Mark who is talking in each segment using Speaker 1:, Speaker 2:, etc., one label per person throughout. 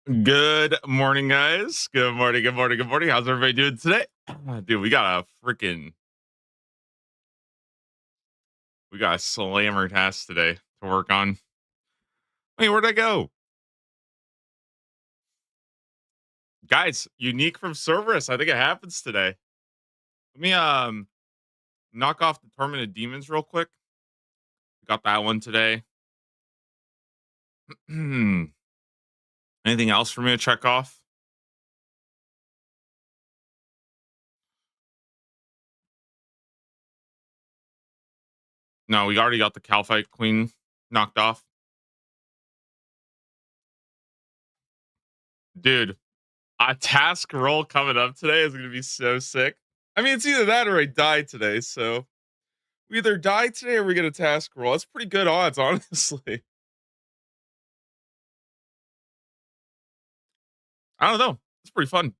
Speaker 1: Good morning, guys. Good morning, good morning, good morning. How's everybody doing today? Dude, we got a slammer task today to work on. Wait, where'd I go? Guys, unique from Cerberus. I think it happens today. Let me knock off the Tormented Demons real quick. Got that one today. Anything else for me to check off? No, we already got the Calphite Queen knocked off. Dude, a task roll coming up today is gonna be so sick. I mean, it's either that or I die today, so we either die today or we get a task roll. That's pretty good odds, honestly. I don't know. It's pretty fun.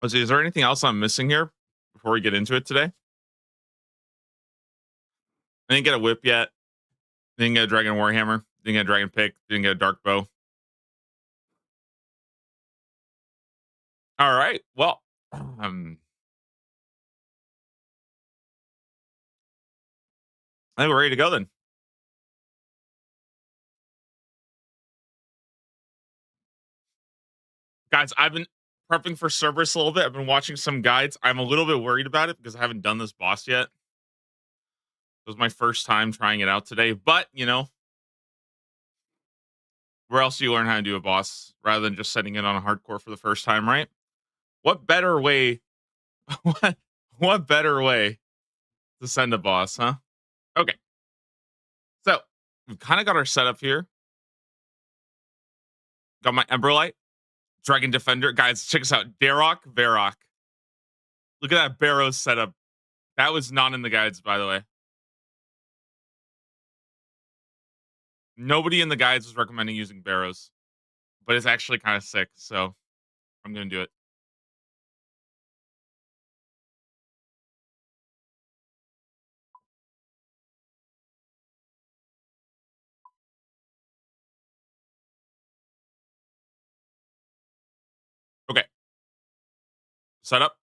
Speaker 1: Let's see. Is there anything else I'm missing here before we get into it today? I didn't get a whip yet. Didn't get a dragon warhammer. Didn't get a dragon pick. Didn't get a dark bow. All right. Well, I think we're ready to go then. Guys, I've been prepping for Cerberus a little bit. I've been watching some guides. I'm a little bit worried about it because I haven't done this boss yet. It was my first time trying it out today, but where else do you learn how to do a boss rather than just setting it on a hardcore for the first time, right? What better way? what what better way to send a boss, huh? Okay, so we've kind of got our setup here. Got my Emberlight, Dragon Defender, guys. Check us out, Darok, Varrock. Look at that Barrows setup. That was not in the guides, by the way. Nobody in the guides was recommending using Barrows, but it's actually kind of sick. So I'm gonna do it. Okay, setup.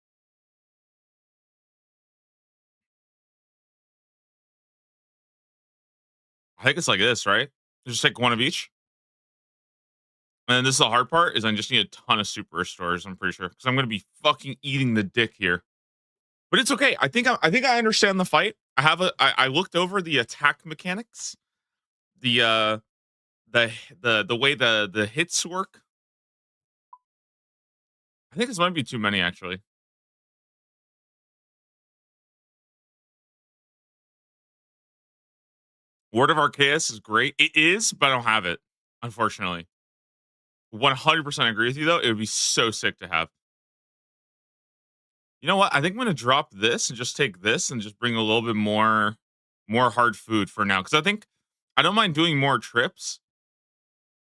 Speaker 1: I think it's like this, right? Just take one of each. And then this is the hard part is I just need a ton of super restores. I'm pretty sure because I'm gonna be fucking eating the dick here. But it's okay. I think I understand the fight. I looked over the attack mechanics, the the way the hits work. I think this might be too many actually. Word of Arceus is great. It is, but I don't have it, unfortunately. 100% agree with you though. It would be so sick to have. You know what? I think I'm gonna drop this and just take this and just bring a little bit more hard food for now. Cause I think I don't mind doing more trips.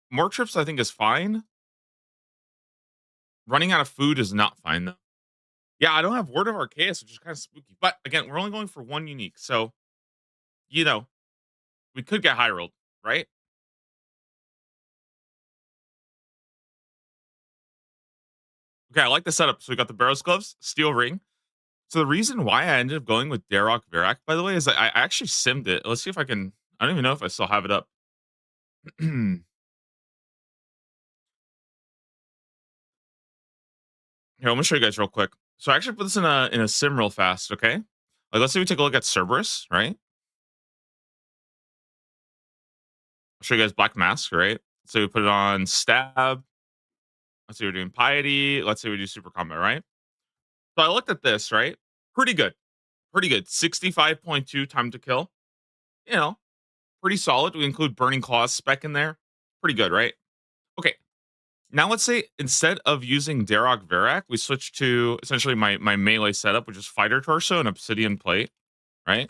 Speaker 1: More trips I think is fine. Running out of food is not fine though. Yeah, I don't have Word of Arceus, which is kind of spooky. But again, we're only going for one unique. So, you know, we could get high rolled, right? Okay, I like the setup. So we got the Barrows gloves, steel ring. So the reason why I ended up going with Darok Varak, by the way, is that I actually simmed it. Let's see if I can. I don't even know if I still have it up. Here, let me show you guys real quick. So I actually put this in a sim real fast. Okay, like let's say we take a look at Cerberus, right? I'll show you guys Black Mask, right? So we put it on stab. Let's say we're doing piety. Let's say we do super combat, right? So I looked at this, right? Pretty good. Pretty good. 65.2 time to kill. You know, pretty solid. We include Burning Claws spec in there. Pretty good, right? Okay. Now let's say instead of using Darok Varak, we switch to essentially my melee setup, which is Fighter Torso and Obsidian Plate, right?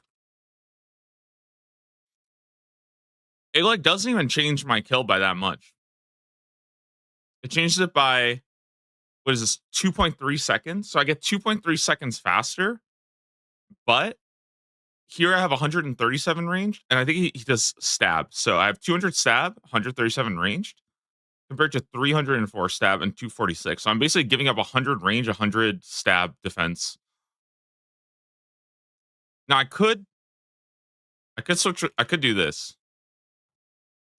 Speaker 1: It like doesn't even change my kill by that much. It changes it by what is this, 2.3 seconds. So I get 2.3 seconds faster, but here I have 137 ranged, and I think he does stab. So I have 200 stab, 137 ranged, compared to 304 stab and 246. So I'm basically giving up 100 range, 100 stab defense. Now I could switch. I could do this.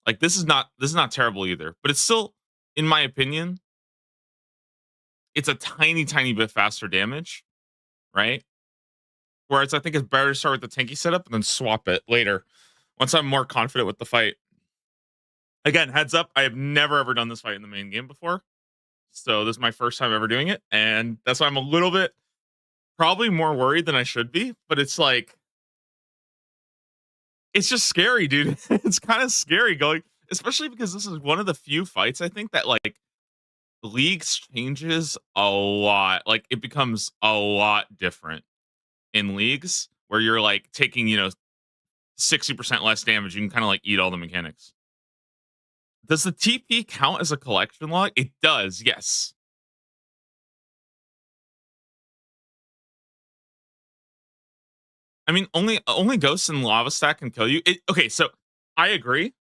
Speaker 1: Like this is not terrible either, but it's still, in my opinion, it's a tiny, tiny bit faster damage, right? Whereas I think it's better to start with the tanky setup and then swap it later once I'm more confident with the fight. Again, heads up, I have never ever done this fight in the main game before. So this is my first time ever doing it. And that's why I'm a little bit probably more worried than I should be. But it's like, it's just scary, dude. It's kind of scary going, especially because this is one of the few fights I think that like leagues changes a lot. Like it becomes a lot different in leagues where you're like taking, 60% less damage. You can kind of like eat all the mechanics. Does the TP count as a collection log? It does, yes. I mean, only ghosts and lava stack can kill you. Okay, so I agree.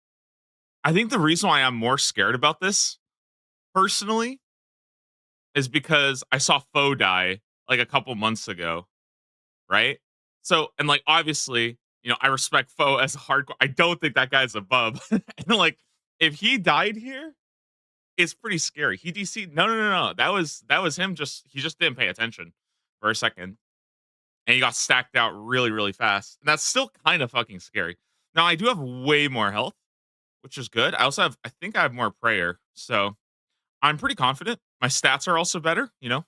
Speaker 1: I think the reason why I'm more scared about this personally is because I saw Foe die like a couple months ago, right? So and like obviously, I respect Foe as a hardcore. I don't think that guy's above. And like if he died here, it's pretty scary. He DC'd. No, no, no, no. That was him. He just didn't pay attention for a second, and he got stacked out really, really fast. And that's still kind of fucking scary. Now I do have way more health, which is good. I also have. I think I have more prayer, so I'm pretty confident. My stats are also better. So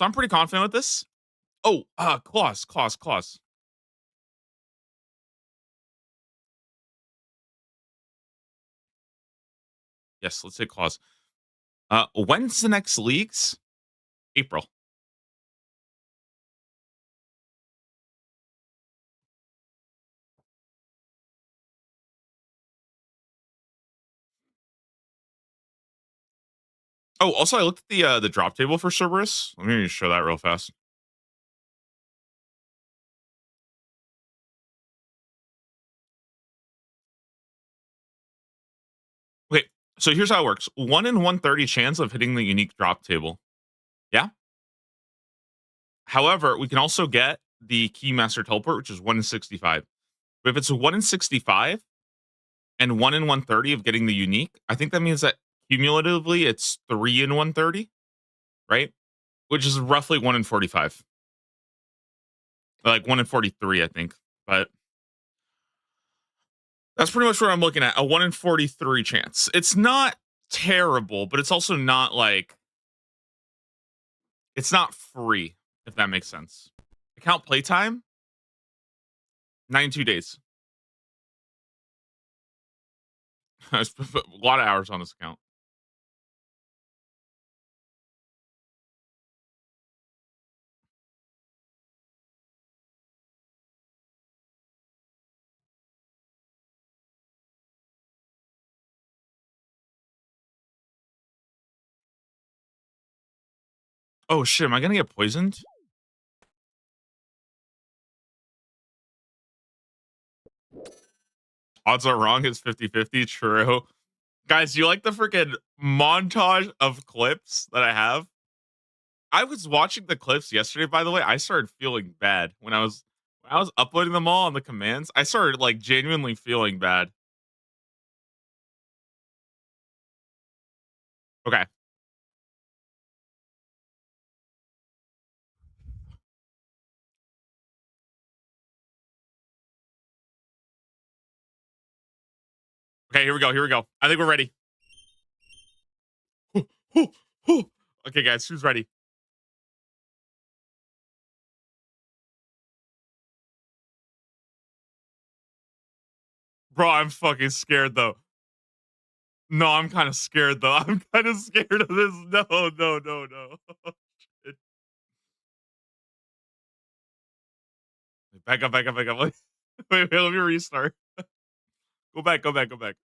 Speaker 1: I'm pretty confident with this. Oh, claws, claws, claws. Yes, let's say claws. When's the next leagues? April. Oh, also I looked at the drop table for Cerberus. Let me show that real fast. Okay, so here's how it works: 1 in 130 chance of hitting the unique drop table. Yeah. However, we can also get the Keymaster Teleport, which is 1 in 65. But if it's a 1 in 65 and 1 in 130 of getting the unique, I think that means that cumulatively it's 3 in 130, right? Which is roughly 1 in 45, like 1 in 43, I think. But that's pretty much what I'm looking at. A 1 in 43 chance. It's not terrible, but it's also not like it's not free, if that makes sense. Account playtime, 92 days. I spent a lot of hours on this account. Oh shit, am I gonna get poisoned? Odds are wrong, it's 50-50. True. Guys, you like the freaking montage of clips that I have? I was watching the clips yesterday, by the way. I started feeling bad when I was uploading them all on the commands. I started like genuinely feeling bad. Okay. Okay, here we go. Here we go. I think we're ready. Okay, guys, who's ready? Bro, I'm fucking scared though. No, I'm kind of scared though. I'm kind of scared of this. No, no, no, no. It- Back up, back up, back up. Wait, let me restart. Go back, go back, go back.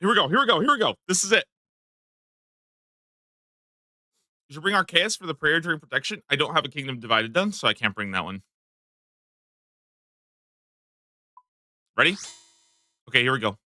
Speaker 1: Here we go. Here we go. Here we go. This is it. You should bring Archaeus for the prayer during protection. I don't have a Kingdom Divided done, so I can't bring that one. Ready? Okay, here we go.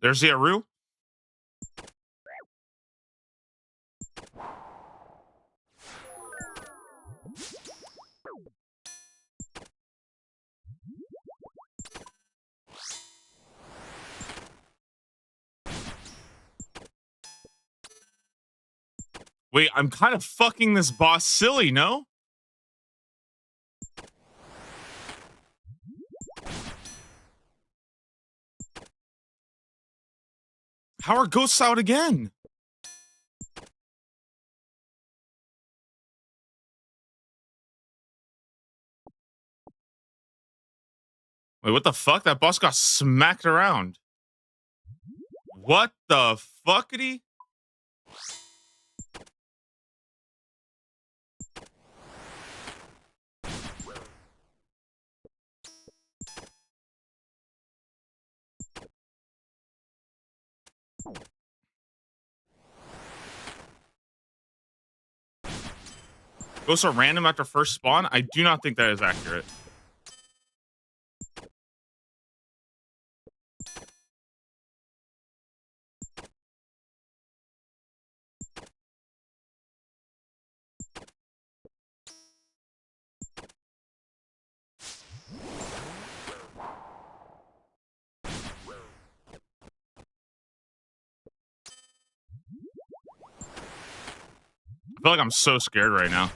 Speaker 1: There's the Aru. Wait, I'm kind of fucking this boss silly, no? How are ghosts out again? Wait, what the fuck? That boss got smacked around. What the fuckity? Ghosts are random after first spawn? I do not think that is accurate. I feel like I'm so scared right now.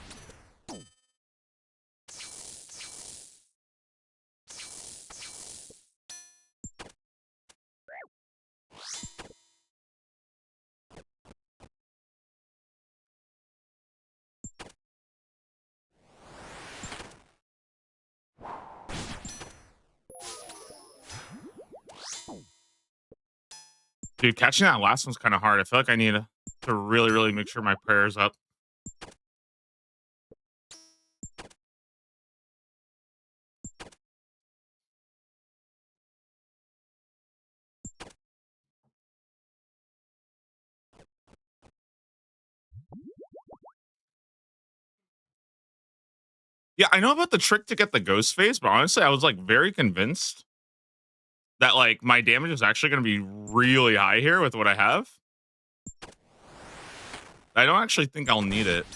Speaker 1: Dude, catching that last one's kind of hard. I feel like I need to really, really make sure my prayer's up. Yeah, I know about the trick to get the ghost phase, but honestly, I was like very convinced that like my damage is actually going to be really high here with what I have. I don't actually think I'll need it.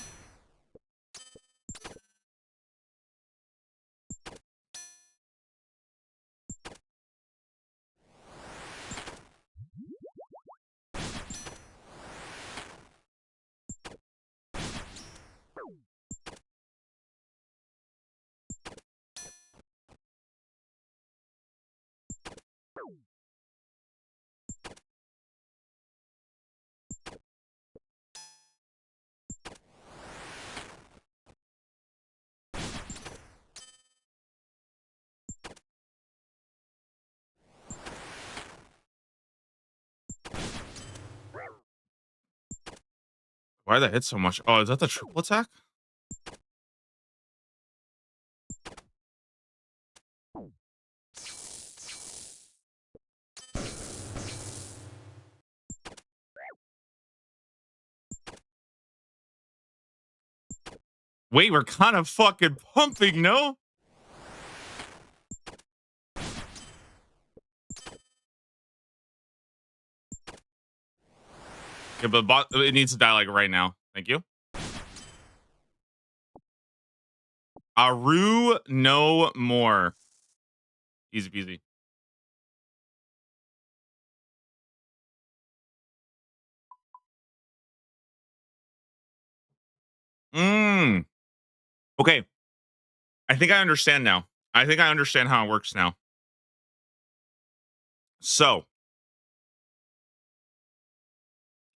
Speaker 1: Why did that hit so much? Oh, is that the triple attack? Wait, we're kind of fucking pumping, no? Yeah, but it needs to die like right now. Thank you. Aru no more. Easy peasy. Mm. Okay. I think I understand now. I think I understand how it works now. So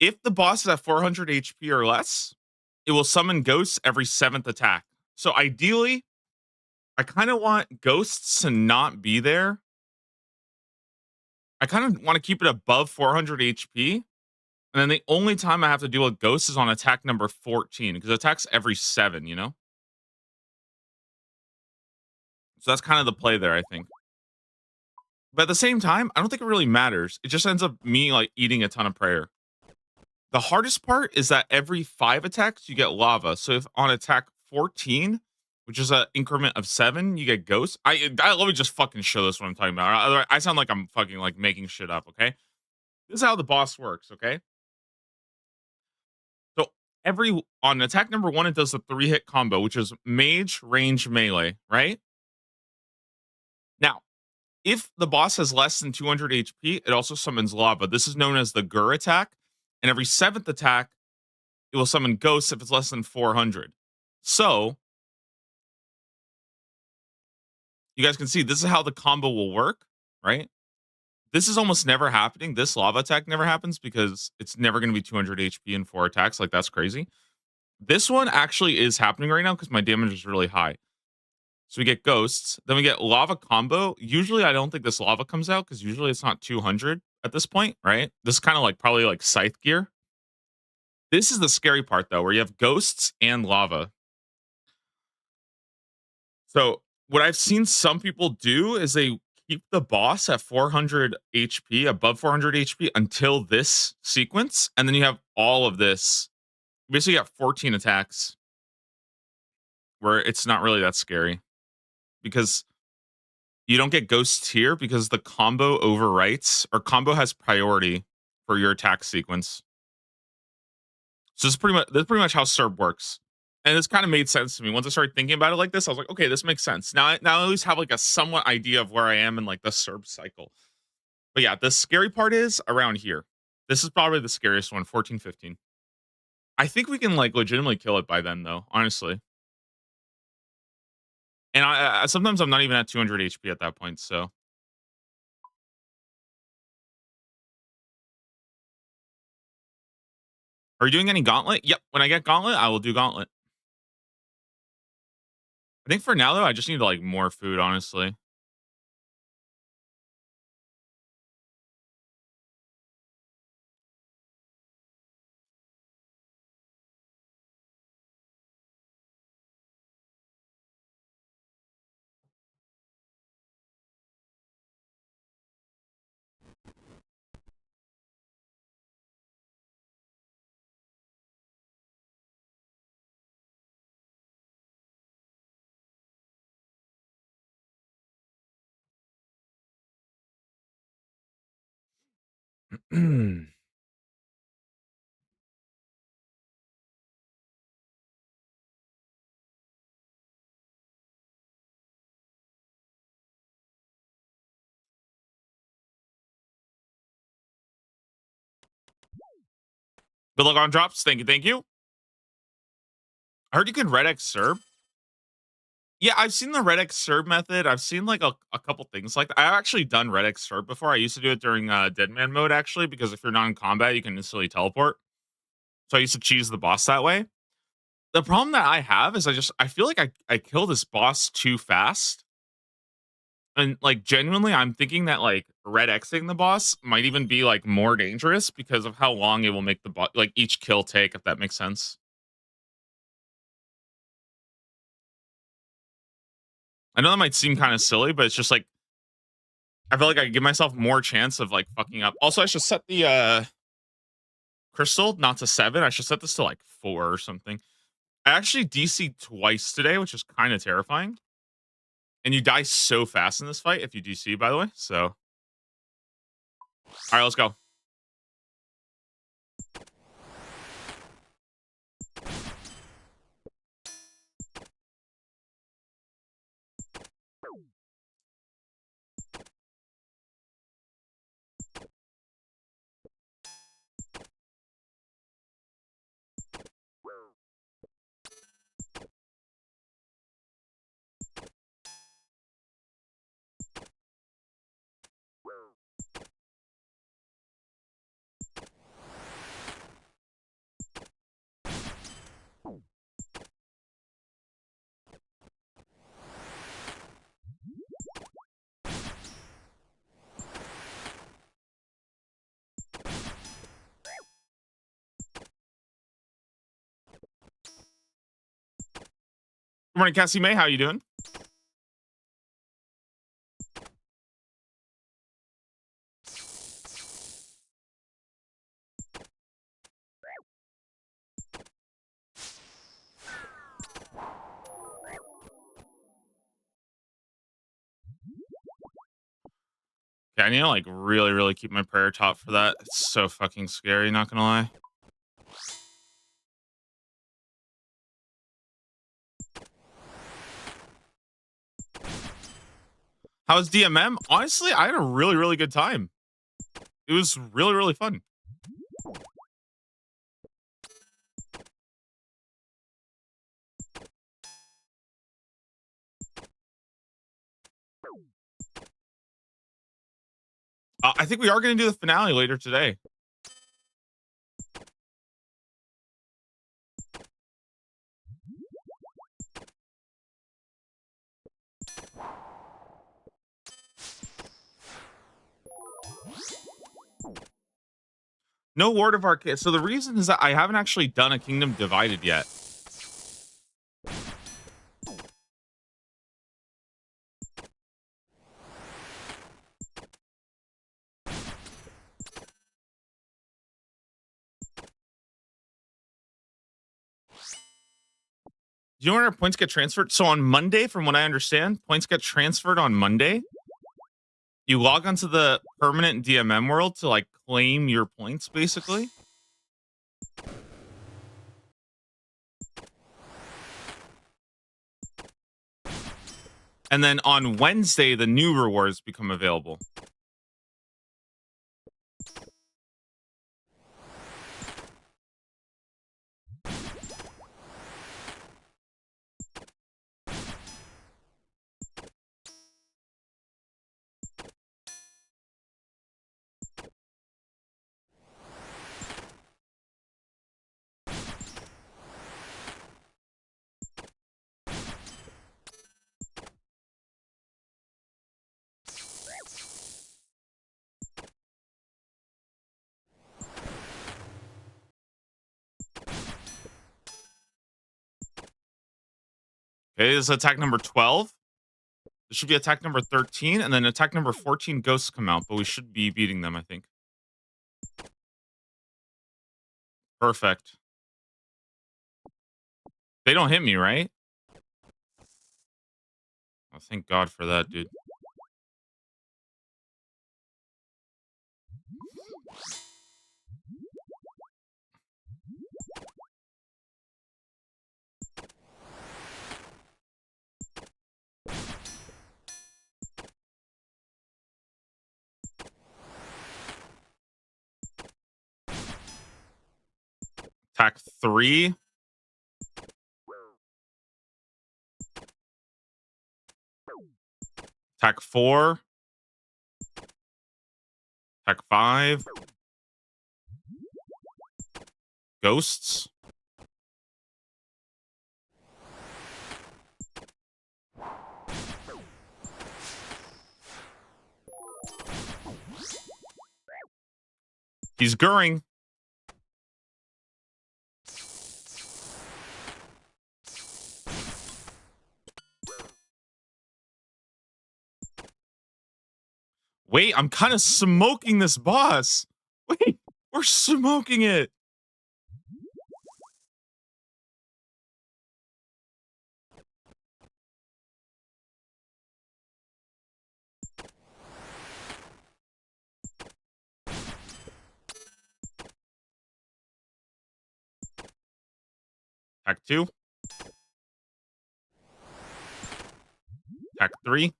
Speaker 1: If the boss is at 400 HP or less, it will summon ghosts every 7th attack. So ideally, I kind of want ghosts to not be there. I kind of want to keep it above 400 HP. And then the only time I have to deal with ghosts is on attack number 14 because attacks every 7, you know? So that's kind of the play there, I think. But at the same time, I don't think it really matters. It just ends up me like eating a ton of prayer. The hardest part is that every 5 attacks you get lava. So if on attack 14, which is an increment of 7, you get ghosts. Let me just fucking show this what I'm talking about. I sound like I'm fucking like making shit up, okay? This is how the boss works, okay? So every on attack number 1 it does a 3-hit combo, which is mage, range, melee, right? Now, if the boss has less than 200 HP, it also summons lava. This is known as the Gur attack. And every 7th attack, it will summon ghosts if it's less than 400. So, you guys can see this is how the combo will work, right? This is almost never happening. This lava attack never happens because it's never going to be 200 HP in 4 attacks. Like, that's crazy. This one actually is happening right now because my damage is really high. So we get ghosts. Then we get lava combo. Usually, I don't think this lava comes out because usually it's not 200 at this point, right? This is kind of like probably like scythe gear. This is the scary part though, where you have ghosts and lava. So what I've seen some people do is they keep the boss at 400 HP, above 400 HP until this sequence, and then you have all of this. You basically got 14 attacks where it's not really that scary because you don't get ghosts here because the combo overwrites or combo has priority for your attack sequence. So that's pretty much how Serb works. And this kind of made sense to me. Once I started thinking about it like this, I was like, okay, this makes sense. Now I at least have like a somewhat idea of where I am in like the Serb cycle. But yeah, the scary part is around here. This is probably the scariest one, 14, 15. I think we can like legitimately kill it by then though, honestly. And sometimes I'm not even at 200 HP at that point, so are you doing any gauntlet? Yep. When I get gauntlet, I will do gauntlet. I think for now though, I just need like more food, honestly. But look on drops. Thank you, thank you. I heard you could red X Serb. Yeah, I've seen the red X Serb method. I've seen like a couple things like that. I've actually done red X Serb before. I used to do it during Dead Man mode actually, because if you're not in combat, you can instantly teleport. So I used to cheese the boss that way. The problem that I have is I feel like I kill this boss too fast. And like genuinely, I'm thinking that like red Xing the boss might even be like more dangerous because of how long it will make the boss like each kill take, if that makes sense. I know that might seem kind of silly, but it's just like I feel like I give myself more chance of like fucking up. Also, I should set the crystal not to 7. I should set this to like 4 or something. I actually DC twice today, which is kind of terrifying. And you die so fast in this fight if you DC, by the way. So, all right, let's go. Good morning, Cassie May. How you doing? Yeah, I need to like really, really keep my prayer top for that. It's so fucking scary, not gonna lie. How was DMM? Honestly, I had a really, really good time. It was really, really fun. I think we are going to do the finale later today. No word of our kid. So the reason is that I haven't actually done a Kingdom Divided yet. Do you know where our points get transferred? So on Monday, from what I understand, points get transferred on Monday. You log onto the permanent DMM world to like claim your points, basically. And then on Wednesday, the new rewards become available. Okay, this is attack number 12. This should be attack number 13, and then attack number 14 ghosts come out, but we should be beating them, I think. Perfect. They don't hit me, right? Oh, thank God for that, dude. Attack 3. Attack 4. Attack 5. Ghosts. He's Gurring. Wait, I'm kind of smoking this boss. Wait, we're smoking it. Attack 2. Attack 3.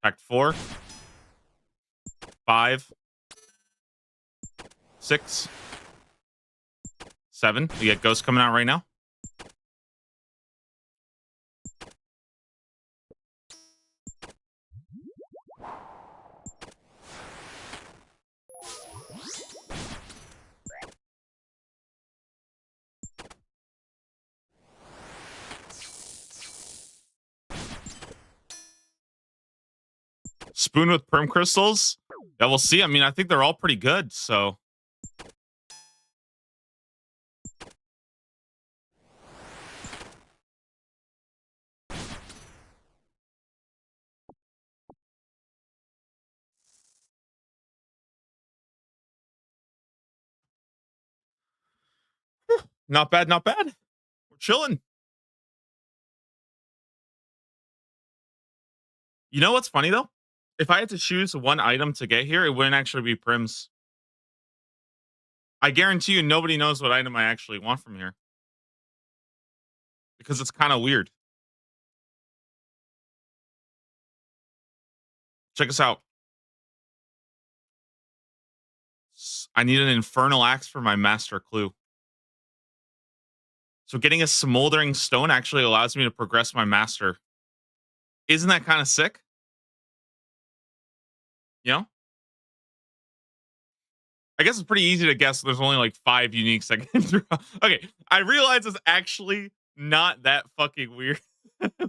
Speaker 1: Attack 4. 5. 6. 7. We get ghosts coming out right now. Spoon with perm crystals. Yeah, we'll see. I mean, I think they're all pretty good. So Not bad, not bad. We're chilling. You know what's funny though? If I had to choose one item to get here, it wouldn't actually be Prim's. I guarantee you nobody knows what item I actually want from here because it's kind of weird. Check us out. I need an infernal axe for my master clue. So getting a smoldering stone actually allows me to progress my master. Isn't that kind of sick? You know? I guess it's pretty easy to guess. There's only like 5 uniques I can draw. Okay, I realize it's actually not that fucking weird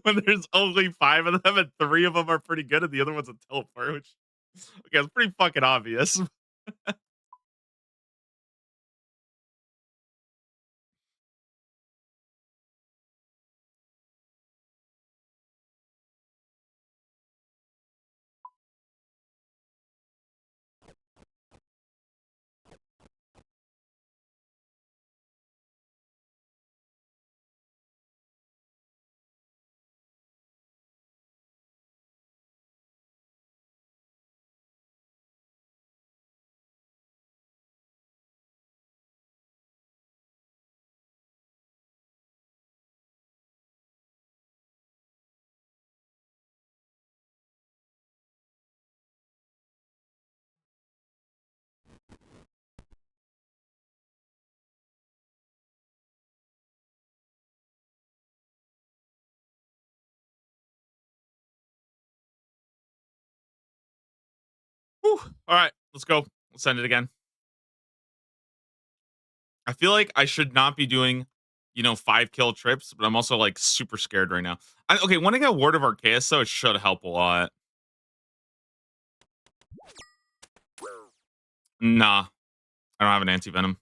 Speaker 1: when there's only 5 of them and 3 of them are pretty good and the other one's a teleport, which okay, it's pretty fucking obvious. Whew. All right, let's go. Let's send it again. I feel like I should not be doing, 5 kill trips, but I'm also like super scared right now. Okay, when I get Word of Arceus, though, it should help a lot. Nah, I don't have an anti venom.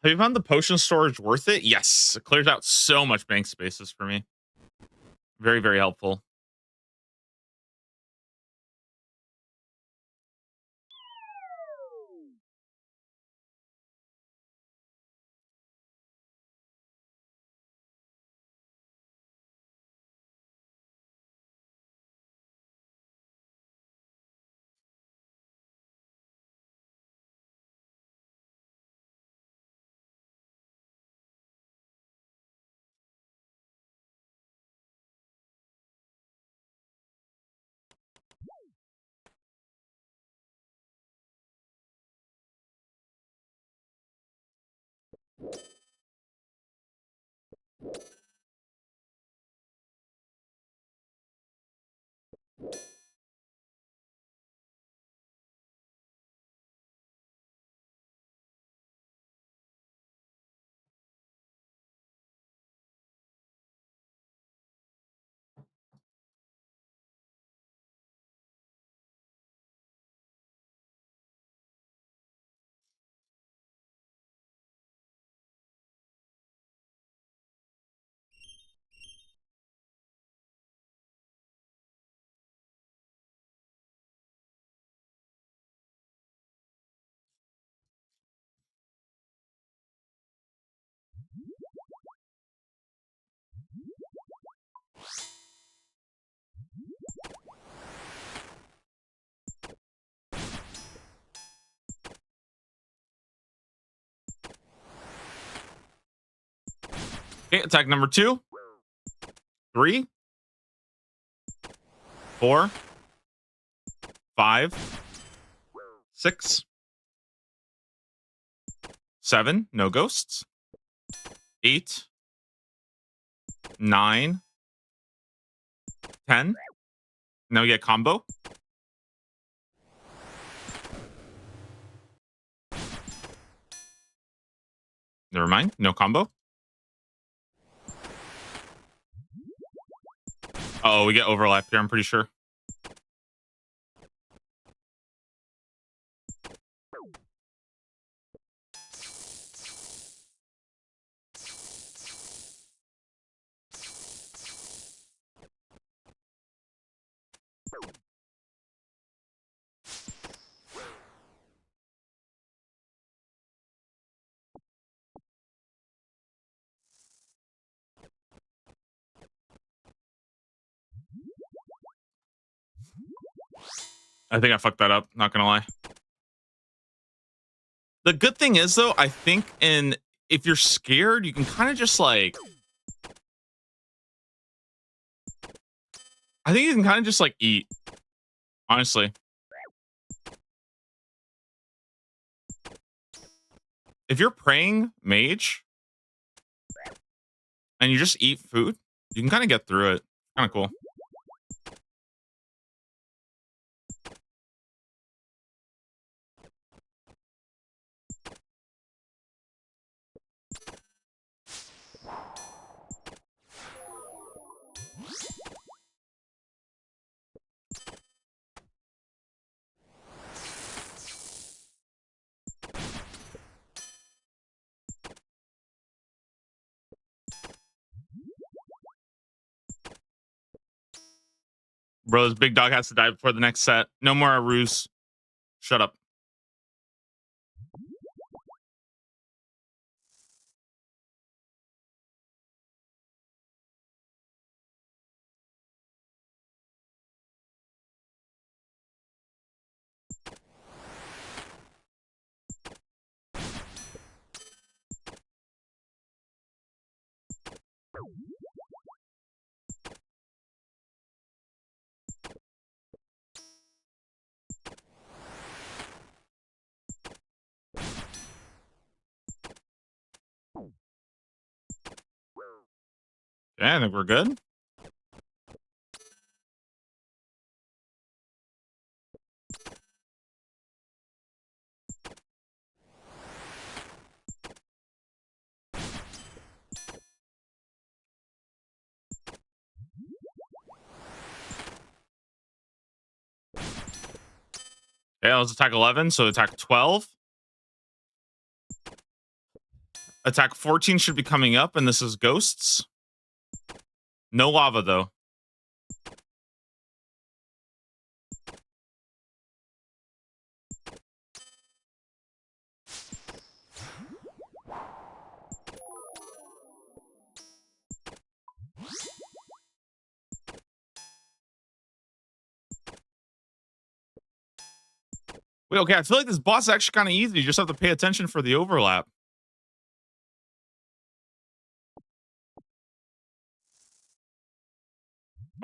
Speaker 1: Have you found the potion storage worth it? Yes, it clears out so much bank spaces for me. Very, very helpful. Okay, attack number 2, 3, 4, 5, 6, 7. No ghosts. 8, 9, 10. Now we get combo. Never mind. No combo. Oh, we get overlap here, I'm pretty sure. I think I fucked that up. Not gonna lie. The good thing is though, I think in if you're scared, you can kind of just like I think you can kind of just like eat. Honestly, if you're praying mage and you just eat food, you can kind of get through it. Kind of cool. Bro, this big dog has to die before the next set. No more ruse. Shut up. Yeah, I think we're good. Yeah, let's attack 11. So attack 12. Attack 14 should be coming up, and this is ghosts. No lava though. Wait, okay. I feel like this boss is actually kind of easy. You just have to pay attention for the overlap.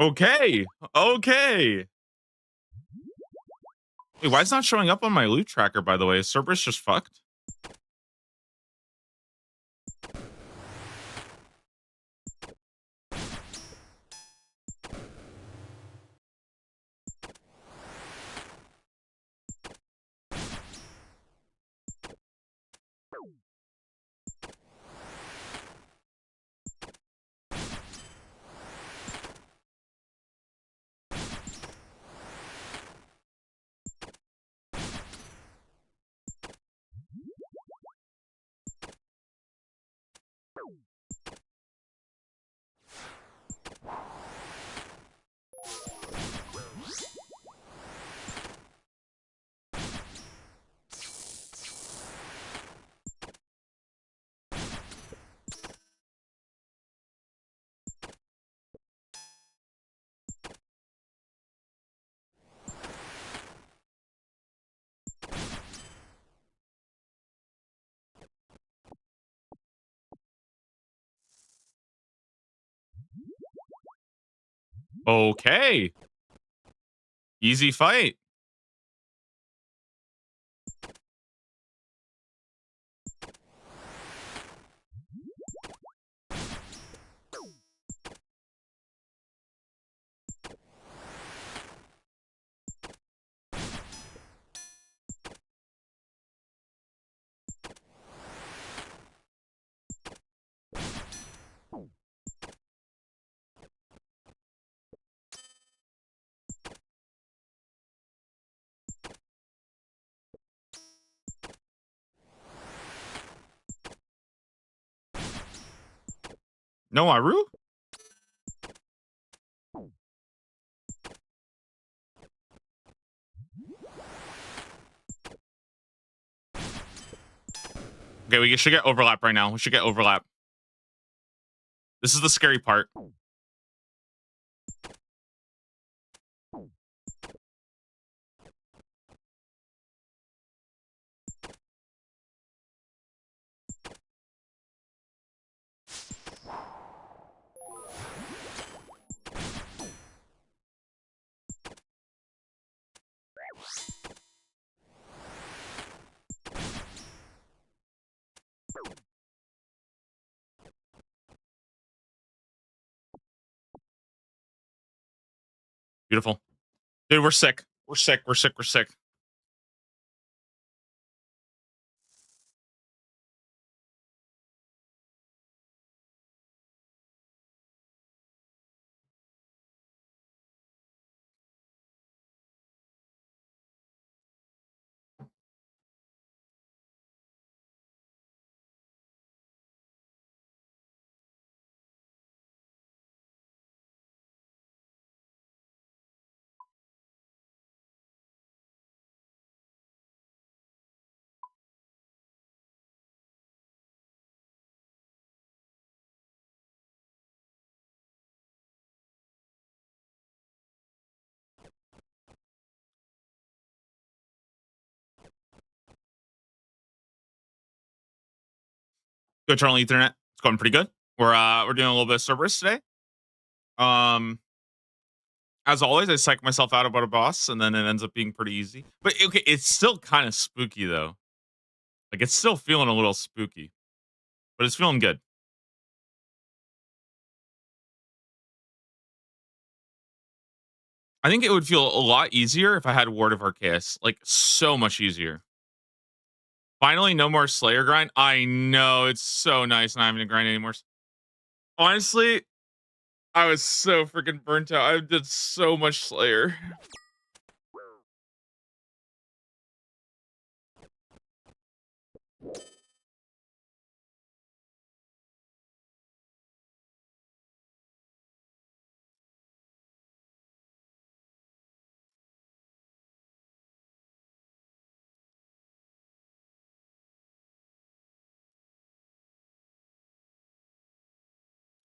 Speaker 1: Okay. Okay. Wait, why is it not showing up on my loot tracker, by the way? Is Cerberus just fucked? Okay. Easy fight. No Aru? Okay, we should get overlap right now. We should get overlap. This is the scary part. Beautiful. Dude, we're sick. We're sick. We're sick. We're sick. Go turn on Ethernet. It's going pretty good. We're doing a little bit of Cerberus today. Um, as always, I psych myself out about a boss, and then it ends up being pretty easy. But okay, it's still kind of spooky though. Like it's still feeling a little spooky, but it's feeling good. I think it would feel a lot easier if I had Ward of Arceus. Like so much easier. Finally, no more Slayer grind. I know it's so nice not having to grind anymore. Honestly, I was so freaking burnt out. I did so much Slayer.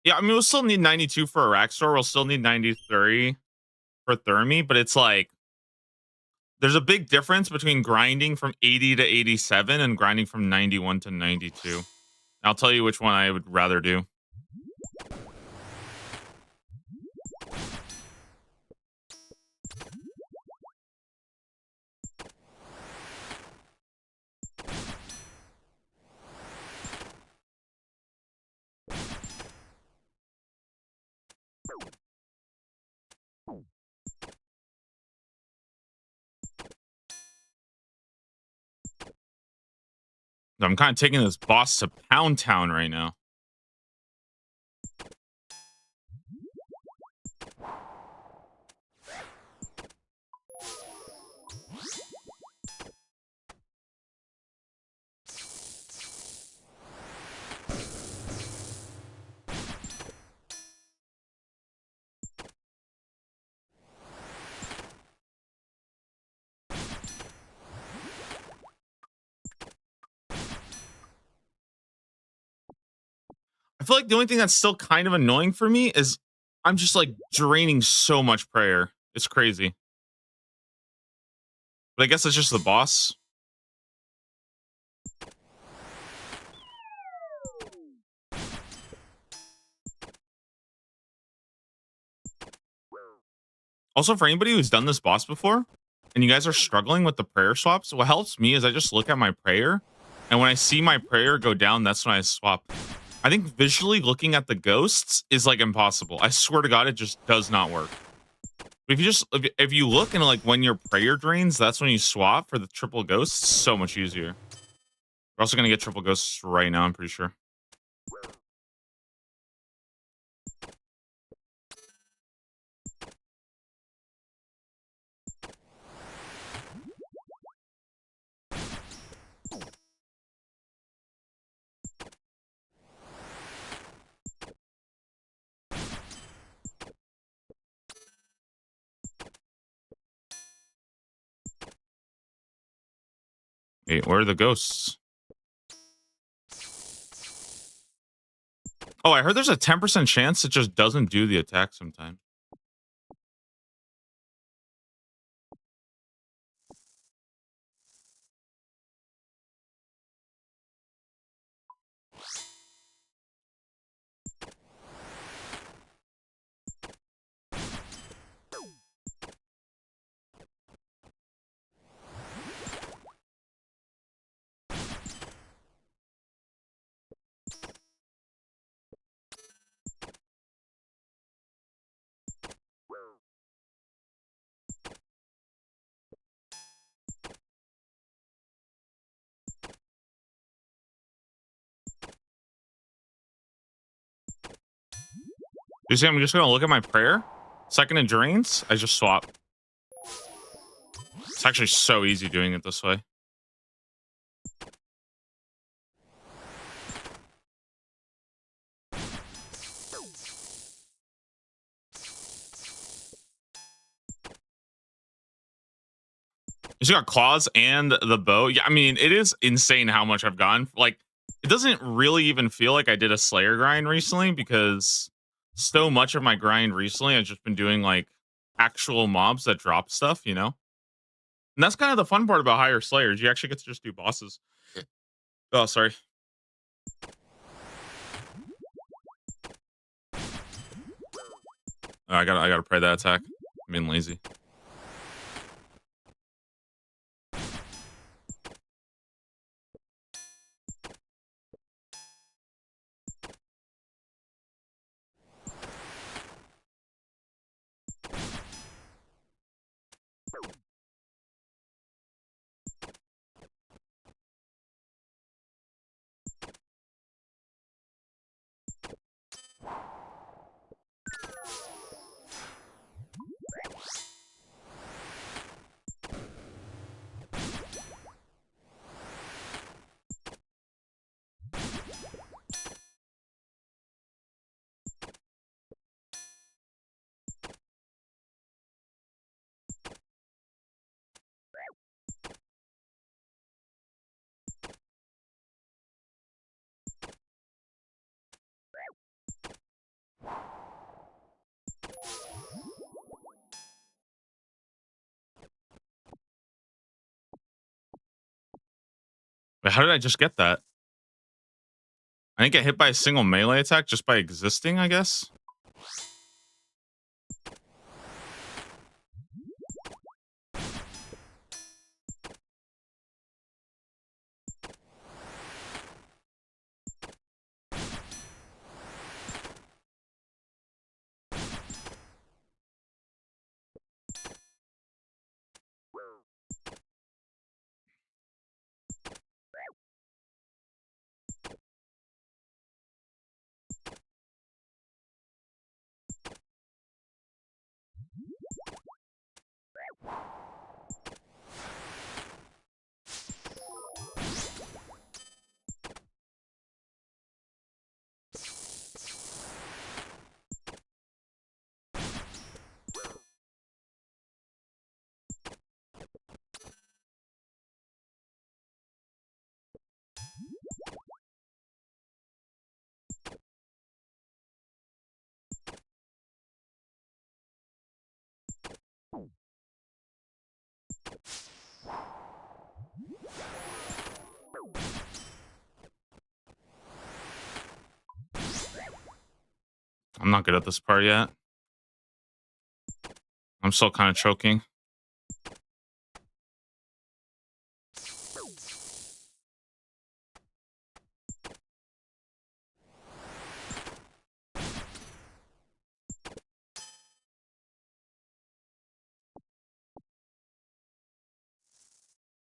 Speaker 1: Yeah, I mean, we'll still need 92 for a rack store. We'll still need 93 for Thermi, but it's like there's a big difference between grinding from 80 to 87 and grinding from 91 to 92. I'll tell you which one I would rather do. I'm kind of taking this boss to Pound Town right now. I feel like the only thing that's still kind of annoying for me is I'm just like draining so much prayer. It's crazy. But I guess it's just the boss. Also, for anybody who's done this boss before and you guys are struggling with the prayer swaps, what helps me is I just look at my prayer. And when I see my prayer go down, that's when I swap. I think visually looking at the ghosts is like impossible. I swear to God, it just does not work. If you just if you look and like when your prayer drains, that's when you swap for the triple ghosts. So much easier. We're also gonna get triple ghosts right now. I'm pretty sure. Wait, where are the ghosts? Oh, I heard there's a 10% chance it just doesn't do the attack sometimes. You see, I'm just gonna look at my prayer. Second it drains, I just swap. It's actually so easy doing it this way. You got claws and the bow. Yeah, I mean, it is insane how much I've gotten. Like, it doesn't really even feel like I did a Slayer grind recently because so much of my grind recently I've just been doing like actual mobs that drop stuff, you know? And that's kind of the fun part about higher Slayers. You actually get to just do bosses. Oh, sorry. Oh, I gotta pray that attack. I'm being lazy. Wait, how did I just get that? I didn't get hit by a single melee attack just by existing, I guess. I'm not good at this part yet. I'm still kind of choking.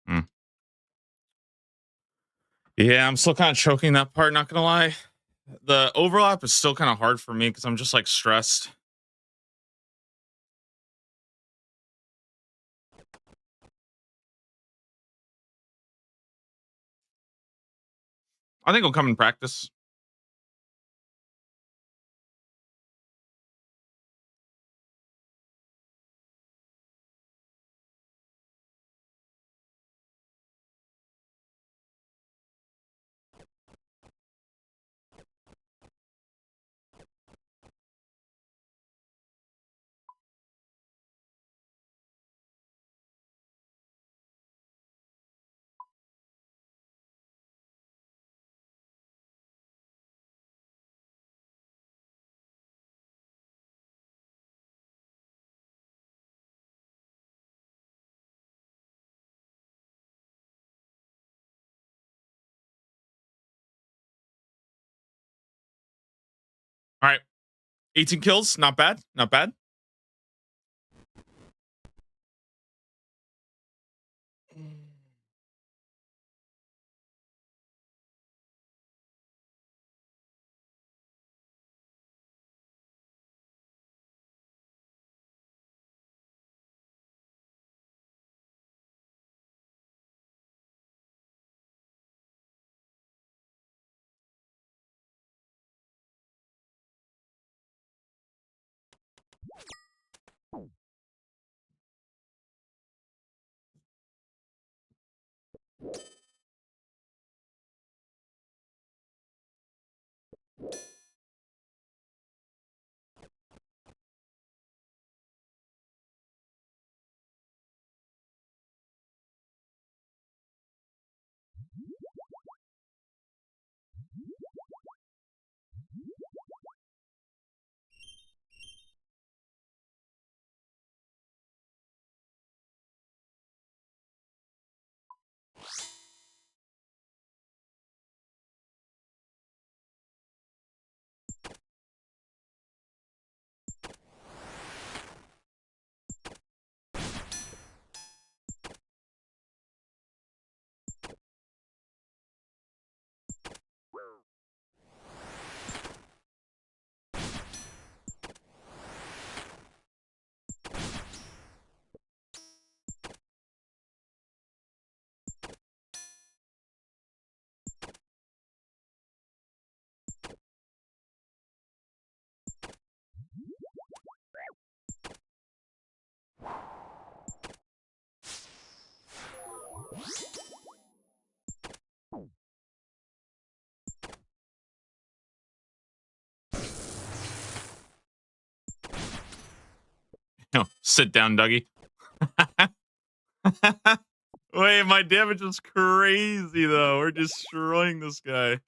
Speaker 1: Hmm. Yeah, I'm still kind of choking that part, not gonna lie. The overlap is still kind of hard for me because I'm just like stressed. I think I'll come in practice. All right. 18 kills. Not bad. Not bad. No, sit down, Dougie. Wait, my damage is crazy though. We're destroying this guy.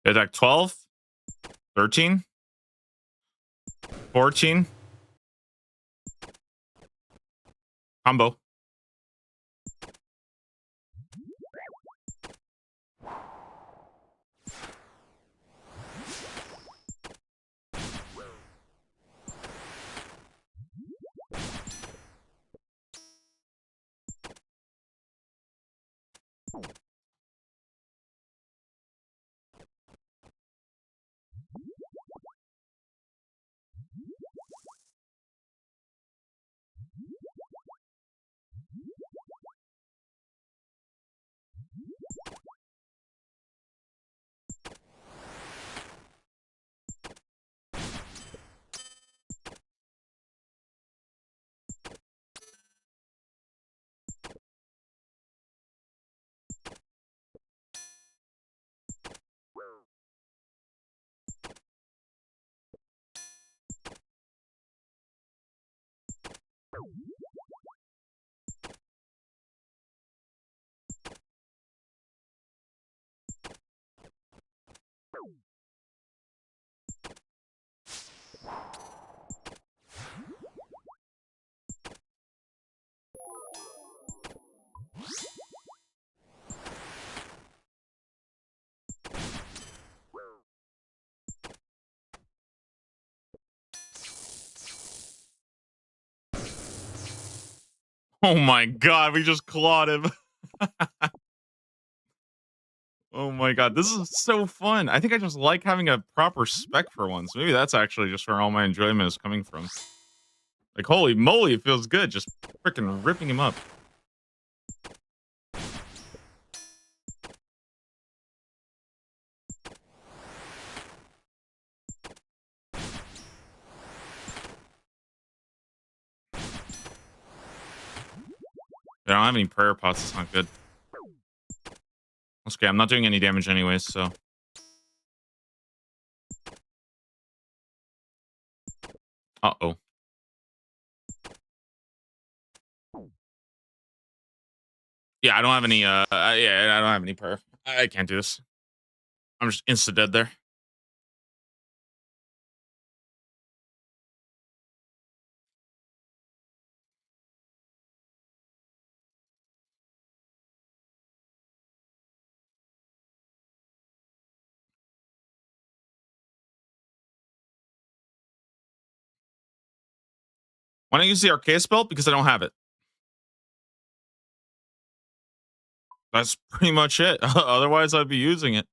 Speaker 1: Attack 12, 13, 14. Combo. Oh my god, we just clawed him. Oh my god, this is so fun. I think I just like having a proper spec for once. Maybe that's actually just where all my enjoyment is coming from. Like, holy moly, it feels good just freaking ripping him up. I don't have any prayer pots. It's not good. That's okay. I'm not doing any damage anyways, so. Uh-oh. Yeah, I don't have any, yeah, I don't have any prayer. I can't do this. I'm just insta-dead there. Why don't you use the arcade spell? Because I don't have it. That's pretty much it. Otherwise, I'd be using it.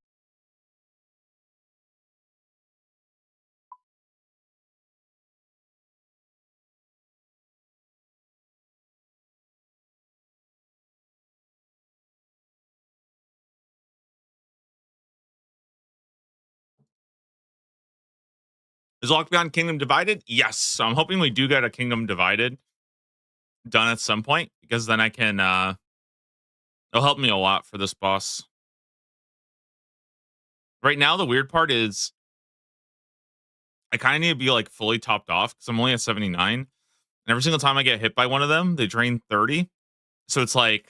Speaker 1: Is Lockdown Kingdom Divided? Yes. So I'm hoping we do get a Kingdom Divided done at some point, because then I can, it'll help me a lot for this boss. Right now, the weird part is I kind of need to be like fully topped off because I'm only at 79. And every single time I get hit by one of them, they drain 30. So it's like,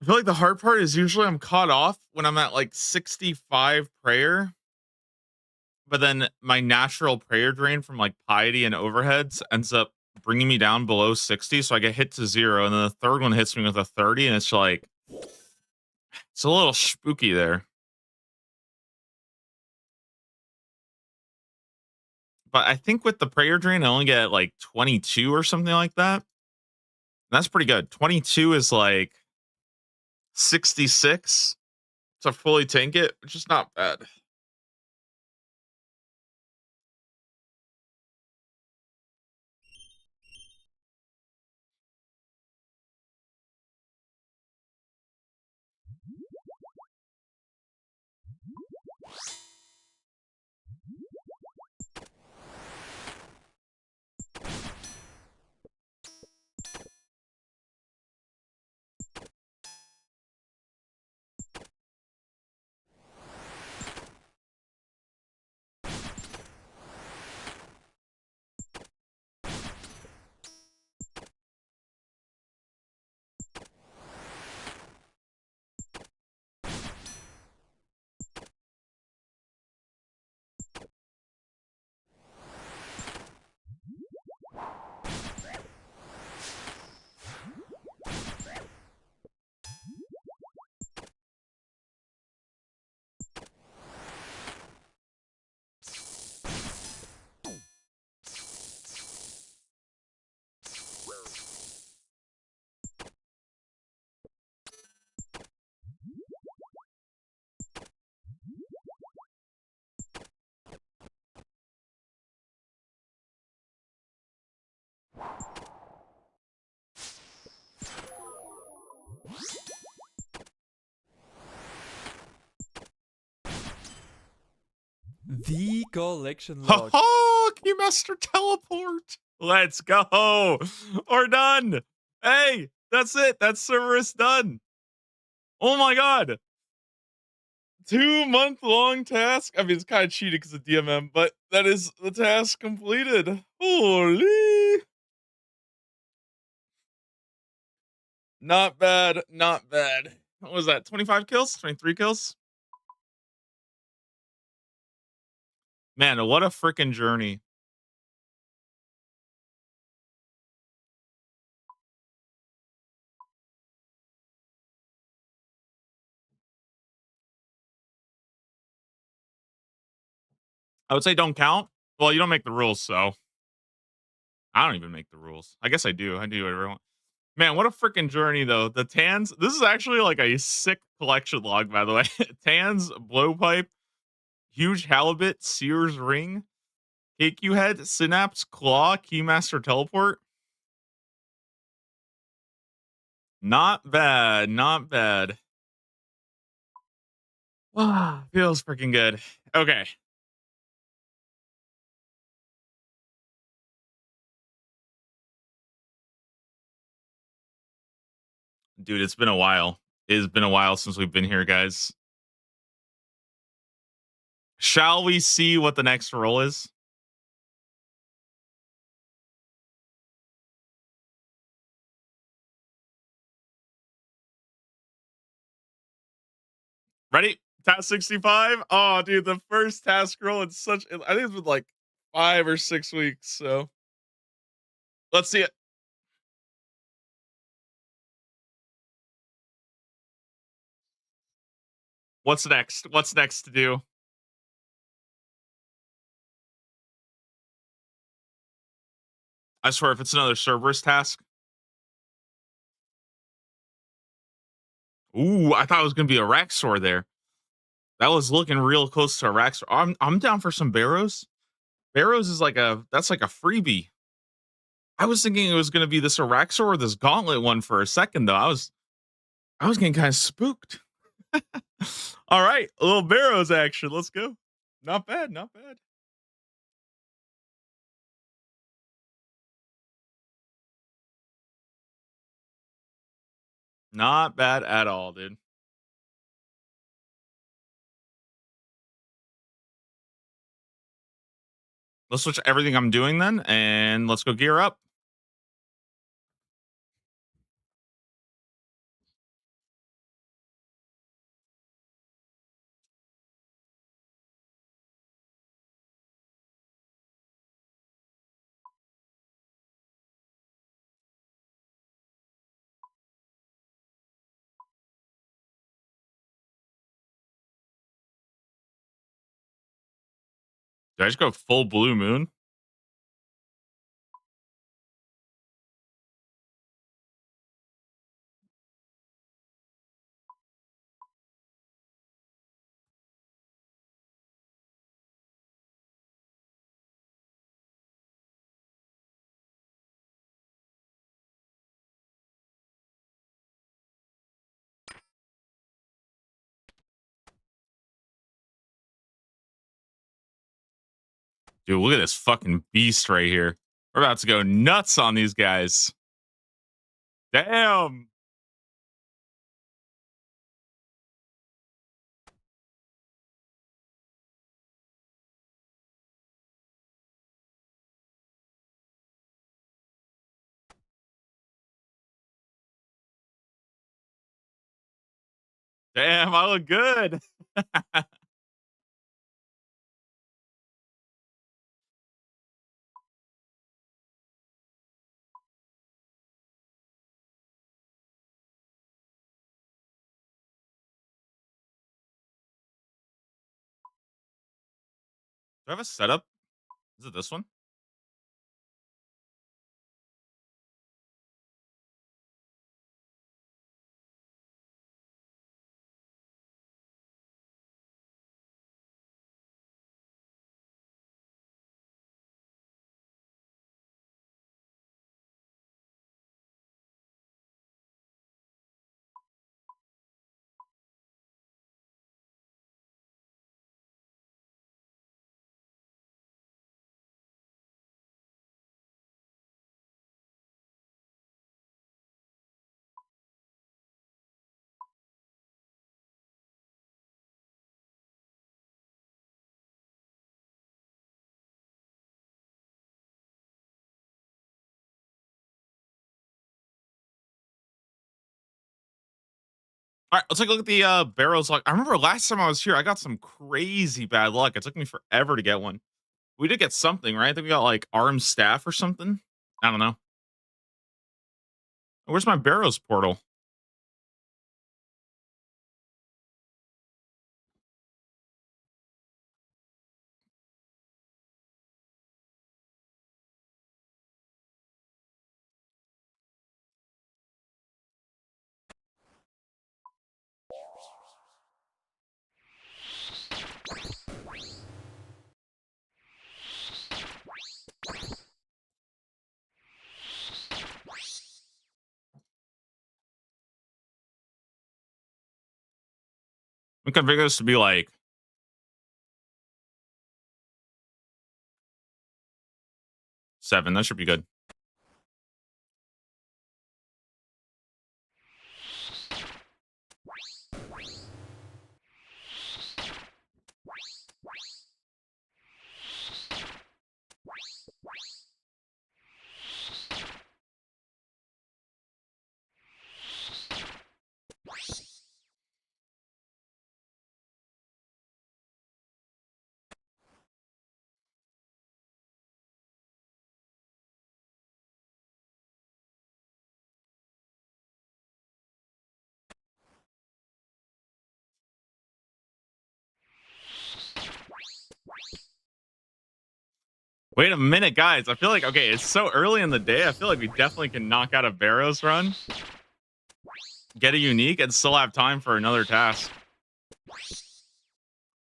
Speaker 1: I feel like the hard part is usually I'm caught off when I'm at like 65 prayer. But then my natural prayer drain from like piety and overheads ends up bringing me down below 60. So I get hit to 0. And then the third one hits me with a 30. And it's like, it's a little spooky there. But I think with the prayer drain, I only get like 22 or something like that. That's pretty good. 22 is like 66 to fully tank it, which is not bad.
Speaker 2: The collection
Speaker 1: Ha
Speaker 2: log.
Speaker 1: ha! Keymaster teleport. Let's go. We're done. Hey, that's it. That's Cerberus done. Oh my god. 2-month long task. I mean, it's kind of cheated because of DMM, but that is the task completed. Holy. Not bad. Not bad. What was that? 25 kills? 23 kills? Man, what a freaking journey. I would say don't count. Well, you don't make the rules, so I don't even make the rules. I guess I do. I do whatever I want. Man, what a freaking journey, though. The Tans, this is actually like a sick collection log, by the way. Tans, Blowpipe, Huge Halibut, Sears Ring, KQ Head, Synapse, Claw, Keymaster Teleport. Not bad. Not bad. Ah, feels freaking good. Okay. Dude, it's been a while. It has been a while since we've been here, guys. Shall we see what the next roll is? Ready? Task 65. Oh, dude, the first task roll in such I think it's been like 5 or 6 weeks. So let's see it. What's next? What's next to do? I swear, if it's another Cerberus task. Ooh, I thought it was gonna be a Raxor there. That was looking real close to a Raxor. I'm down for some Barrows. Barrows is like that's like a freebie. I was thinking it was gonna be this Araxor or this Gauntlet one for a second though. I was getting kind of spooked. All right, a little Barrows action. Let's go. Not bad, not bad. Not bad at all, dude. Let's switch everything I'm doing then, and let's go gear up. Did I just go full blue moon? Dude, look at this fucking beast right here. We're about to go nuts on these guys. Damn. Damn, I look good. Do I have a setup? Is it this one? All right, let's take a look at the barrels. Like I remember last time I was here, I got some crazy bad luck. It took me forever to get one. We did get something, right? I think we got like arm staff or something. I don't know. Where's my barrows portal? We configure this to be like 7. That should be good. Wait a minute, guys. I feel like okay, it's so early in the day. I feel like we definitely can knock out a Barrows run, get a unique, and still have time for another task.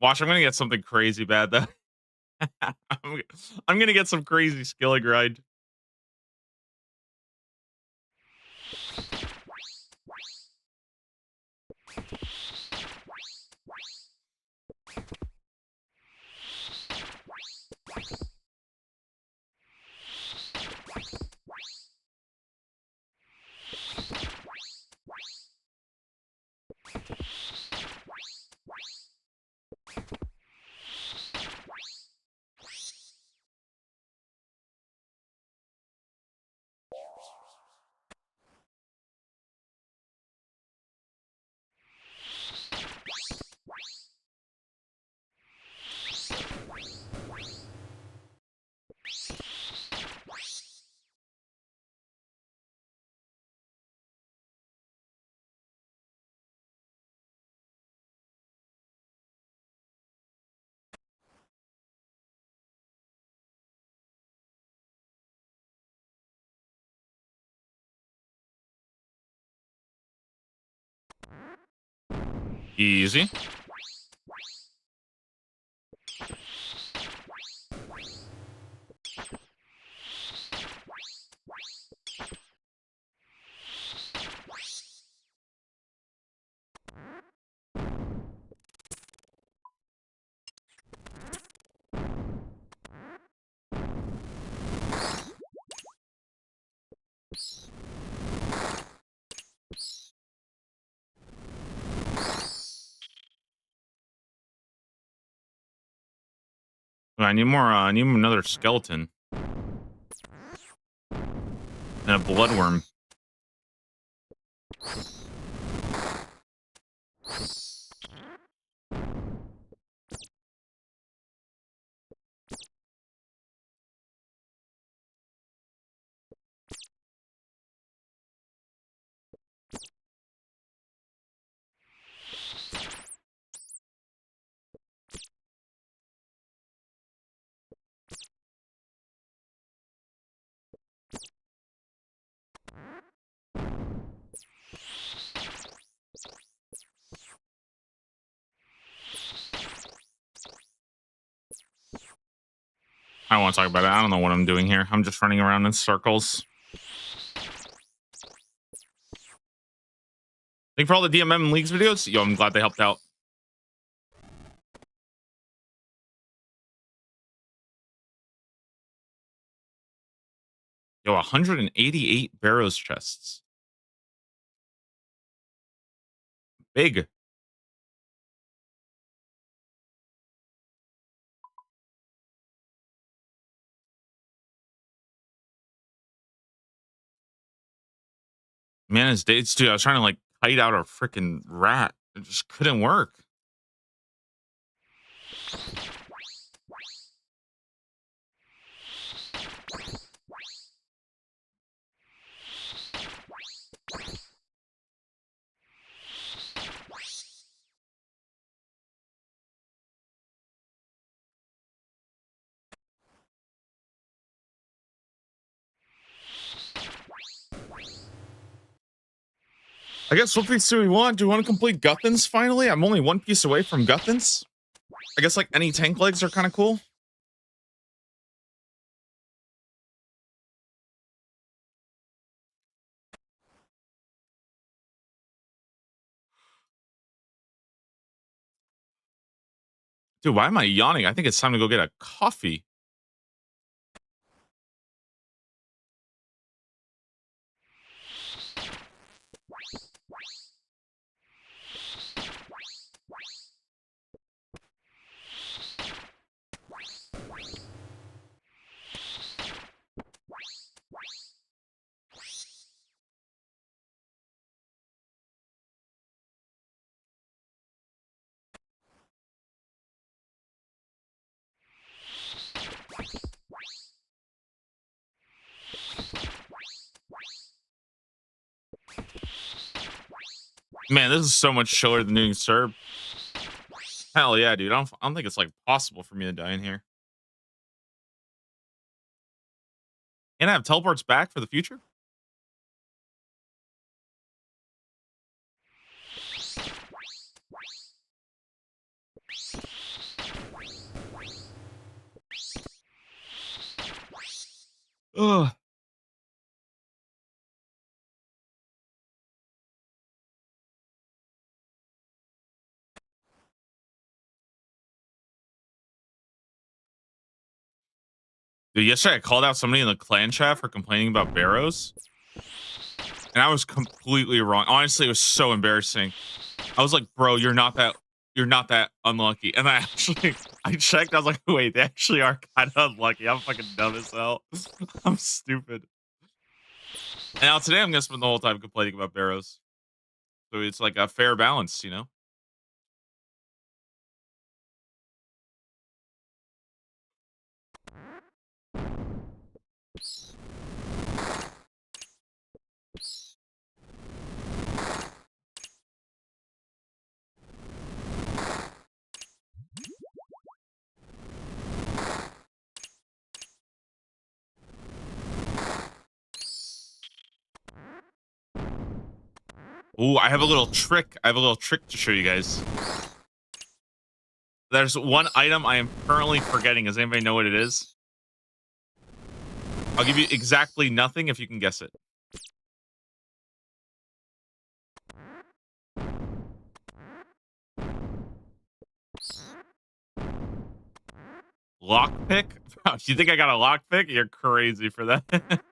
Speaker 1: Watch, I'm gonna get something crazy bad though. I'm, I'm gonna get some crazy skill grind. Easy. I need more. I need another skeleton and a bloodworm. I don't want to talk about it. I don't know what I'm doing here. I'm just running around in circles. Thank you for all the DMM and Leagues videos. Yo, I'm glad they helped out. Yo, 188 Barrows chests. Big. Man, it's dates, dude. I was trying to like kite out a freaking rat. It just couldn't work. I guess what piece do we want? Do we want to complete Guthans finally? I'm only one piece away from Guthans. I guess like any tank legs are kind of cool. Dude, why am I yawning? I think it's time to go get a coffee. Man, this is so much chiller than doing Serb. Hell yeah, dude. I don't think it's like possible for me to die in here. And I have teleports back for the future? Ugh. Dude, yesterday I called out somebody in the clan chat for complaining about Barrows. And I was completely wrong. Honestly, it was so embarrassing. I was like, bro, you're not that unlucky. And I actually I checked, I was like, wait, they actually are kind of unlucky. I'm fucking dumb as hell. I'm stupid. And now today I'm gonna spend the whole time complaining about Barrows. So it's like a fair balance, you know? Ooh, I have a little trick. I have a little trick to show you guys. There's one item I am currently forgetting. Does anybody know what it is? I'll give you exactly nothing if you can guess it. Lockpick? You think I got a lockpick? You're crazy for that.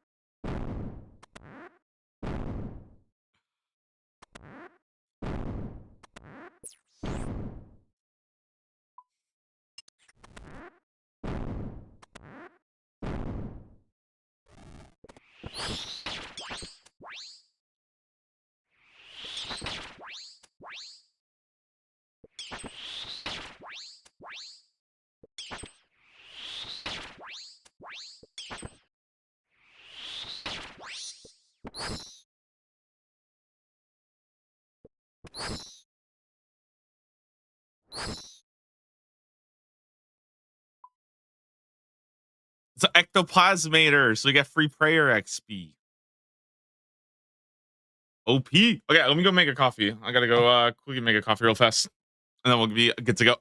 Speaker 1: It's an ectoplasmator, so we get free prayer XP. OP. Okay, let me go make a coffee. I gotta go quickly make a coffee real fast. And then we'll be good to go.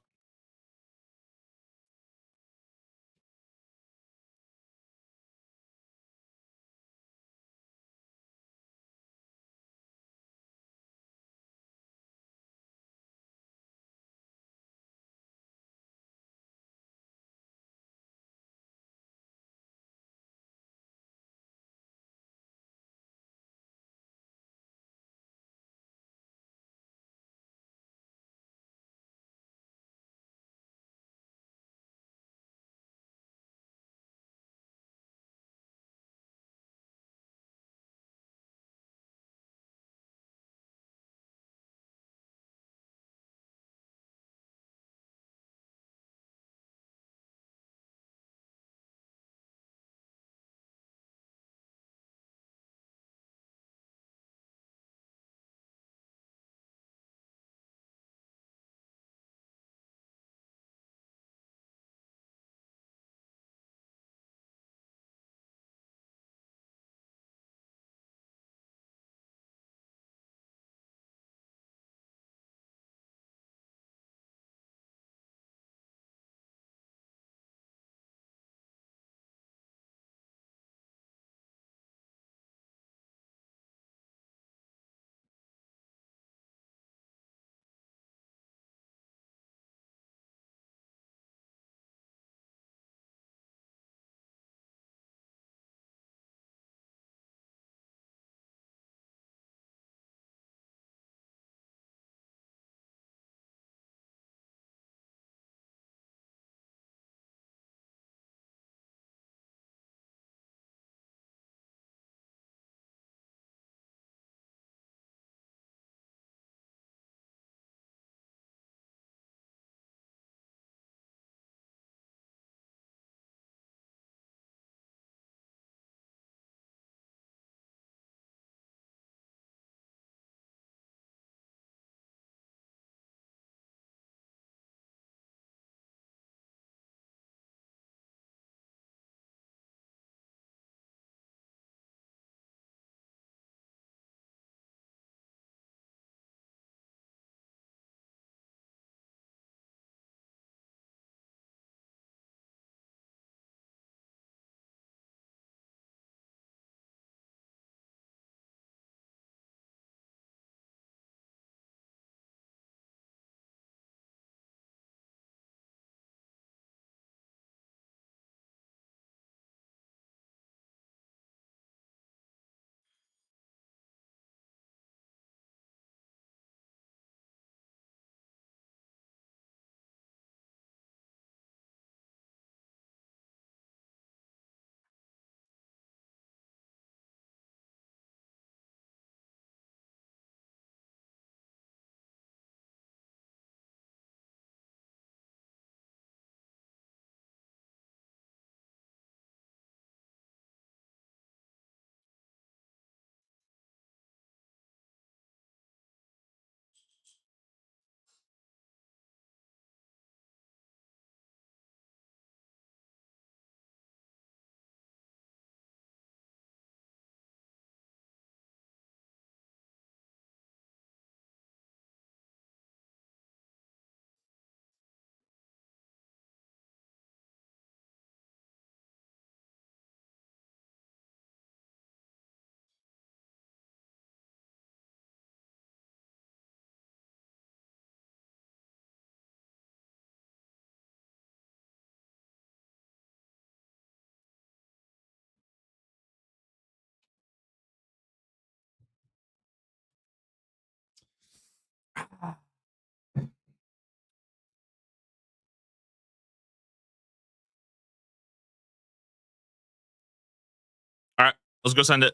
Speaker 1: Let's go send it.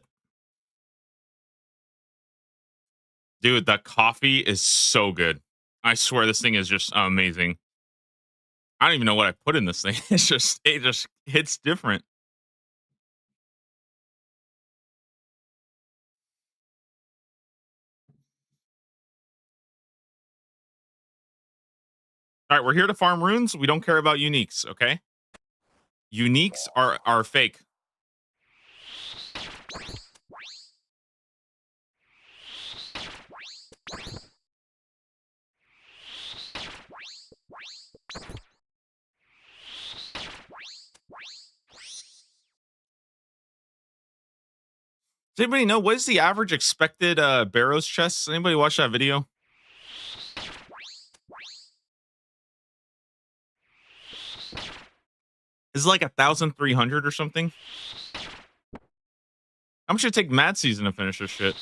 Speaker 1: Dude, the coffee is so good. I swear this thing is just amazing. I don't even know what I put in this thing. It just hits different. All right, we're here to farm runes. We don't care about uniques, okay? Uniques are fake. Does anybody know what is the average expected Barrows chest? Anybody watch that video? Is it like 1,300 or something? How much should it take Mad Season to finish this shit?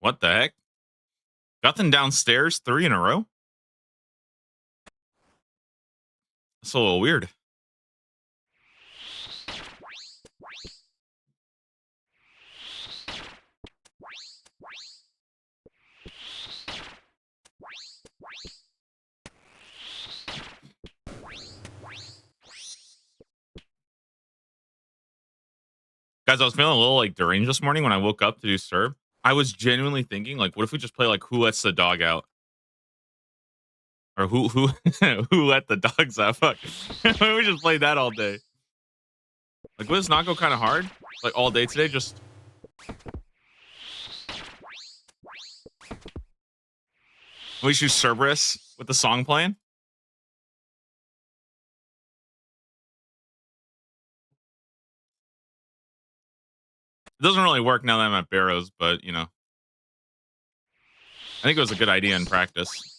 Speaker 1: What the heck? Nothing downstairs 3 in a row? That's a little weird. Guys, I was feeling a little like deranged this morning when I woke up to do serve. I was genuinely thinking, like, what if we just play like Who Lets the Dog Out? Or who who let the dogs out? Fuck. We just played that all day. Like, would this not go kind of hard? Like all day today? Just we should Cerberus with the song playing. It doesn't really work now that I'm at Barrows, but you know, I think it was a good idea in practice.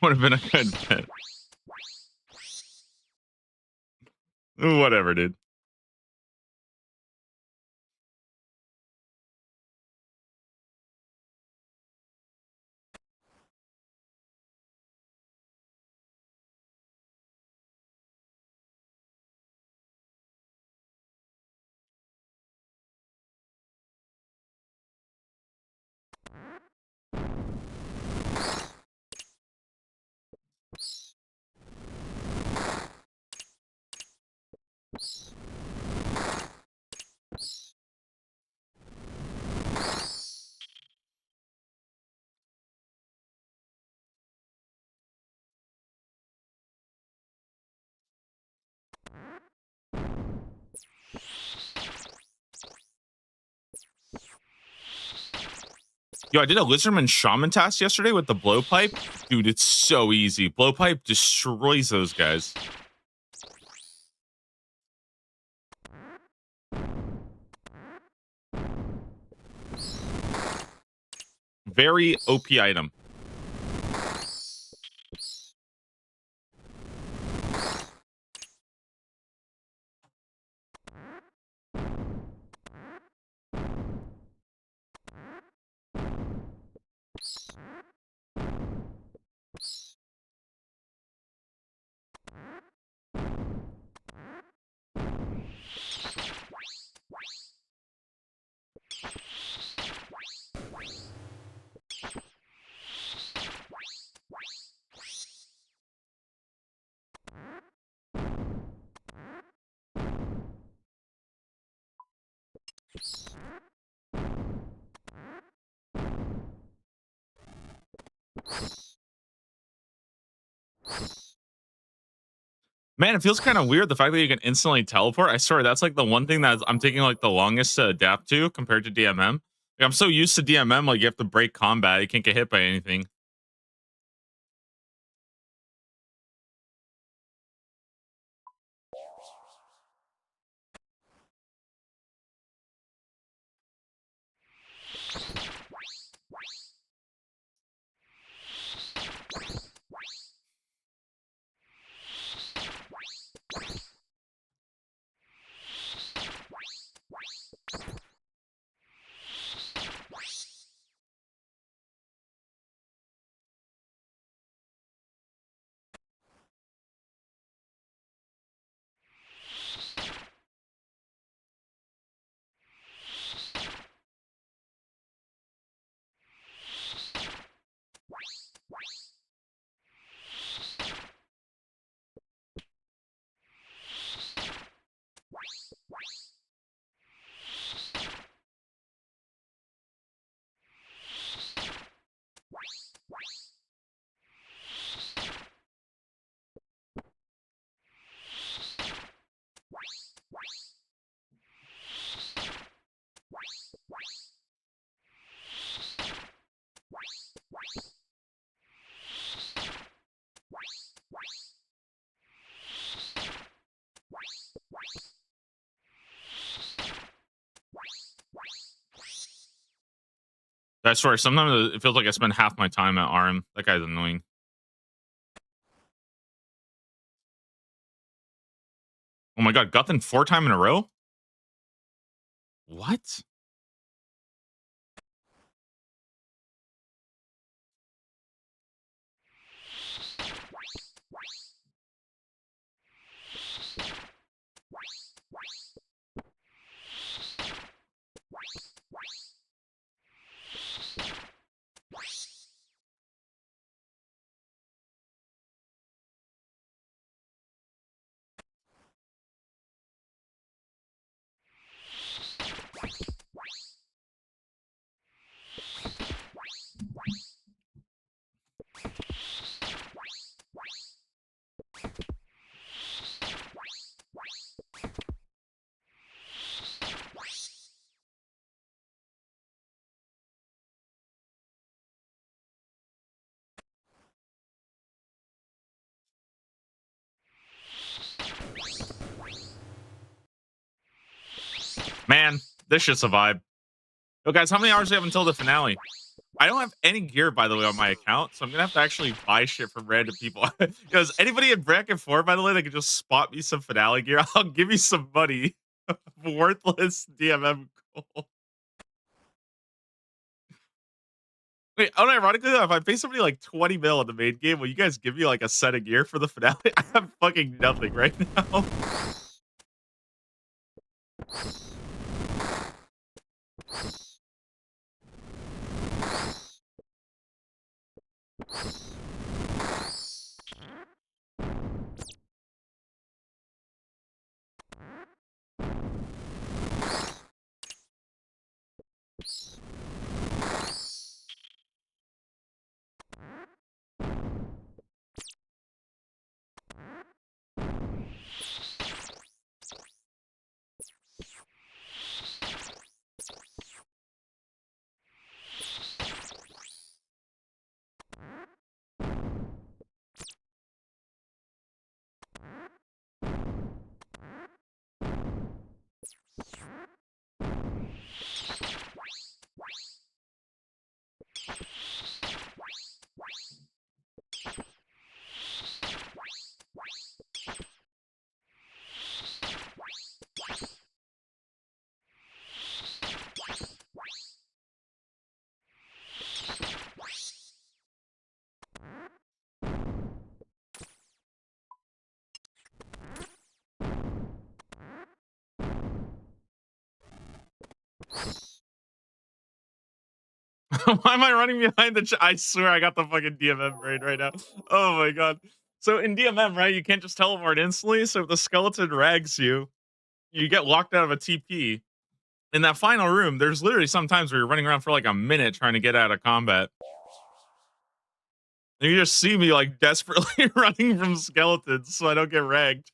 Speaker 1: Would have been a good bet. Whatever, dude. Yo, I did a Lizardman Shaman task yesterday with the blowpipe. Dude, it's so easy. Blowpipe destroys those guys. Very OP item. Man, it feels kind of weird the fact that you can instantly teleport. I swear that's like the one thing that I'm taking like the longest to adapt to compared to DMM. Like, I'm so used to DMM, like you have to break combat, you can't get hit by anything. I swear, sometimes it feels like I spend half my time at Arm. That guy's annoying. Oh my god, Guthin 4 time in a row? What? Man, this shit's a vibe. Yo, guys, how many hours do we have until the finale? I don't have any gear, by the way, on my account, so I'm gonna have to actually buy shit from random people. Because anybody in bracket 4, by the way, that can just spot me some finale gear, I'll give you some money. Worthless DMM gold. Wait, unironically though, if I pay somebody like 20 mil in the main game, will you guys give me like a set of gear for the finale? I have fucking nothing right now. Why am I running behind I swear I got the fucking DMM brain right now. Oh my god. So in DMM, right, you can't just teleport instantly. So if the skeleton rags you, you get locked out of a TP. In that final room, there's literally some times where you're running around for like a minute trying to get out of combat. And you just see me like desperately running from skeletons so I don't get ragged.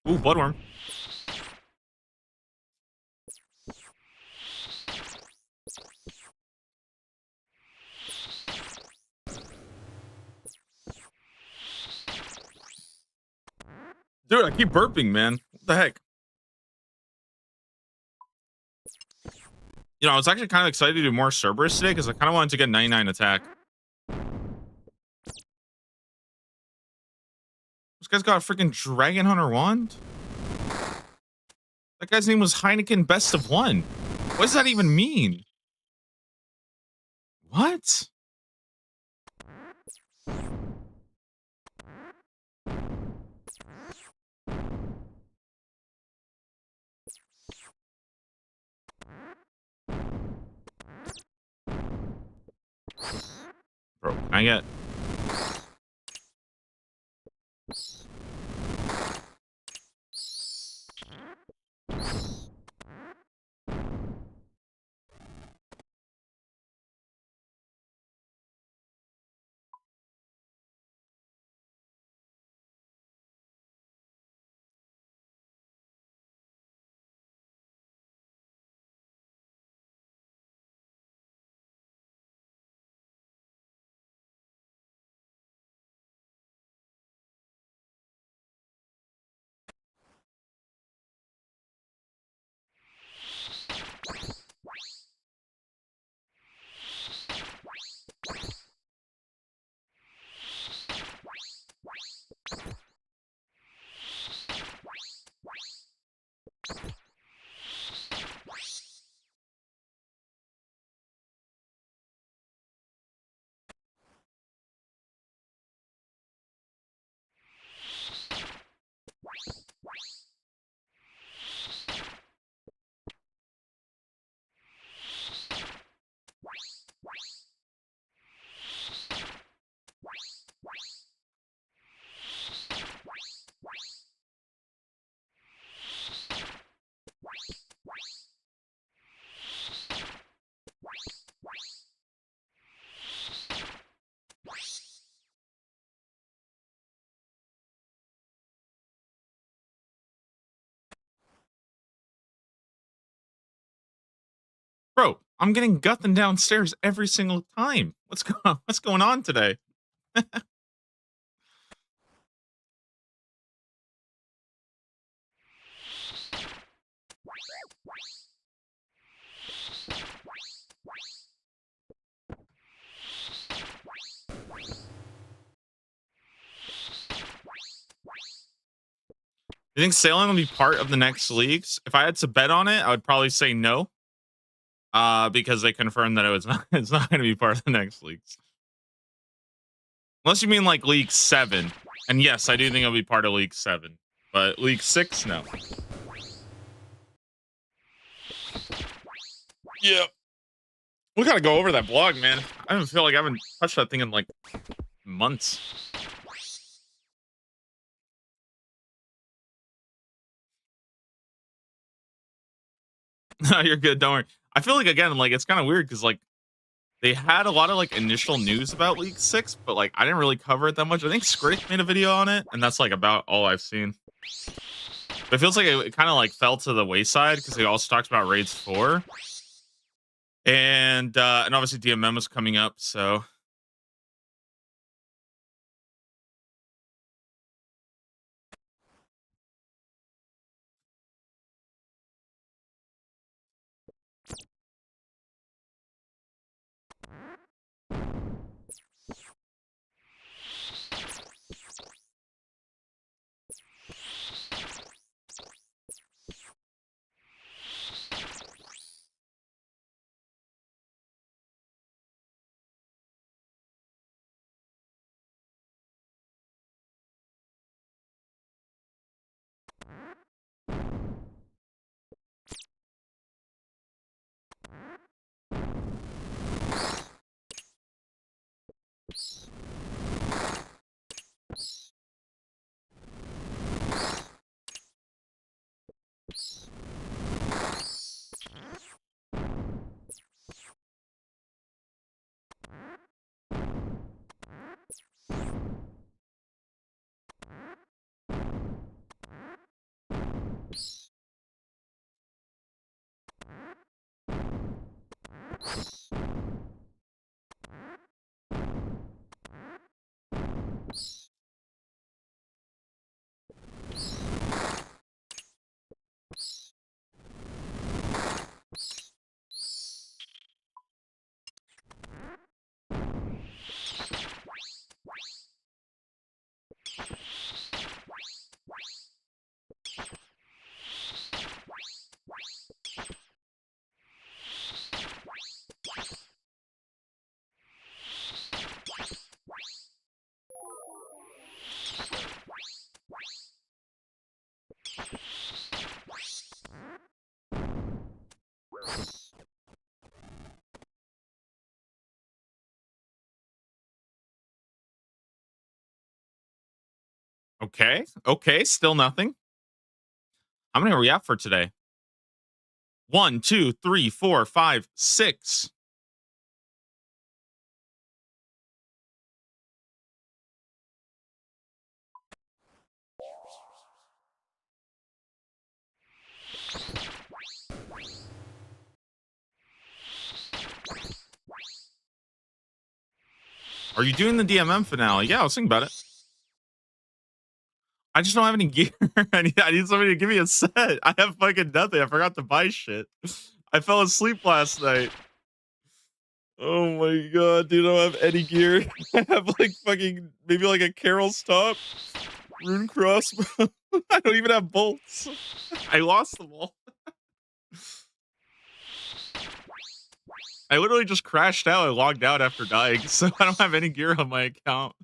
Speaker 1: Ooh, bloodworm. Dude, I keep burping, man. What the heck? You know, I was actually kind of excited to do more Cerberus today because I kind of wanted to get 99 attack. This guy's got a freaking Dragon Hunter wand. That guy's name was Heineken Best of One. What does that even mean? What? Bro, can I get... Bro, I'm getting Guthin downstairs every single time. What's going on today? You think sailing will be part of the next leagues? If I had to bet on it, I would probably say no. Because they confirmed that it was not, it's not going to be part of the next leagues. Unless you mean like League 7. And yes, I do think it'll be part of League 7. But League 6, no. Yeah. We gotta go over that blog, man. I don't feel like I haven't touched that thing in like months. No, you're good. Don't worry. I feel like again, like it's kind of weird because like they had a lot of like initial news about League 6, but like I didn't really cover it that much. I think Scritic made a video on it, and that's like about all I've seen. But it feels like it kind of like fell to the wayside because they also talked about Raids 4. And obviously DMM was coming up, so Okay. Okay. Still nothing. How many are we at for today? One, two, three, four, five, six. Are you doing the DMM finale? Yeah, I was thinking about it. I just don't have any gear. I need somebody to give me a set. I have fucking nothing. I forgot to buy shit. I fell asleep last night. Oh my god, dude, I don't have any gear. I have like fucking maybe like a Carol stop, rune crossbow. I don't even have bolts. I lost them all. I literally just crashed out and logged out after dying, so I don't have any gear on my account.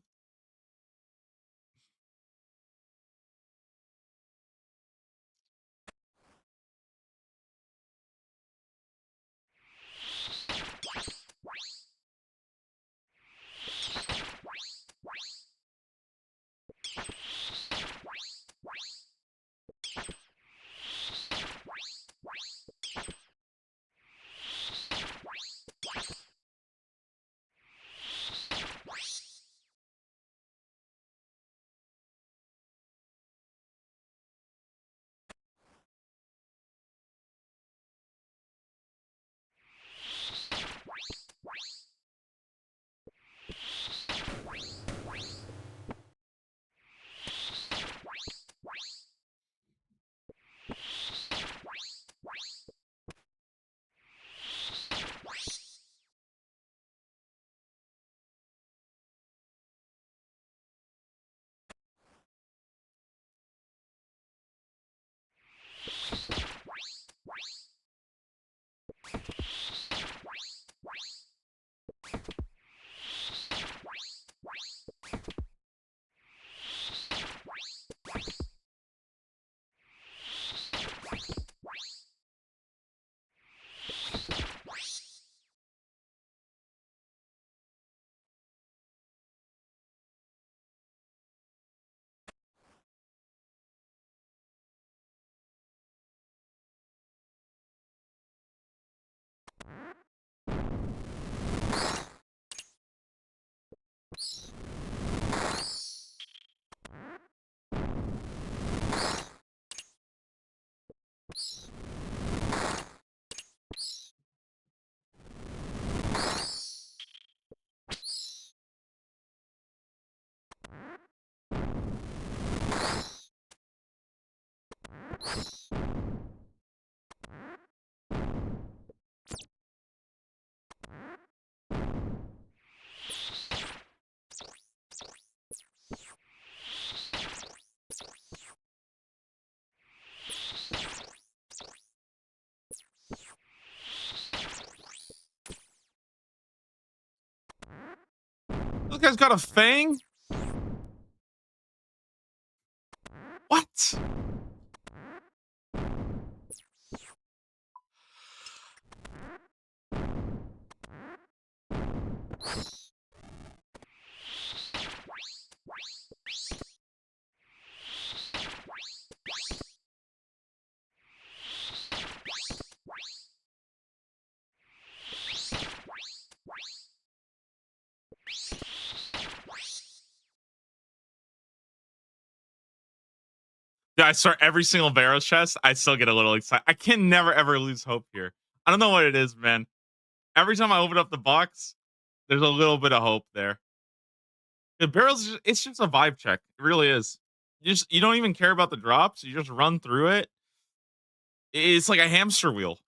Speaker 1: This guy's got a fang? What? Yeah, I start every single barrel chest. I still get a little excited. I can never ever lose hope here. I don't know what it is, man. Every time I open up the box, there's a little bit of hope there. The barrels, it's just a vibe check. It really is. You don't even care about the drops. You just run through it. It's like a hamster wheel.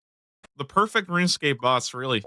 Speaker 1: The perfect RuneScape boss, really.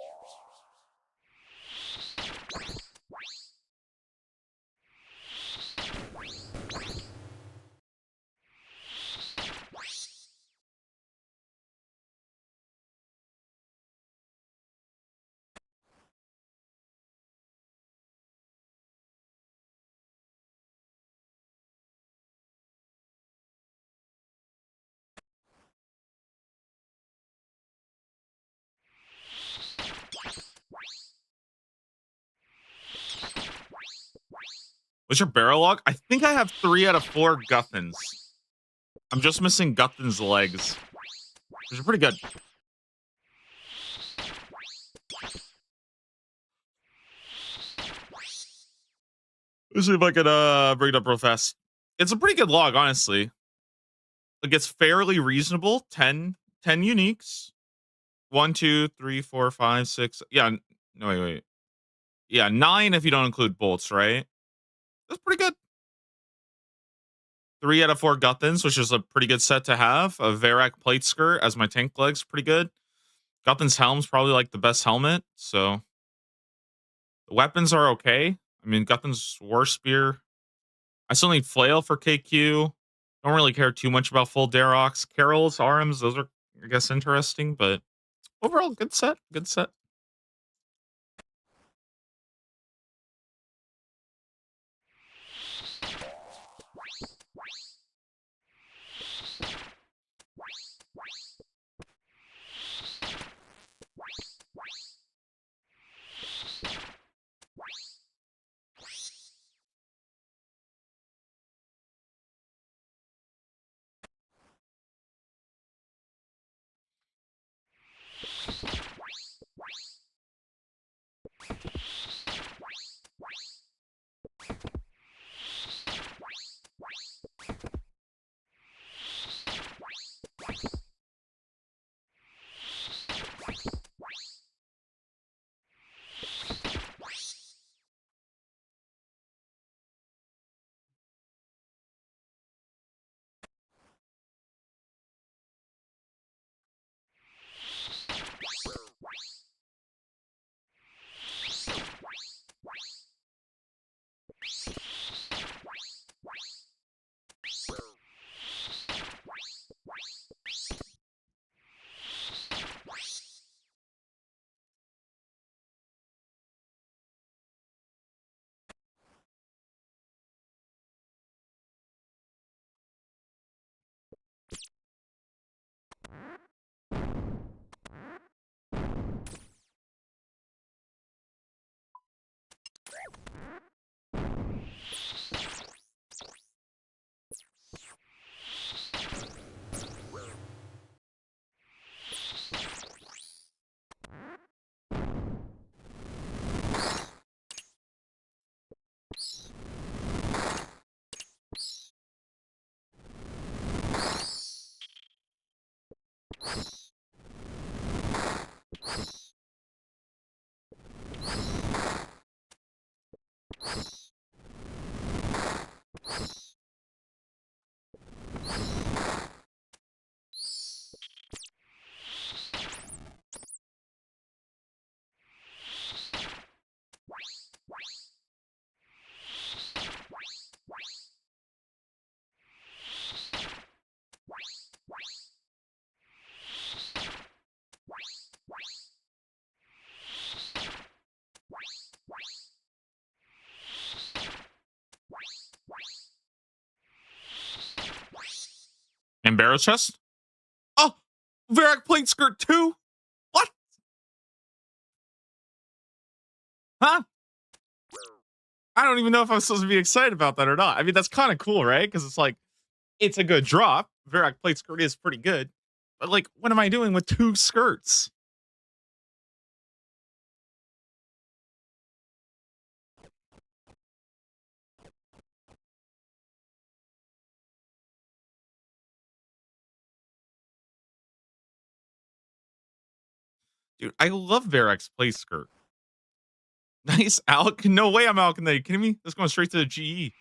Speaker 1: What's your barrel log? I think I have 3 out of 4 Guthans. I'm just missing Guthan's legs, which are pretty good. Let's see if I could bring it up real fast. It's a pretty good log, honestly. It gets fairly reasonable. 10 uniques. 1, 2, 3, 4, 5, 6. Yeah. No, wait. Yeah, 9 if you don't include bolts, right? That's pretty good. 3 out of 4 Guthans, which is a pretty good set to have. A Varak plate skirt as my tank legs, pretty good. Guthan's helm's probably like the best helmet. So the weapons are okay. I mean, Guthan's war spear. I still need flail for KQ. Don't really care too much about full Darox. Carol's arms, those are, I guess, interesting, but overall, good set. Good set. And barrel chest? Oh, Varak plate skirt too? What? Huh? I don't even know if I'm supposed to be excited about that or not. I mean, that's kind of cool, right? Because it's like, it's a good drop. Varak plate skirt is pretty good. But like, what am I doing with 2 skirts? Dude, I love Varex's play skirt. Nice Alc. No way I'm Alcon. Are you kidding me? That's going straight to the GE.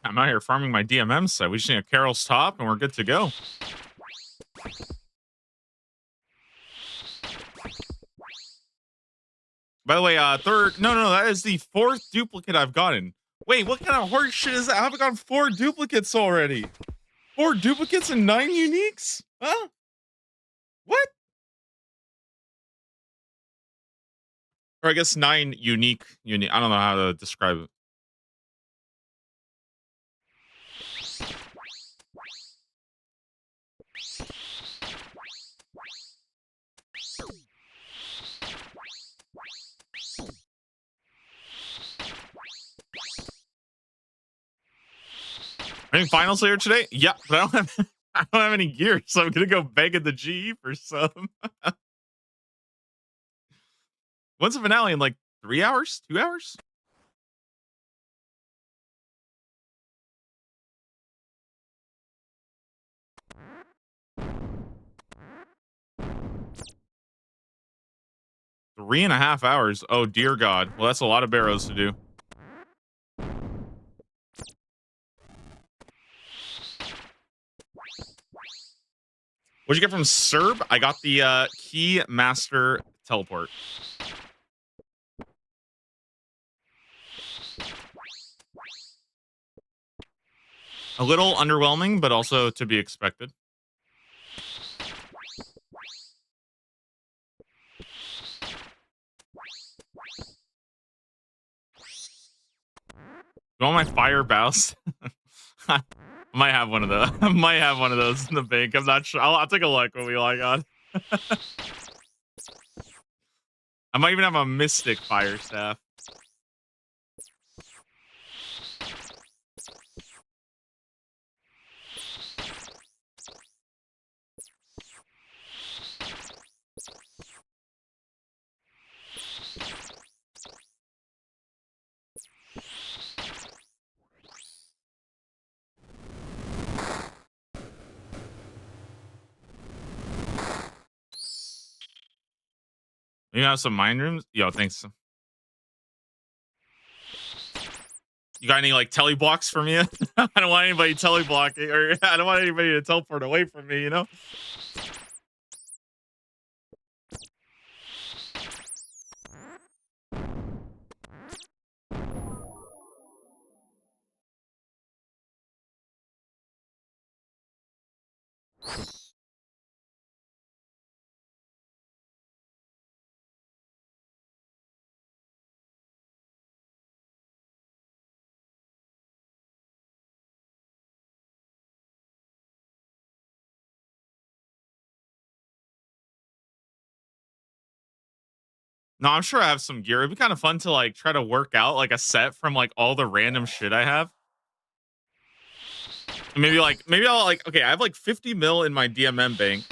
Speaker 1: I'm out here farming my DMM set. We just need a Carol's top and we're good to go. By the way, third. No, that is the fourth duplicate I've gotten. Wait, what kind of horse shit is that? I've gotten 4 duplicates already. 4 duplicates and 9 uniques? Huh? What? Or I guess 9 unique. I don't know how to describe it. Any finals later today? Yeah, but I don't have I don't have any gear, so I'm gonna go beg at the GE for some. When's the finale? In like 3 hours? 2 hours? Three and a half hours. Oh dear God. Well, that's a lot of barrows to do. What'd you get from Serb? I got the Key Master Teleport. A little underwhelming, but also to be expected. You want my fire bouse? I might have one of those. I might have one of those in the bank. I'm not sure. I'll take a look when we log on. I might even have a Mystic Fire Staff. You have some mind rooms? Yo, thanks. You got any like telly blocks for me? I don't want anybody telly blocking, or I don't want anybody to teleport away from me, you know? No, I'm sure I have some gear. It'd be kind of fun to like try to work out like a set from like all the random shit I have. Maybe I'll like okay, I have like 50 mil in my DMM bank.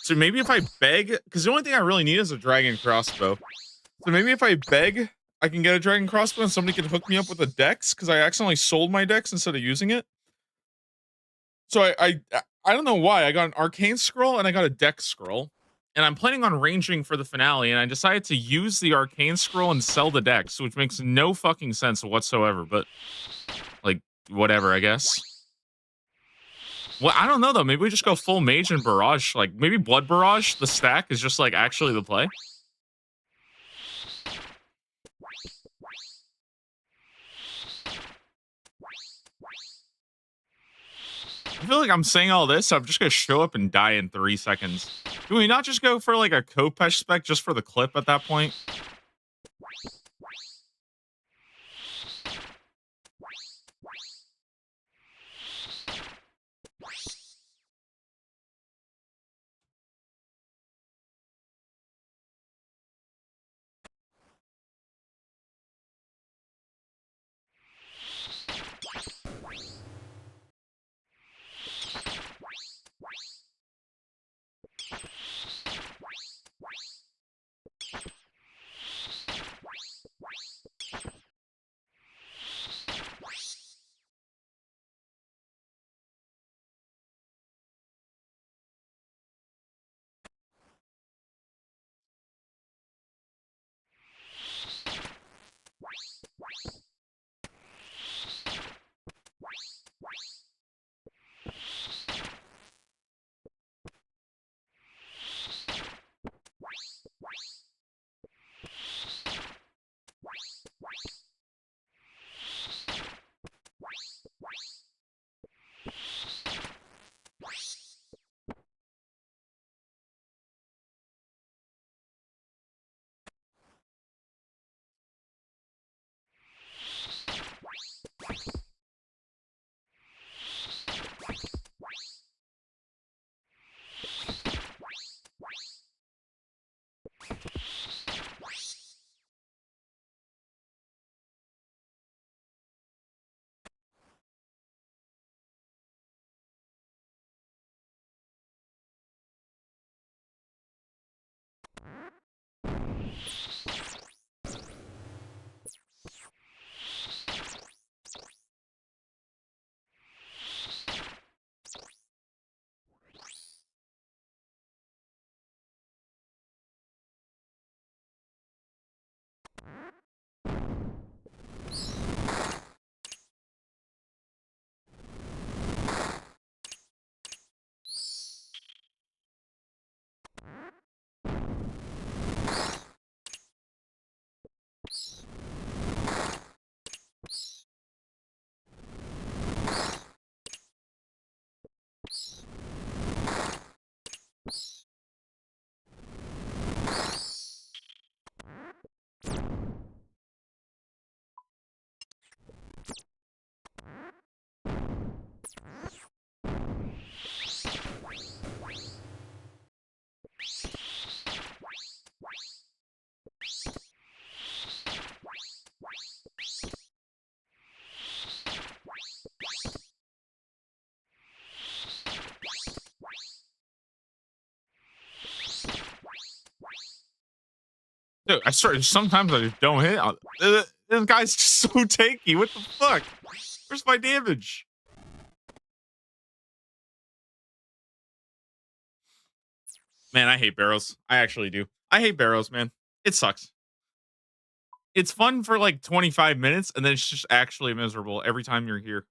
Speaker 1: So maybe if I beg, because the only thing I really need is a dragon crossbow. So maybe if I beg, I can get a dragon crossbow and somebody can hook me up with a dex because I accidentally sold my dex instead of using it. So I don't know why I got an arcane scroll and I got a dex scroll, and I'm planning on ranging for the finale. And I decided to use the arcane scroll and sell the dex, which makes no fucking sense whatsoever. But like whatever, I guess. Well, I don't know though. Maybe we just go full mage and barrage. Like maybe blood barrage. The stack is just like actually the play. I feel like I'm saying all this, so I'm just gonna show up and die in 3 seconds. Can we not just go for like a Kopesh spec just for the clip at that point? Dude, I swear, sometimes I just don't hit. This guy's just so tanky. What the fuck? Where's my damage? Man, I hate barrows. I actually do. I hate barrows, man. It sucks. It's fun for like 25 minutes, and then it's just actually miserable every time you're here.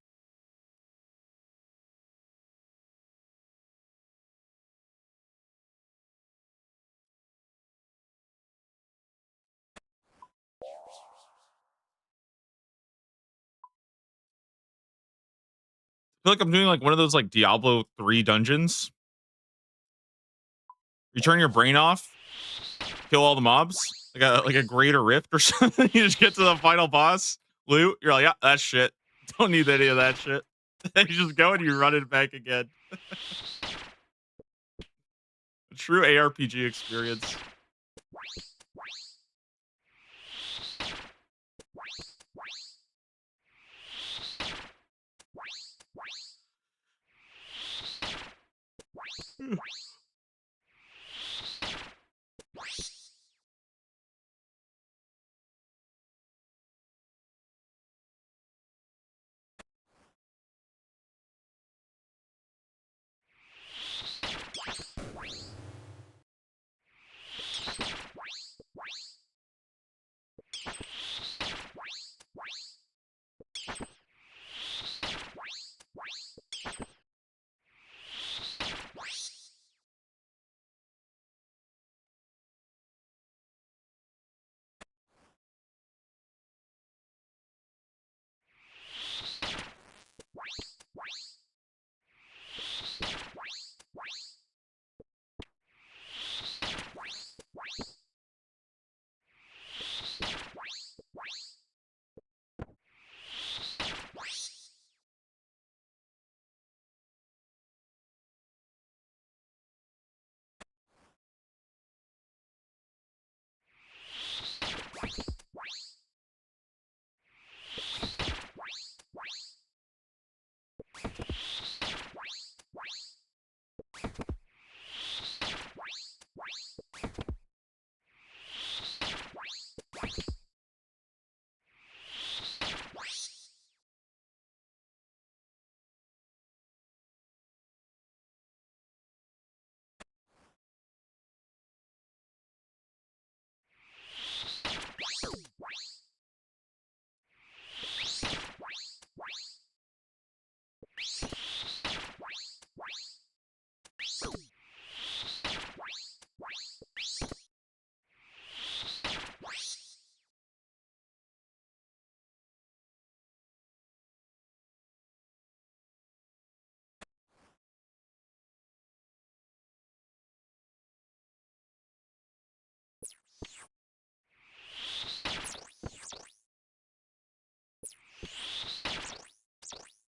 Speaker 1: I feel like I'm doing like one of those like Diablo 3 dungeons. You turn your brain off, kill all the mobs, like a greater rift or something. You just get to the final boss, loot. You're like, yeah, that's shit. Don't need any of that shit. You just go and you run it back again. A true ARPG experience.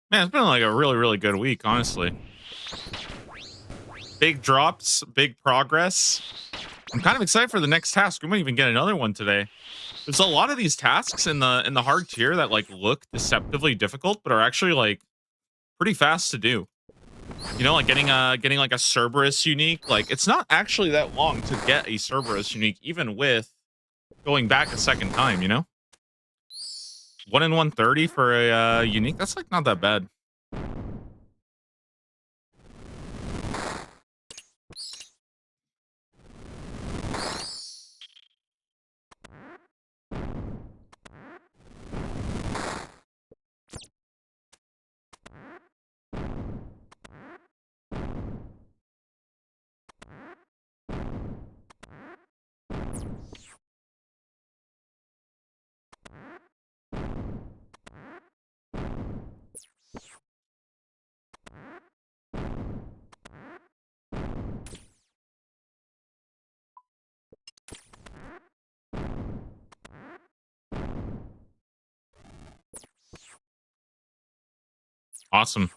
Speaker 1: Man, it's been like a really, really good week, honestly. Big drops, big progress. I'm kind of excited for the next task. We might even get another one today. There's a lot of these tasks in the hard tier that like look deceptively difficult, but are actually like pretty fast to do. You know, like getting like a Cerberus unique. Like it's not actually that long to get a Cerberus unique, even with going back a second time. You know, 1 in 130 for a unique. That's like not that bad. Awesome.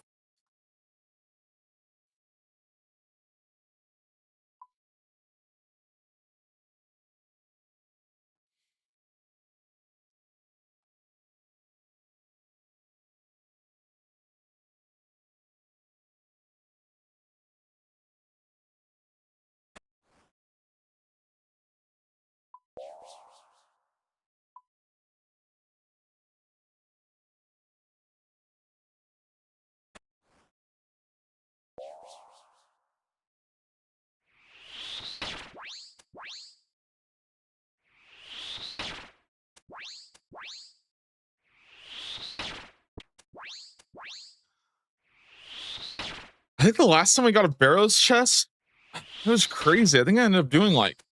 Speaker 1: I think the last time I got a Barrows chest, it was crazy. I think I ended up doing like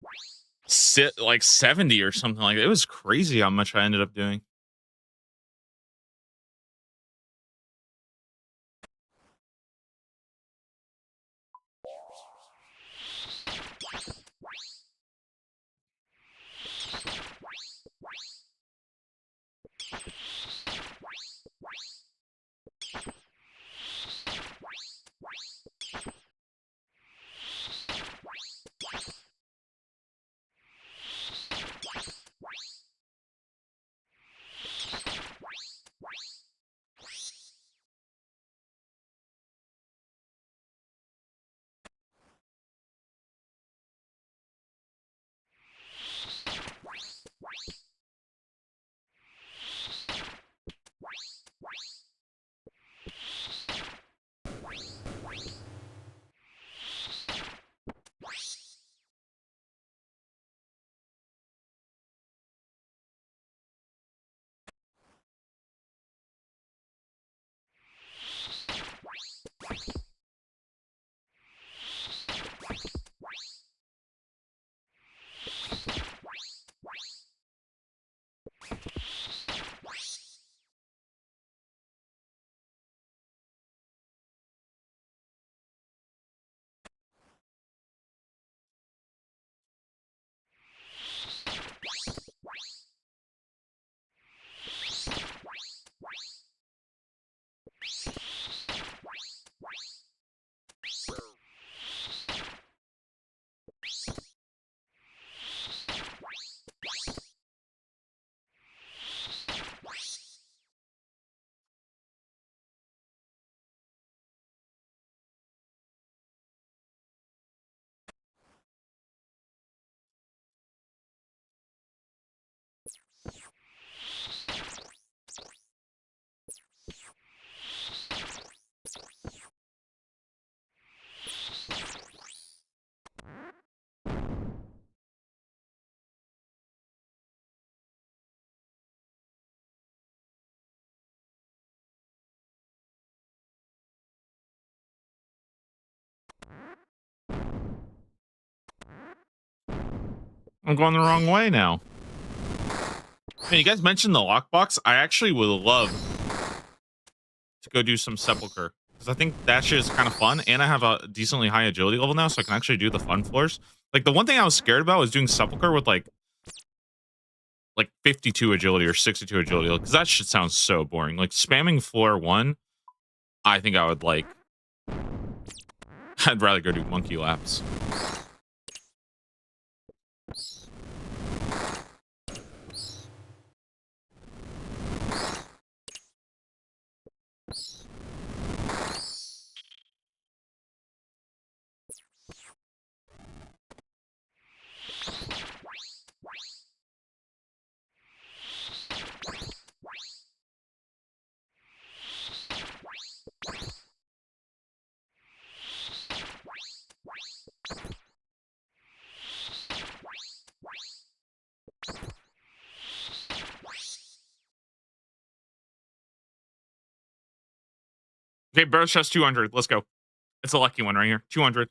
Speaker 1: 70 or something like that. It was crazy how much I ended up doing. I'm going the wrong way now. Hey, you guys mentioned the lockbox. I actually would love to go do some sepulcher because I think that shit is kind of fun, and I have a decently high agility level now, so I can actually do the fun floors. Like the one thing I was scared about was doing sepulcher with like 52 agility or 62 agility because that shit sounds so boring. Like spamming floor 1, I think I would like. I'd rather go do monkey laps. Okay, barrel chest 200. Let's go. It's a lucky one right here. 200.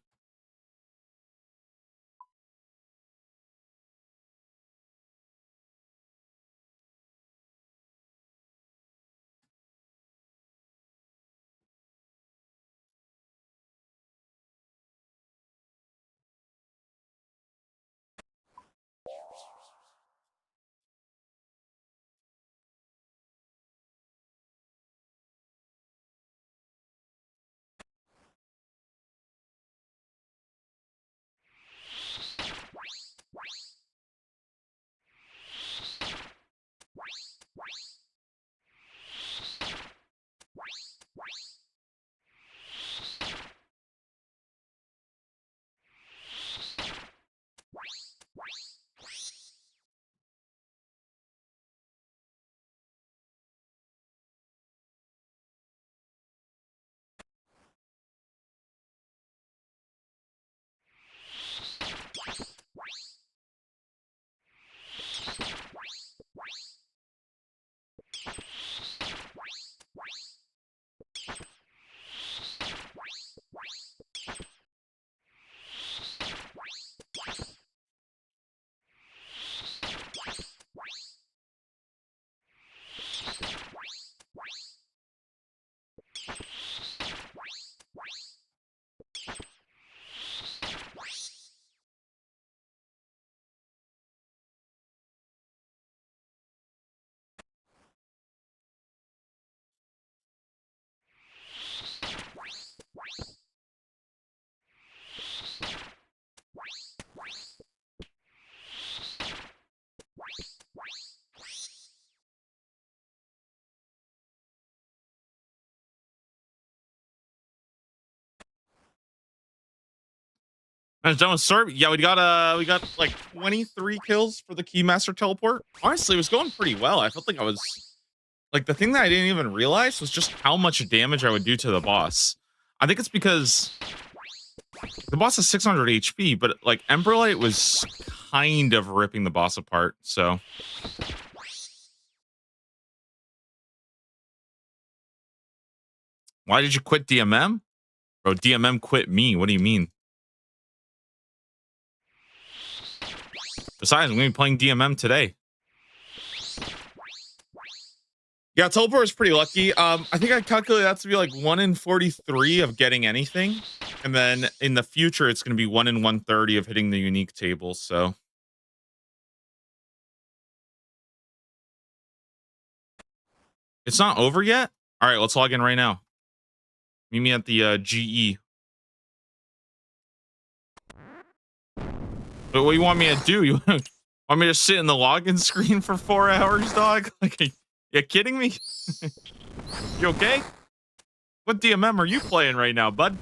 Speaker 1: And done with Serb. Yeah, we got like 23 kills for the Keymaster teleport. Honestly, it was going pretty well. I felt like I was like the thing that I didn't even realize was just how much damage I would do to the boss. I think it's because the boss has 600 HP, but like Emberlight was kind of ripping the boss apart. So why did you quit DMM? Bro, DMM quit me. What do you mean? Besides, I'm going to be playing DMM today. Yeah, teleport is pretty lucky. I think I calculated that to be like 1 in 43 of getting anything. And then in the future, it's going to be 1 in 130 of hitting the unique table. So it's not over yet. All right, let's log in right now. Meet me at the GE. But what do you want me to do? You want me to sit in the login screen for 4 hours, dog? Like, you kidding me? You okay? What DMM are you playing right now, bud?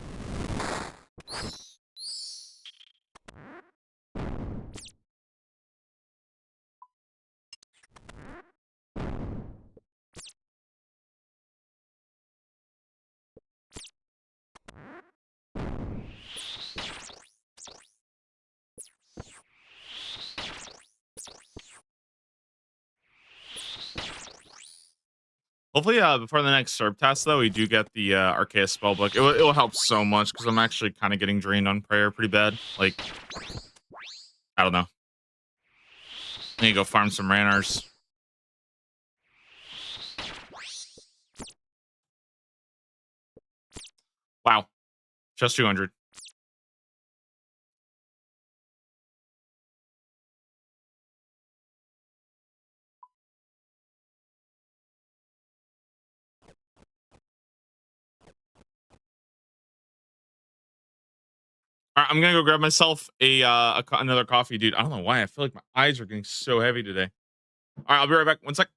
Speaker 1: Hopefully, before the next serb test, though, we do get the Arceus spellbook. It will help so much because I'm actually kind of getting drained on prayer pretty bad. Like, I don't know. I need to go farm some ranners. Wow. Just 200. All right, I'm gonna go grab myself another coffee, dude. I don't know why. I feel like my eyes are getting so heavy today. All right, I'll be right back. One sec.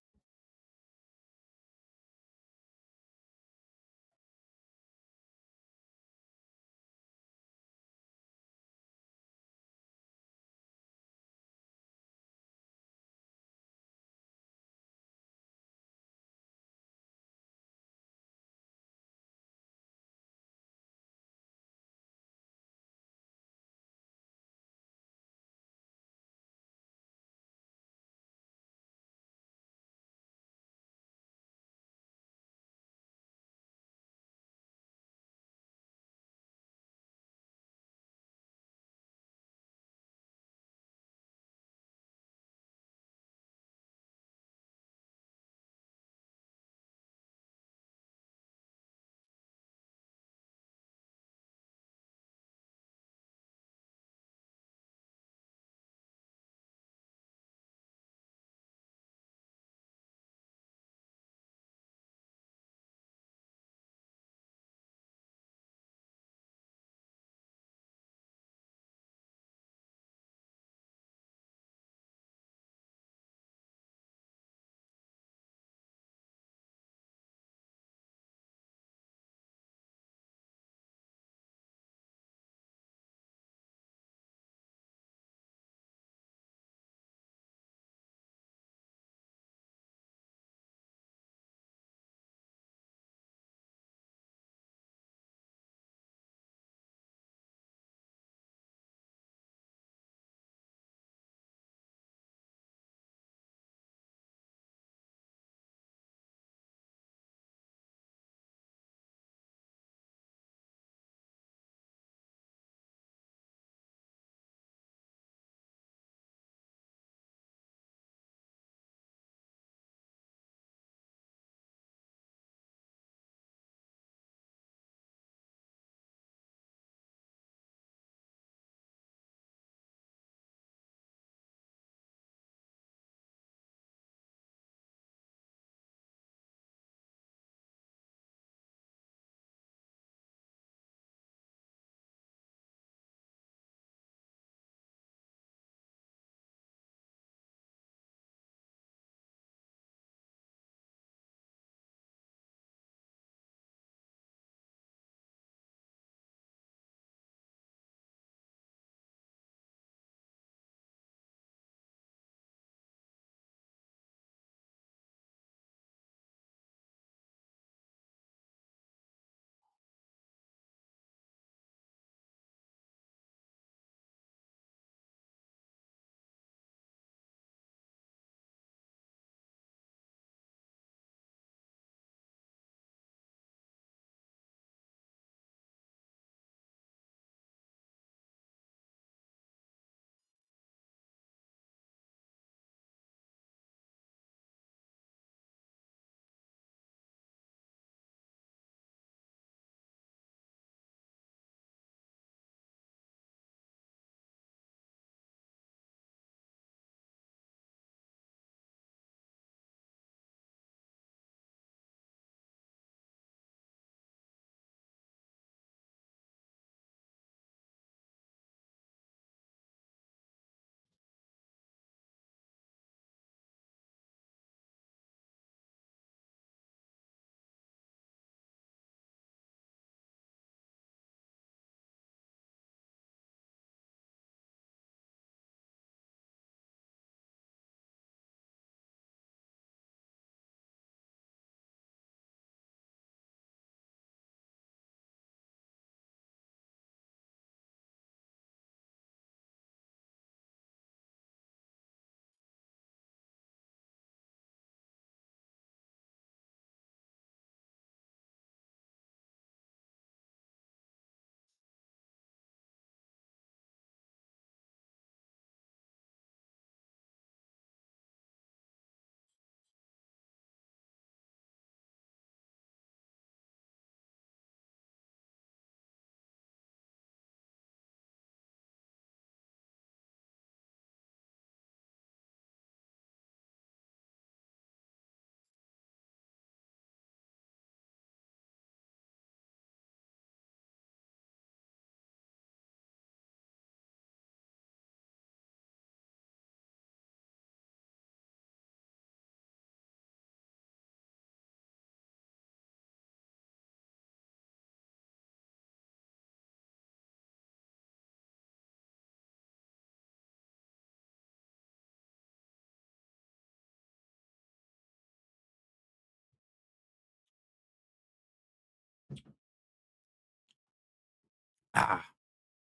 Speaker 1: Ah.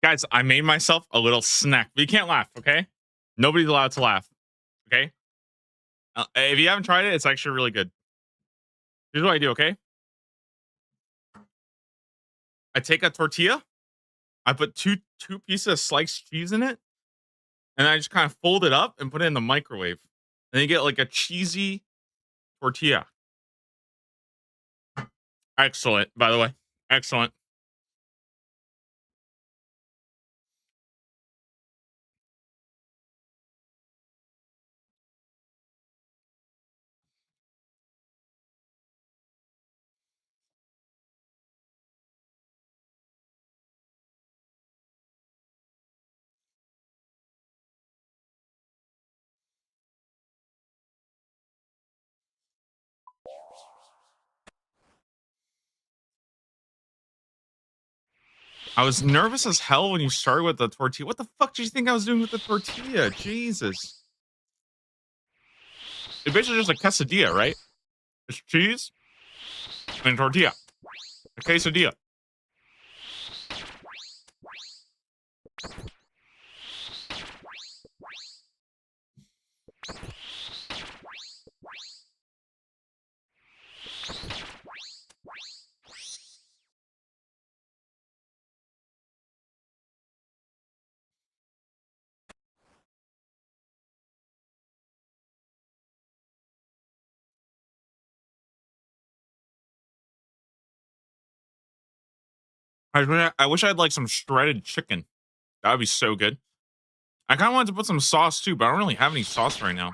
Speaker 1: Guys, I made myself a little snack, but you can't laugh, okay? Nobody's allowed to laugh, okay? If you haven't tried it, it's actually really good. Here's what I do, okay? I take a tortilla, I put two pieces of sliced cheese in it, and I just kind of fold it up and put it in the microwave. And you get like a cheesy tortilla. Excellent, by the way. Excellent. I was nervous as hell when you started with the tortilla. What the fuck do you think I was doing with the tortilla? Jesus. It's basically just a quesadilla, right? It's cheese and tortilla. A quesadilla. I wish I had like some shredded chicken. That would be so good. I kind of wanted to put some sauce too, but I don't really have any sauce right now.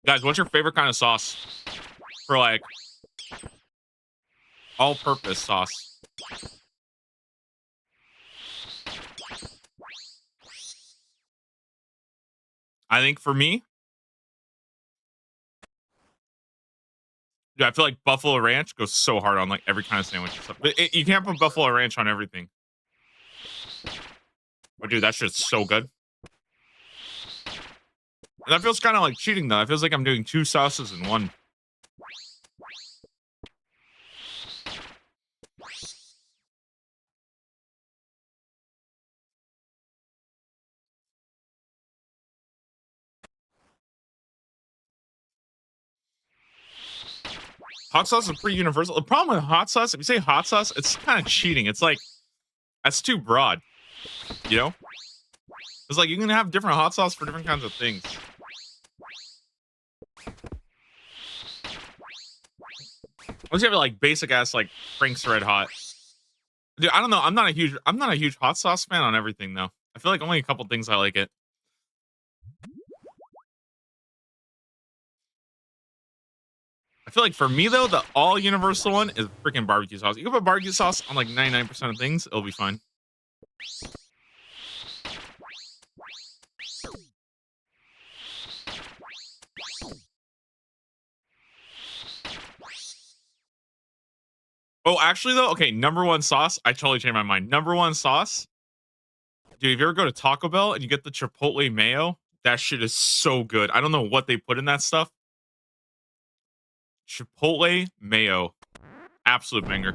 Speaker 1: Guys, what's your favorite kind of sauce for like all-purpose sauce? I think for me, yeah, I feel like Buffalo Ranch goes so hard on like every kind of sandwich and stuff. But you can't put Buffalo Ranch on everything. But dude, that shit's so good. And that feels kind of like cheating though. It feels like I'm doing two sauces in one. Hot sauce is pretty universal. The problem with hot sauce, if you say hot sauce, it's kind of cheating. It's like that's too broad. You know? It's like you can have different hot sauce for different kinds of things. Unless you have like basic ass like Frank's Red Hot. Dude, I don't know. I'm not a huge hot sauce fan on everything though. I feel like only a couple things I like it. I feel like for me though, the all universal one is freaking barbecue sauce. You can put barbecue sauce on like 99% of things, it'll be fine. Oh, actually though, okay, number one sauce. I totally changed my mind. Number one sauce. Dude, if you ever go to Taco Bell and you get the Chipotle mayo, that shit is so good. I don't know what they put in that stuff. Chipotle mayo. Absolute banger.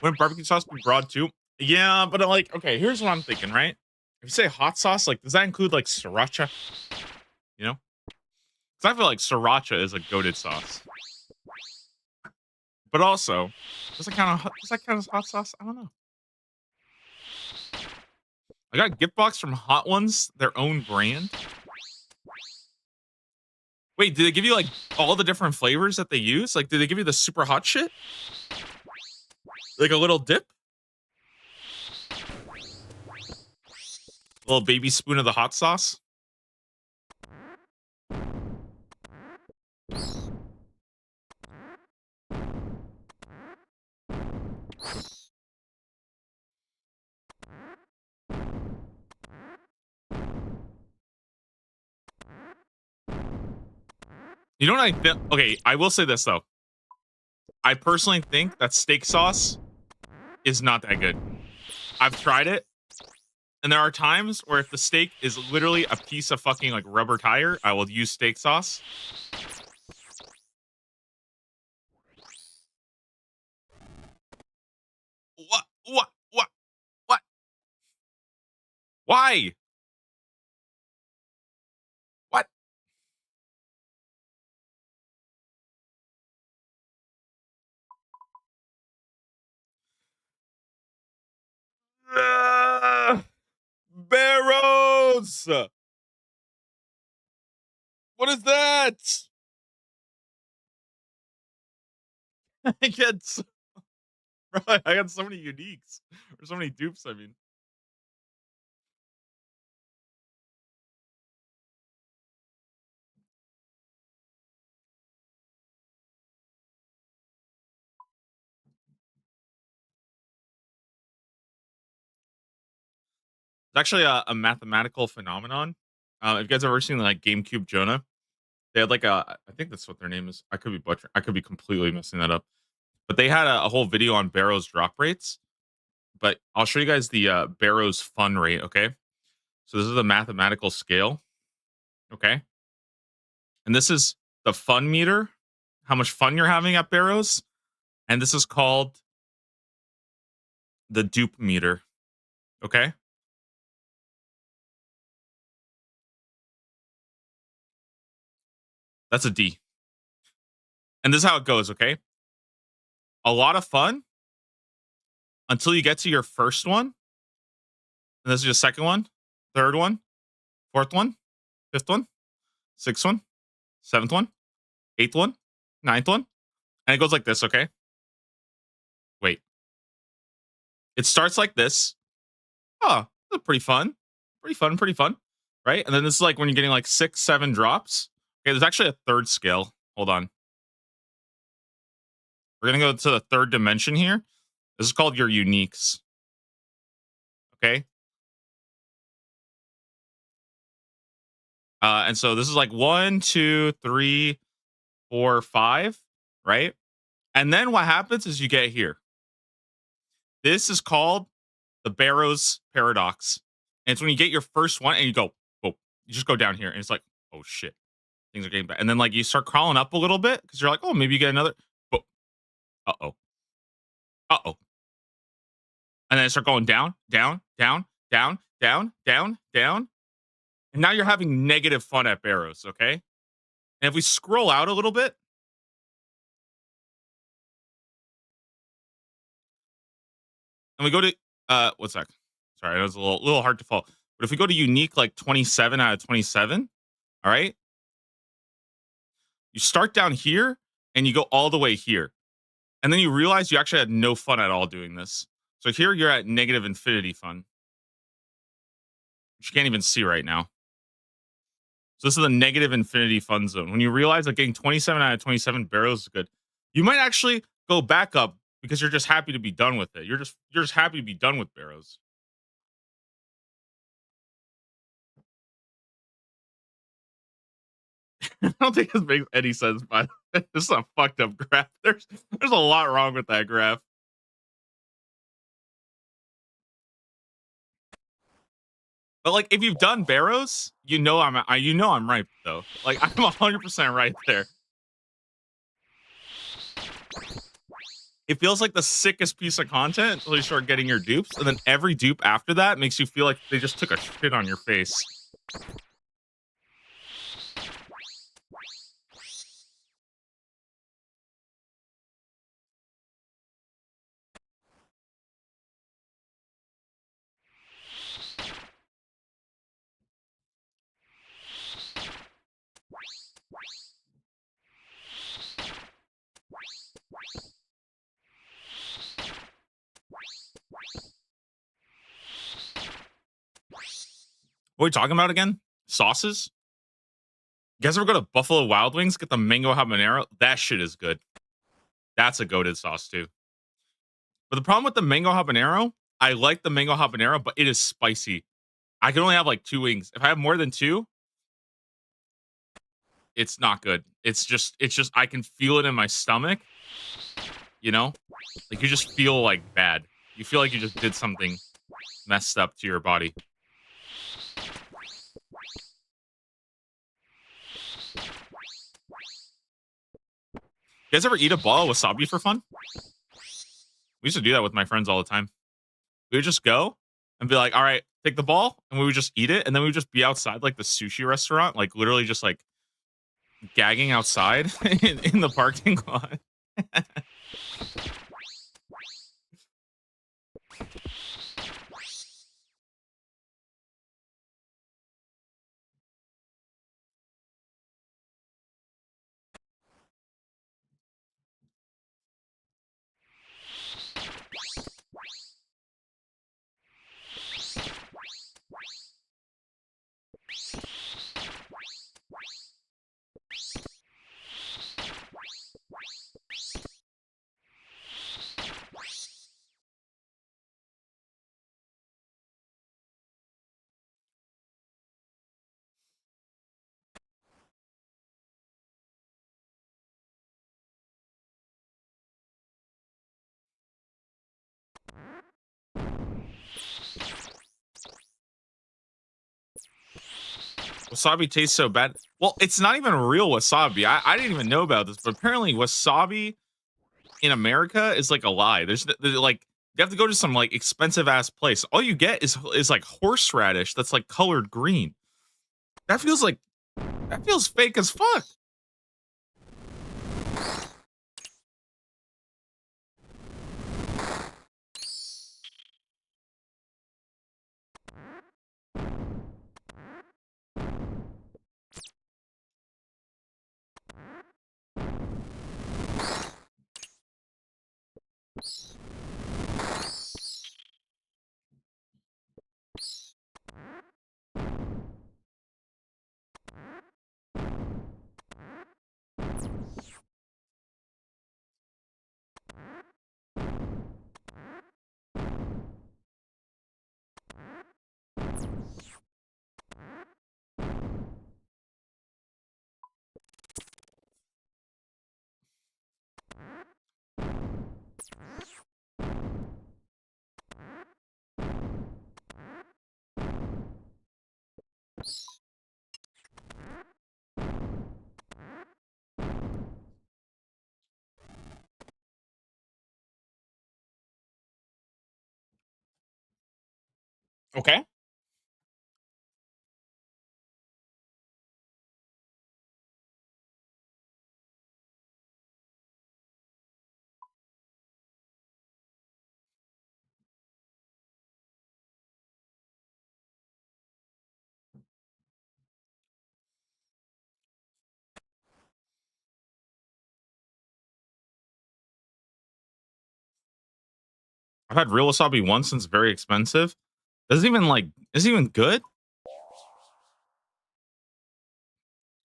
Speaker 1: Wouldn't barbecue sauce be broad too? Yeah, but like, okay, here's what I'm thinking, right? If you say hot sauce, like, does that include like sriracha? You know? Because I feel like sriracha is a goated sauce. But also, does that count as hot sauce? I don't know. I got a gift box from Hot Ones, their own brand. Wait, did they give you like all the different flavors that they use? Like, did they give you the super hot shit? Like a little dip? A little baby spoon of the hot sauce? You know what I think? Okay, I will say this though. I personally think that steak sauce is not that good. I've tried it, and there are times where if the steak is literally a piece of fucking like rubber tire, I will use steak sauce. What? What? What? What? Why? What? Ah, Barrows! What is that? I get so, bro, I got so many uniques. Or so many dupes, I mean. It's actually a mathematical phenomenon. If you guys ever seen like GameCube Jonah, they had like I think that's what their name is. I could be butchering. I could be completely messing that up. But they had a whole video on Barrow's drop rates. But I'll show you guys the Barrow's fun rate. Okay, so this is a mathematical scale. Okay, and this is the fun meter, how much fun you're having at Barrow's, and this is called the dupe meter. Okay, that's a D, and this is how it goes. Okay, a lot of fun until you get to your first one. And this is your second one, third one, fourth one, fifth one, sixth one, seventh one, eighth one, ninth one. And it goes like this, okay? Wait. It starts like this. Oh, that's pretty fun. Pretty fun, pretty fun. Right? And then this is like when you're getting like 6, 7 drops. Okay, there's actually a third scale. Hold on. We're gonna go to the third dimension here. This is called your uniques. Okay. And so this is like 1, 2, 3, 4, 5, right? And then what happens is you get here. This is called the Barrow's paradox. And it's when you get your first one and you go, oh, you just go down here and it's like, oh shit, things are getting bad. And then like you start crawling up a little bit because you're like, oh, maybe you get another. Oh, uh oh, uh oh. And then I start going down, down, down, down, down, down, down. And now you're having negative fun at Barrow's, okay? And if we scroll out a little bit, and we go to what's that? Sorry, that was a little hard to follow. But if we go to unique like 27 out of 27, all right, you start down here and you go all the way here. And then you realize you actually had no fun at all doing this. So here you're at negative infinity fun, which you can't even see right now. So this is the negative infinity fun zone. When you realize that getting 27 out of 27 barrels is good, you might actually go back up because you're just happy to be done with it. You're just happy to be done with barrows. I don't think this makes any sense, but this is a fucked up graph. There's a lot wrong with that graph. But like if you've done barrows, I'm right though. Like I'm 100% right there. It feels like the sickest piece of content until you start getting your dupes, and then every dupe after that makes you feel like they just took a shit on your face. What are we talking about again? Sauces? You guys ever go to Buffalo Wild Wings, get the mango habanero? That shit is good. That's a goated sauce too. But the problem with the mango habanero, I like the mango habanero, but it is spicy. I can only have like 2 wings. If I have more than 2, it's not good. It's just I can feel it in my stomach, you know? Like you just feel like bad. You feel like you just did something messed up to your body. You guys ever eat a ball of wasabi for fun? We used to do that with my friends all the time. We would just go and be like, "All right, take the ball," and we would just eat it, and then we would just be outside like the sushi restaurant, like literally just like gagging outside in the parking lot. Wasabi tastes so bad. Well, it's not even real wasabi. I didn't even know about this, but apparently wasabi in America is like a lie. There's like you have to go to some like expensive ass place. All you get is like horseradish that's like colored green. That feels like that feels fake as fuck. Okay. I've had real wasabi once and it's very expensive. Doesn't even like is it even good?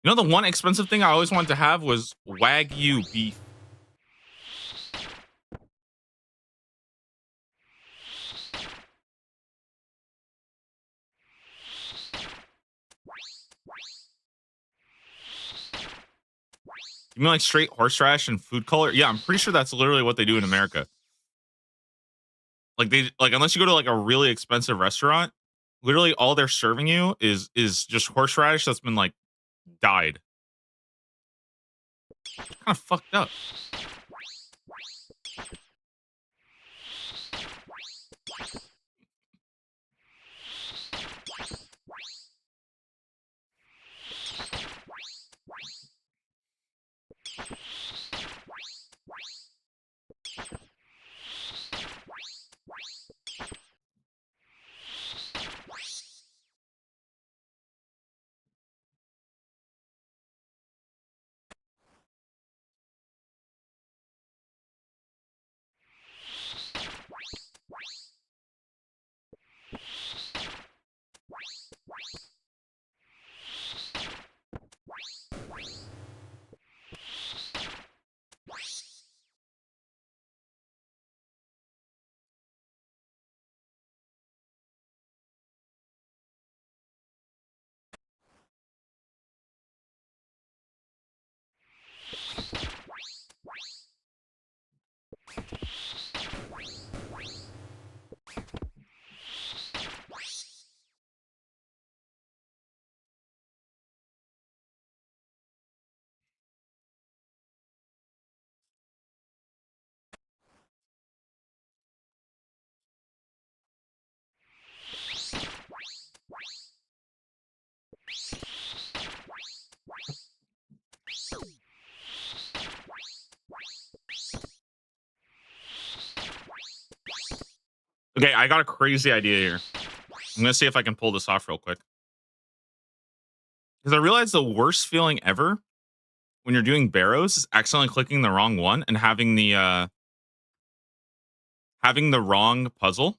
Speaker 1: You know the one expensive thing I always wanted to have was Wagyu beef. You mean like straight horseradish and food color? Yeah, I'm pretty sure that's literally what they do in America. Like they like unless you go to like a really expensive restaurant, literally all they're serving you is just horseradish that's been like dyed. Kind of fucked up. Okay, I got a crazy idea here. I'm gonna see if I can pull this off real quick. Because I realized the worst feeling ever when you're doing barrows is accidentally clicking the wrong one and having the wrong puzzle,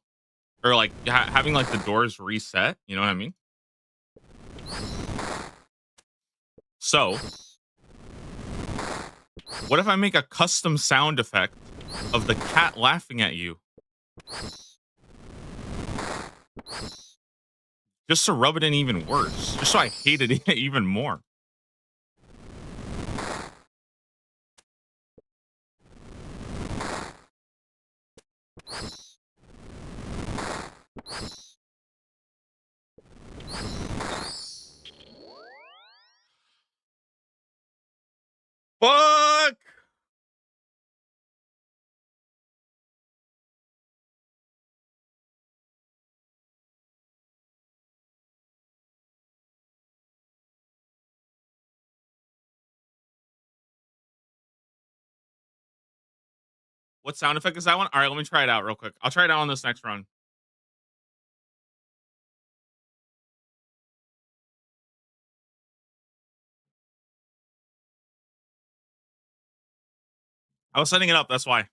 Speaker 1: or like having like the doors reset. You know what I mean? So, what if I make a custom sound effect of the cat laughing at you, just to rub it in even worse, just so I hate it even more? Fuck! What sound effect is that one? All right, let me try it out real quick. I'll try it out on this next run. I was setting it up. That's why.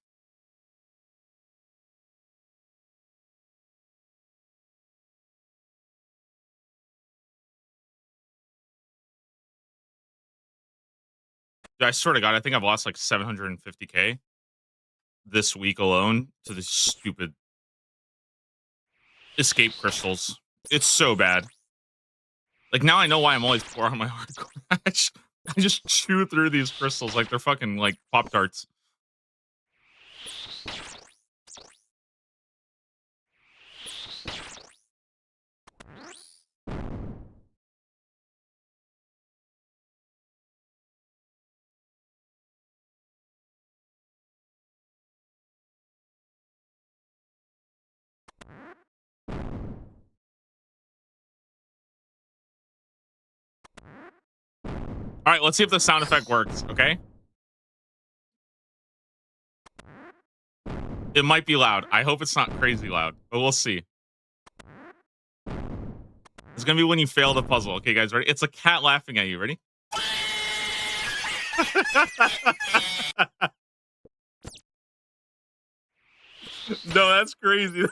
Speaker 1: I swear to God, I think I've lost like 750K this week alone to the stupid escape crystals. It's so bad. Like, now I know why I'm always poor on my hardcore match. I just chew through these crystals like they're fucking like Pop Tarts. All right, let's see if the sound effect works, okay? It might be loud. I hope it's not crazy loud, but we'll see. It's gonna be when you fail the puzzle. Okay, guys, ready? It's a cat laughing at you. Ready? No, that's crazy.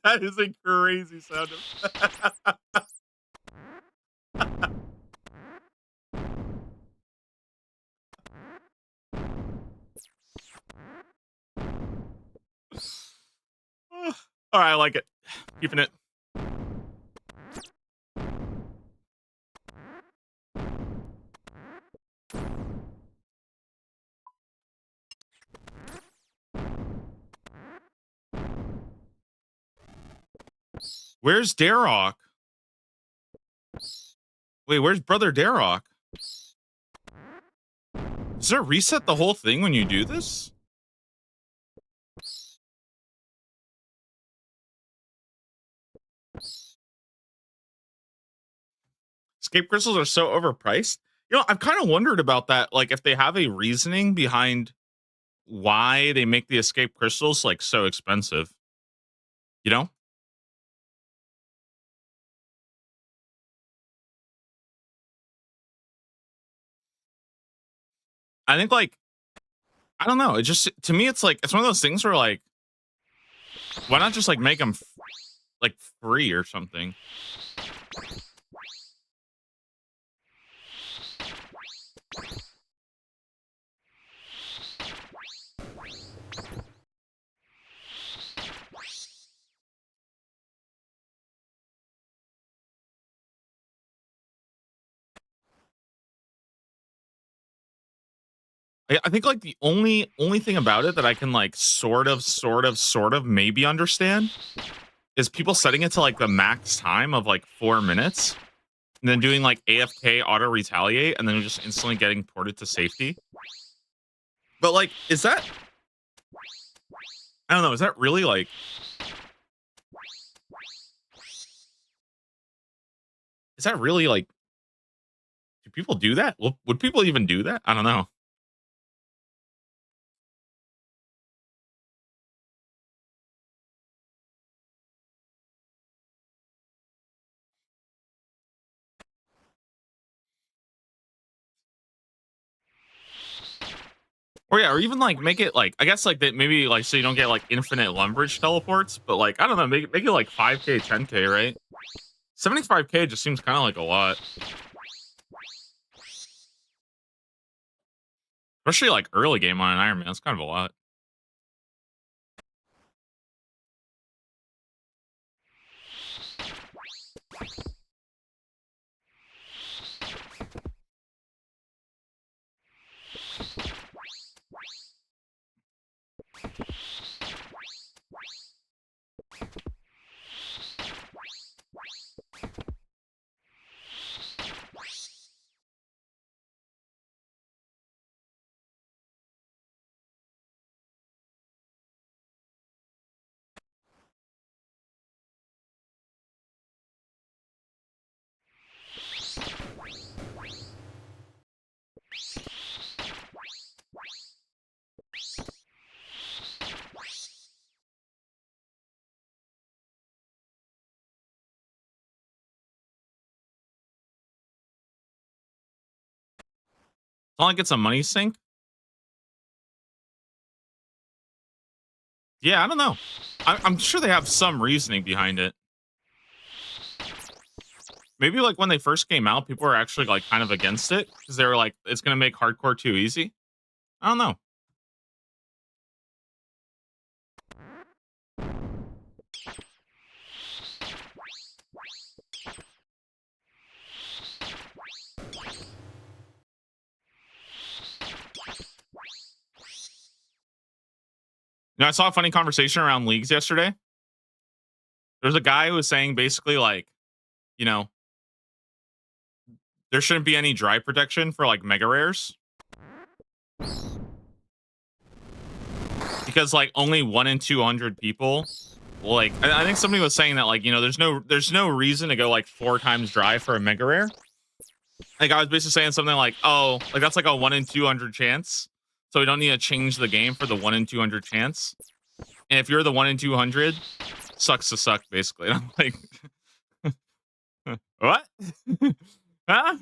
Speaker 1: That is a crazy sound effect. All right, I like it. Keeping it. Where's Darrock? Wait, where's brother Darrock? Does it reset the whole thing when you do this? Escape crystals are so overpriced. You know, I've kind of wondered about that. Like, if they have a reasoning behind why they make the escape crystals like so expensive. You know? I think like I don't know. It just to me, it's like it's one of those things where like, why not just like make them like free or something? I think like the only thing about it that I can like sort of maybe understand is people setting it to like the max time of like 4 minutes and then doing like AFK auto retaliate and then just instantly getting ported to safety. But like, is that I don't know, is that really like is that really like do people do that? Would people even do that? I don't know. Or yeah, or even like make it like I guess like that maybe like so you don't get like infinite Lumbridge teleports, but like I don't know, make it like 5k, 10k, right? 75k just seems kind of like a lot, especially like early game on an Iron Man. That's kind of a lot. It's not like it's a money sink. Yeah, I don't know. I'm sure they have some reasoning behind it. Maybe like when they first came out, people were actually like kind of against it because they were like, it's gonna make hardcore too easy. I don't know. You know, I saw a funny conversation around leagues yesterday. There's a guy who was saying basically like, you know, there shouldn't be any dry protection for like mega rares because like only 1 in 200 people like I think somebody was saying that like you know there's no reason to go like 4 times dry for a mega rare. Like I was basically saying something like, oh, like that's like a 1 in 200 chance, so we don't need to change the game for the 1 in 200 chance. And if you're the 1 in 200, sucks to suck basically. And I'm like, what? Huh?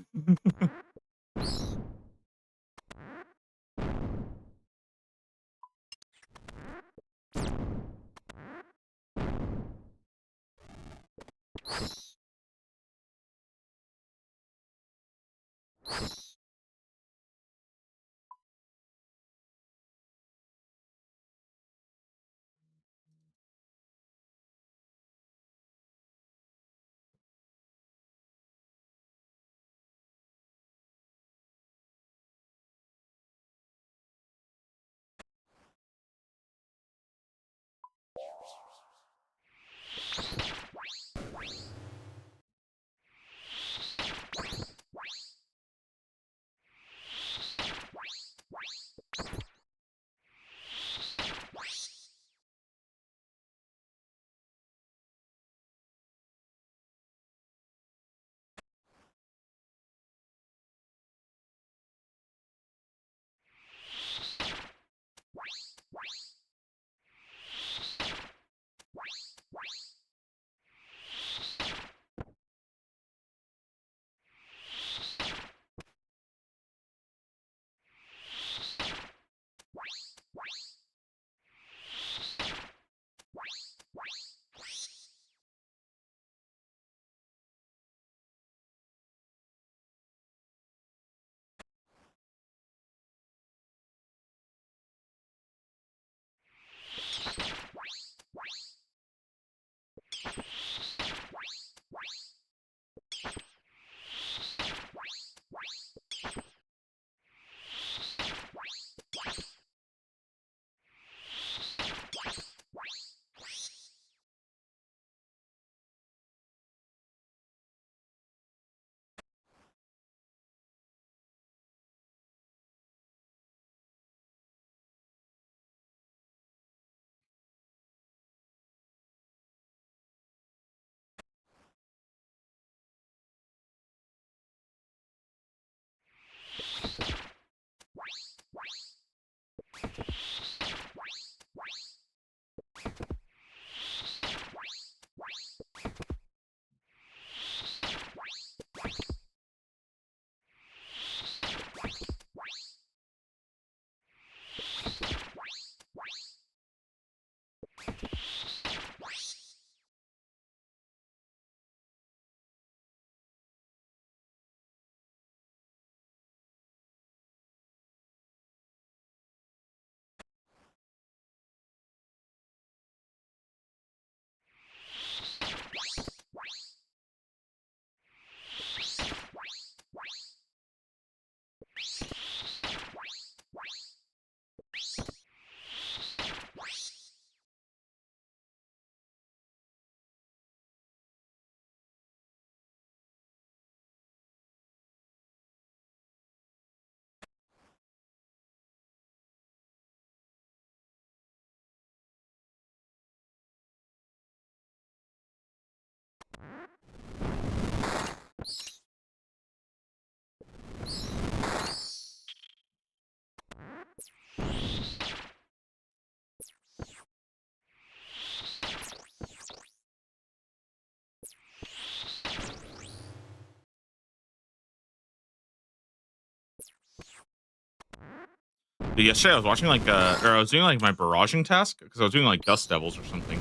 Speaker 1: Yesterday I was watching like or I was doing like my barraging task because I was doing like Dust Devils or something.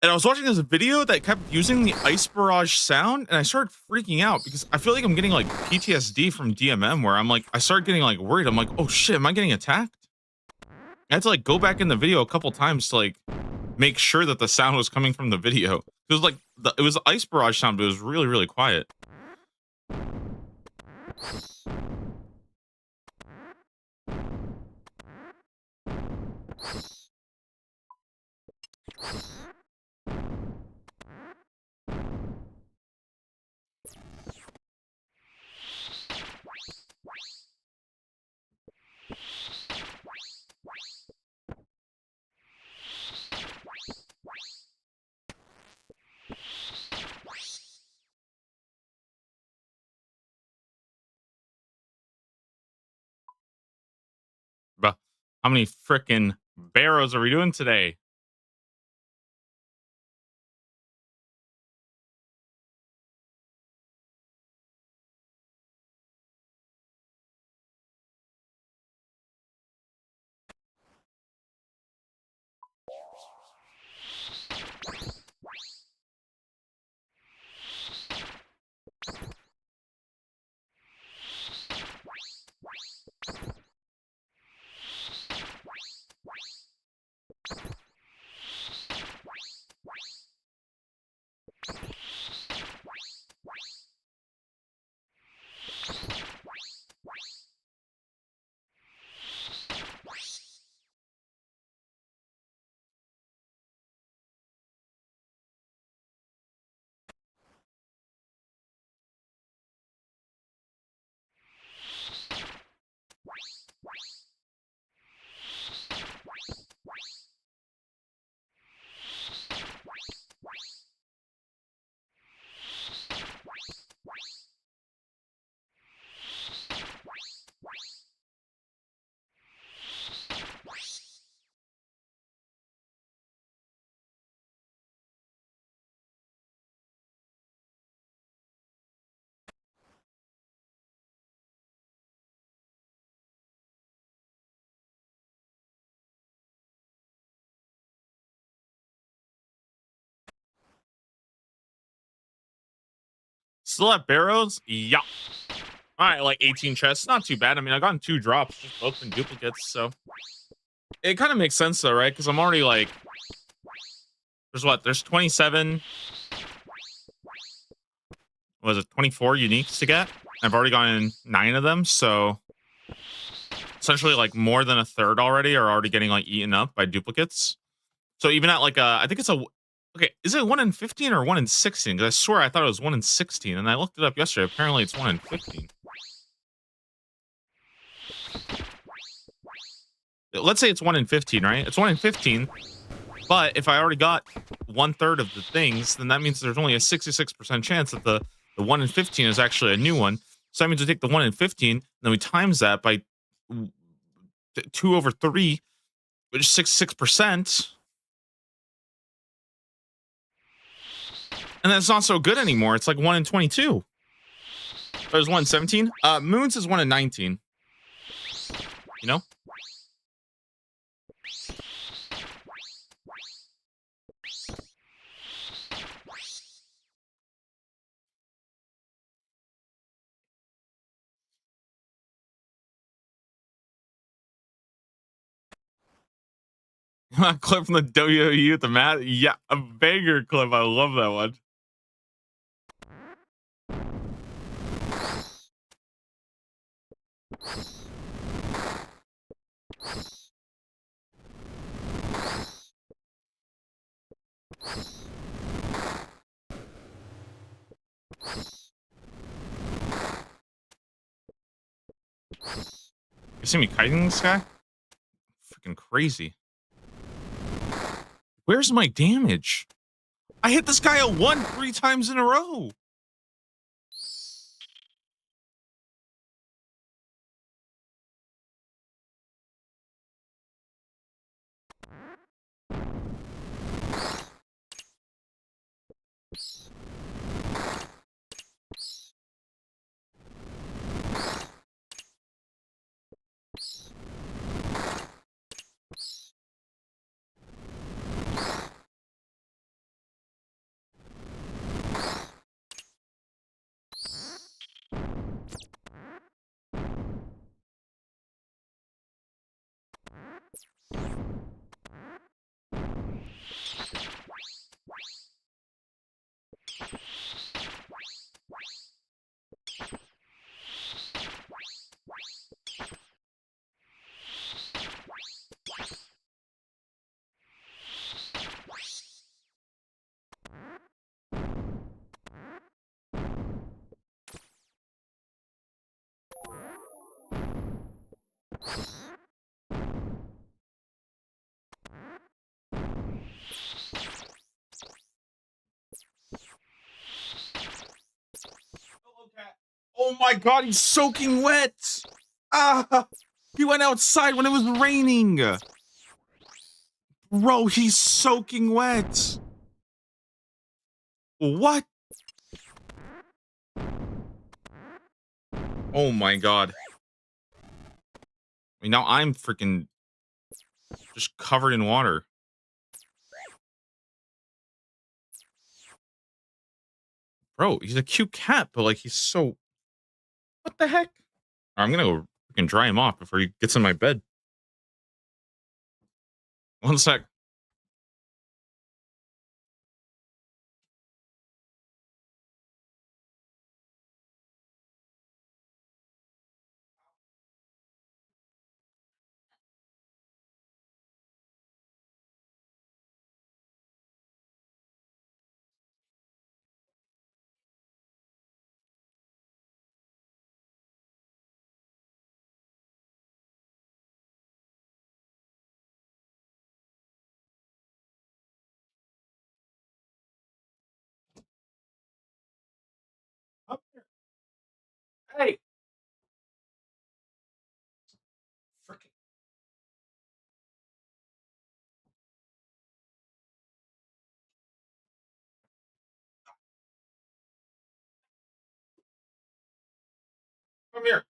Speaker 1: And I was watching this video that kept using the ice barrage sound, and I started freaking out because I feel like I'm getting like PTSD from DMM, where I'm like, I started getting like worried. I'm like, oh shit, am I getting attacked? I had to like go back in the video a couple times to like make sure that the sound was coming from the video. It was like it was the ice barrage sound, but it was really, really quiet. But how many freaking barrows are we doing today? Still at barrows? Yeah. All right, like 18 chests. Not too bad. I mean, I gotten 2 drops, just both been duplicates, so it kind of makes sense though, right? Because I'm already like, there's 27. Was it 24 uniques to get? I've already gotten 9 of them, so essentially like more than a third already are already getting like eaten up by duplicates. So even at like I think it's a okay. Is it 1 in 15 or 1 in 16? Because I swear I thought it was 1 in 16, and I looked it up yesterday. Apparently, it's 1 in 15. Let's say it's 1 in 15, right? It's 1 in 15. But if I already got 1/3 of the things, then that means there's only a 66% chance that the 1 in 15 is actually a new one. So that means we take the 1 in 15, then we times that by 2/3, which is 66%. And that's not so good anymore. It's like 1 in 22. There's 1 in 17. Moons is 1 in 19. You know? Clip from the WWE with the mat. Yeah, a banger clip. I love that one. You see me kiting this guy? Freaking crazy. Where's my damage? I hit this guy at 1 3 times in a row. Oh my god, he's soaking wet. Ah, he went outside when it was raining. Bro, he's soaking wet. What? Oh my god. I mean, now I'm freaking just covered in water. Bro, he's a cute cat, but like he's so. What the heck? I'm gonna go freaking dry him off before he gets in my bed. One sec. Up here. Hey, freaking come here.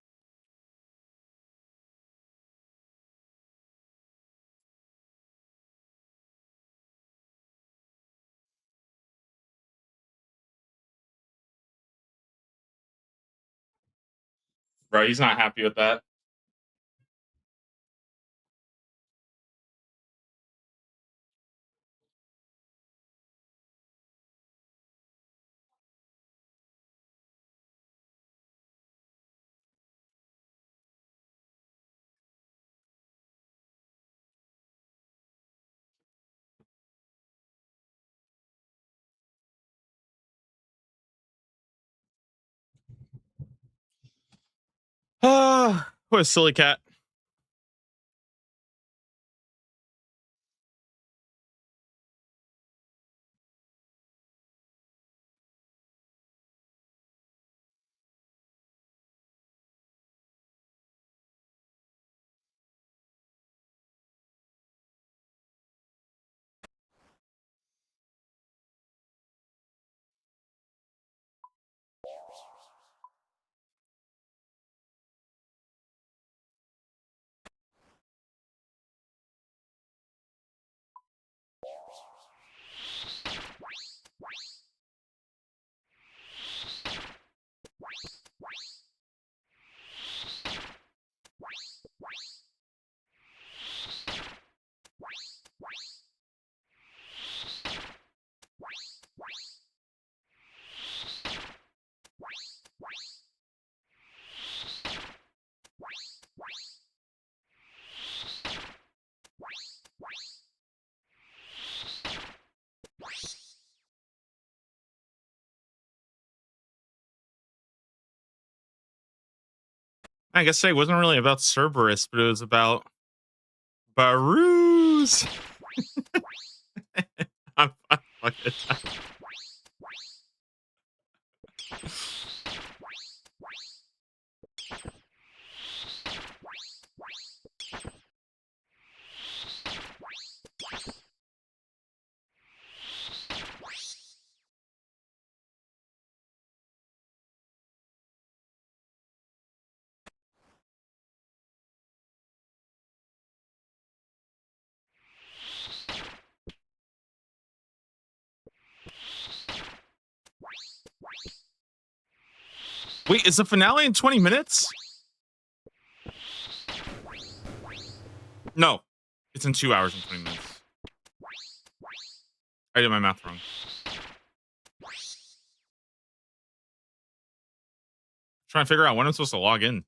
Speaker 1: Bro, he's not happy with that. Ah, what a silly cat. I guess it wasn't really about Cerberus, but it was about Barus. I'm fucking. Wait, is the finale in 20 minutes? No, it's in 2 hours and 20 minutes. I did my math wrong. Trying to figure out when I'm supposed to log in.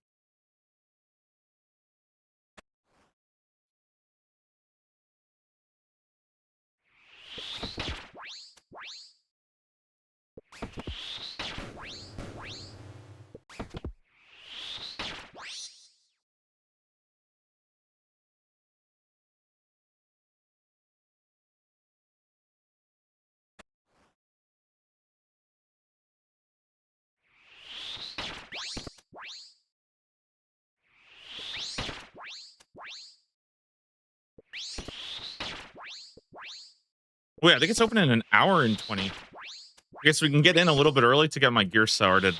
Speaker 1: Wait, I think it's open in an hour and 20. I guess we can get in a little bit early to get my gear started.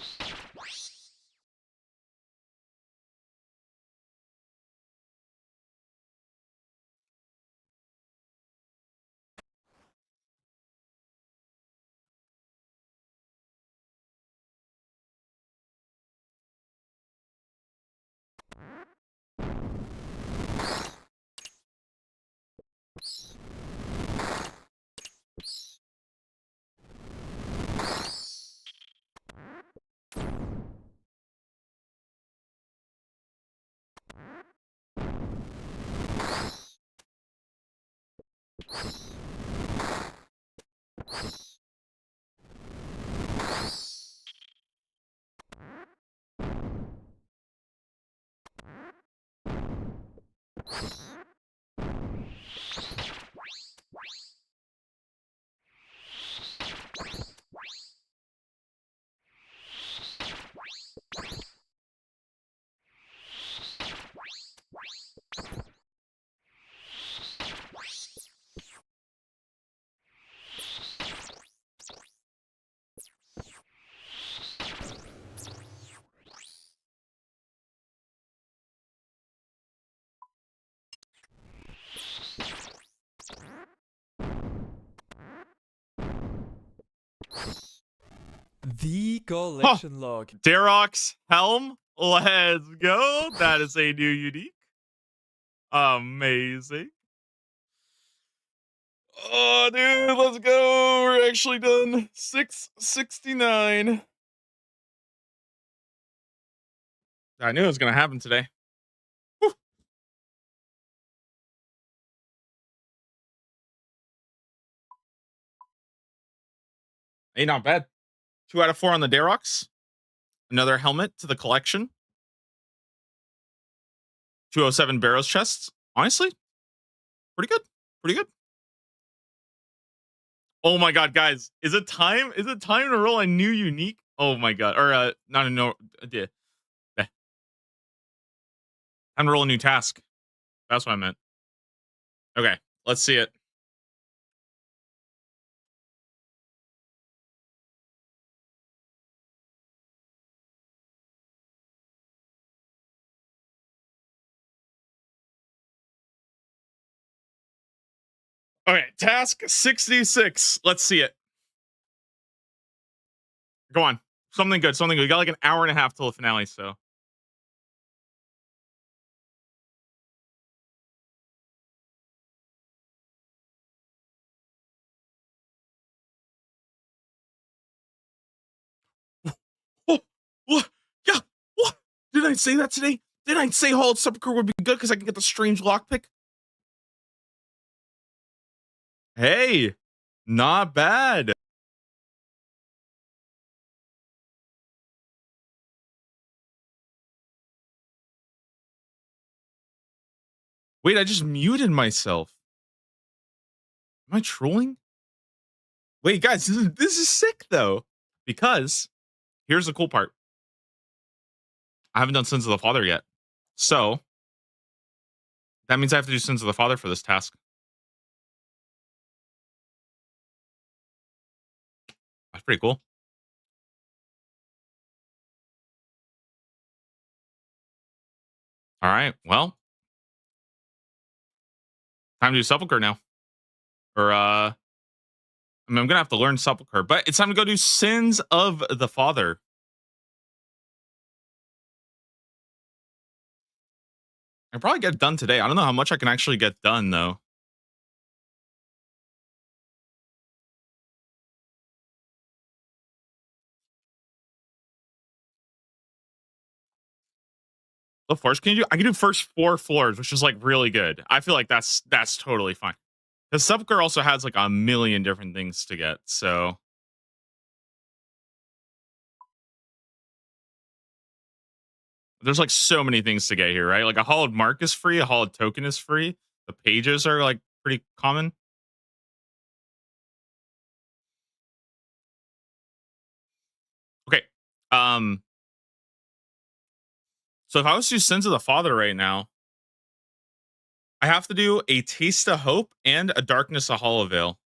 Speaker 2: The
Speaker 1: Huh.
Speaker 2: collection log.
Speaker 1: Darok's helm. Let's go. That is a new unique. Amazing. Oh, dude, let's go. We're actually done. 669. I knew it was going to happen today. Whew. Hey, not bad. 2 out of 4 on the Daroks. Another helmet to the collection. 207 Barrows chests. Honestly, pretty good. Pretty good. Oh my god, guys. Is it time? Is it time to roll a new unique? Oh my god. Or not a no yeah. Time to roll a new task. That's what I meant. Okay, let's see it. Okay, task 66. Let's see it. Go on. Something good. Something good. We got like an hour and a half till the finale, so. Oh, what? Yeah. What? Did I say that today? Did I say Hauled Sepulchre would be good because I can get the strange lockpick? Hey, not bad. Wait, I just muted myself. Am I trolling? Wait, guys, this is sick though. Because here's the cool part. I haven't done Sins of the Father yet. So that means I have to do Sins of the Father for this task. That's pretty cool. All right. Well, time to do Sepulchre now. Or I mean, I'm gonna have to learn Sepulchre, but it's time to go do Sins of the Father. I can probably get it done today. I don't know how much I can actually get done though. The floors can you do? I can do first 4 floors, which is like really good. I feel like that's totally fine. Because Sepulchre also has like a million different things to get. So there's like so many things to get here, right? Like a hollowed mark is free, a hollowed token is free. The pages are like pretty common. Okay. Um, so if I was to do Sins of the Father right now, I have to do a Taste of Hope and a Darkness of Hollow Veil.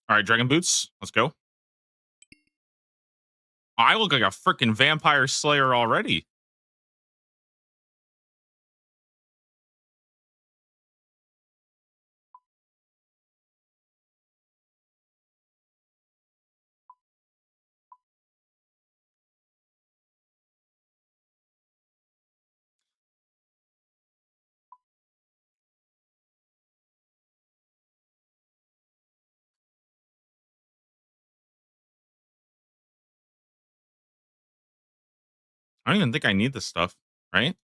Speaker 1: All right, Dragon Boots. Let's go. I look like a freaking vampire slayer already. I don't even think I need this stuff, right?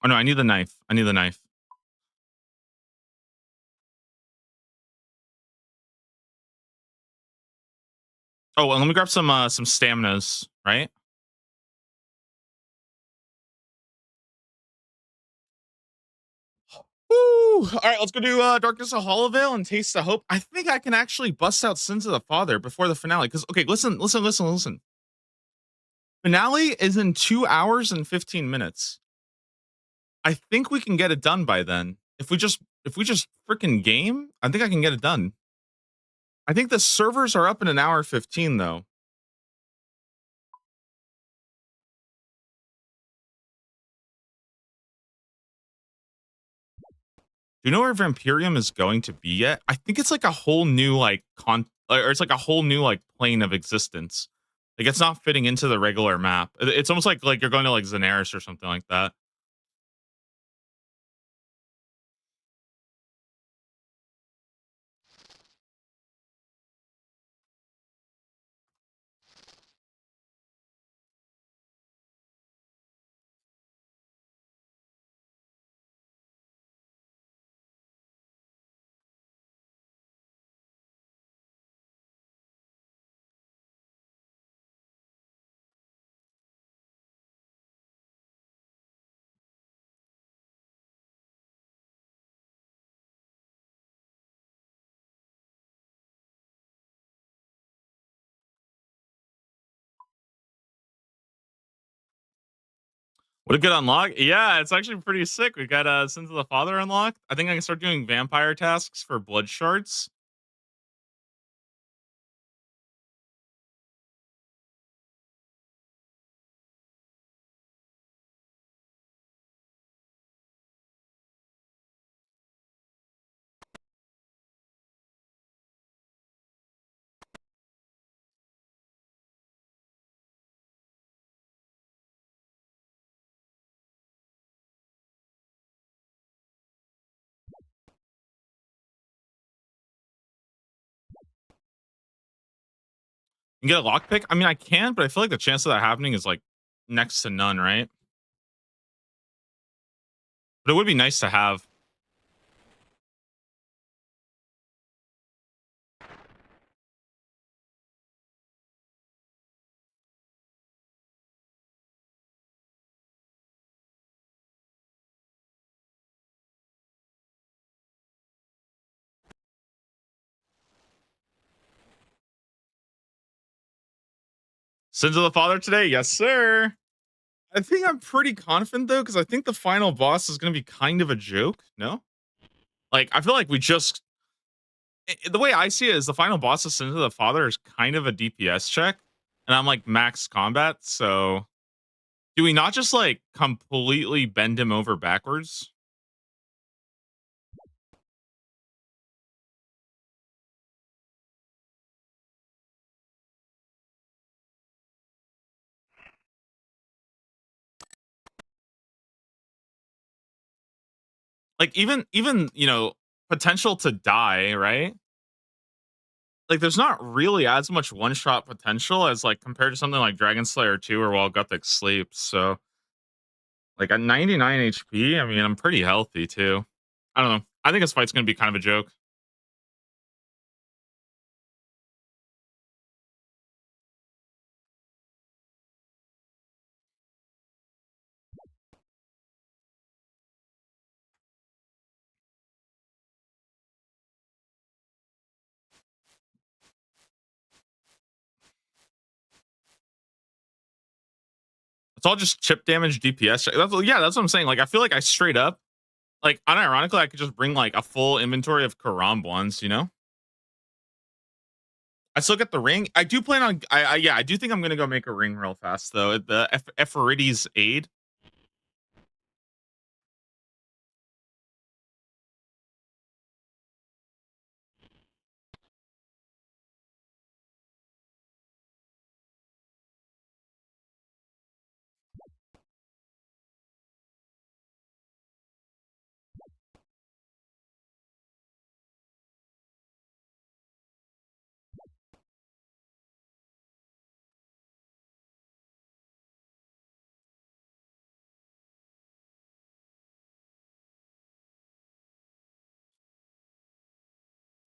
Speaker 1: Oh no, I need the knife. I need the knife. Oh, well, let me grab some staminas, right? Woo! All right, let's go do Darkness of Hollowvale and Taste of Hope. I think I can actually bust out Sins of the Father before the finale. Because okay, listen. Finale is in 2 hours and 15 minutes. I think we can get it done by then. If we just freaking game, I think I can get it done. I think the servers are up in an hour 15 though. Do you know where Vampirium is going to be yet? I think it's like a whole new like or it's like a whole new like plane of existence. Like it's not fitting into the regular map. It's almost like you're going to like Xanaris or something like that. What a good unlock. Yeah, it's actually pretty sick. We got Sins of the Father unlocked. I think I can start doing vampire tasks for blood shards. You can get a lockpick. I mean, I can, but I feel like the chance of that happening is like next to none, right? But it would be nice to have. Sins of the Father today, yes, sir. I think I'm pretty confident though, because I think the final boss is going to be kind of a joke. No, like I feel like we just the way I see it is the final boss of Sins of the Father is kind of a DPS check, and I'm like max combat. So do we not just like completely bend him over backwards? Like even potential to die, right? Like there's not really as much one shot potential as like compared to something like Dragon Slayer 2 or While Gothic sleeps. So like at 99 HP, I mean I'm pretty healthy too. I don't know. I think this fight's gonna be kind of a joke. It's all just chip damage, DPS. That's what I'm saying. Like, I feel like I straight up, like, unironically, I could just bring like a full inventory of Karam ones. I still get the ring. I do plan on. I do think I'm gonna go make a ring real fast though. The Ephorides aid.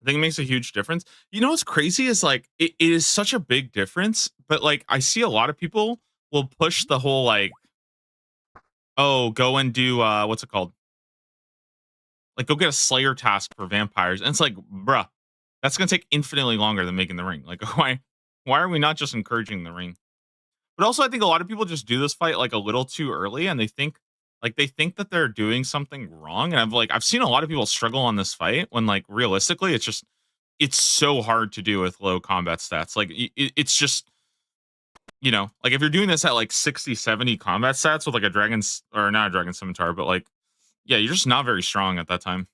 Speaker 1: I think it makes a huge difference. You know what's crazy is like it is such a big difference, but like I see a lot of people will push the whole like, oh, go and do what's it called? Like go get a Slayer task for vampires. And it's like, bruh, that's gonna take infinitely longer than making the ring. Like, why are we not just encouraging the ring? But also I think a lot of people just do this fight like a little too early and they think that they're doing something wrong. And I've seen a lot of people struggle on this fight when like realistically it's so hard to do with low combat stats. Like it's just, like if you're doing this at like 60, 70 combat stats with like a dragon's or not a dragon scimitar, but like, yeah, you're just not very strong at that time.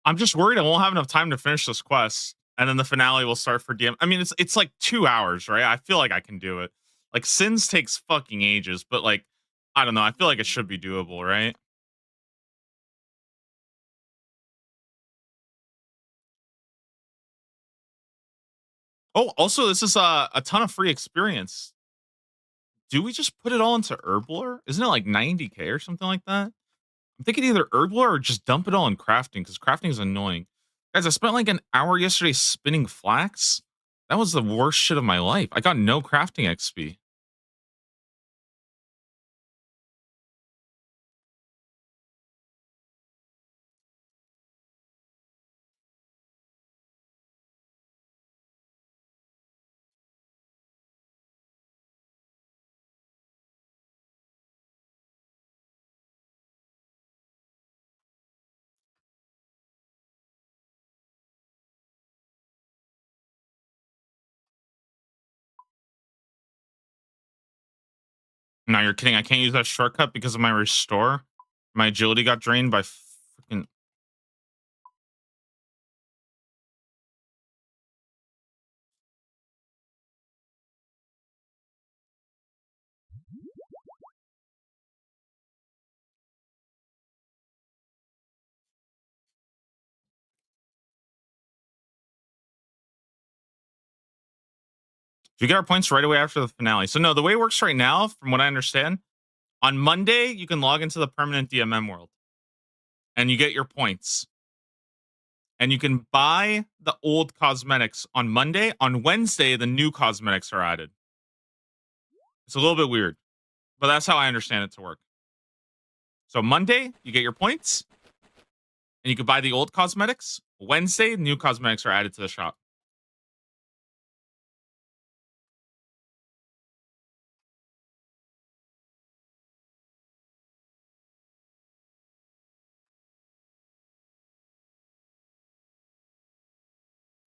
Speaker 1: I'm just worried I won't have enough time to finish this quest, and then the finale will start for DM. I mean, it's like 2 hours, right? I feel like I can do it. Like Sins takes fucking ages, but like I don't know. I feel like it should be doable, right? Oh, also, this is a ton of free experience. Do we just put it all into Herbler? Isn't it like 90K or something like that? I'm thinking either Herbler or just dump it all in crafting because crafting is annoying. Guys, I spent like an hour yesterday spinning flax. That was the worst shit of my life. I got no crafting XP. No, you're kidding. I can't use that shortcut because of my restore. My agility got drained by freaking. We get our points right away after the finale. So no, the way it works right now, from what I understand, on Monday you can log into the permanent DMM world and you get your points. And you can buy the old cosmetics on Monday. On Wednesday, the new cosmetics are added. It's a little bit weird, but that's how I understand it to work. So Monday, you get your points, and you can buy the old cosmetics. Wednesday, new cosmetics are added to the shop.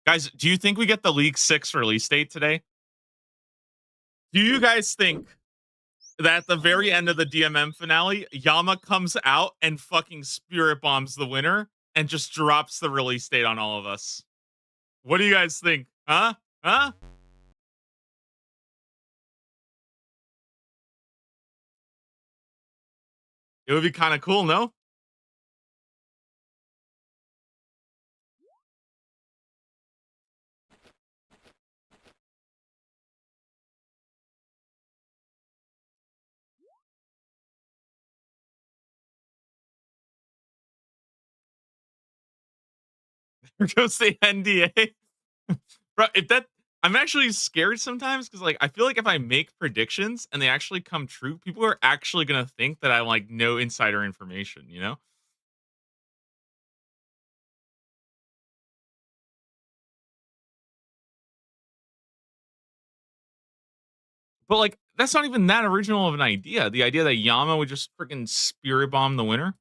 Speaker 1: Guys, do you think we get the League 6 release date today? Do you guys think that at the very end of the DMM finale, Yama comes out and fucking spirit bombs the winner and just drops the release date on all of us? What do you guys think? Huh? Huh? It would be kind of cool, no? Here goes the NDA. Bro, if that I'm actually scared sometimes because like I feel like if I make predictions and they actually come true, people are actually gonna think that I like know insider information, you know? But like that's not even that original of an idea. The idea that Yama would just freaking spirit bomb the winner.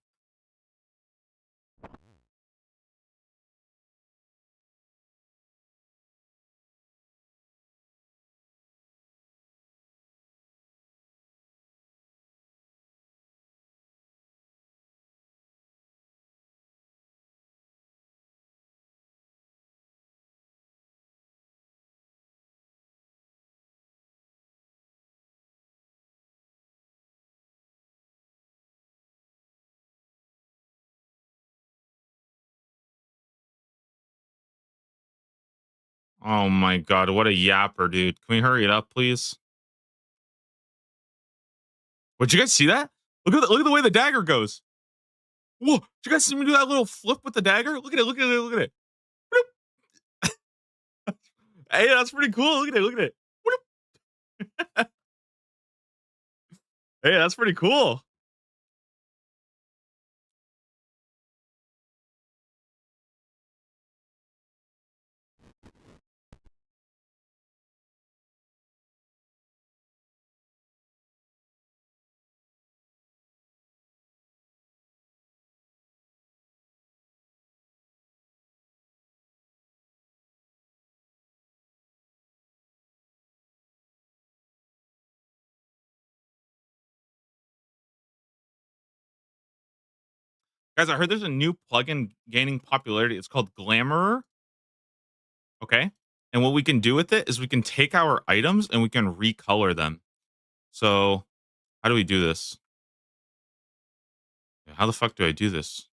Speaker 1: Oh my god, what a yapper, dude. Can we hurry it up, please? Would you guys see that? Look at the way the dagger goes. Whoa! Did you guys see me do that little flip with the dagger? Look at it! Look at it! Look at it! Hey, that's pretty cool. Look at it! Look at it! Hey, that's pretty cool. Guys, I heard there's a new plugin gaining popularity. It's called Glamour. Okay. And what we can do with it is we can take our items and we can recolor them. So, how do we do this? How the fuck do I do this?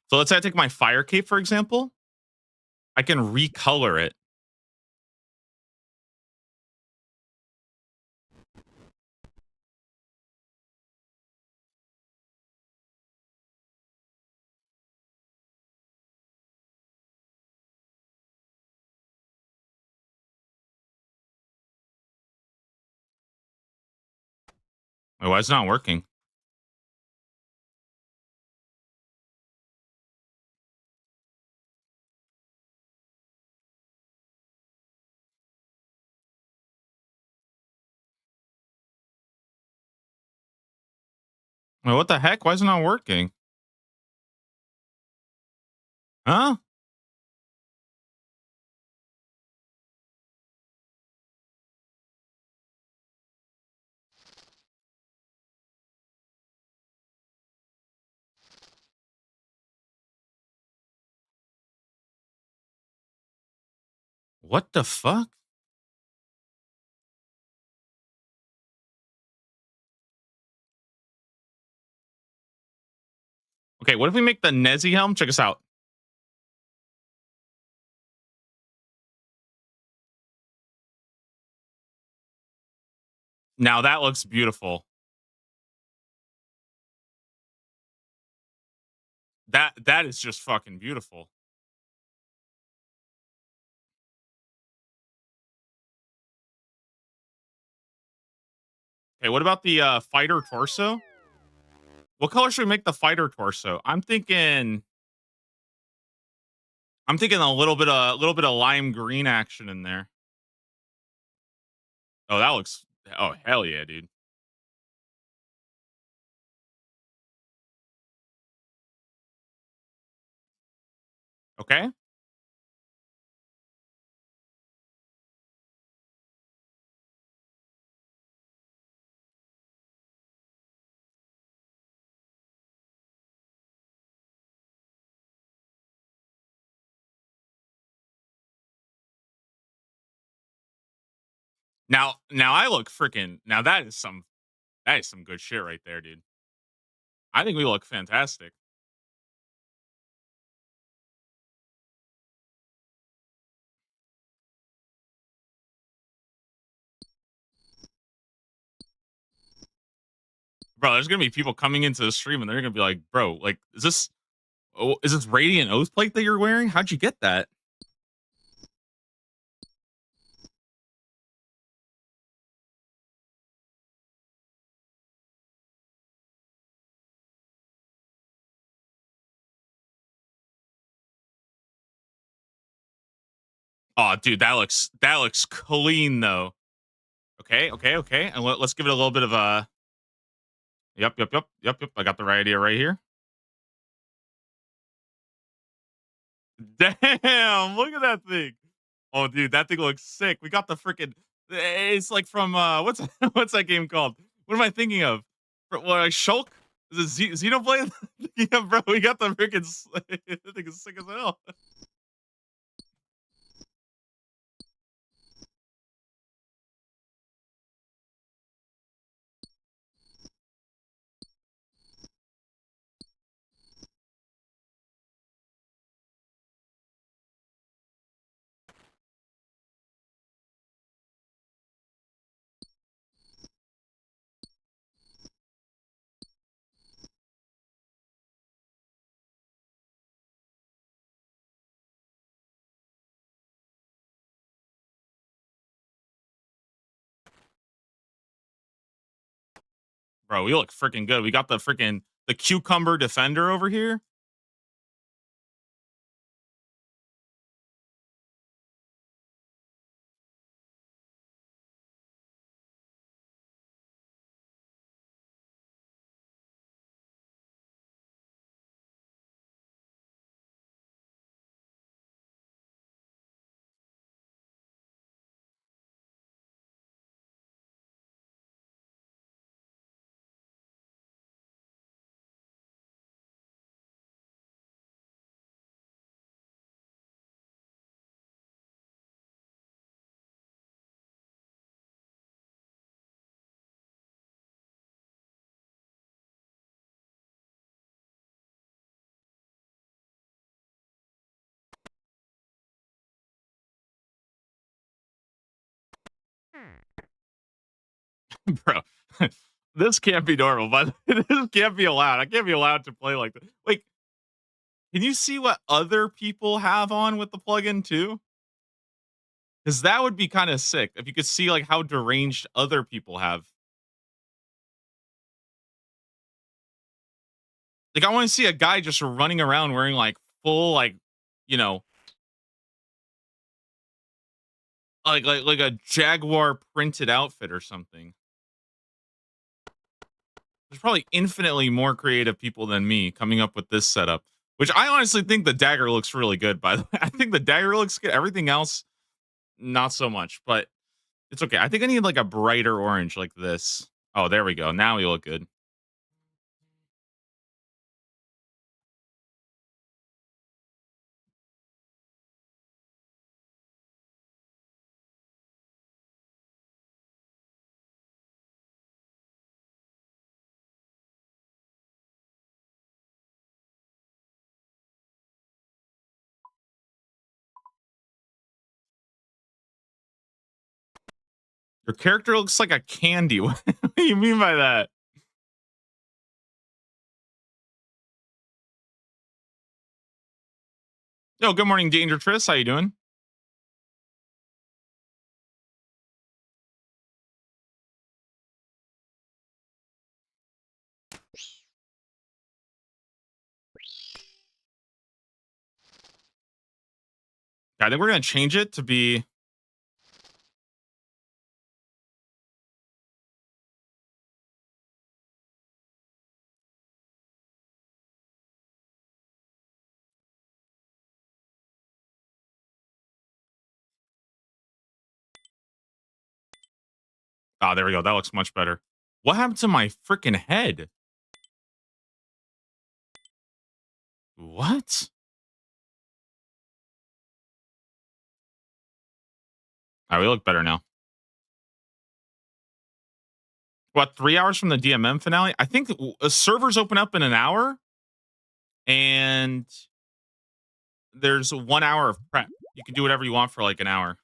Speaker 1: So, let's say I take my fire cape, for example. I can recolor it. Wait, why is it not working? Wait, what the heck? Why is it not working? Huh? What the fuck? Okay, what if we make the Nezzy helm? Check us out. Now that looks beautiful. That is just fucking beautiful. Okay, what about the fighter torso? What color should we make the fighter torso? I'm thinking a little bit of lime green action in there. Oh, that looks. Oh, hell yeah, dude. Okay. Now I look freaking. Now that is some good shit right there, dude. I think we look fantastic. Bro, there's gonna be people coming into the stream and they're gonna be like, bro, like, is this Radiant Oath plate that you're wearing? How'd you get that? Oh, dude, that looks clean though. Okay, okay, okay. And let's give it a little bit of a. Yep, yep, yep, yep, yep. I got the right idea right here. Damn, look at that thing. Oh, dude, that thing looks sick. We got the freaking. It's like from what's what's that game called? What am I thinking of? What, Shulk? Is it Xenoblade? Yeah, bro, we got the freaking. That thing is sick as hell. Bro, we look freaking good. We got the cucumber defender over here. Bro, this can't be normal, but this can't be allowed. I can't be allowed to play like this. Like, can you see what other people have on with the plugin too? Because that would be kind of sick if you could see like how deranged other people have. Like, I want to see a guy just running around wearing like full like, you know, like a Jaguar printed outfit or something. There's probably infinitely more creative people than me coming up with this setup, which I honestly think the dagger looks really good. By the way, I think the dagger looks good. Everything else, not so much, but it's okay. I think I need like a brighter orange like this. Oh, there we go. Now we look good. Your character looks like a candy. What do you mean by that? Yo, good morning, Danger Tris. How you doing? I think we're gonna change it to be Ah, there we go. That looks much better. What happened to my freaking head? What? Oh, we look better now. What, 3 hours from the DMM finale? I think servers open up in an hour, and there's 1 hour of prep. You can do whatever you want for, like, an hour.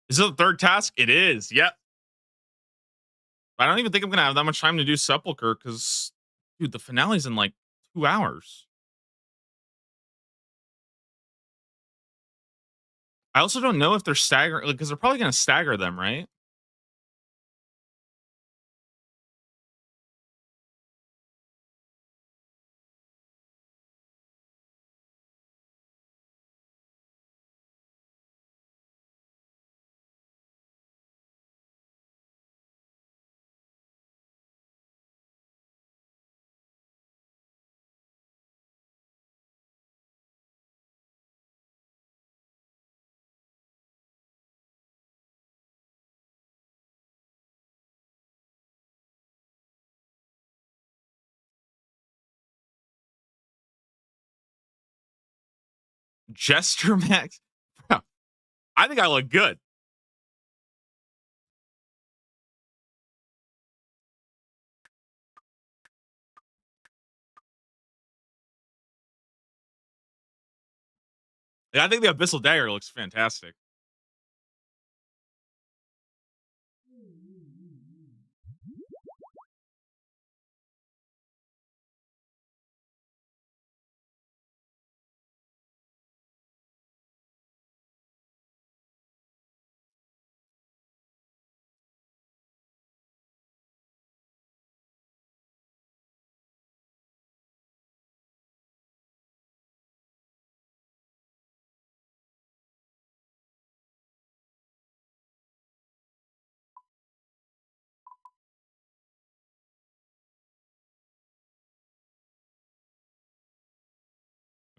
Speaker 1: Is it the third task? It is, yep. I don't even think I'm gonna have that much time to do Sepulcher because, dude, the finale's in, like, 2 hours. I also don't know if they're stagger like, because they're probably gonna stagger them, right? Jester Max? Bro, I think I look good. Yeah, I think the Abyssal Dagger looks fantastic.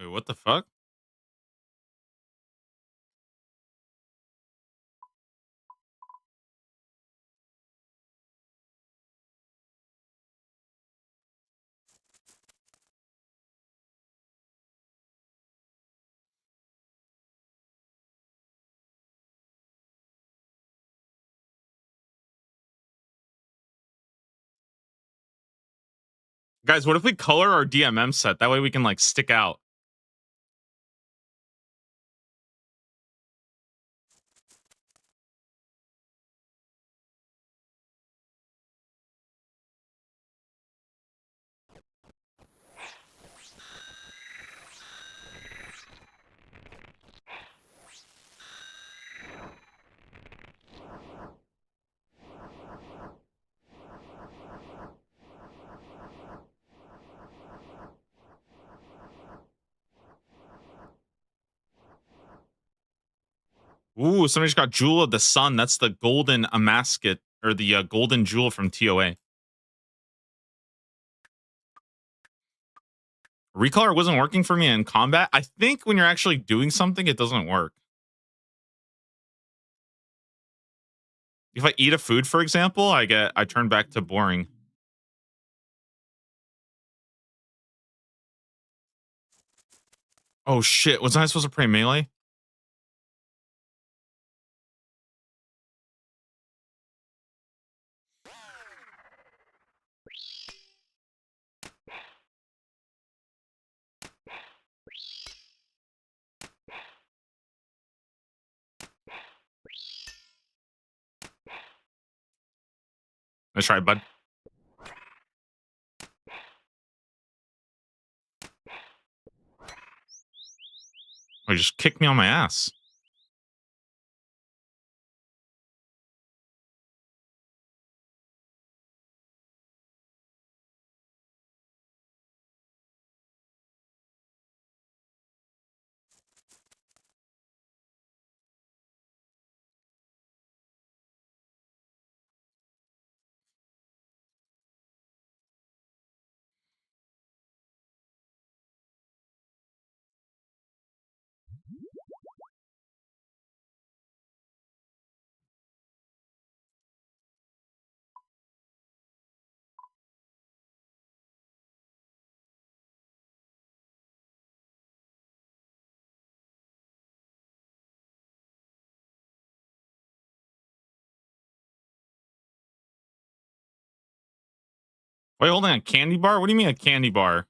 Speaker 1: Wait, what the fuck? Guys, what if we color our DMM set? That way we can, like, stick out. Ooh, somebody just got Jewel of the Sun. That's the golden amasket, or the golden jewel from TOA. Recolor wasn't working for me in combat. I think when you're actually doing something, it doesn't work. If I eat a food, for example, I turn back to boring. Oh shit, was I supposed to pray melee? Let's try, bud. Or just kick me on my ass. Wait, holding a candy bar? What do you mean a candy bar?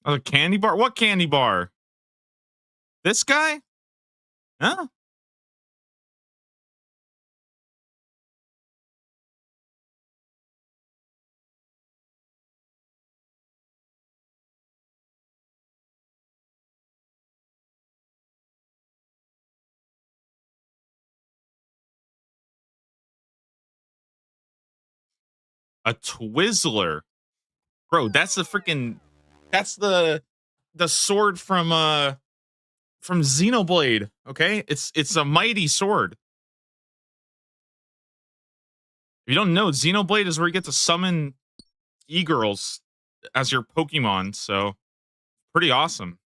Speaker 1: A candy bar? What candy bar? This guy? Huh? A Twizzler. Bro, that's the freaking that's the sword from Xenoblade, okay? It's a mighty sword. If you don't know, Xenoblade is where you get to summon e-girls as your Pokemon, so pretty awesome.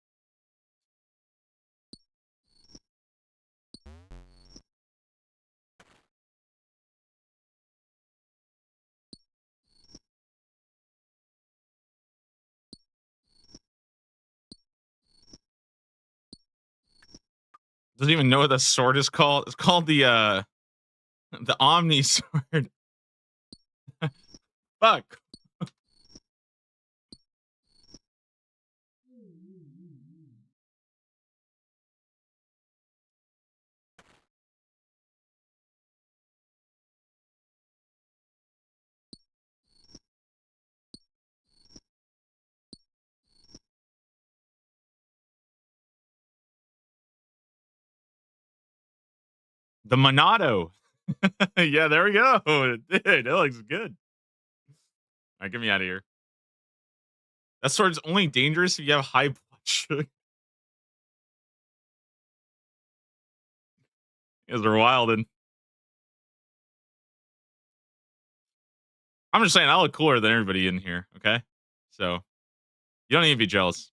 Speaker 1: Doesn't even know what the sword is called. It's called the Omni sword. Fuck. The Monado. Yeah, there we go. Dude, that looks good. All right, get me out of here. That sword's only dangerous if you have high blood sugar. You guys are wild, and I'm just saying I look cooler than everybody in here. Okay, so you don't need to be jealous.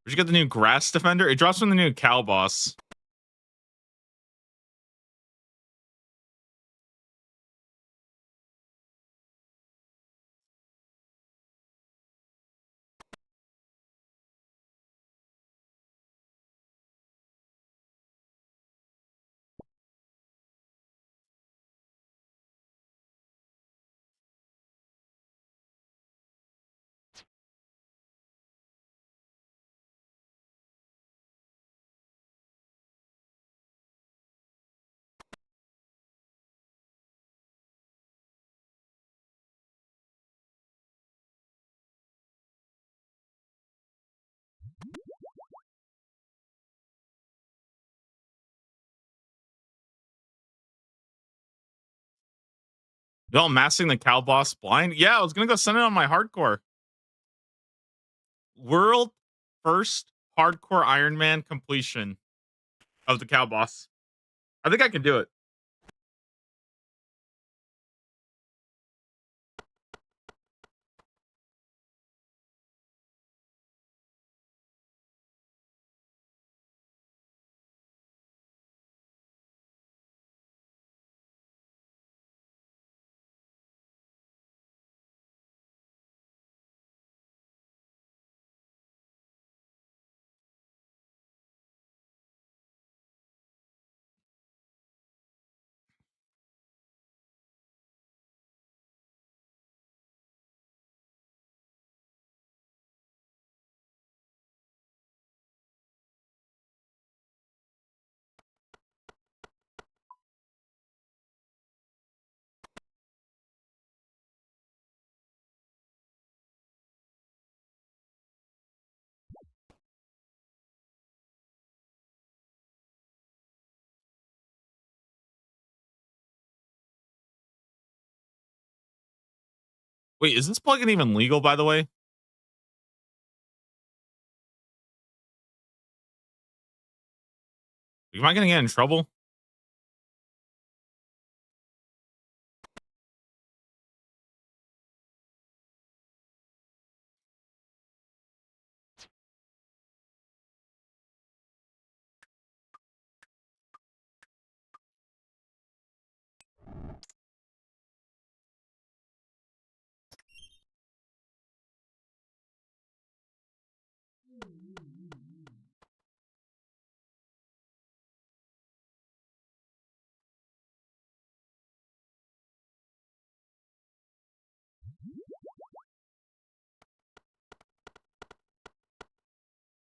Speaker 1: Did you get the new grass defender? It drops from the new cow boss. Y'all massing the cow boss blind? Yeah, I was gonna go send it on my hardcore. World first hardcore Iron Man completion of the cow boss. I think I can do it. Wait, is this plugin even legal, by the way? Am I gonna get in trouble?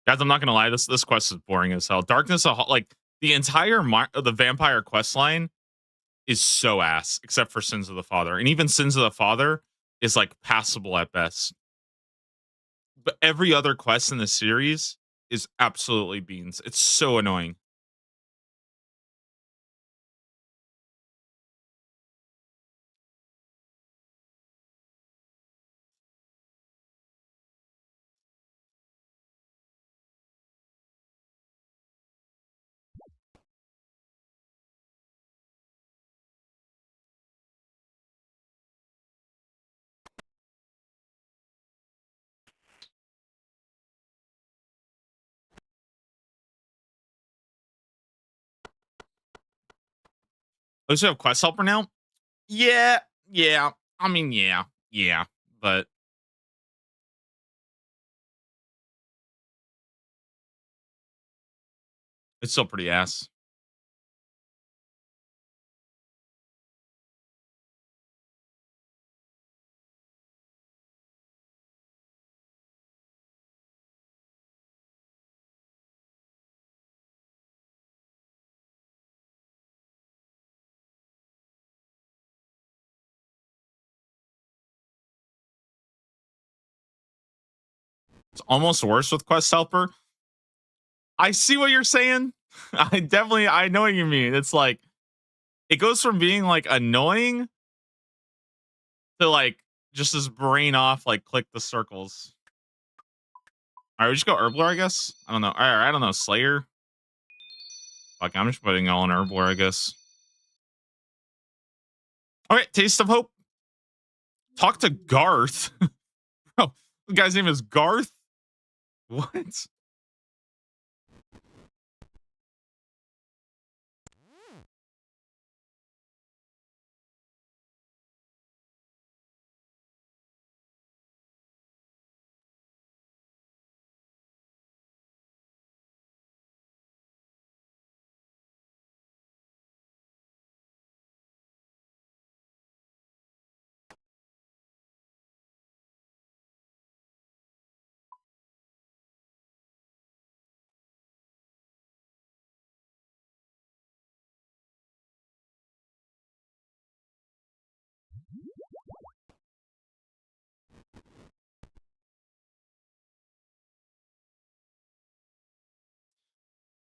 Speaker 1: Guys, I'm not gonna lie. This quest is boring as hell. Darkness, like the entire the vampire quest line is so ass, except for Sins of the Father, and even Sins of the Father is like passable at best. But every other quest in the series is absolutely beans. It's so annoying. Oh, so you have quest helper now? Yeah, yeah. I mean, yeah, yeah. But it's still pretty ass. It's almost worse with quest helper. I see what you're saying. I know what you mean. It's like it goes from being like annoying to like just this brain off, like click the circles. All right, we just go Herbler, I guess. I don't know. All right, I don't know. Slayer. Fuck, I'm just putting all in Herbler, I guess. All right, Taste of Hope. Talk to Garth. Bro, the guy's name is Garth. What?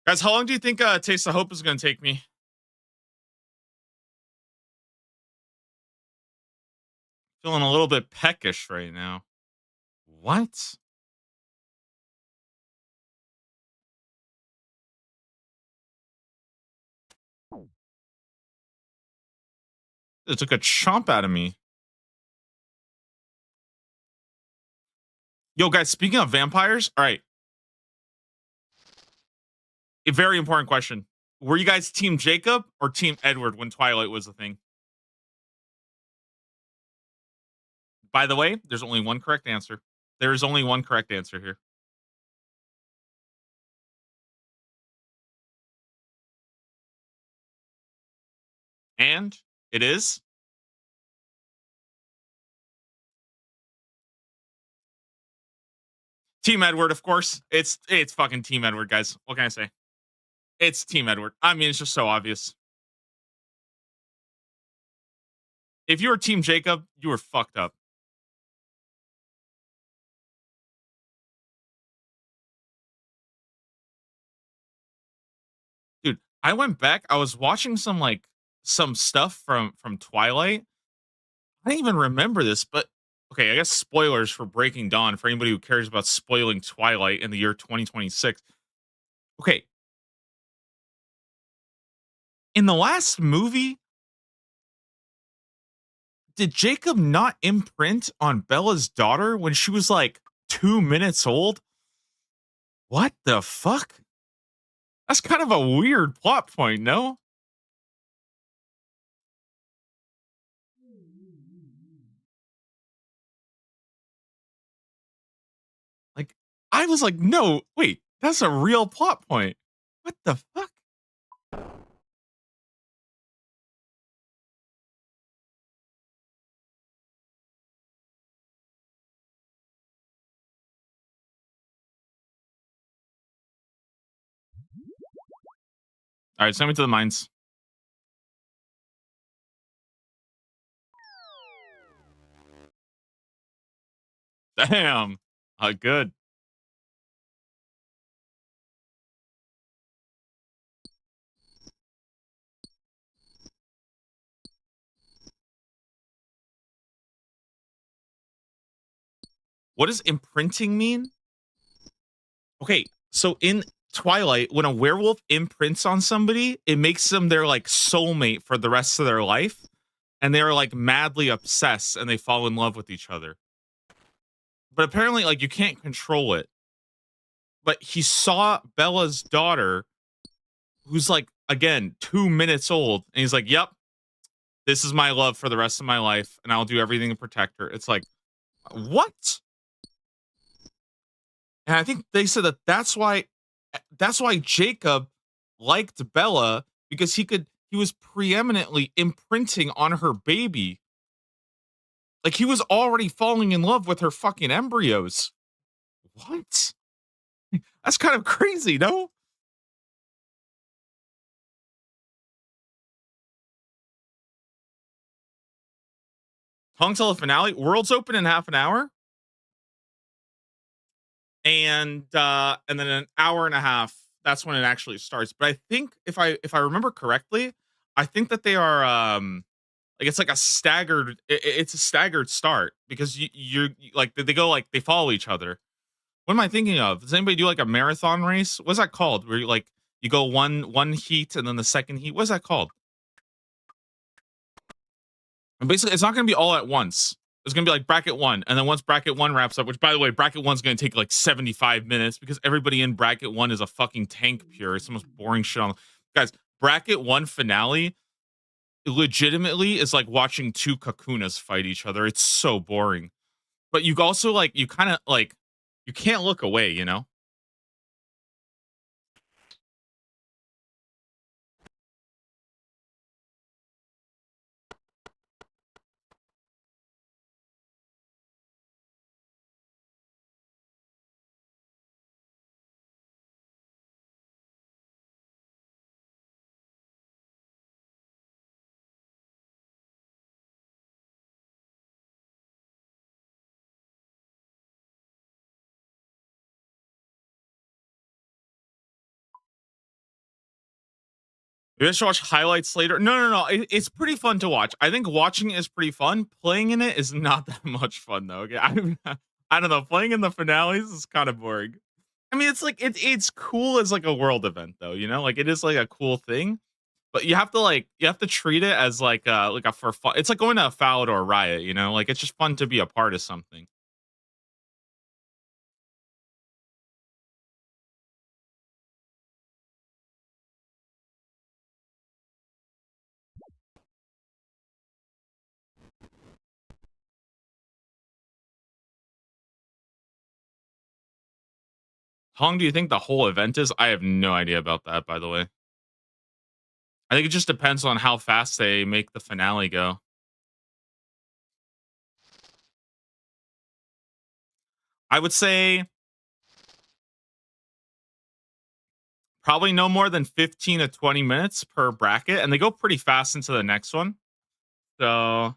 Speaker 1: Guys, how long do you think Taste of Hope is going to take me? Feeling a little bit peckish right now. What? It took a chomp out of me. Yo, guys, speaking of vampires, all right. A very important question. Were you guys Team Jacob or Team Edward when Twilight was a thing? By the way, there's only one correct answer. There is only one correct answer here. And it is Team Edward, of course. It's fucking Team Edward, guys. What can I say? It's Team Edward. I mean, it's just so obvious. If you were Team Jacob, you were fucked up. Dude, I went back. I was watching some stuff from Twilight. I didn't even remember this, but Okay, I guess spoilers for Breaking Dawn for anybody who cares about spoiling Twilight in the year 2026. Okay, in the last movie, did Jacob not imprint on Bella's daughter when she was like 2 minutes old? What the fuck? That's kind of a weird plot point, no? Like, I was like, no, wait, that's a real plot point. What the fuck? All right, send me to the mines. Damn. Good. What does imprinting mean? Okay, so in Twilight, when a werewolf imprints on somebody, it makes them their like soulmate for the rest of their life, and they're like madly obsessed and they fall in love with each other. But apparently, like you can't control it. But he saw Bella's daughter, who's like again 2 minutes old, and he's like, "Yep, this is my love for the rest of my life, and I'll do everything to protect her." It's like, what? And I think they said that that's why Jacob liked Bella because he was preeminently imprinting on her baby. Like he was already falling in love with her fucking embryos. What? That's kind of crazy, no? Hung till the finale. World's open in half an hour, and then an hour and a half. That's when it actually starts. But I think if I remember correctly, I think that they are like it's like a staggered. It's a staggered start because like they go like they follow each other. What am I thinking of? Does anybody do like a marathon race? What's that called? Where you like you go one heat and then the second heat. What's that called? And basically, it's not going to be all at once. It's going to be like bracket one, and then once bracket one wraps up, which by the way, bracket one's going to take like 75 minutes because everybody in bracket one is a fucking tank pure. It's the most boring shit on. Guys, bracket one finale legitimately is like watching two Kakunas fight each other. It's so boring. But you also like you kind of like you can't look away, you know? You guys should watch highlights later. No, no, no. It's pretty fun to watch. I think watching it is pretty fun. Playing in it is not that much fun though. Okay, I don't know. Playing in the finales is kind of boring. I mean, it's like it's cool as like a world event though. You know, like it is like a cool thing. But you have to treat it as like a for fun. It's like going to a Fallot or a riot. You know, like it's just fun to be a part of something. How long do you think the whole event is? I have no idea about that. By the way, I think it just depends on how fast they make the finale go. I would say probably no more than 15 to 20 minutes per bracket, and they go pretty fast into the next one. So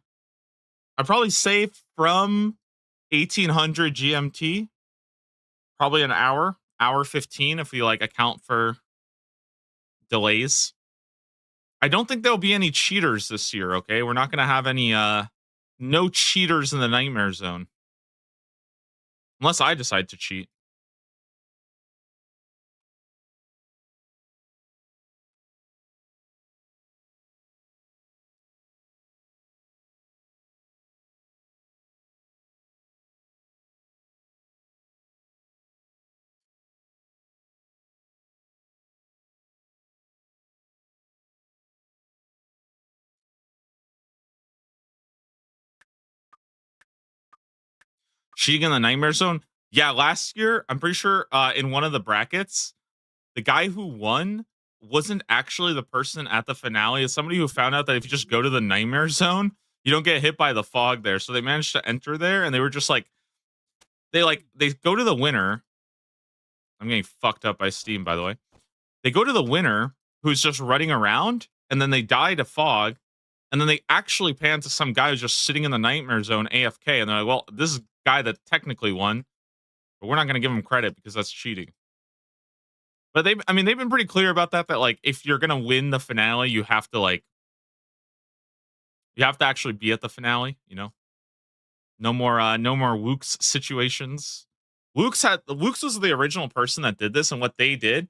Speaker 1: I'd probably say from 1800 GMT, probably an hour 15 if we like account for delays. I don't think there'll be any cheaters this year, okay? We're not going to have any No cheaters in the nightmare zone. Unless I decide to cheat. Cheating in the nightmare zone? Yeah, last year, I'm pretty sure in one of the brackets, the guy who won wasn't actually the person at the finale. It's somebody who found out that if you just go to the nightmare zone, you don't get hit by the fog there. So they managed to enter there and they were just like they go to the winner. I'm getting fucked up by Steam, by the way. They go to the winner who's just running around and then they die to fog. And then they actually pan to some guy who's just sitting in the nightmare zone AFK. And they're like, well, this is a guy that technically won, but we're not going to give him credit because that's cheating. But they've been pretty clear about that. That like, if you're gonna win the finale, you have to actually be at the finale. You know, no more Wooks situations. Wooks was the original person that did this, and what they did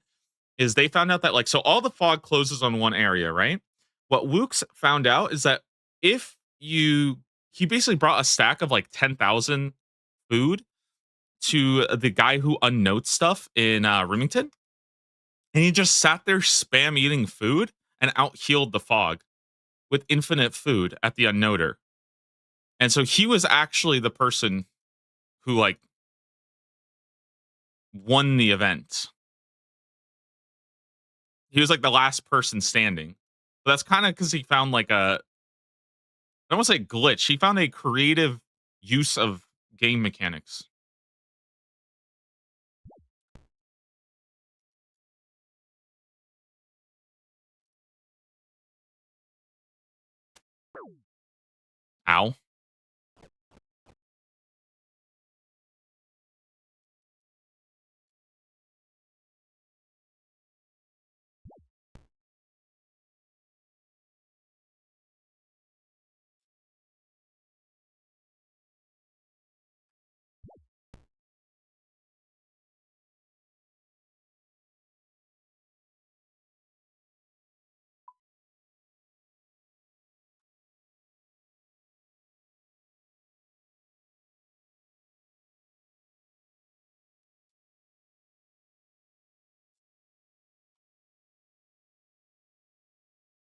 Speaker 1: is they found out that like, so all the fog closes on one area, right? What Wooks found out is that if you he basically brought a stack of like 10,000 food to the guy who unnotes stuff in Remington, and he just sat there spam eating food and out healed the fog with infinite food at the unnoter. And so he was actually the person who like won the event. He was like the last person standing. But that's kind of because he found like I don't want to say glitch. He found a creative use of game mechanics. Ow.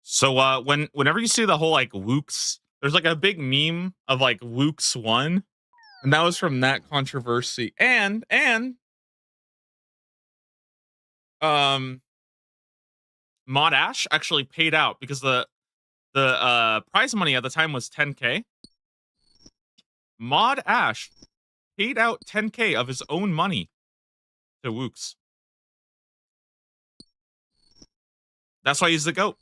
Speaker 1: So whenever you see the whole like Wooks, there's like a big meme of like Wooks won, and that was from that controversy. And um Mod Ash actually paid out because the prize money at the time was 10K. Mod Ash paid out 10K of his own money to Wooks. That's why he's the GOAT.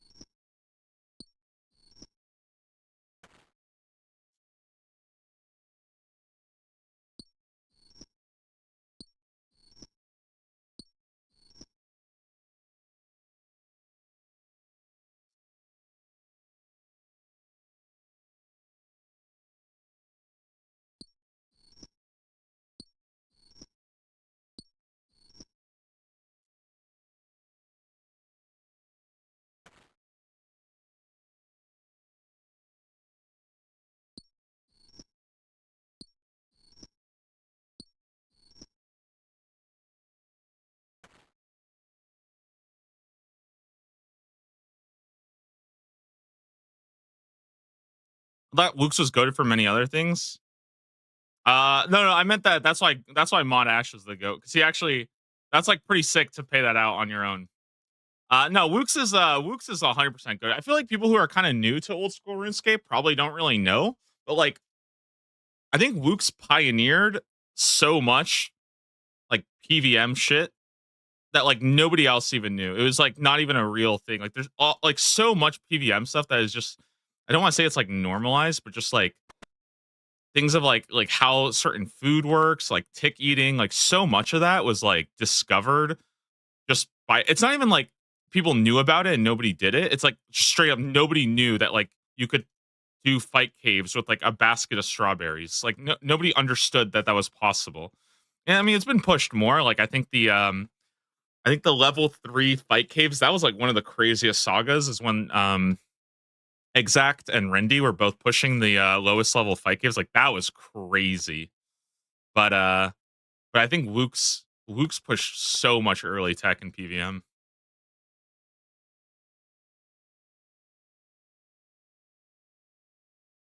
Speaker 1: That Wooks was goated for many other things. No, I meant that. That's why Mod Ash is the GOAT because he actually that's like pretty sick to pay that out on your own. No, Wooks is 100% good. I feel like people who are kind of new to old school RuneScape probably don't really know, but like I think Wooks pioneered so much like PVM shit that like nobody else even knew. It was like not even a real thing. Like there's all like so much PVM stuff that is just I don't want to say it's like normalized, but just like things of like how certain food works, like tick eating, like so much of that was like discovered just by it's not even like people knew about it and nobody did it. It's like straight up nobody knew that like you could do fight caves with like a basket of strawberries. Like nobody understood that that was possible. And I mean, it's been pushed more. Like I think the level 3 fight caves, that was like one of the craziest sagas is when Exact and Rendy were both pushing the lowest level fight caves. Like that was crazy. But I think Luke's pushed so much early tech in PVM.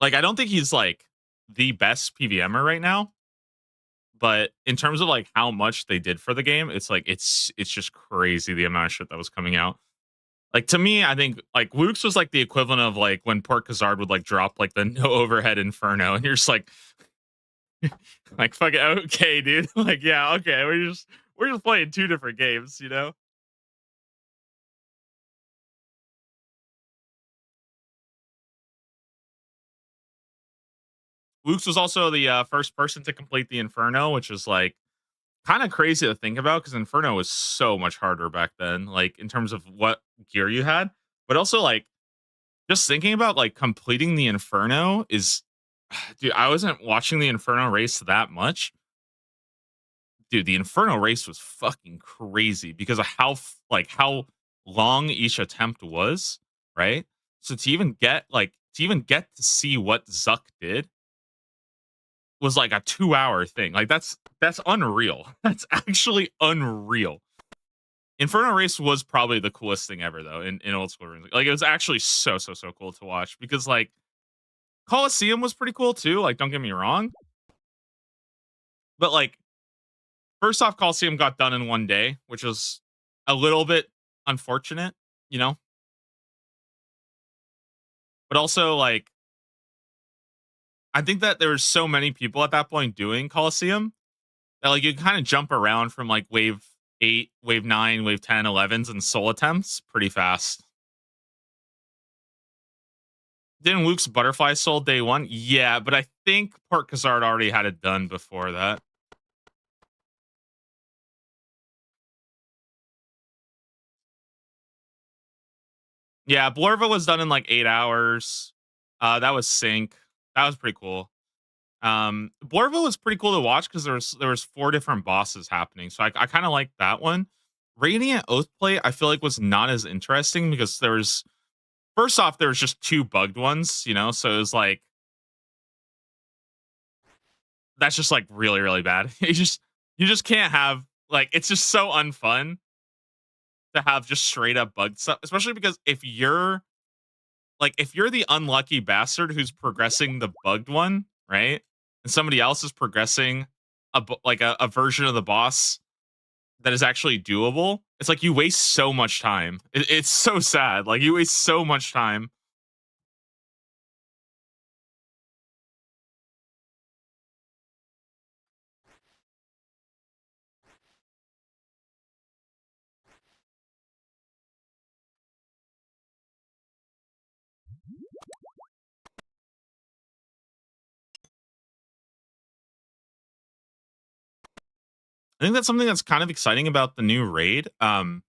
Speaker 1: Like I don't think he's like the best PVMer right now, but in terms of like how much they did for the game, it's like it's just crazy the amount of shit that was coming out. Like to me, I think like Luke's was like the equivalent of like when Port Kazard would like drop like the no overhead Inferno, and you're just like fucking okay, dude. Like yeah, okay, we're just playing two different games, you know. Luke's was also the first person to complete the Inferno, which is like kind of crazy to think about because Inferno was so much harder back then, like in terms of what gear you had, but also like just thinking about like completing the Inferno is, dude. I wasn't watching the Inferno race that much, dude. The Inferno race was fucking crazy because of like how long each attempt was, right? So to even get to see what Zuck did was like a 2 hour thing. Like that's unreal. That's actually unreal. Inferno Race was probably the coolest thing ever though in old school runes. Like it was actually so cool to watch because like Coliseum was pretty cool too. Like don't get me wrong, but like first off, Coliseum got done in one day, which was a little bit unfortunate, you know. But also like I think that there were so many people at that point doing Coliseum that like you kind of jump around from like wave 8, wave 9, wave 10, 11s, and soul attempts pretty fast. Didn't Luke's butterfly soul day one? Yeah, but I think Port Kazard already had it done before that. Yeah, Blorva was done in like 8 hours. That was sync. That was pretty cool. Blorva was pretty cool to watch because there was four different bosses happening. So I kind of like that one. Radiant Oathplate, I feel like was not as interesting because there was first off, there was just two bugged ones, you know, so it was like that's just like really bad. You just can't have like it's just so unfun to have just straight up bugged stuff, especially because if you're the unlucky bastard who's progressing the bugged one, right? And somebody else is progressing a version of the boss that is actually doable. It's like you waste so much time. It's so sad. Like you waste so much time. I think that's something that's kind of exciting about the new raid. One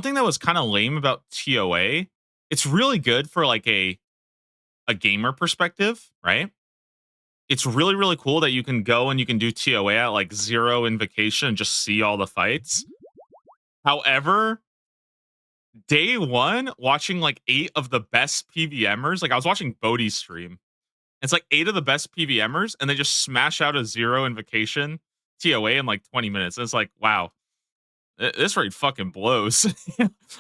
Speaker 1: thing that was kind of lame about TOA, it's really good for like a gamer perspective, right? It's really cool that you can go and you can do TOA at like zero invocation and just see all the fights. However, day one, watching like 8 of the best PVMers, like I was watching Bodhi's stream. It's like 8 of the best PVMers, and they just smash out a zero invocation TOA in like 20 minutes. And it's like, wow, this raid fucking blows.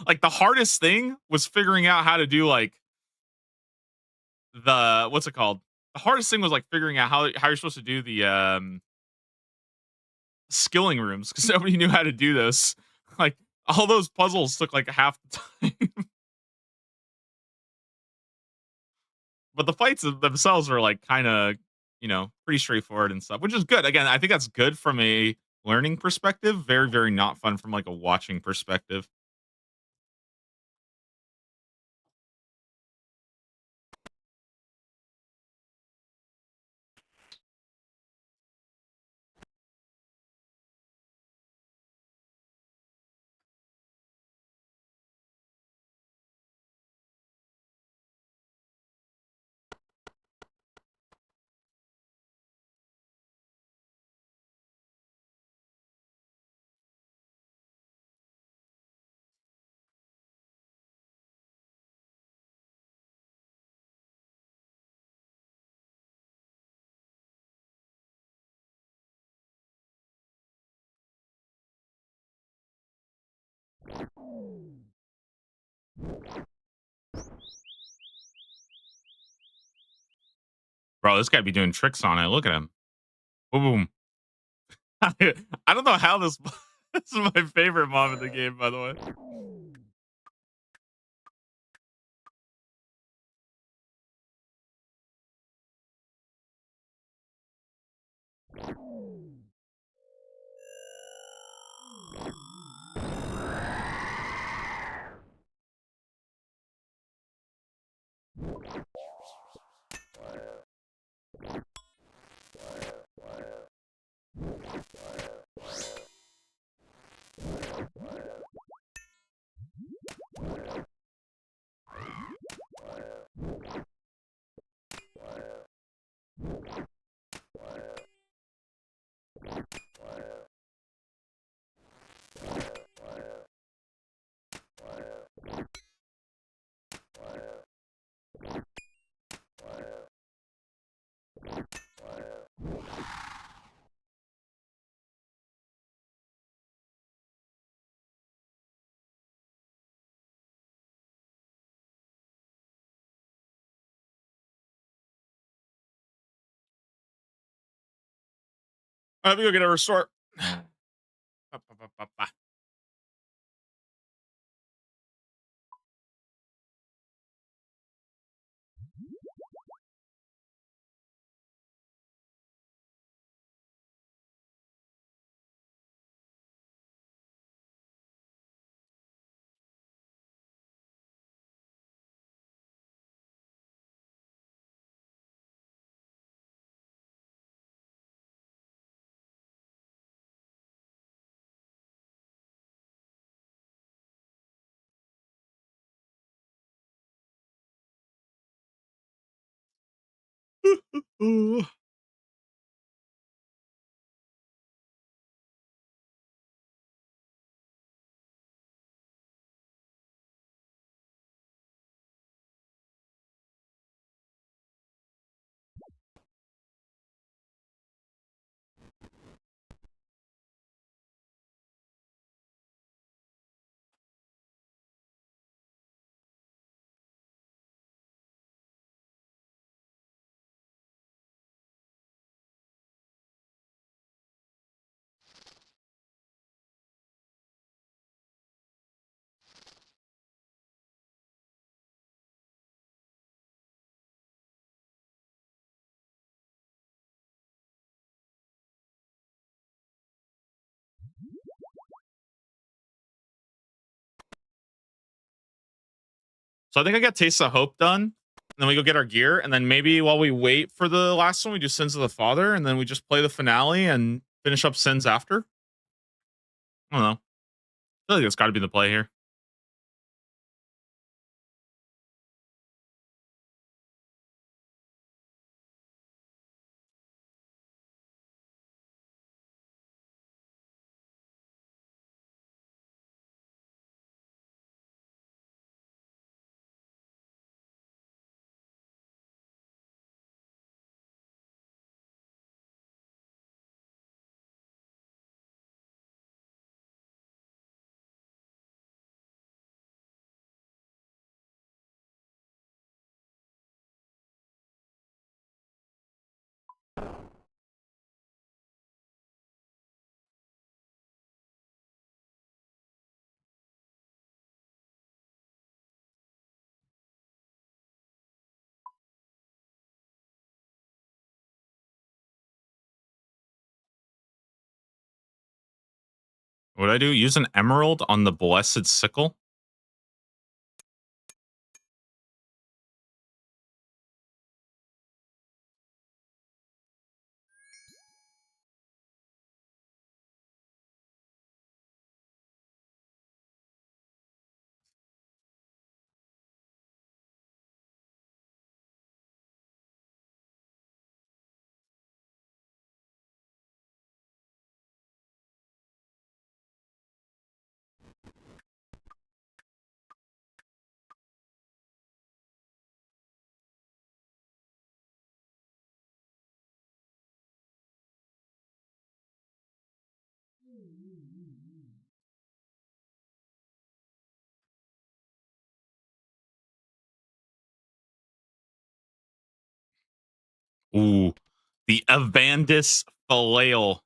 Speaker 1: Like the hardest thing was figuring out how to do like the what's it called? The hardest thing was like figuring out how you're supposed to do the skilling rooms because nobody knew how to do those. Like all those puzzles took like half the time. But the fights themselves were like kind of, pretty straightforward and stuff, which is good. Again, I think that's good from a learning perspective. Very not fun from like a watching perspective. Bro, this guy be doing tricks on it. Look at him. Boom. I don't know how this. This is my favorite mob in the game, by the way. Let me go get a restore. So I think I got Taste of Hope done. And then we go get our gear, and then maybe while we wait for the last one, we do Sins of the Father, and then we just play the finale and finish up Sins after. I don't know. I feel like that's got to be the play here. What I do? Use an emerald on the Blessed Sickle. Ooh, the Avandis Flail.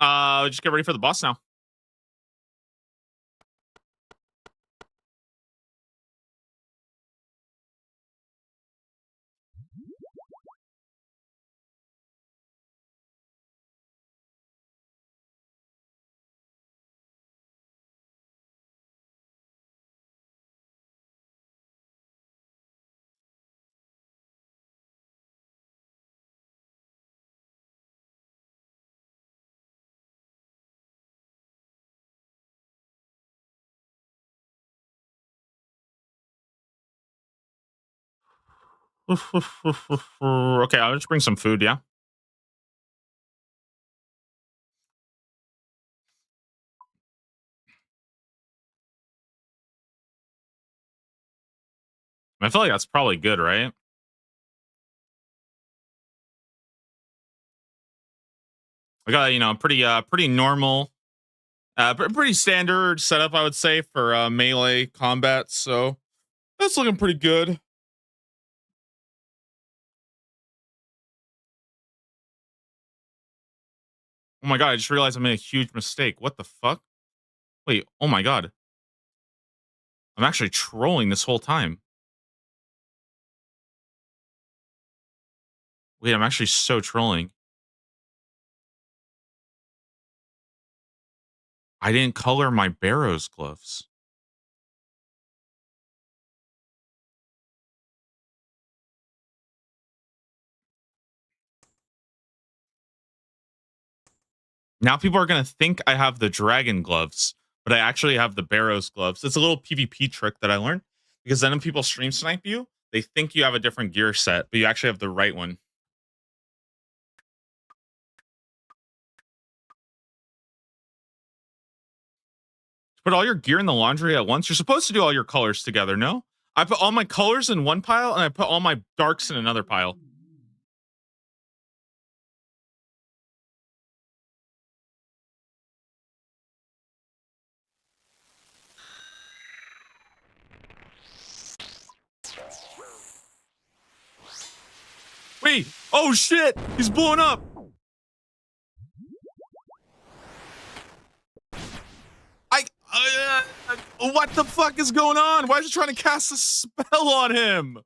Speaker 1: All right, just get ready for the boss now. Okay, I'll just bring some food. Yeah, I feel like that's probably good, right? I got pretty normal, pretty standard setup, I would say, for melee combat. So that's looking pretty good. Oh my god, I just realized I made a huge mistake. What the fuck? Wait, oh my god. I'm actually trolling this whole time. Wait, I'm actually so trolling. I didn't color my Barrows gloves. Now people are gonna think I have the dragon gloves, but I actually have the Barrows gloves. It's a little PvP trick that I learned because then when people stream snipe you, they think you have a different gear set, but you actually have the right one. Put all your gear in the laundry at once. You're supposed to do all your colors together, no? I put all my colors in one pile and I put all my darks in another pile. Wait, oh shit, he's blowing up. What the fuck is going on? Why is he trying to cast a spell on him?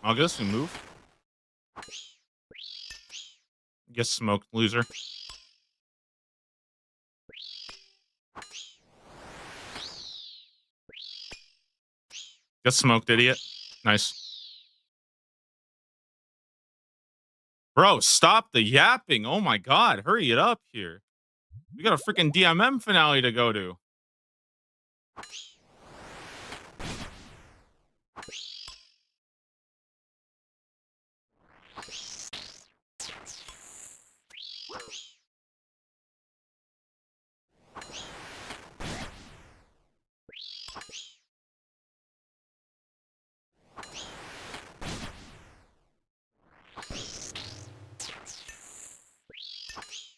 Speaker 1: I'll guess we move. Get smoked, loser. Get smoked, idiot. Nice. Bro, stop the yapping. Oh my god, hurry it up here. We got a freaking DMM finale to go to.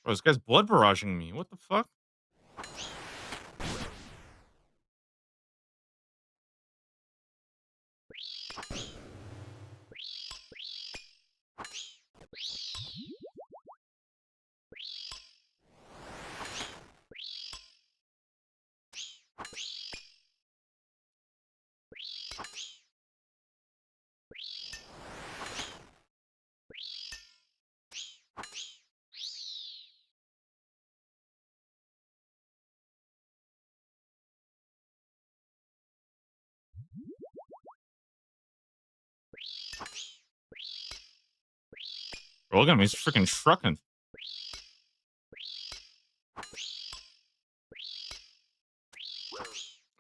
Speaker 1: Bro, this guy's blood barraging me. What the fuck? Bro, look at him. He's freaking trucking.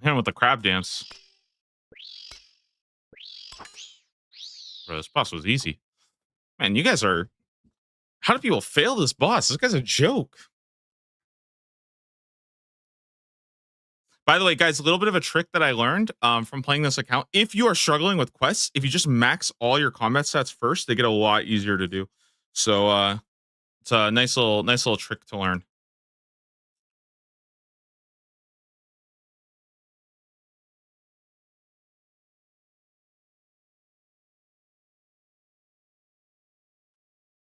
Speaker 1: Hit him with the crab dance. Bro, this boss was easy. Man, you guys are... How do people fail this boss? This guy's a joke. By the way, guys, a little bit of a trick that I learned from playing this account. If you are struggling with quests, if you just max all your combat stats first, they get a lot easier to do. So it's a nice little trick to learn.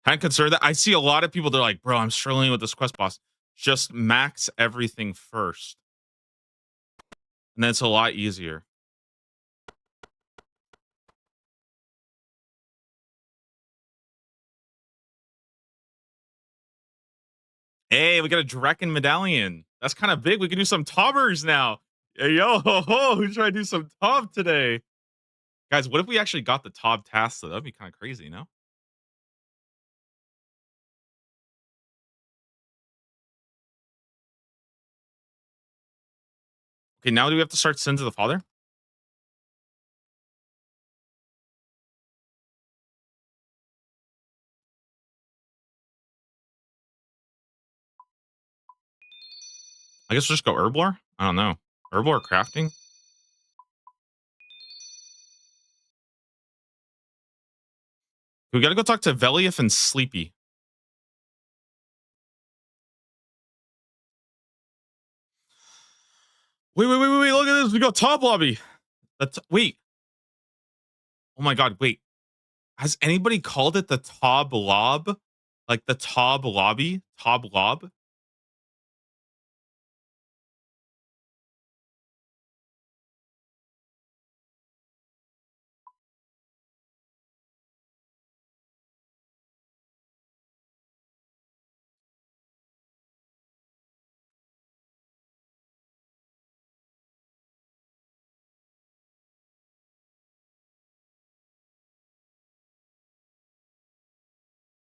Speaker 1: I'm concerned that I see a lot of people. They're like, "Bro, I'm struggling with this quest boss." Just max everything first, and then it's a lot easier. Hey, we got a Draken medallion. That's kind of big. We can do some tobbers now. Hey, yo, ho, ho, who's trying to do some tob today? Guys, what if we actually got the tob task? Though? That'd be kind of crazy, you know? Okay, now do we have to start Sins of the Father? I guess we'll just go Herblore? I don't know. Herblore crafting? We gotta go talk to Velief and Sleepy. Wait, look at this. We got top lobby. Wait. Oh my god, wait. Has anybody called it the Tob Lob? Like the Tob Lobby? Tob Lob?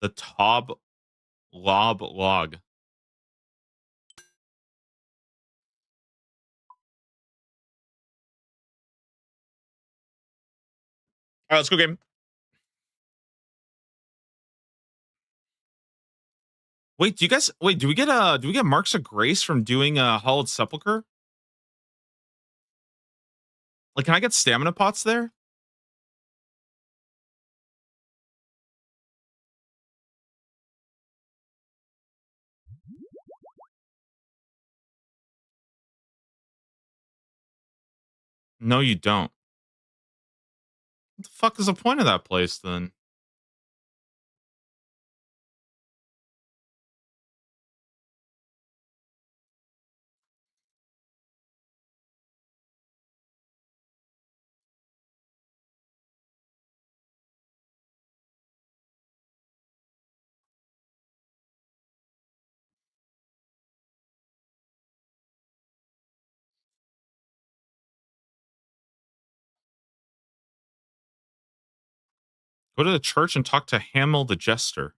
Speaker 1: The Tob Lob Log. All right, let's go game. Wait, do we get marks of grace from doing a Hallowed Sepulchre? Like, can I get stamina pots there? No, you don't. What the fuck is the point of that place then? Go to the church and talk to Hamel the jester.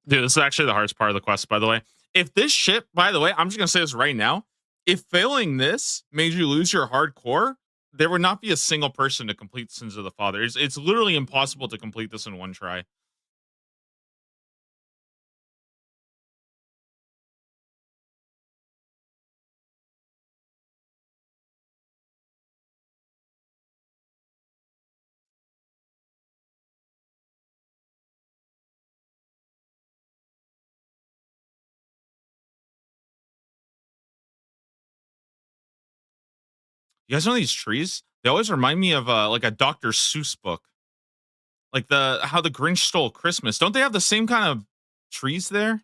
Speaker 1: Dude, this is actually the hardest part of the quest, by the way. If this shit, by the way, I'm just gonna say this right now. If failing this made you lose your hardcore, there would not be a single person to complete Sins of the Father. It's literally impossible to complete this in one try. You guys know these trees? They always remind me of like a Dr. Seuss book. Like the How the Grinch Stole Christmas. Don't they have the same kind of trees there?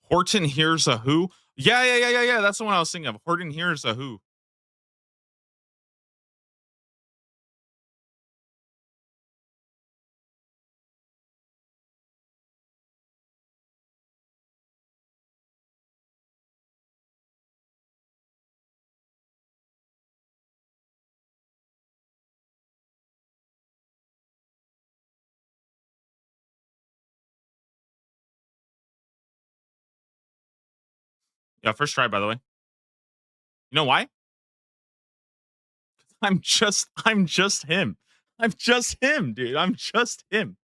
Speaker 1: Horton Hears a Who? Yeah. That's the one I was thinking of. Horton Hears a Who. Yeah, first try, by the way. You know why? I'm just him. I'm just him, dude. I'm just him.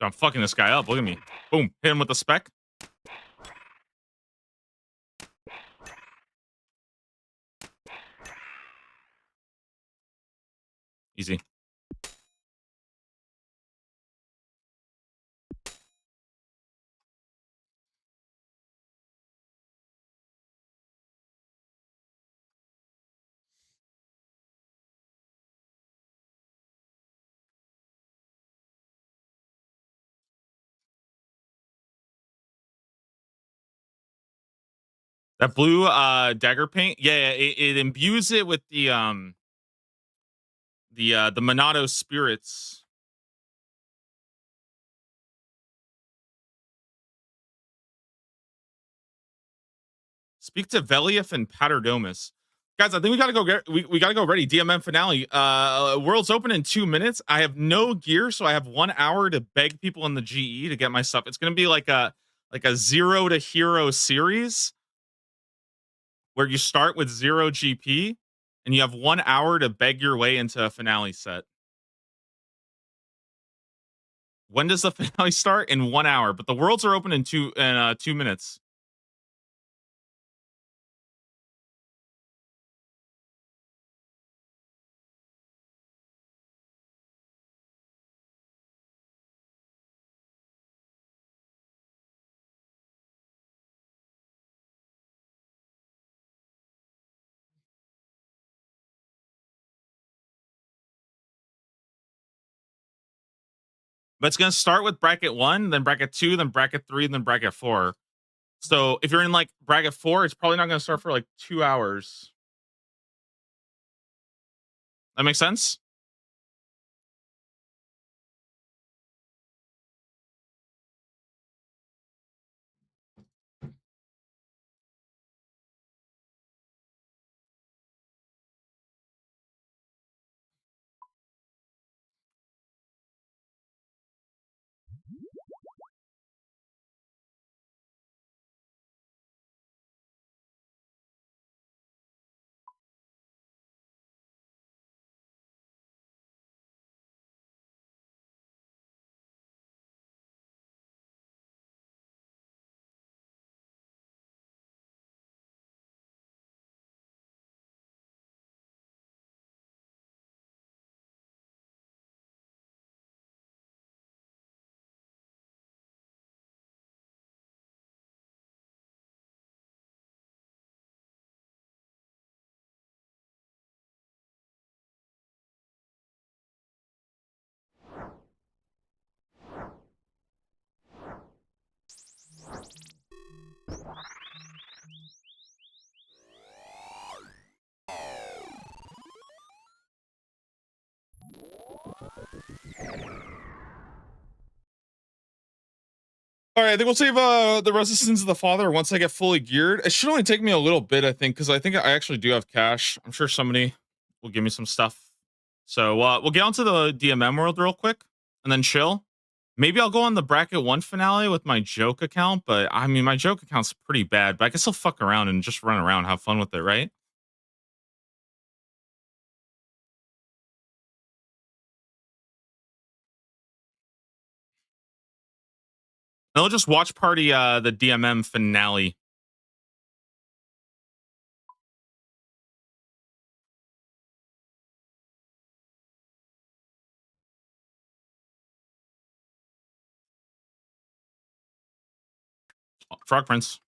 Speaker 1: I'm fucking this guy up. Look at me. Boom. Hit him with the spec. Easy. That blue dagger paint, yeah, it imbues it with the Monado spirits. Speak to Velief and Paterdomus. Guys, I think we gotta go get we gotta go ready. DMM finale. World's open in 2 minutes. I have no gear, so I have 1 hour to beg people in the GE to get my stuff. It's gonna be like a zero to hero series where you start with zero GP and you have 1 hour to beg your way into a finale set. When does the finale start? In 1 hour, but the worlds are open in 2 minutes. But it's gonna start with bracket one, then bracket two, then bracket three, then bracket four. So if you're in like bracket four, it's probably not gonna start for like 2 hours. That makes sense? All right, I think we'll save the rest of Sins of the Father once I get fully geared. It should only take me a little bit, I think, because I think I actually do have cash. I'm sure somebody will give me some stuff. So we'll get onto the DMM world real quick and then chill. Maybe I'll go on the bracket one finale with my joke account, but I mean my joke account's pretty bad, but I can still fuck around and just run around, have fun with it, right? And I'll just watch party the DMM finale. Frog Prince.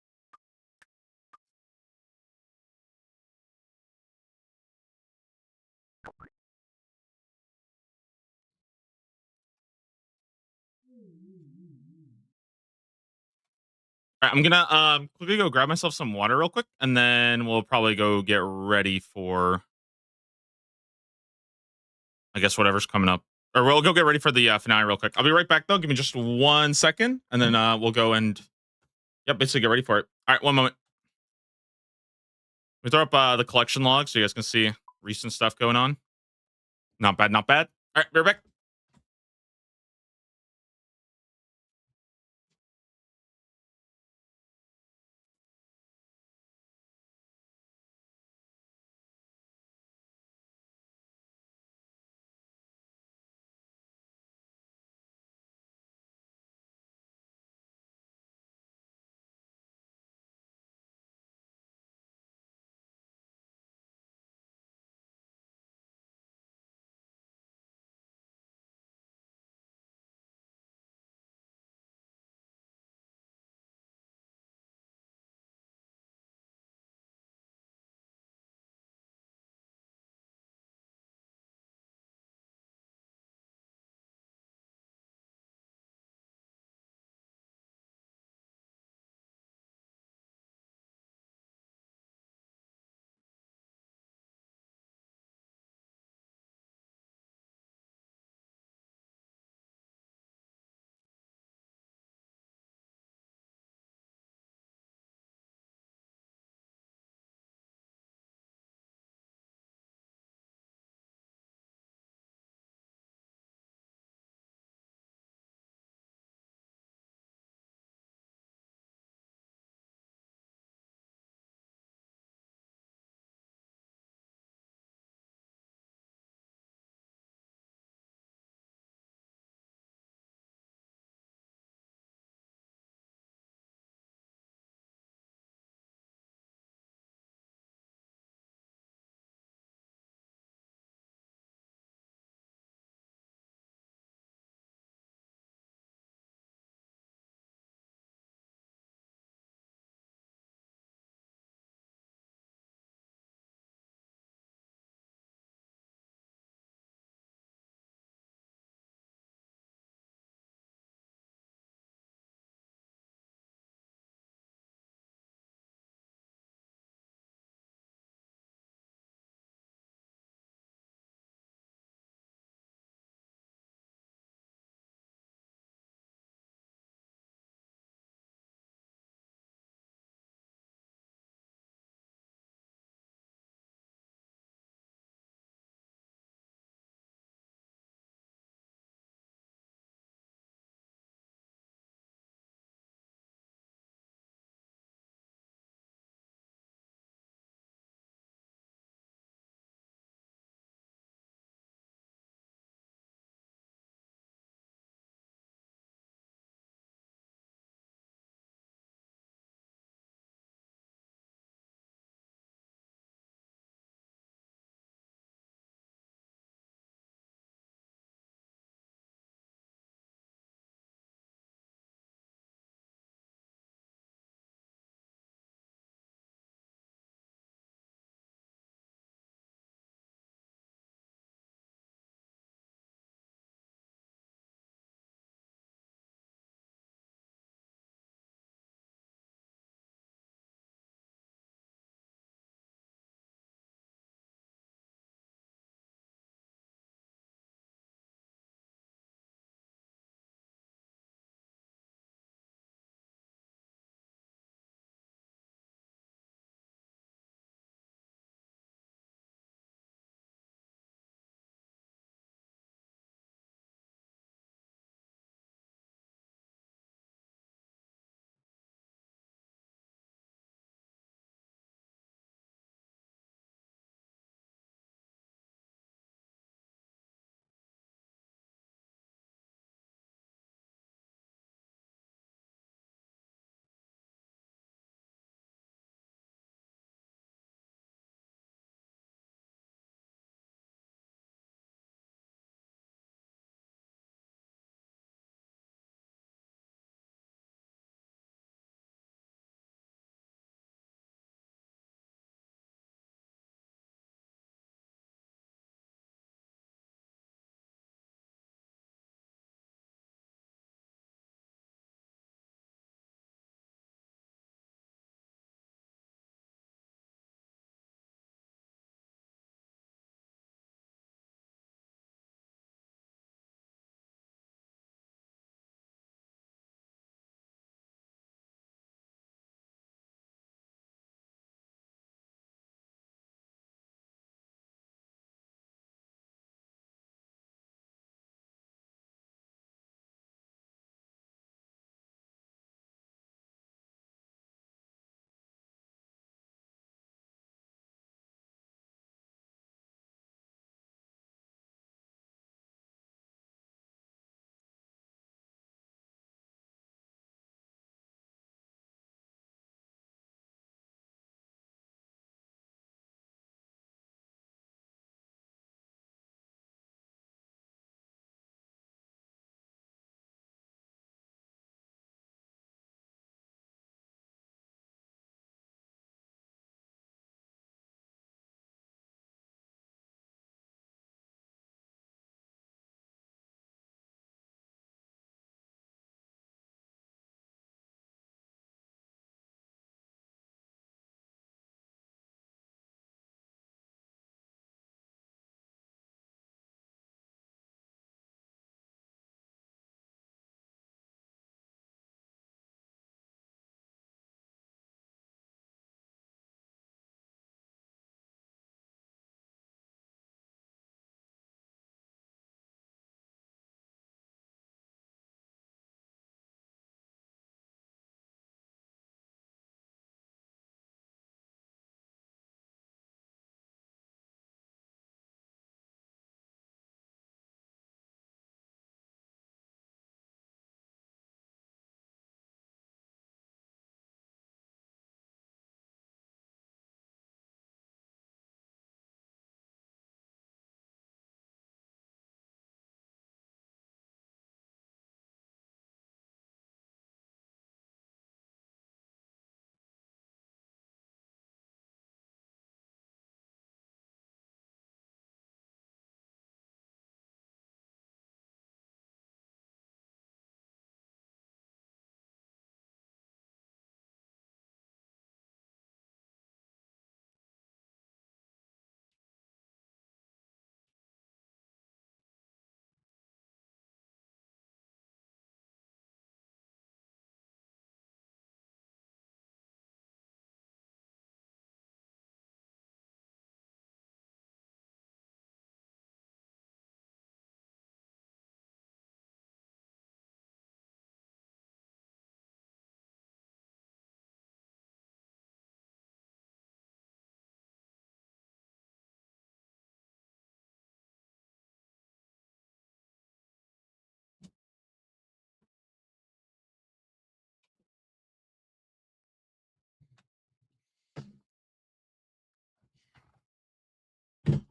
Speaker 1: All right, I'm gonna quickly go grab myself some water real quick, and then we'll probably go get ready for I guess whatever's coming up. Or we'll go get ready for the finale real quick. I'll be right back though. Give me just 1 second, and then we'll go and basically get ready for it. All right, one moment. We throw up the collection log so you guys can see recent stuff going on. Not bad, not bad. All right, be right back.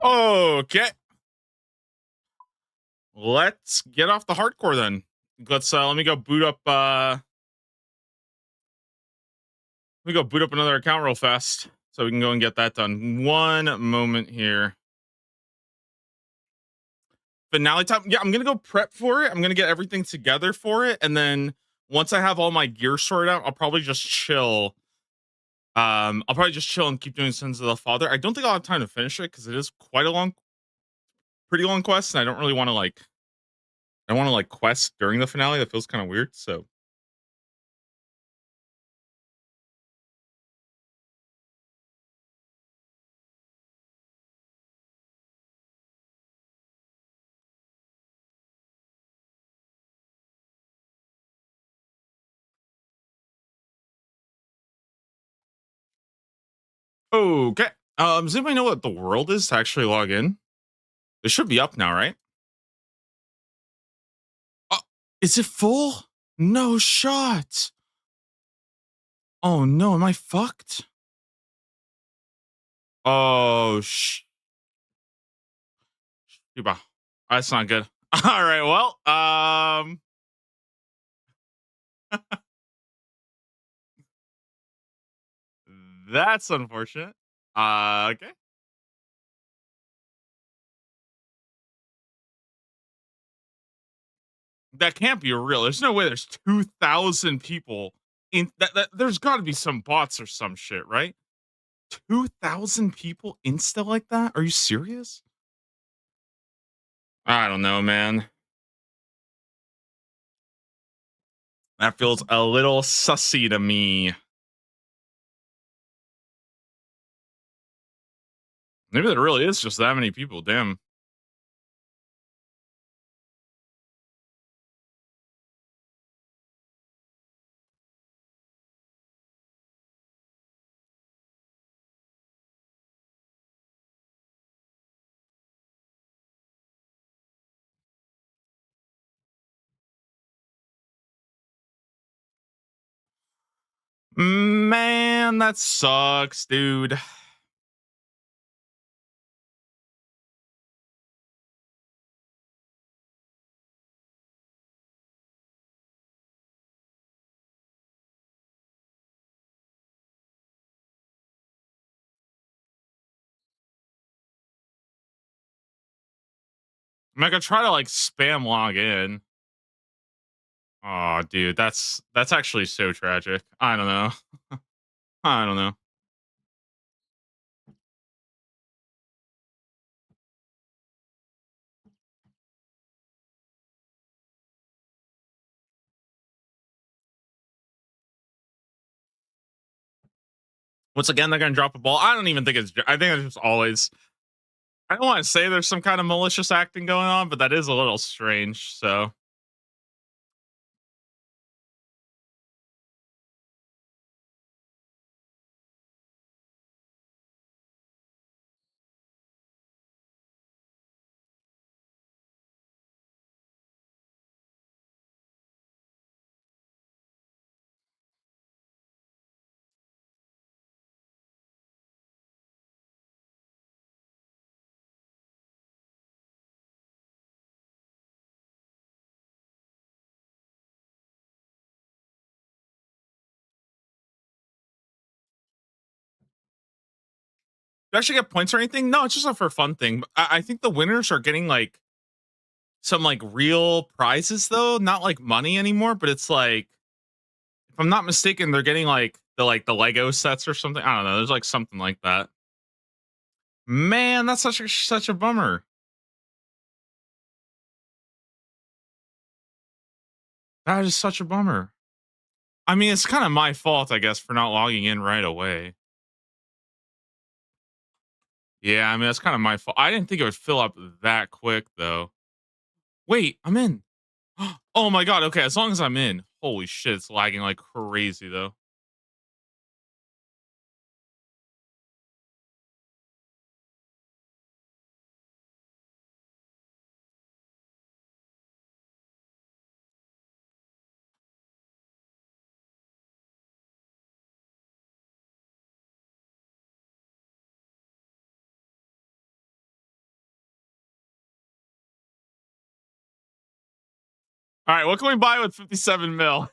Speaker 1: Okay. Let's get off the hardcore then. Let me go boot up let me go boot up another account real fast so we can go and get that done. One moment here. Finale time. Yeah, I'm gonna go prep for it. I'm gonna get everything together for it, and then once I have all my gear sorted out, I'll probably just chill. I'll probably just chill and keep doing Sins of the Father. I don't think I'll have time to finish it because it is quite a pretty long quest, and I don't really want to like quest during the finale. That feels kind of weird. So okay. Does anybody know what the world is to actually log in? It should be up now, right? Oh, is it full? No shot. Oh no, am I fucked? Oh Cuba. That's not good. All right, well, that's unfortunate. Okay. That can't be real. There's no way there's 2,000 people in that there's got to be some bots or some shit, right? 2,000 people insta like that? Are you serious? I don't know, man. That feels a little sussy to me. Maybe there really is just that many people. Damn. Man, that sucks, dude. I'm not gonna try to like spam log in. Oh, dude, that's actually so tragic. I don't know. I don't know. Once again, they're gonna drop a ball. I don't even think it's. I think it's just always. I don't want to say there's some kind of malicious acting going on, but that is a little strange. So do I actually get points or anything? No, it's just a for fun thing. I think the winners are getting like some like real prizes though, not like money anymore. But it's like, if I'm not mistaken, they're getting like the Lego sets or something. I don't know. There's like something like that. Man, that's such a bummer. That is such a bummer. I mean, it's kind of my fault, I guess, for not logging in right away. Yeah, I mean, that's kind of my fault. I didn't think it would fill up that quick, though. Wait, I'm in. Oh my god. Okay, as long as I'm in. Holy shit, it's lagging like crazy, though. All right, what can we buy with 57 mil?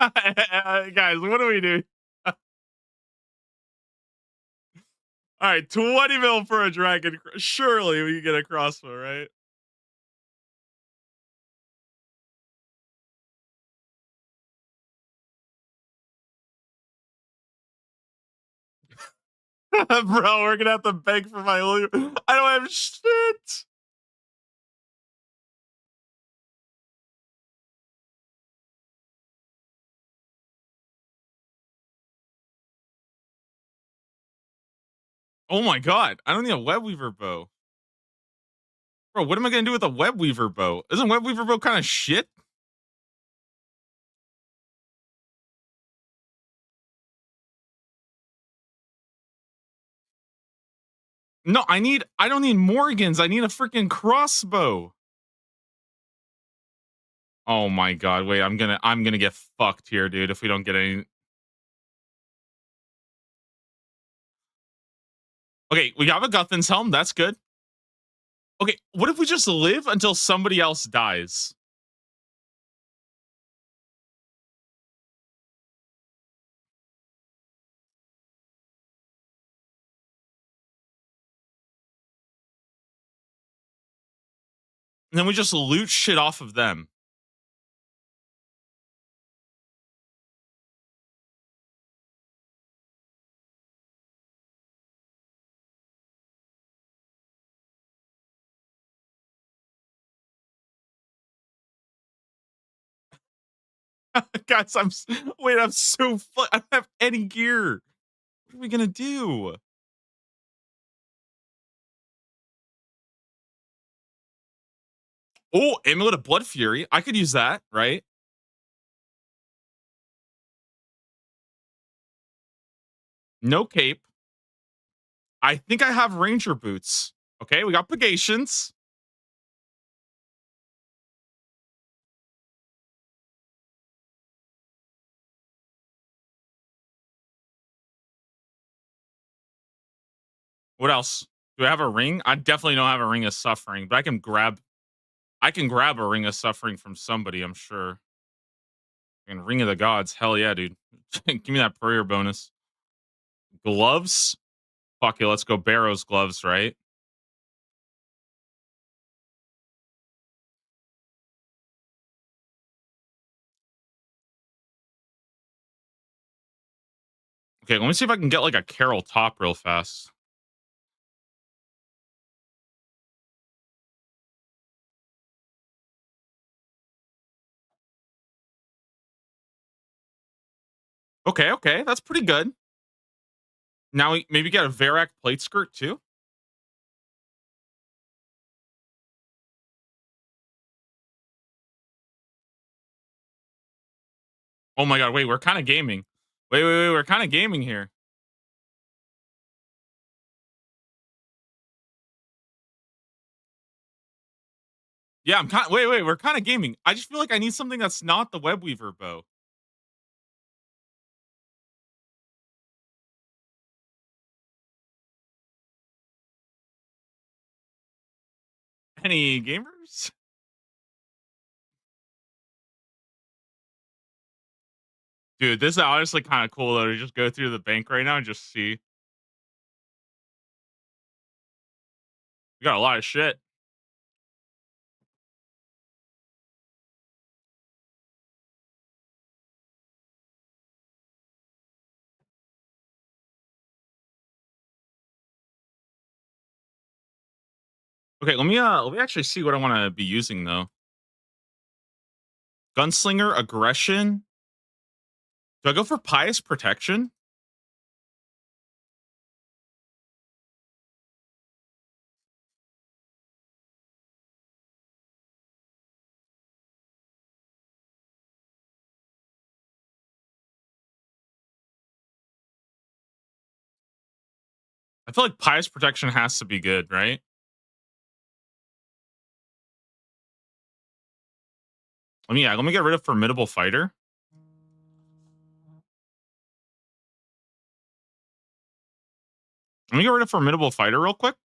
Speaker 1: Guys, what do we do? All right, 20 mil for a dragon. Surely we can get a crossbow, right? Bro, we're gonna have to beg for my loot. I don't have shit. Oh my god, I don't need a web weaver bow. Bro, what am I gonna do with a web weaver bow? Isn't web weaver bow kind of shit? No, I don't need Morgans. I need a freaking crossbow. Oh my god, wait, I'm gonna get fucked here, dude, if we don't get any. Okay, we have a Guthin's helm, that's good. Okay, what if we just live until somebody else dies? And then we just loot shit off of them. Guys, wait, I'm so I don't have any gear. What are we gonna do? Oh, Amulet of Blood Fury. I could use that, right? No cape. I think I have Ranger boots. Okay, we got Pagations. What else? Do I have a ring? I definitely don't have a Ring of Suffering, but I can grab a Ring of Suffering from somebody, I'm sure. And Ring of the Gods. Hell yeah, dude. Give me that prayer bonus. Gloves? Fuck it, let's go Barrow's gloves, right? Okay, let me see if I can get like a Carol top real fast. Okay, okay, that's pretty good. Now we maybe get a Varak plate skirt too. Oh my god, wait, we're kind of gaming. Wait, we're kind of gaming here. Yeah, I'm kind. Wait, we're kind of gaming. I just feel like I need something that's not the web weaver bow. Any gamers? Dude, this is honestly kind of cool though to just go through the bank right now and just see. We got a lot of shit. Okay, let me actually see what I want to be using though. Gunslinger aggression. Do I go for pious protection? I feel like pious protection has to be good, right? Let me get rid of formidable fighter. Let me get rid of formidable fighter real quick.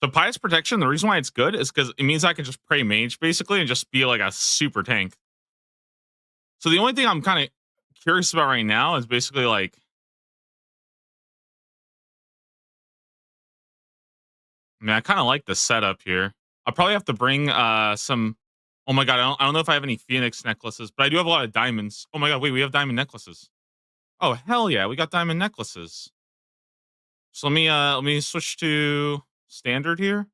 Speaker 1: So Pious Protection, the reason why it's good is because it means I can just pray mage basically and just be like a super tank. So the only thing I'm kind of curious about right now is basically like, I mean, I kind of like the setup here. I'll probably have to bring some. Oh my god, I don't know if I have any Phoenix necklaces, but I do have a lot of diamonds. Oh my god, wait, we have diamond necklaces. Oh hell yeah, we got diamond necklaces. So let me switch to standard here.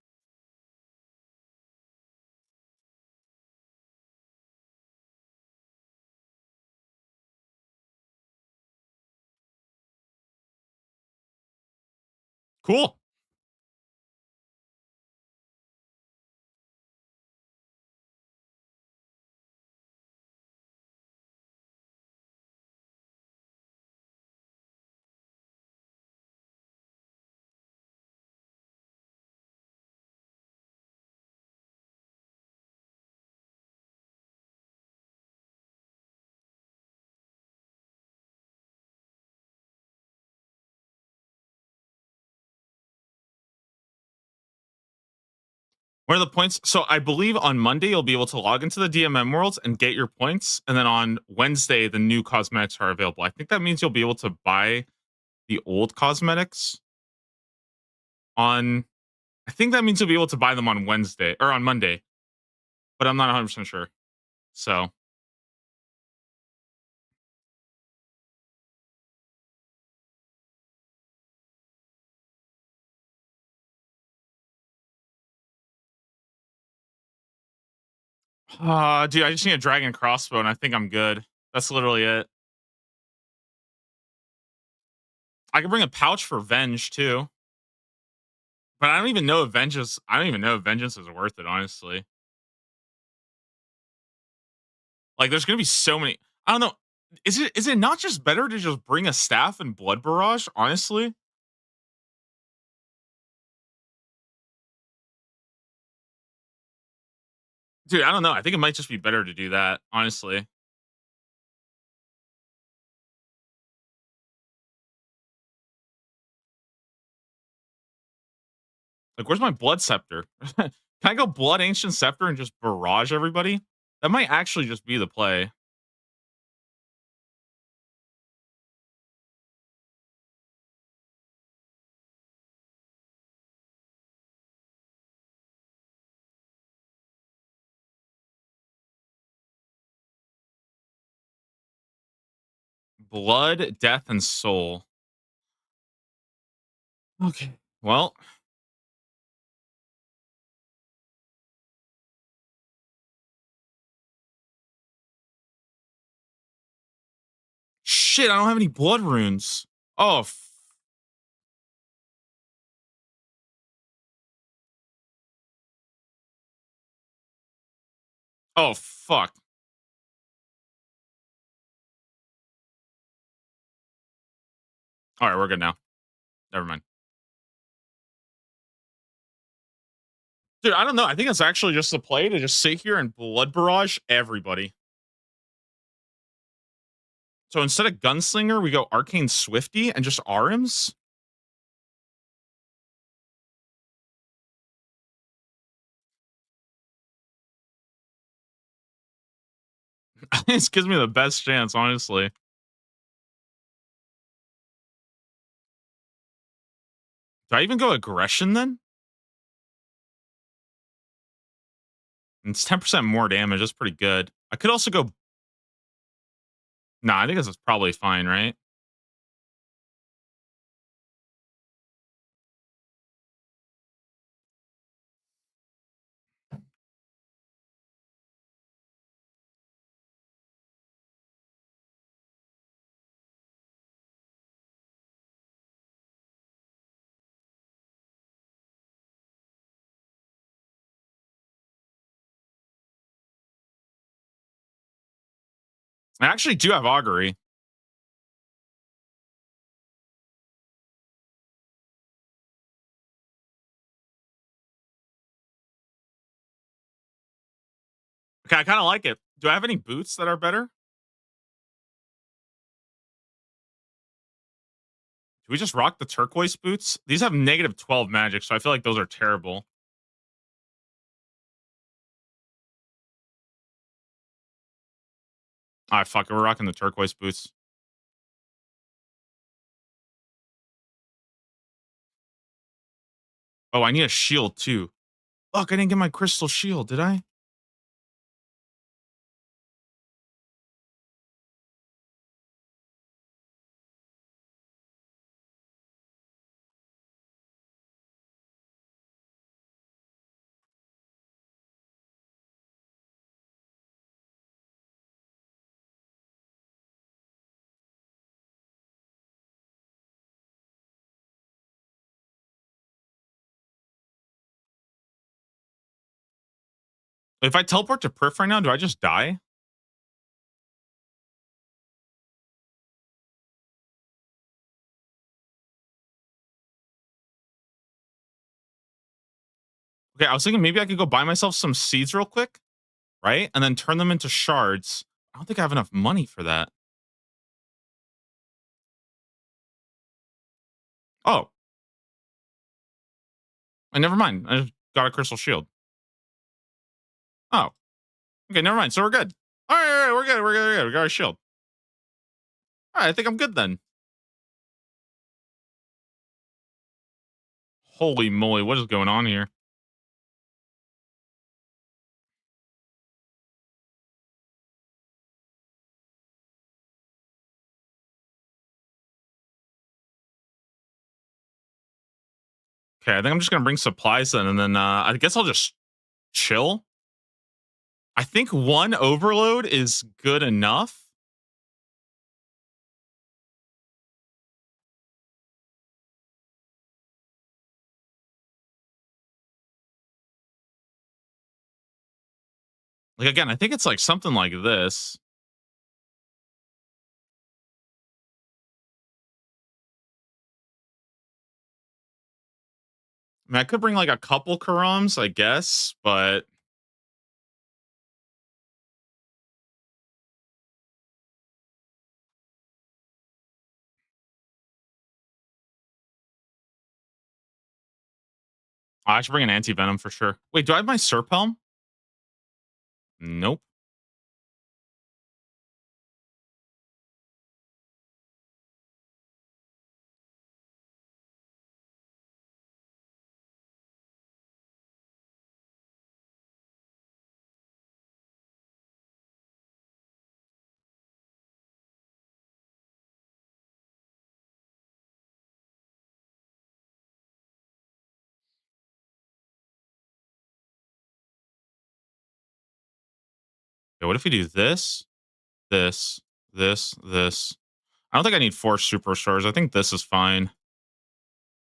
Speaker 1: Cool. What are the points? So I believe on Monday you'll be able to log into the DMM worlds and get your points, and then on Wednesday the new cosmetics are available. I think that means you'll be able to buy the old cosmetics on. I think that means you'll be able to buy them on Wednesday or on Monday, but I'm not 100% sure. So, dude, I just need a dragon crossbow, and I think I'm good. That's literally it. I can bring a pouch for Venge too, but I don't even know if Vengeance. I don't even know if Vengeance is worth it, honestly. Like, there's gonna be so many. I don't know. Is it not just better to just bring a staff and blood barrage? Honestly, dude, I don't know. I think it might just be better to do that. Honestly, like, where's my blood scepter? Can I go blood ancient scepter and just barrage everybody? That might actually just be the play. Blood, death, and soul. Okay. Well, shit. I don't have any blood runes. Oh, oh, fuck. All right, we're good now. Never mind. Dude, I don't know. I think it's actually just the play to just sit here and blood barrage everybody. So instead of Gunslinger, we go Arcane Swifty and just Arims. This gives me the best chance, honestly. Do I even go Aggression then? It's 10% more damage. That's pretty good. I could also go. Nah, I think this is probably fine, right? I actually do have Augury. Okay, I kind of like it. Do I have any boots that are better? Do we just rock the turquoise boots? These have -12 magic, so I feel like those are terrible. All right, fuck it. We're rocking the turquoise boots. Oh, I need a shield too. Fuck, I didn't get my crystal shield, did I? If I teleport to Perf right now, do I just die? Okay, I was thinking maybe I could go buy myself some seeds real quick, right? And then turn them into shards. I don't think I have enough money for that. Oh, and never mind. I just got a crystal shield. Oh, okay, never mind. So we're good. All right, we're good. We're good. We got our shield. All right, I think I'm good then. Holy moly, what is going on here? Okay, I think I'm just gonna bring supplies then, and then I guess I'll just chill. I think one overload is good enough. Like again, I think it's like something like this. I mean, I could bring like a couple Karams, I guess, but I should bring an anti venom for sure. Wait, do I have my Serp helm? Nope. Okay, what if we do this, this, this? I don't think I need 4 superstars. I think this is fine.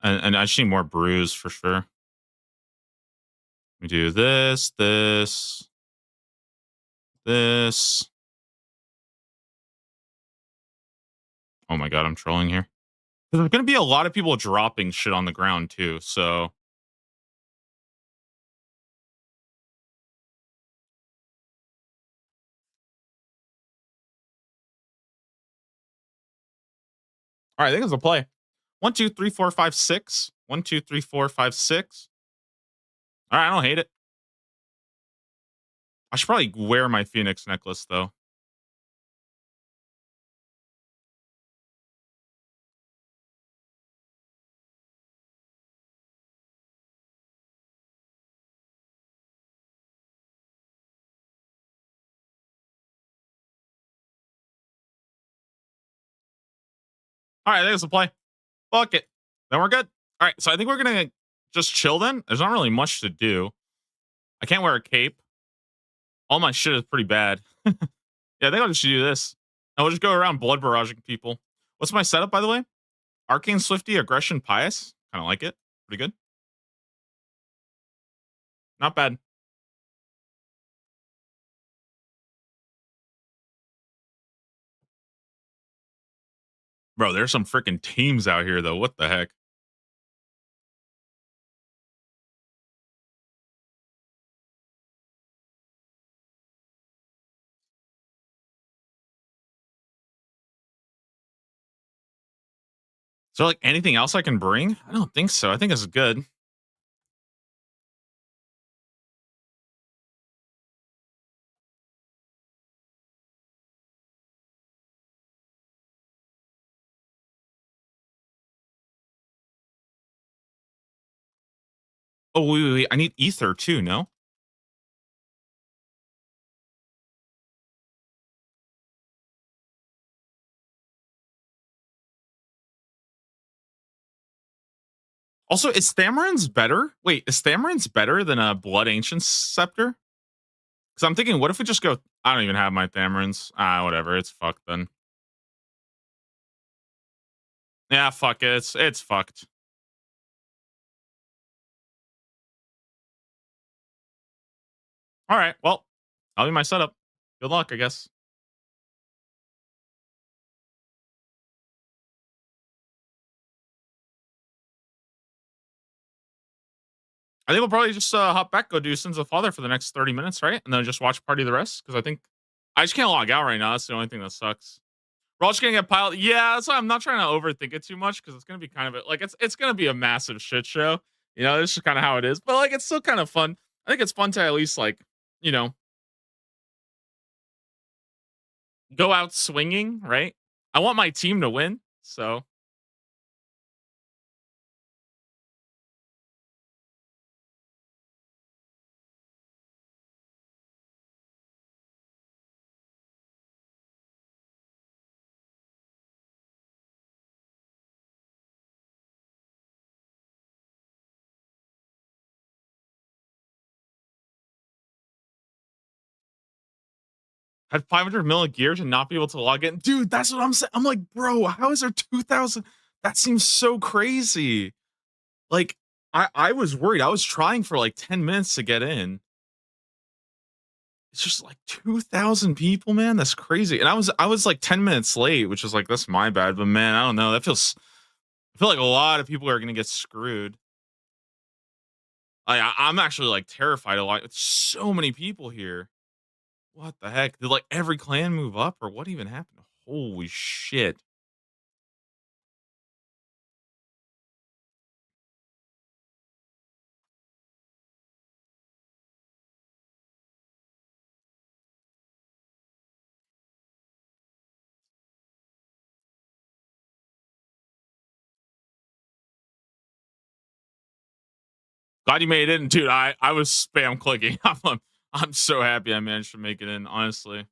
Speaker 1: And I just need more brews for sure. We do this, this. Oh my god, I'm trolling here. There's gonna be a lot of people dropping shit on the ground too, so all right, I think it's a play. 1, 2, 3, 4, 5, 6. 1, 2, 3, 4, 5, 6. All right, I don't hate it. I should probably wear my Phoenix necklace though. All right, I think it's a play. Fuck it. Then we're good. All right, so I think we're gonna just chill then. There's not really much to do. I can't wear a cape. All my shit is pretty bad. Yeah, I think I'll just do this. And we'll just go around blood barraging people. What's my setup, by the way? Arcane Swifty, Aggression, Pious. Kind of like it. Pretty good. Not bad. Bro, there's some freaking teams out here, though. What the heck? Is there like anything else I can bring? I don't think so. I think this is good. Oh, wait. I need ether too, no? Also, is Thamarins better? Wait, is Thamarins better than a Blood Ancient Scepter? Because I'm thinking, what if we just go? I don't even have my Thamarins. Ah, whatever. It's fucked then. Yeah, fuck it. It's fucked. All right. Well, I'll be my setup. Good luck, I guess. I think we'll probably just hop back, go do Sins of Father for the next 30 minutes, right? And then just watch Party of the Rest. Because I think I just can't log out right now. That's the only thing that sucks. We're all just gonna get piled. Yeah, that's why I'm not trying to overthink it too much because it's gonna be kind of like it's gonna be a massive shit show. This is kind of how it is. But like, it's still kind of fun. I think it's fun to at least like you know go out swinging, right? I want my team to win, so had 500 million gears and not be able to log in, dude. That's what I'm saying. I'm like, bro, how is there 2,000? That seems so crazy. Like, I was worried. I was trying for like 10 minutes to get in. It's just like 2,000 people, man. That's crazy. And I was like 10 minutes late, which is like that's my bad. But man, I don't know. I feel like a lot of people are gonna get screwed. I'm actually like terrified. A lot. It's so many people here. What the heck? Did like every clan move up, or what even happened? Holy shit! Glad you made it, and dude, I was spam clicking. I'm so happy I managed to make it in. Honestly,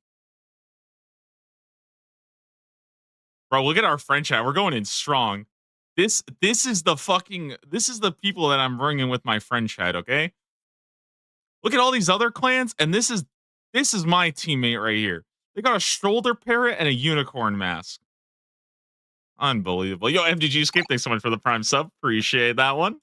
Speaker 1: bro, look at our friend chat. We're going in strong. This is the people that I'm bringing with my friend chat. Okay, look at all these other clans, and this is my teammate right here. They got a shoulder parrot and a unicorn mask. Unbelievable. Yo, MDG Escape, thanks so much for the prime sub. Appreciate that one.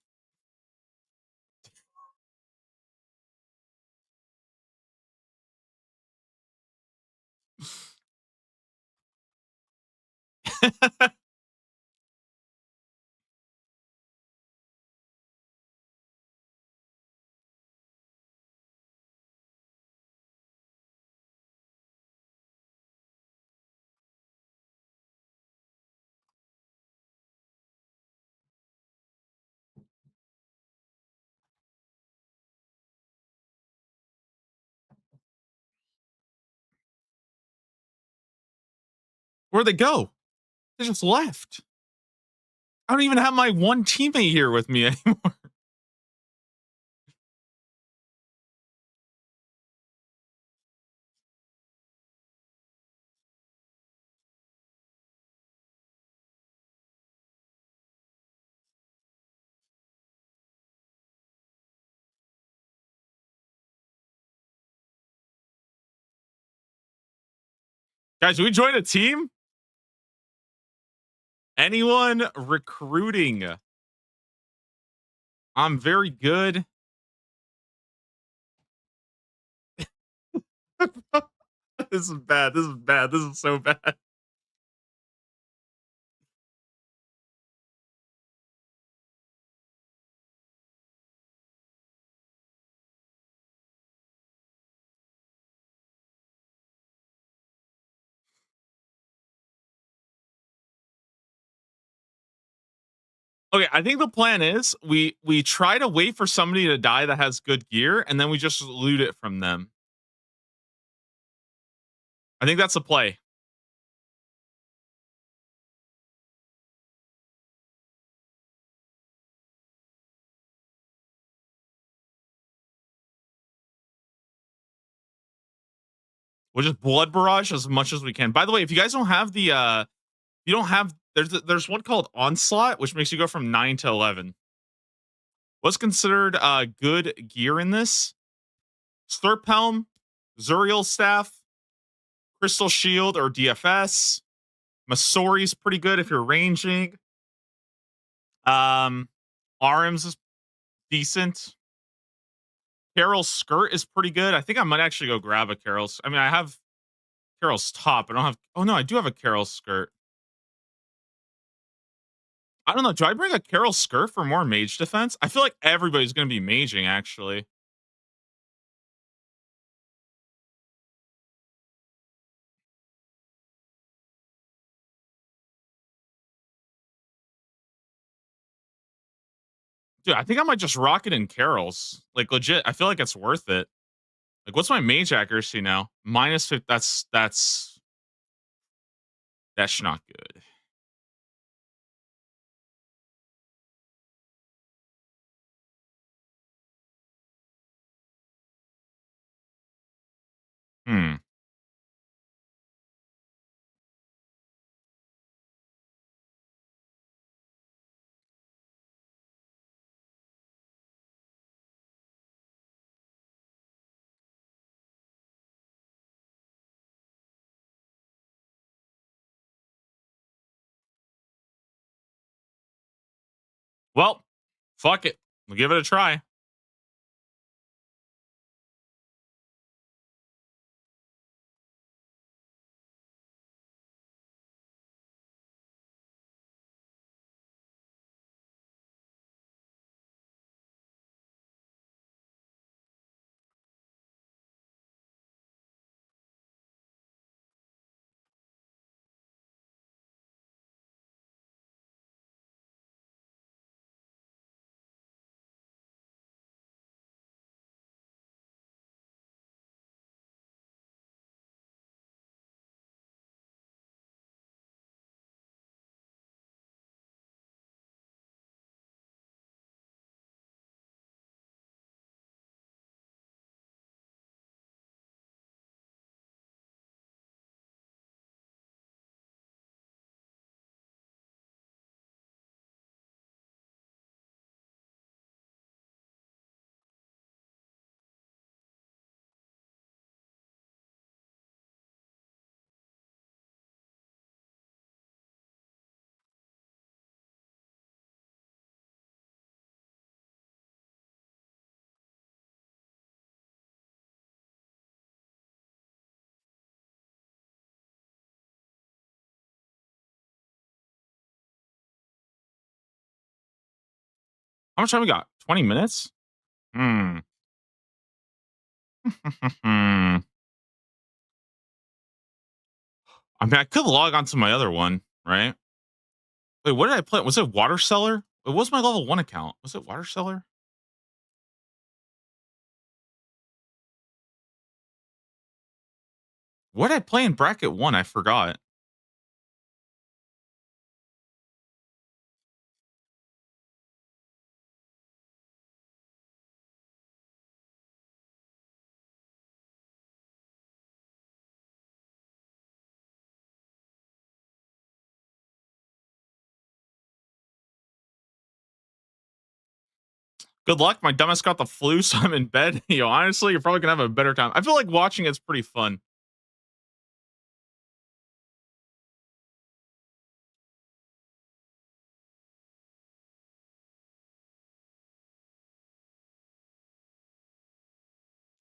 Speaker 1: Where'd they go? They just left. I don't even have my one teammate here with me anymore. Guys, we join a team? Anyone recruiting? I'm very good. This is bad. This is bad. This is so bad. Okay, I think the plan is we try to wait for somebody to die that has good gear, and then we just loot it from them. I think that's the play. We'll just blood barrage as much as we can. By the way, if you guys don't have the you don't have there's one called onslaught, which makes you go from 9 to 11. What's considered good gear in this? Slurp helm, Zuriel staff, crystal shield or DFS. Masori's pretty good if you're ranging. Um, Arms is decent. Carol's skirt is pretty good. I think I might actually go grab a Carol's. I mean, I have Carol's top. I don't have. Oh no, I do have a Carol's skirt. I don't know. Do I bring a Carol's skirt for more mage defense? I feel like everybody's going to be maging actually. Dude, I think I might just rock it in Carol's. Like legit, I feel like it's worth it. Like, what's my mage accuracy now? Minus 50. That's not good. Hmm. Well, fuck it. We'll give it a try. How much time we got? 20 minutes? Hmm. I mean, I could log onto my other one, right? Wait, what did I play? Was it Water Cellar? It was my level 1 account. Was it Water Cellar? What did I play in bracket 1? I forgot. Good luck. My dumbest got the flu, so I'm in bed. Honestly, you're probably gonna have a better time. I feel like watching it's pretty fun.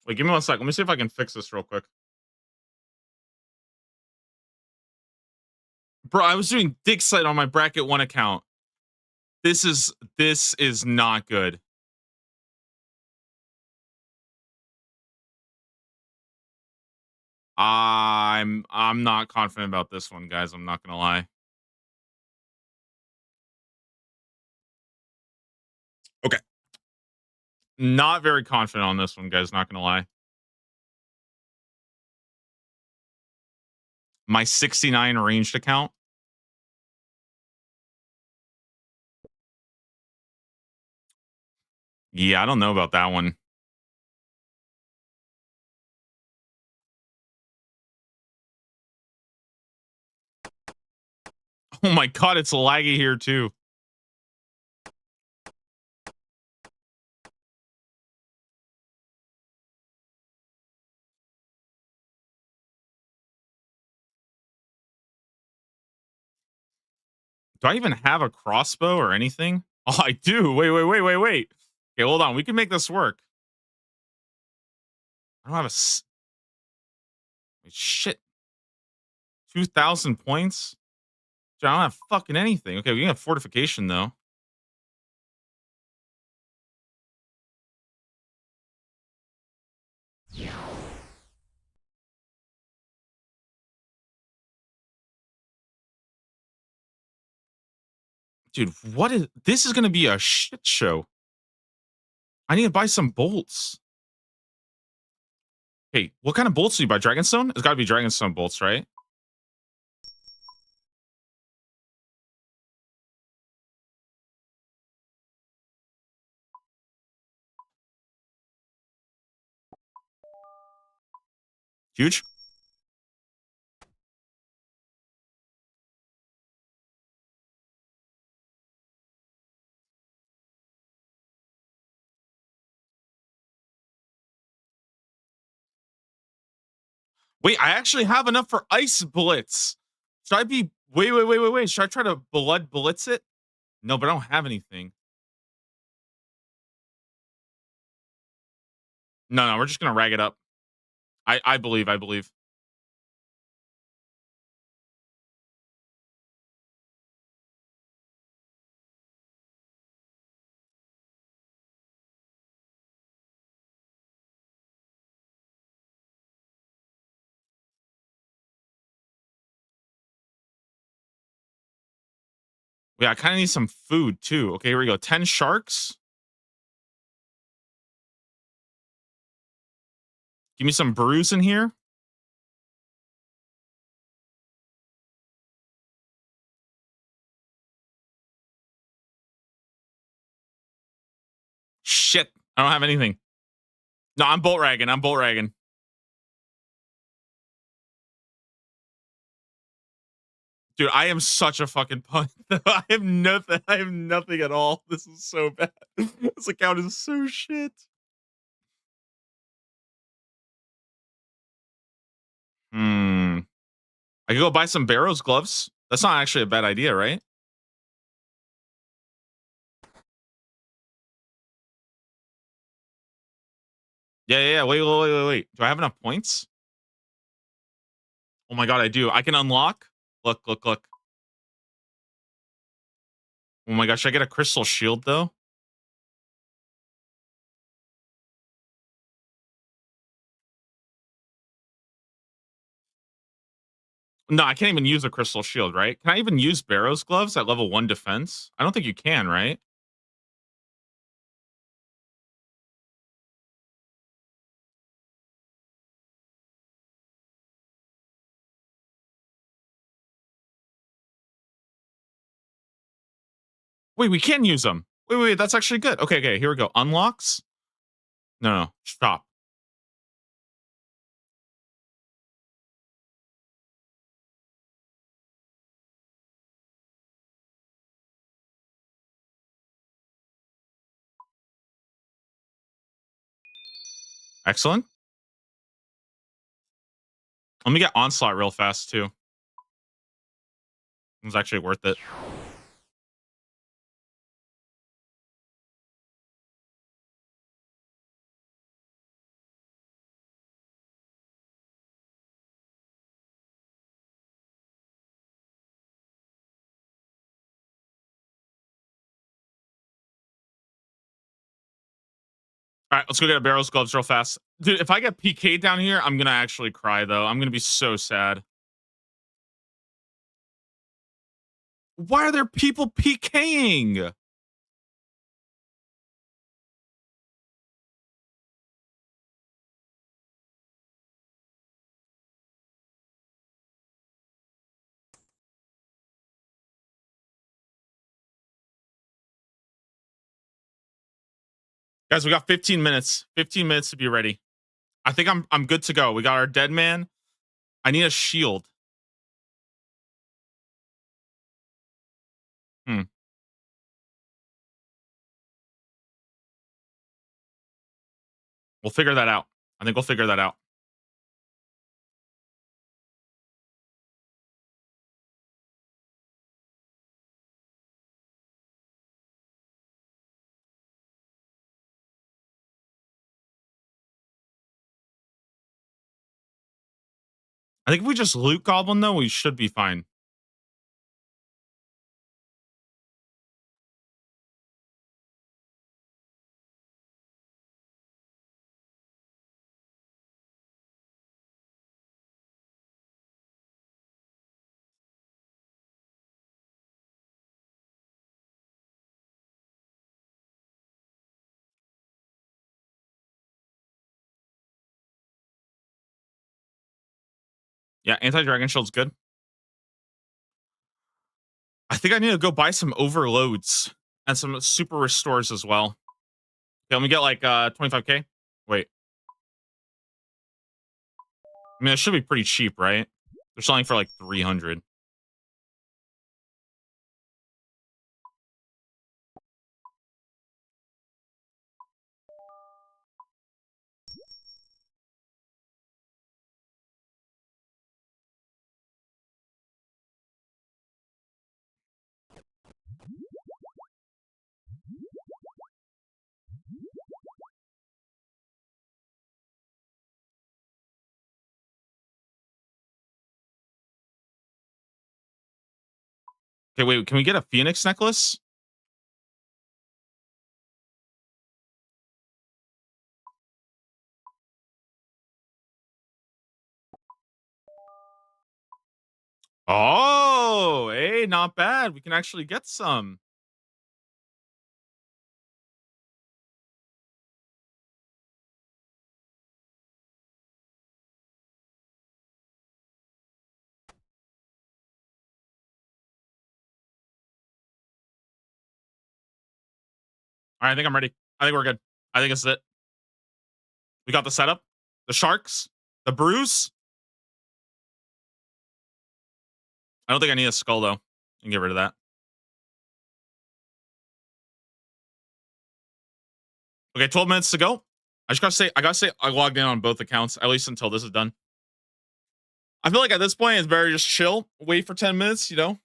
Speaker 1: Wait, give me 1 sec. Let me see if I can fix this real quick. Bro, I was doing dig site on my bracket 1 account. This is not good. I'm not confident about this one, guys. I'm not gonna lie. Okay. Not very confident on this one, guys. Not gonna lie. My 69 ranged account. Yeah, I don't know about that one. Oh my god, it's laggy here too. Do I even have a crossbow or anything? Oh, I do. Wait. Okay, hold on. We can make this work. I don't have shit. 2,000 points? Dude, I don't have fucking anything. Okay, we can have fortification though. Dude, what is this? Is gonna be a shit show. I need to buy some bolts. Hey, what kind of bolts do you buy? Dragonstone? It's gotta be Dragonstone bolts, right? Huge. Wait, I actually have enough for ice blitz. Should I be wait. Should I try to blood blitz it? No, but I don't have anything. No, we're just gonna rag it up. I believe. Yeah, I kind of need some food too. Okay, here we go. 10 sharks. Give me some brews in here. Shit. I don't have anything. No, I'm bolt ragging. Dude, I am such a fucking punk. I have nothing. I have nothing at all. This is so bad. This account is so shit. Hmm. I could go buy some Barrows gloves. That's not actually a bad idea, right? Yeah. Wait. Do I have enough points? Oh my god, I do. I can unlock. Look. Oh my gosh, should I get a crystal shield though? No, I can't even use a crystal shield, right? Can I even use Barrows gloves at level 1 defense? I don't think you can, right? Wait, we can use them. Wait, that's actually good. Okay, here we go. Unlocks? No, stop. Excellent. Let me get Onslaught real fast too. It's actually worth it. All right, let's go get a Barrows gloves real fast. Dude, if I get PK down here, I'm gonna actually cry though. I'm gonna be so sad. Why are there people PKing? Guys, we got 15 minutes. 15 minutes to be ready. I think I'm good to go. We got our dead man. I need a shield. Hmm. We'll figure that out. I think we'll figure that out. I think if we just loot goblin though, we should be fine. Yeah, anti-dragon shield's good. I think I need to go buy some overloads and some super restores as well. Okay, let me get like 25k. Wait. I mean, it should be pretty cheap, right? They're selling for like 300. Okay, wait, can we get a phoenix necklace? Oh, hey, not bad. We can actually get some. All right, I think I'm ready. I think we're good. I think it's it. We got the setup, the sharks, the bruise. I don't think I need a skull though. And get rid of that. Okay, 12 minutes to go. I gotta say, I logged in on both accounts, at least until this is done. I feel like at this point, it's better just chill, wait for 10 minutes, you know?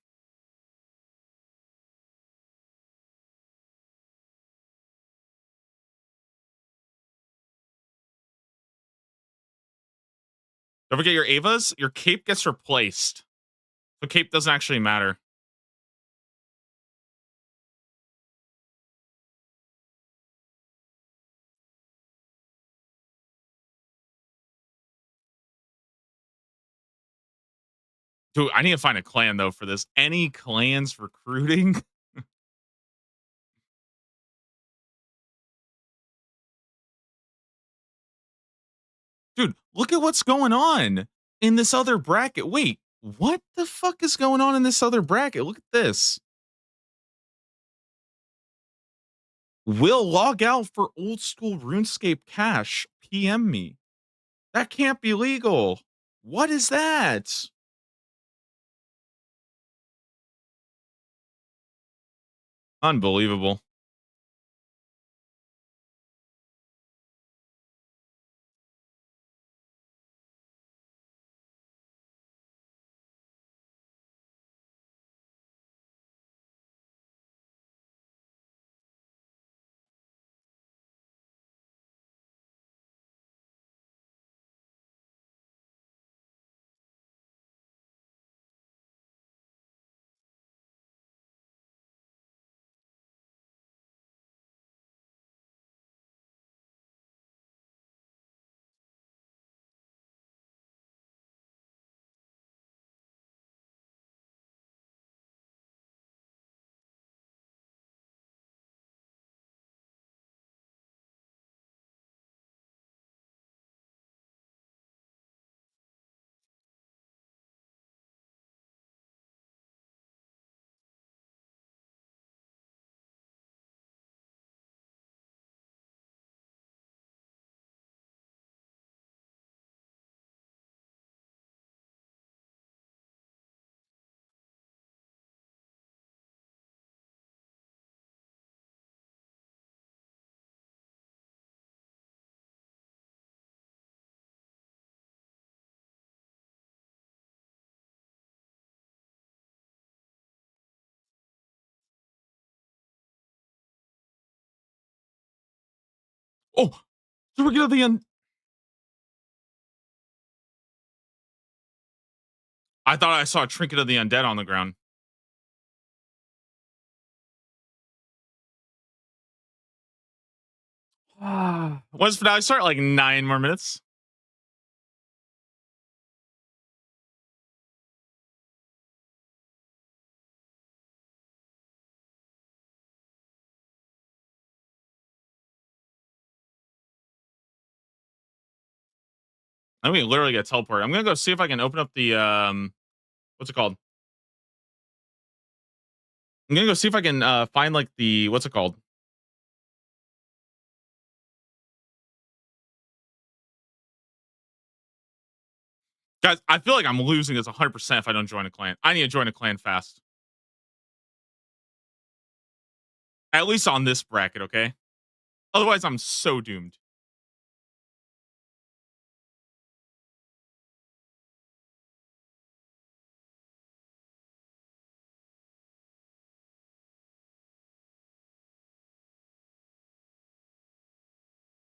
Speaker 1: Don't forget your Avas, your cape gets replaced. So cape doesn't actually matter. Dude, I need to find a clan though for this. Any clans recruiting? Dude, look at what's going on in this other bracket. Wait, what the fuck is going on in this other bracket? Look at this. Will log out for old school RuneScape cash. PM me. That can't be legal. What is that? Unbelievable. Oh, Trinket of the End. I thought I saw a Trinket of the Undead on the ground. When's finale start? Like 9 more minutes. I mean, literally get teleported. I'm gonna go see if I can open up the what's it called? I'm gonna go see if I can find like the what's it called? Guys, I feel like I'm losing this 100% if I don't join a clan. I need to join a clan fast. At least on this bracket, okay? Otherwise, I'm so doomed.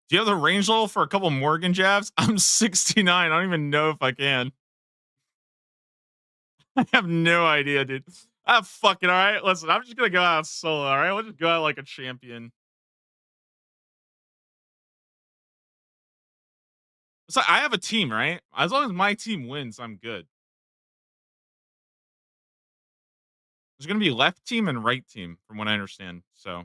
Speaker 1: Do you have the range level for a couple Morgan jabs? I'm 69. I don't even know if I can. I have no idea, dude. Ah, fuck it. All right. Listen, I'm just going to go out solo. All right. We'll just go out like a champion. So I have a team, right? As long as my team wins, I'm good. There's going to be left team and right team, from what I understand. So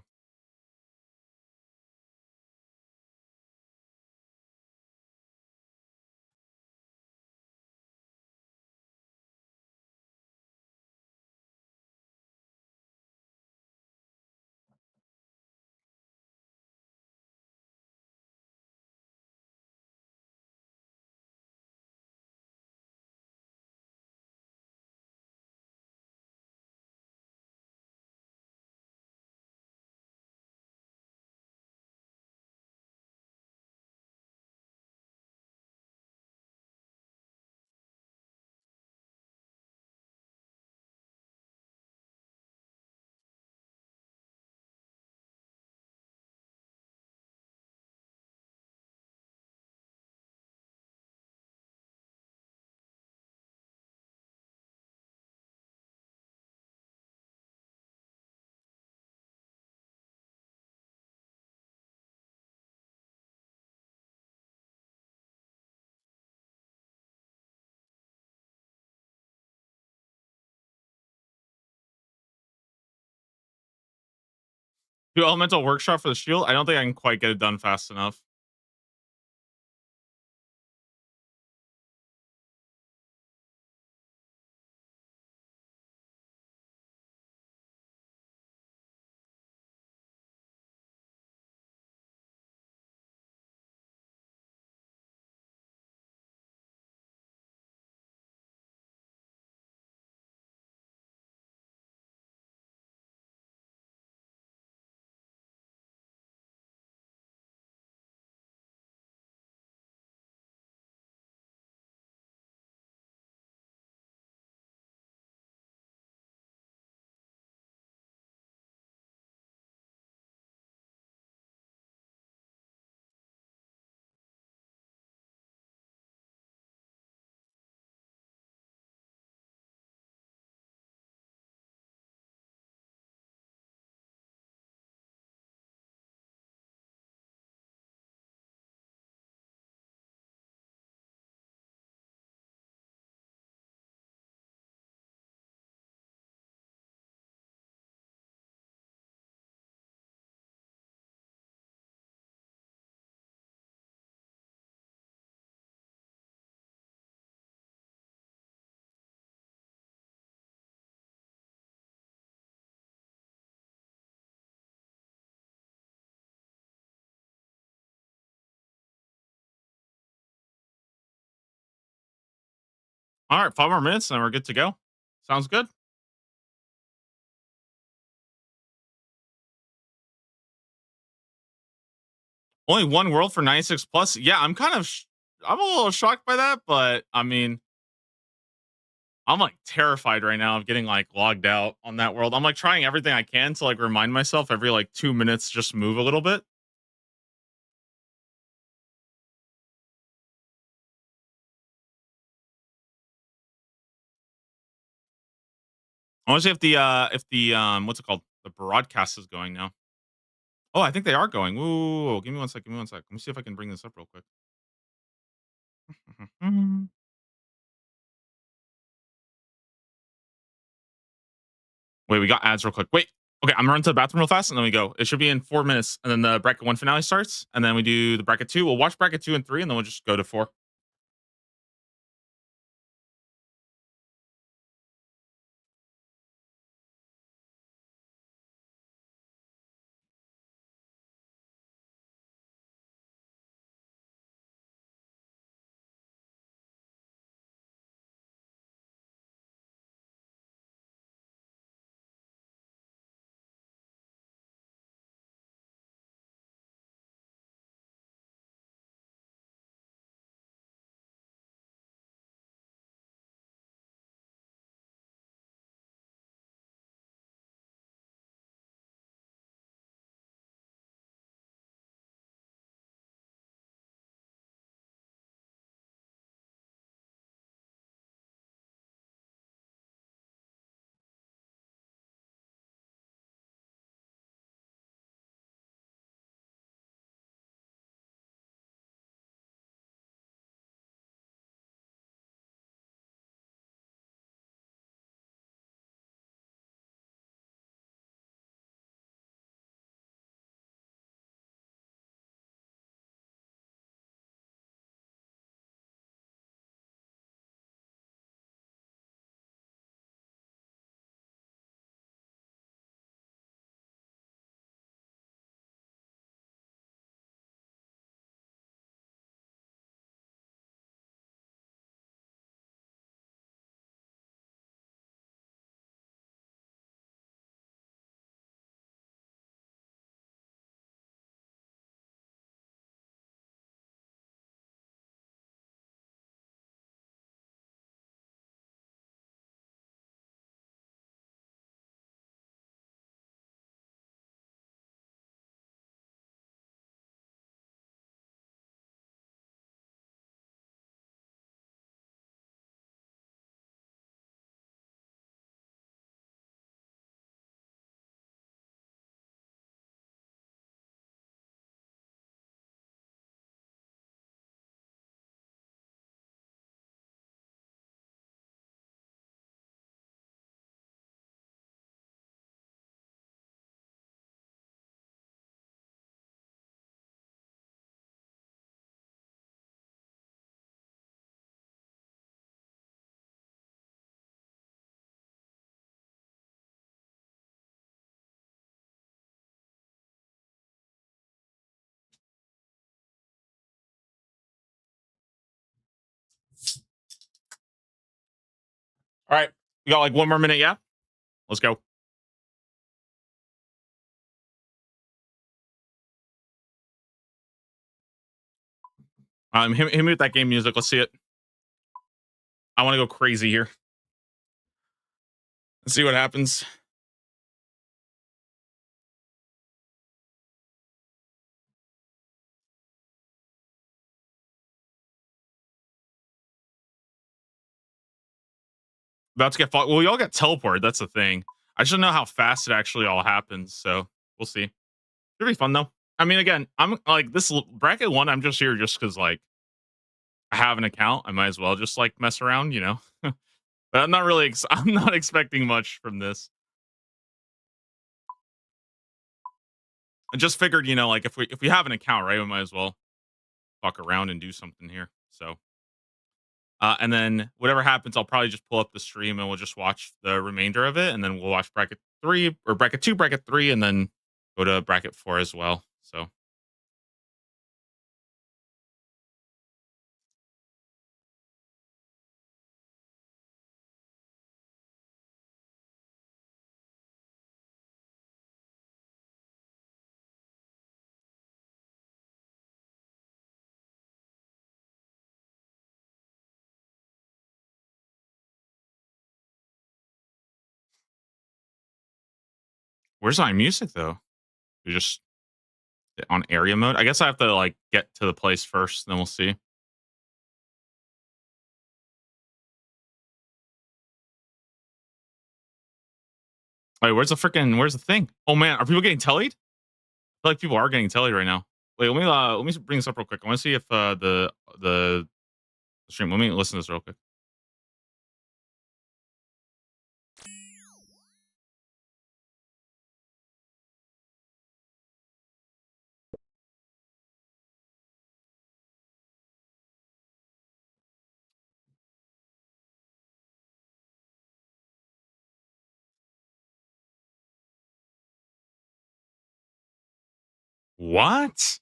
Speaker 1: do elemental workshop for the shield. I don't think I can quite get it done fast enough. All right, 5 more minutes and we're good to go. Sounds good. Only one world for 96 plus. Yeah, I'm kind of I'm a little shocked by that, but I mean, I'm like terrified right now of getting like logged out on that world. I'm like trying everything I can to like remind myself every like 2 minutes just move a little bit. I want to see if the what's it called? The broadcast is going now. Oh, I think they are going. Ooh, give me one sec. Give me one sec. Let me see if I can bring this up real quick. Wait, we got ads real quick. Wait. Okay, I'm gonna run to the bathroom real fast and then we go. It should be in 4 minutes. And then the bracket one finale starts. And then we do the bracket two. We'll watch bracket two and three, and then we'll just go to four. All right. We got like one more minute, yeah? Let's go. Hit me with that game music. Let's see it. I want to go crazy here. Let's see what happens. About to get fought. Well, we all get teleported. That's the thing. I should know how fast it actually all happens. So we'll see. It'll be fun though. I mean, again, I'm like this bracket one. I'm just here just because like I have an account. I might as well just like mess around, you know. But I'm not really. I'm not expecting much from this. I just figured, you know, like if we have an account, right, we might as well fuck around and do something here. So, and then whatever happens, I'll probably just pull up the stream and we'll just watch the remainder of it, and then we'll watch bracket three or bracket two, bracket three, and then go to bracket four as well. So. Where's my music though? We just on area mode. I guess I have to like get to the place first, then we'll see. Wait, where's the thing? Oh man, are people getting tellied? I feel like people are getting tellied right now. Wait, let me bring this up real quick. I want to see if the stream. Let me listen to this real quick. What?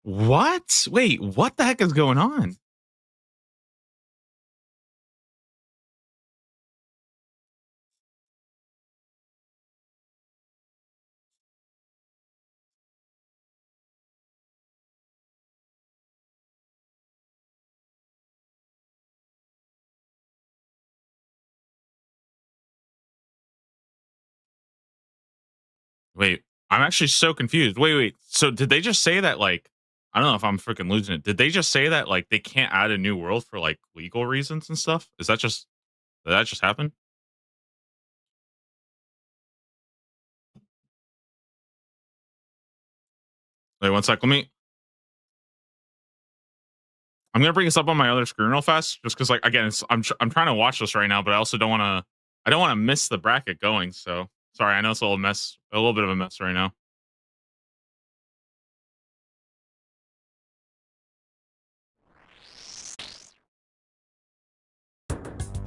Speaker 1: What? Wait, what the heck is going on? Wait, I'm actually so confused. Wait. So did they just say that like I don't know if I'm freaking losing it. Did they just say that like they can't add a new world for like legal reasons and stuff? Did that just happen? Wait, one sec. I'm gonna bring this up on my other screen real fast, just because like again, I'm trying to watch this right now, but I also don't want to miss the bracket going. So sorry, I know it's a little bit of a mess right now.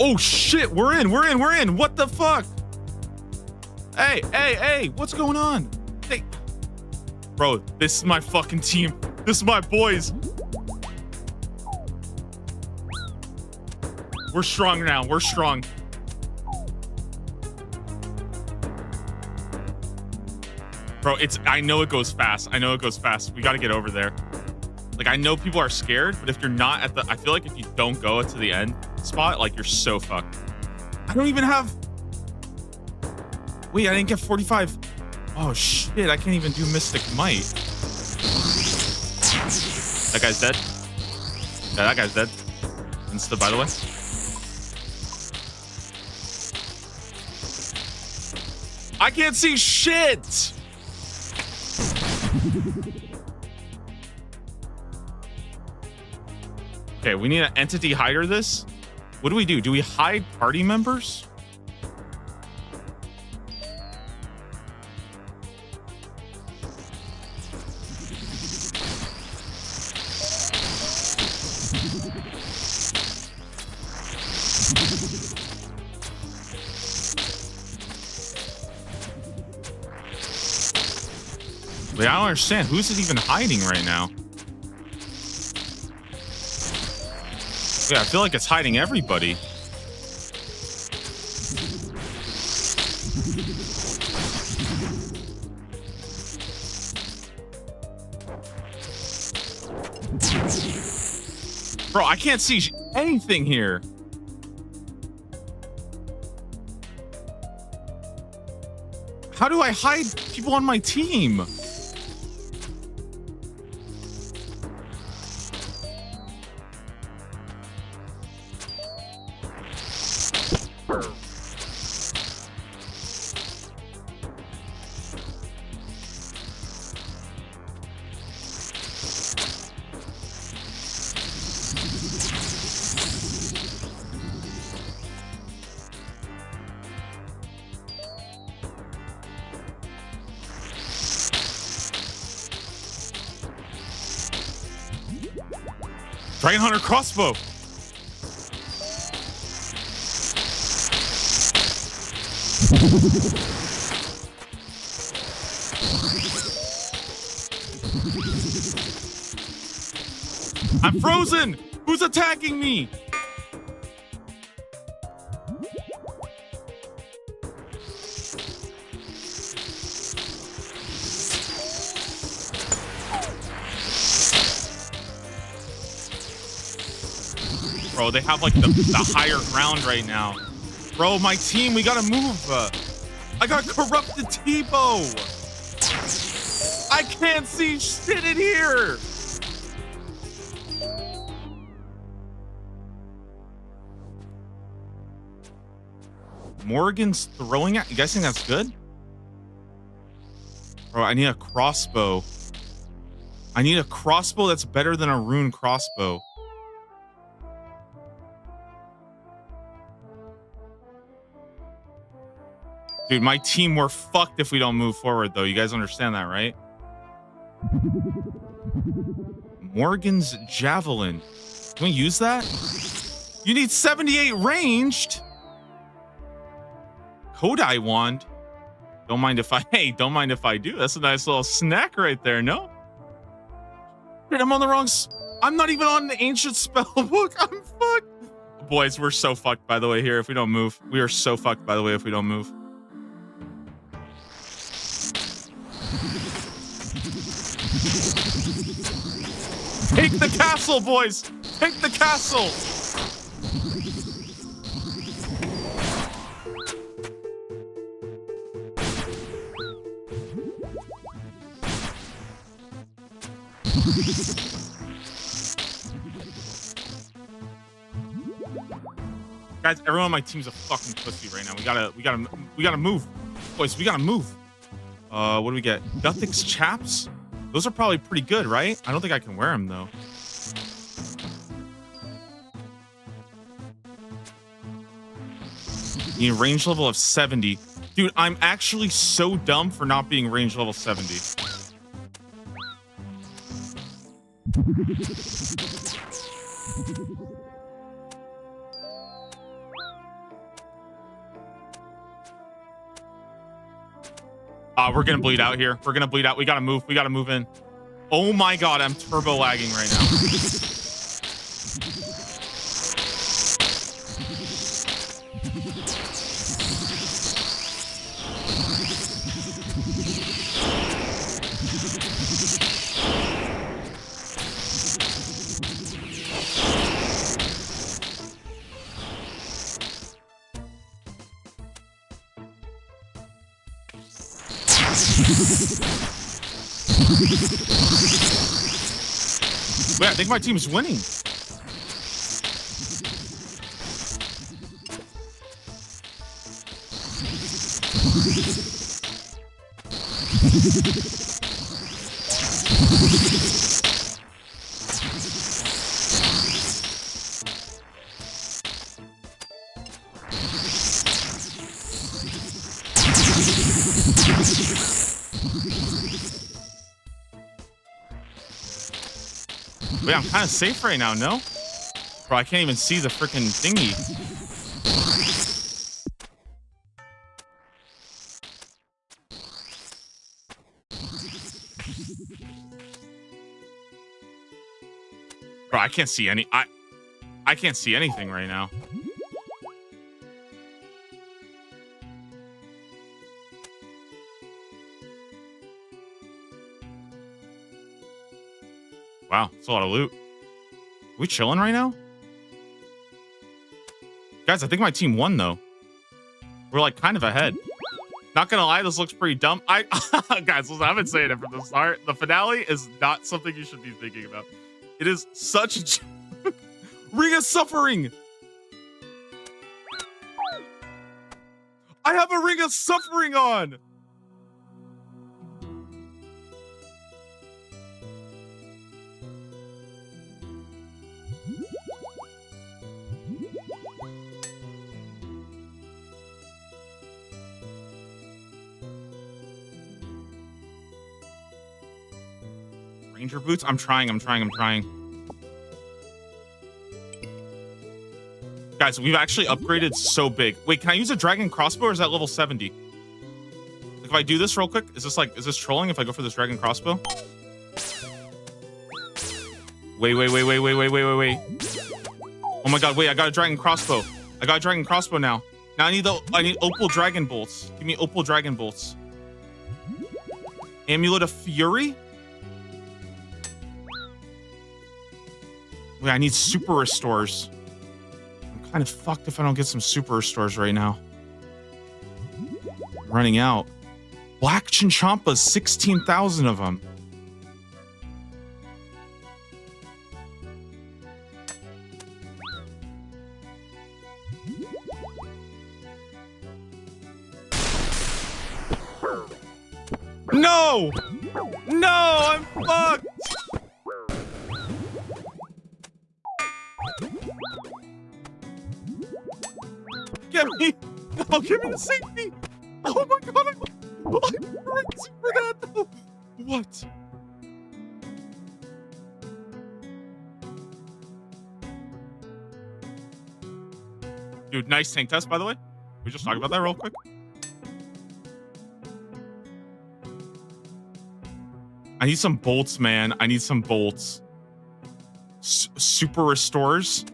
Speaker 1: Oh shit, we're in. What the fuck? Hey, what's going on? Hey, bro, this is my fucking team. This is my boys. We're strong now. We're strong. Bro, I know it goes fast. We got to get over there. Like, I know people are scared, but if you're not I feel like if you don't go to the end spot, like, you're so fucked. I don't even have. Wait, I didn't get 45. Oh, shit. I can't even do Mystic Might. That guy's dead. Yeah, that guy's dead. Insta, by the way. I can't see shit. Okay, we need an entity hider this. What do we do? Do we hide party members? Wait, I don't understand. Who's it even hiding right now? Yeah, I feel like it's hiding everybody. Bro, I can't see anything here. How do I hide people on my team? Dragon Hunter crossbow. I'm frozen. Who's attacking me? Bro, they have like the higher ground right now. Bro, my team, we gotta move. I got corrupted T-bow. I can't see shit in here. Morgan's throwing at. You guys think that's good? Bro, I need a crossbow. I need a crossbow that's better than a rune crossbow. Dude, my team, we're fucked if we don't move forward, though. You guys understand that, right? Morgan's javelin. Can we use that? You need 78 ranged. Kodai wand. Don't mind if I. Hey, don't mind if I do. That's a nice little snack right there. No. Dude, I'm on the wrong. I'm not even on the ancient spell book. I'm fucked. Boys, we're so fucked. By the way, here if we don't move, we are so fucked. By the way, if we don't move. Take the castle, boys! Take the castle! Guys, everyone on my team's a fucking pussy right now. We gotta move. Boys, we gotta move. What do we get? Guthix chaps? Those are probably pretty good, right? I don't think I can wear them, though. You need range level of 70. Dude, I'm actually so dumb for not being range level 70. We're gonna bleed out here. We're gonna bleed out. We gotta move. We gotta move in. Oh my god, I'm turbo lagging right now. Wait, I think my team's winning. Wait, I'm kind of safe right now, no? Bro, I can't even see the freaking thingy. Bro, I can't see any. I can't see anything right now. Wow, that's a lot of loot. Are we chilling right now? Guys, I think my team won, though. We're, like, kind of ahead. Not gonna lie, this looks pretty dumb. Guys, listen, I've been saying it from the start. The finale is not something you should be thinking about. It is such a... Ring of Suffering! I have a Ring of Suffering on! Ranger boots? I'm trying. Guys, we've actually upgraded so big. Wait, can I use a dragon crossbow or is that level 70? Like, if I do this real quick, is this trolling if I go for this dragon crossbow? Wait. Oh my god, wait, I got a dragon crossbow. I got a dragon crossbow now. Now I need opal dragon bolts. Give me opal dragon bolts. Amulet of Fury? Wait, I need super restores. I'm kind of fucked if I don't get some super restores right now. I'm running out. Black Chinchompas, 16,000 of them. No! No, I'm fucked! Get me! No, give me the safety! Oh my god, I'm crazy for that though! What? Dude, nice tank test, by the way. We just talk about that real quick. I need some bolts, man. I need some bolts. Super restores.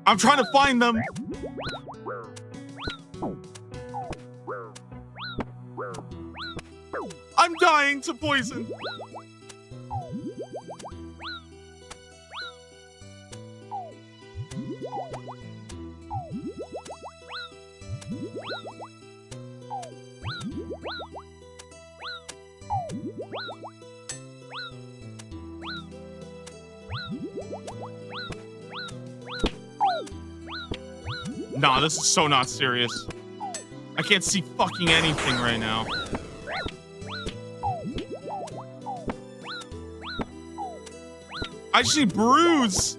Speaker 1: I'm trying to find them. I'm dying to poison. Nah, this is so not serious. I can't see fucking anything right now. I see bruise.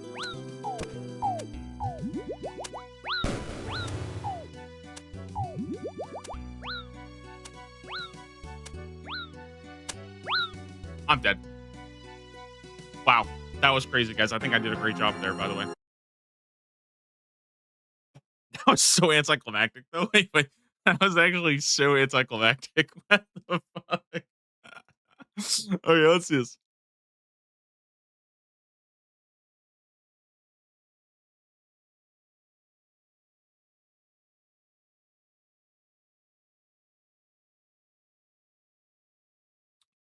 Speaker 1: I'm dead. Wow, that was crazy, guys. I think I did a great job there, by the way. That was so anticlimactic, though. Wait. That was actually so anticlimactic. What the fuck? Okay, let's see this.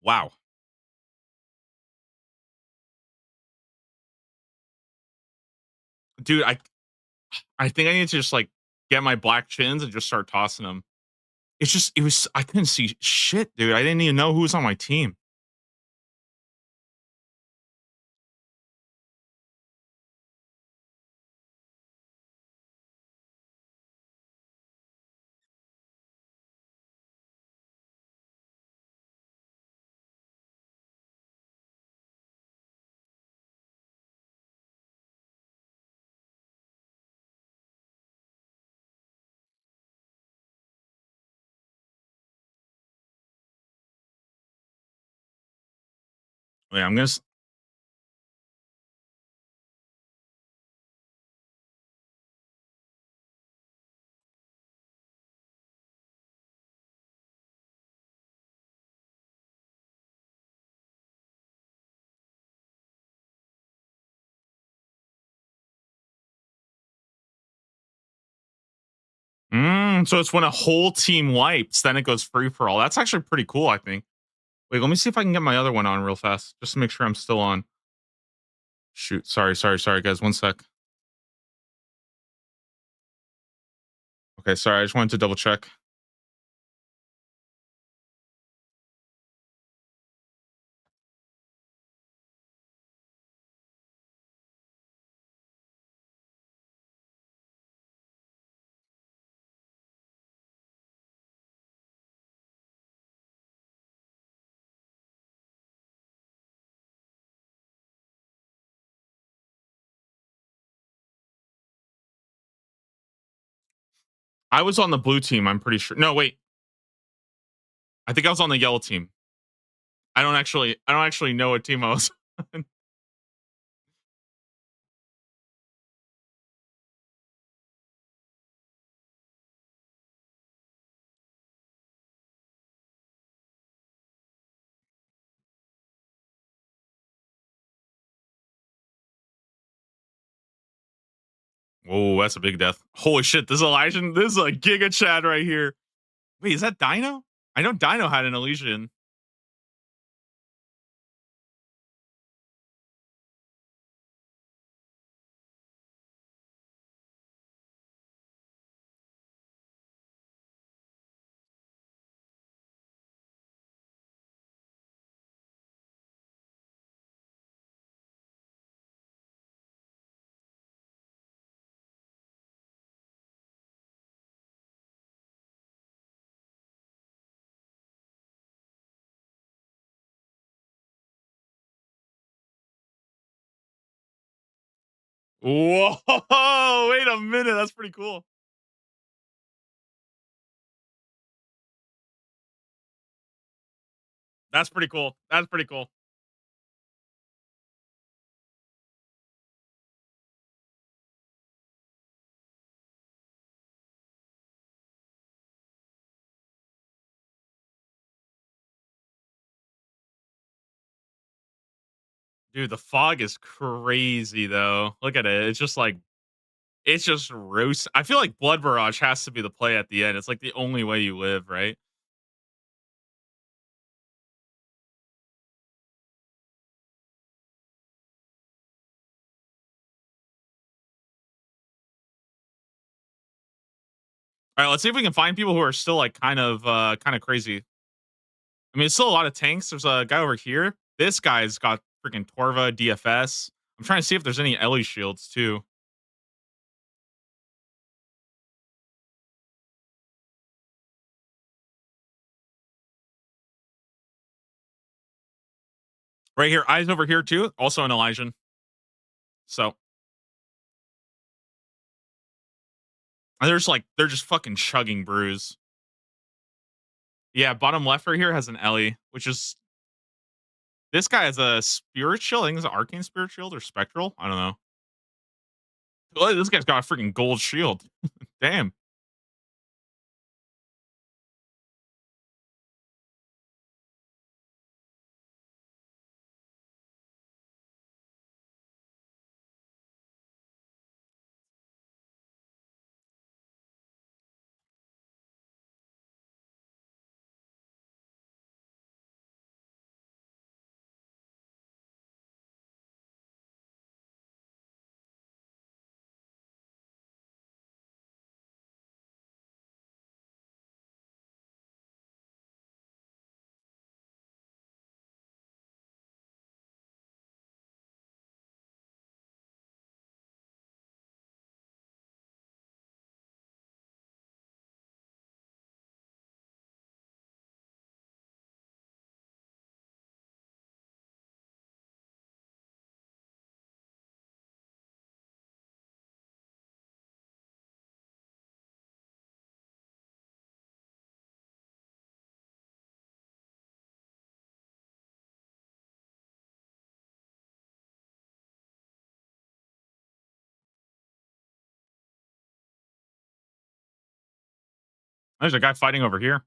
Speaker 1: Wow. Dude, I think I need to just, like, get my black chins and just start tossing them. I couldn't see shit, dude. I didn't even know who was on my team. Wait, I'm gonna. So it's when a whole team wipes, then it goes free for all. That's actually pretty cool, I think. Wait, let me see if I can get my other one on real fast, just to make sure I'm still on. Shoot, sorry, guys. One sec. Okay, sorry. I just wanted to double check. I was on the blue team. I'm pretty sure. No, wait. I think I was on the yellow team. I don't actually know what team I was on. Whoa, that's a big death. Holy shit, this Elysian, this is a Giga Chad right here. Wait, is that Dino? I know Dino had an Elysian. Whoa! Wait a minute. That's pretty cool. That's pretty cool. That's pretty cool. Dude, the fog is crazy though. Look at it. It's just like it's just roast. I feel like Blood Barrage has to be the play at the end. It's like the only way you live, right? All right, let's see if we can find people who are still like kind of crazy. I mean, it's still a lot of tanks. There's a guy over here. This guy's got freaking Torva, DFS. I'm trying to see if there's any Ellie shields too. Right here, eyes over here too. Also an Elysian. So they're just fucking chugging brews. Yeah, bottom left right here has an Ellie, which is this guy has a spirit shield. I think it's an arcane spirit shield or spectral. I don't know. Oh, this guy's got a freaking gold shield. Damn. There's a guy fighting over here.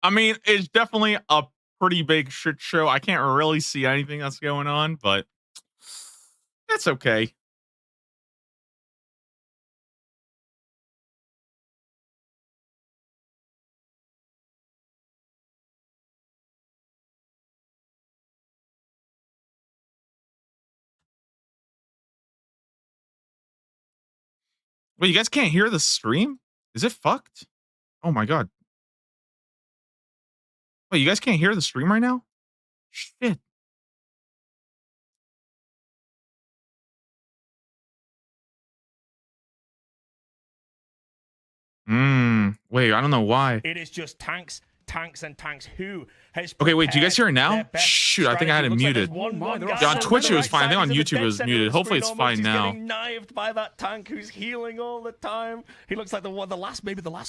Speaker 1: I mean, it's definitely a pretty big shit show. I can't really see anything that's going on, but that's okay. Wait, you guys can't hear the stream? Is it fucked? Oh my god. Wait, you guys can't hear the stream right now? Shit. Wait, I don't know why.
Speaker 3: It is just tanks, tanks, and tanks. Who has
Speaker 1: Okay, wait, do you guys hear it now? Shoot, I think I had it muted. Yeah, on Twitch it was fine. I think on YouTube it was muted. Hopefully it's fine now.
Speaker 3: Getting knifed by that tank who's healing all the time. He looks like the last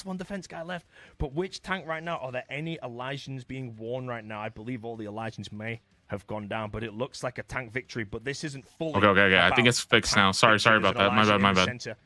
Speaker 3: one defense guy left. But which tank right now? Are there any Elysians being worn right now? I believe all the Elysians may have gone down, but it looks like a tank victory. But this isn't fully.
Speaker 1: Okay. I think it's fixed now. Sorry about that. My bad.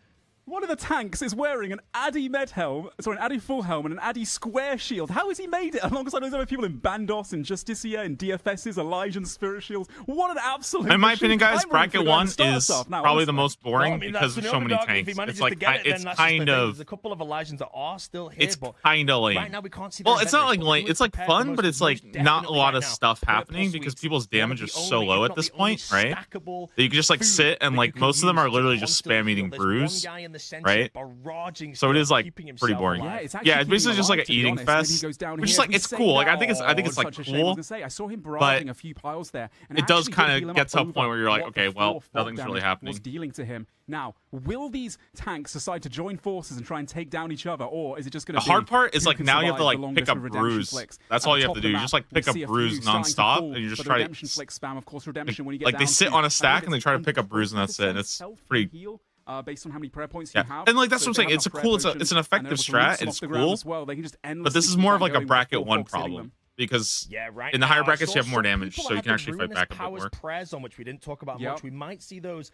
Speaker 2: One of the tanks is wearing an Addy med helm, sorry, an Addy full helm and an Addy square shield. How has he made it alongside those other people in Bandos and Justicia and DFSs, Elysian spirit shields? What an absolute.
Speaker 1: In my opinion, guys,
Speaker 2: I'm
Speaker 1: bracket one is
Speaker 2: now,
Speaker 1: probably
Speaker 2: honestly.
Speaker 1: the most boring
Speaker 3: Well, I mean,
Speaker 1: because there's so many tanks. It's like it's kind of
Speaker 3: There's a couple of Elysians that are still here,
Speaker 1: it's
Speaker 3: but
Speaker 1: kind of lame.
Speaker 3: right now we can't see.
Speaker 1: Well, it's not like lame. It's like fun, but it's like not a lot of stuff happening because people's damage is so low at this point, right? That you can just like sit and like most of them are literally just spam eating brews.
Speaker 3: the center,
Speaker 1: right?
Speaker 3: barraging.
Speaker 1: So it is like
Speaker 3: keeping
Speaker 1: pretty
Speaker 3: himself
Speaker 1: boring.
Speaker 3: alive.
Speaker 2: Yeah, it's actually
Speaker 1: Yeah, it's basically just like an eating fest. Which is like it's cool. Like I think it's like cool.
Speaker 2: I saw him barraging a few piles there, and
Speaker 1: it does kind of get to a
Speaker 2: over
Speaker 1: point where you're like,
Speaker 2: what
Speaker 1: okay,
Speaker 2: the
Speaker 1: well,
Speaker 2: fourth
Speaker 1: nothing's
Speaker 2: damage
Speaker 1: really happening.
Speaker 2: was dealing to him. Now, will these tanks decide to join forces and try and take down each other, or is it just going to
Speaker 1: The hard part is like now you have to like pick up bruise. That's all you have to do. You just like pick up bruise nonstop, and you just try to.
Speaker 2: Redemption flick spam, of course. Redemption when you get
Speaker 1: like
Speaker 2: down
Speaker 1: they sit
Speaker 2: to,
Speaker 1: on a stack and they try to pick up bruise, and that's it. And it's pretty.
Speaker 2: Based on how many prayer points you have,
Speaker 1: and like that's what I'm saying. It's a cool. It's an effective strat. It's cool.
Speaker 2: Well, they can just
Speaker 1: but this is more of like a bracket 1 problem. Because in the higher brackets you have more damage, so you can actually fight back a bit more.
Speaker 3: Prayers on which we didn't talk about much. We might see those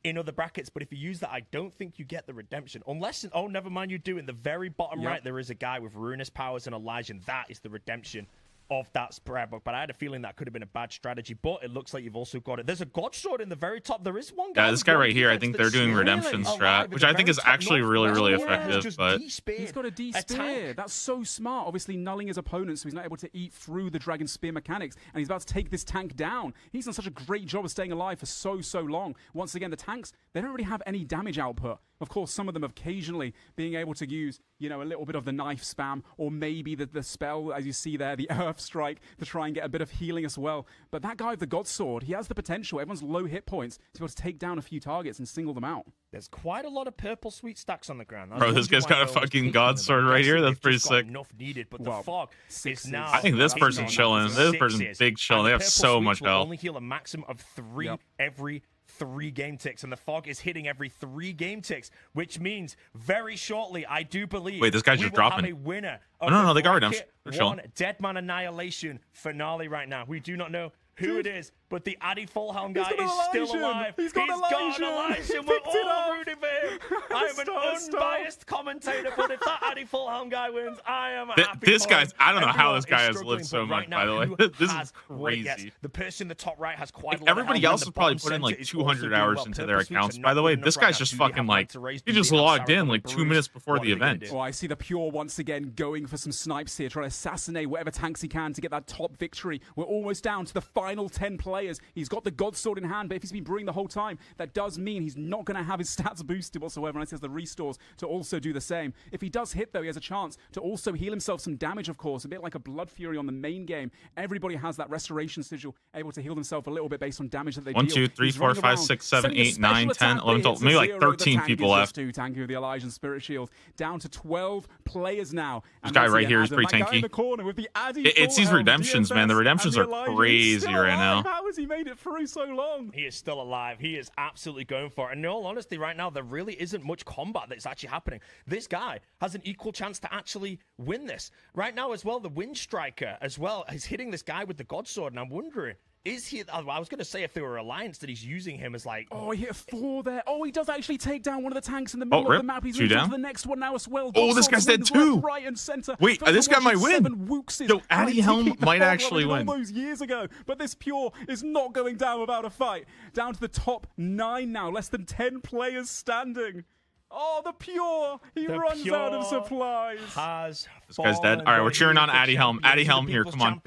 Speaker 3: in other brackets, but if you use that, I don't think you get the redemption. Unless, oh, never mind, you do. In the very bottom right, there is a guy with ruinous powers and Elijah, and that is the redemption of that prayer book. But I had a feeling that could have been a bad strategy, but it looks like you've also got it. There's a God Sword in the very top. There is one guy.
Speaker 1: Yeah, this guy right here, I think they're doing redemption strat, which I think is actually really effective. But
Speaker 2: he's got a D-Spear. That's so smart. Obviously, nulling his opponent, so he's not able to eat through the Dragon Spear mechanics, and he's about to take this tank down. He's done such a great job of staying alive for so long. Once again, the tanks, they don't really have any damage output. Of course, some of them occasionally being able to use, you know, a little bit of the knife spam, or maybe the spell, as you see there, the Earth Strike, to try and get a bit of healing as well. But that guy with the God Sword, he has the potential. Everyone's low hit points to be able to take down a few targets and single them out.
Speaker 3: There's quite a lot of purple sweet stacks on the ground.
Speaker 1: Bro, this guy's got a fucking God Sword right here. That's pretty sick.
Speaker 3: Enough needed, but the fog is now.
Speaker 1: I think this person's chilling. This person's big chilling. They have so much health.
Speaker 3: Only heal a maximum of 3 every 3 game ticks, and the fog is hitting every 3 game ticks, which means very shortly, I do believe.
Speaker 1: Wait, this guy's just dropping.
Speaker 3: Have a winner.
Speaker 1: No, they got redemption. They're chilling.
Speaker 3: Dead Man Annihilation finale right now. We do not know who it is, but the Addy Fullhelm guy is still alive.
Speaker 2: He's got Elijah.
Speaker 3: We're all rooting for him. I am an unbiased commentator, but if that Addy Fullhelm guy wins, I am happy.
Speaker 1: This guy's, I don't know how this guy has lived so much, by the way. This is crazy.
Speaker 3: The person in the top right has quite a lot.
Speaker 1: Everybody else has probably put in like 200 hours into their accounts. By the way, this guy's just fucking like, he just logged in like 2 minutes before the event.
Speaker 2: Oh, I see the Pure once again going for some snipes here, trying to assassinate whatever tanks he can to get that top victory. We're almost down to the final 10 players. He's got the God Sword in hand, but if he's been brewing the whole time, that does mean he's not going to have his stats boosted whatsoever, and it says the restores to also do the same. If he does hit, though, he has a chance to also heal himself some damage, of course, a bit like a Blood Fury on the main game. Everybody has that Restoration Sigil, able to heal themselves a little bit based on damage that they deal.
Speaker 1: 1, 2, 3, 4, 5, 6, 7, 8, 9, 10, 11, 12, maybe like 13 people left.
Speaker 2: Tanky with the Elijah and Spirit Shield, down to 12 players now.
Speaker 1: This guy right here is pretty tanky. It's these redemptions, man. The redemptions are crazy right now.
Speaker 2: How has he made it through so long?
Speaker 3: He is still alive. He is absolutely going for it. And in all honesty, right now, there really isn't much combat that's actually happening. This guy has an equal chance to actually win this. Right now as well, the Wind Striker as well is hitting this guy with the God Sword. And I'm wondering, is he... I was going to say if they were Alliance that he's using him as like...
Speaker 2: Oh, he hit a 4 there. Oh, he does actually take down one of the tanks in the middle of the map. He's moving to the next one now as well.
Speaker 1: Oh, this guy's dead too.
Speaker 2: Left, right, and center.
Speaker 1: Wait, this guy might win. Yo, Addy Helm might actually win.
Speaker 2: All those years ago, but this Pure is not going down without a fight. Down to the top 9 now. Less than 10 players standing. Oh, the Pure! He runs out of supplies.
Speaker 1: This guy's dead. All right, we're cheering on Addy Helm. Addy Helm here, come on.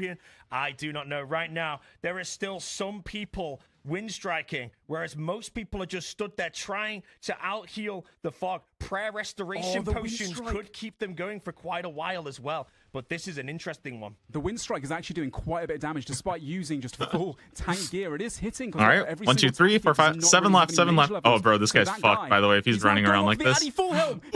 Speaker 3: I do not know. Right now, there is still some people wind striking, whereas most people are just stood there trying to out-heal the fog. Prayer restoration potions could keep them going for quite a while as well. But this is an interesting one.
Speaker 2: The Wind Strike is actually doing quite a bit of damage despite using just full tank gear. It is hitting.
Speaker 1: All right, 1, 2, 3, 4, 5, 7 left, 7 left. Oh, bro, this guy's fucked, by the way, if he's running around like this.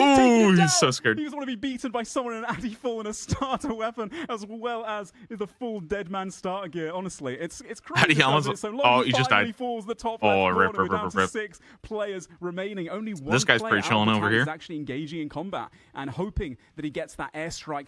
Speaker 1: Ooh, he's so scared.
Speaker 2: He just want to be beaten by someone in an Addy full and a starter weapon, as well as the full dead man starter gear. Honestly, it's crazy.
Speaker 1: Addy Helm's...
Speaker 2: Oh,
Speaker 1: he just died.
Speaker 2: Falls the top
Speaker 1: rip.
Speaker 2: 6 players remaining. Only one
Speaker 1: this guy's pretty chilling over here.
Speaker 2: Is actually engaging in combat and hoping that he gets that airstrike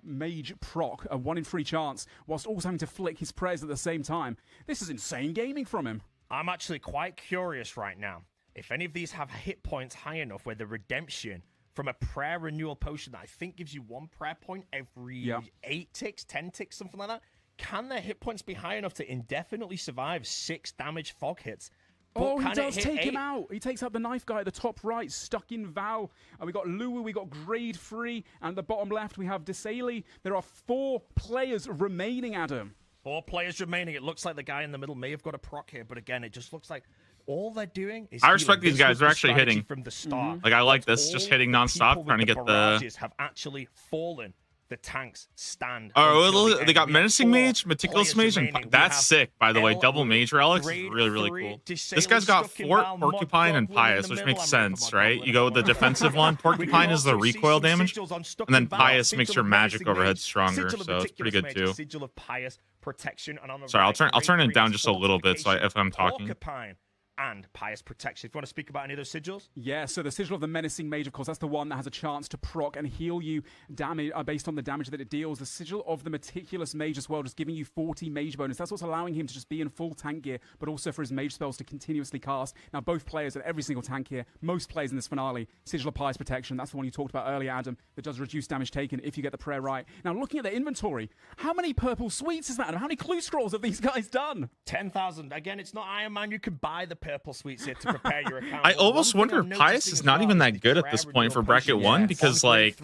Speaker 2: mage proc, a 1 in 3 chance, whilst also having to flick his prayers at the same time. This is insane gaming from him.
Speaker 3: I'm actually quite curious right now if any of these have hit points high enough where the redemption from a prayer renewal potion that I think gives you 1 prayer point every 8 ticks, 10 ticks, something like that. Can their hit points be high enough to indefinitely survive 6 damage fog hits?
Speaker 2: Oh, he does take him out. He takes out the knife guy at the top right, stuck in Val. And we got Lua, we got Grade 3, and at the bottom left we have Desali. There are 4 players remaining, Adam.
Speaker 3: 4 players remaining. It looks like the guy in the middle may have got a proc here, but again, it just looks like all they're doing is
Speaker 1: I respect
Speaker 3: healing.
Speaker 1: these
Speaker 3: This
Speaker 1: guys.
Speaker 3: was
Speaker 1: They're
Speaker 3: the
Speaker 1: actually
Speaker 3: strategy
Speaker 1: hitting.
Speaker 3: from the start.
Speaker 1: Like, I like
Speaker 3: But
Speaker 1: this, just
Speaker 3: all
Speaker 1: hitting
Speaker 3: the
Speaker 1: nonstop,
Speaker 3: people
Speaker 1: trying to
Speaker 3: with
Speaker 1: get the.
Speaker 3: barrages have actually fallen. The tanks stand.
Speaker 1: Oh,
Speaker 3: until the
Speaker 1: they
Speaker 3: end.
Speaker 1: got
Speaker 3: We have
Speaker 1: menacing
Speaker 3: 4
Speaker 1: mage, meticulous
Speaker 3: players
Speaker 1: mage, and
Speaker 3: remaining. We
Speaker 1: that's
Speaker 3: have
Speaker 1: sick. By the way,
Speaker 3: L
Speaker 1: double
Speaker 3: with
Speaker 1: mage relics is
Speaker 3: grade
Speaker 1: really, really
Speaker 3: 3,
Speaker 1: cool. This
Speaker 3: Disabled,
Speaker 1: guy's got
Speaker 3: Stuck in
Speaker 1: 4
Speaker 3: Val,
Speaker 1: porcupine and
Speaker 3: Mod Goblin in
Speaker 1: pious,
Speaker 3: the
Speaker 1: which
Speaker 3: middle.
Speaker 1: makes
Speaker 3: I'm ready for
Speaker 1: sense,
Speaker 3: Mod
Speaker 1: right?
Speaker 3: Goblin
Speaker 1: You go with the
Speaker 3: and Mod Goblin.
Speaker 1: defensive one.
Speaker 3: We can
Speaker 1: Porcupine is the
Speaker 3: also see
Speaker 1: recoil
Speaker 3: some
Speaker 1: damage,
Speaker 3: sigils on Stuck
Speaker 1: and then
Speaker 3: in Val,
Speaker 1: pious makes
Speaker 3: Sigil
Speaker 1: your
Speaker 3: of
Speaker 1: magic
Speaker 3: Menacing
Speaker 1: overhead
Speaker 3: Mage,
Speaker 1: stronger,
Speaker 3: Sigil of
Speaker 1: so it's pretty
Speaker 3: Meticulous
Speaker 1: good
Speaker 3: Mage,
Speaker 1: too.
Speaker 3: Sigil of Pious Protection, and on the
Speaker 1: Sorry,
Speaker 3: right,
Speaker 1: I'll turn it
Speaker 3: grade
Speaker 1: down
Speaker 3: 3
Speaker 1: just a little bit, so
Speaker 3: fortification,
Speaker 1: if I'm talking.
Speaker 3: Porcupine and Pious Protection. If you want to speak about any of those sigils?
Speaker 2: Yeah, so the Sigil of the Menacing Mage, of course, that's the one that has a chance to proc and heal you damage based on the damage that it deals. The Sigil of the Meticulous Mage as well, just giving you 40 mage bonus. That's what's allowing him to just be in full tank gear, but also for his mage spells to continuously cast. Now, both players at every single tank here, most players in this finale, Sigil of Pious Protection, that's the one you talked about earlier, Adam, that does reduce damage taken if you get the prayer right. Now, looking at their inventory, how many purple sweets is that, Adam? How many clue scrolls have these guys done?
Speaker 3: 10,000. Again, it's not Iron Man. You can buy the purple sweets here to prepare your account.
Speaker 1: I almost wonder if Pious is not even that good at this point for bracket 1, because like,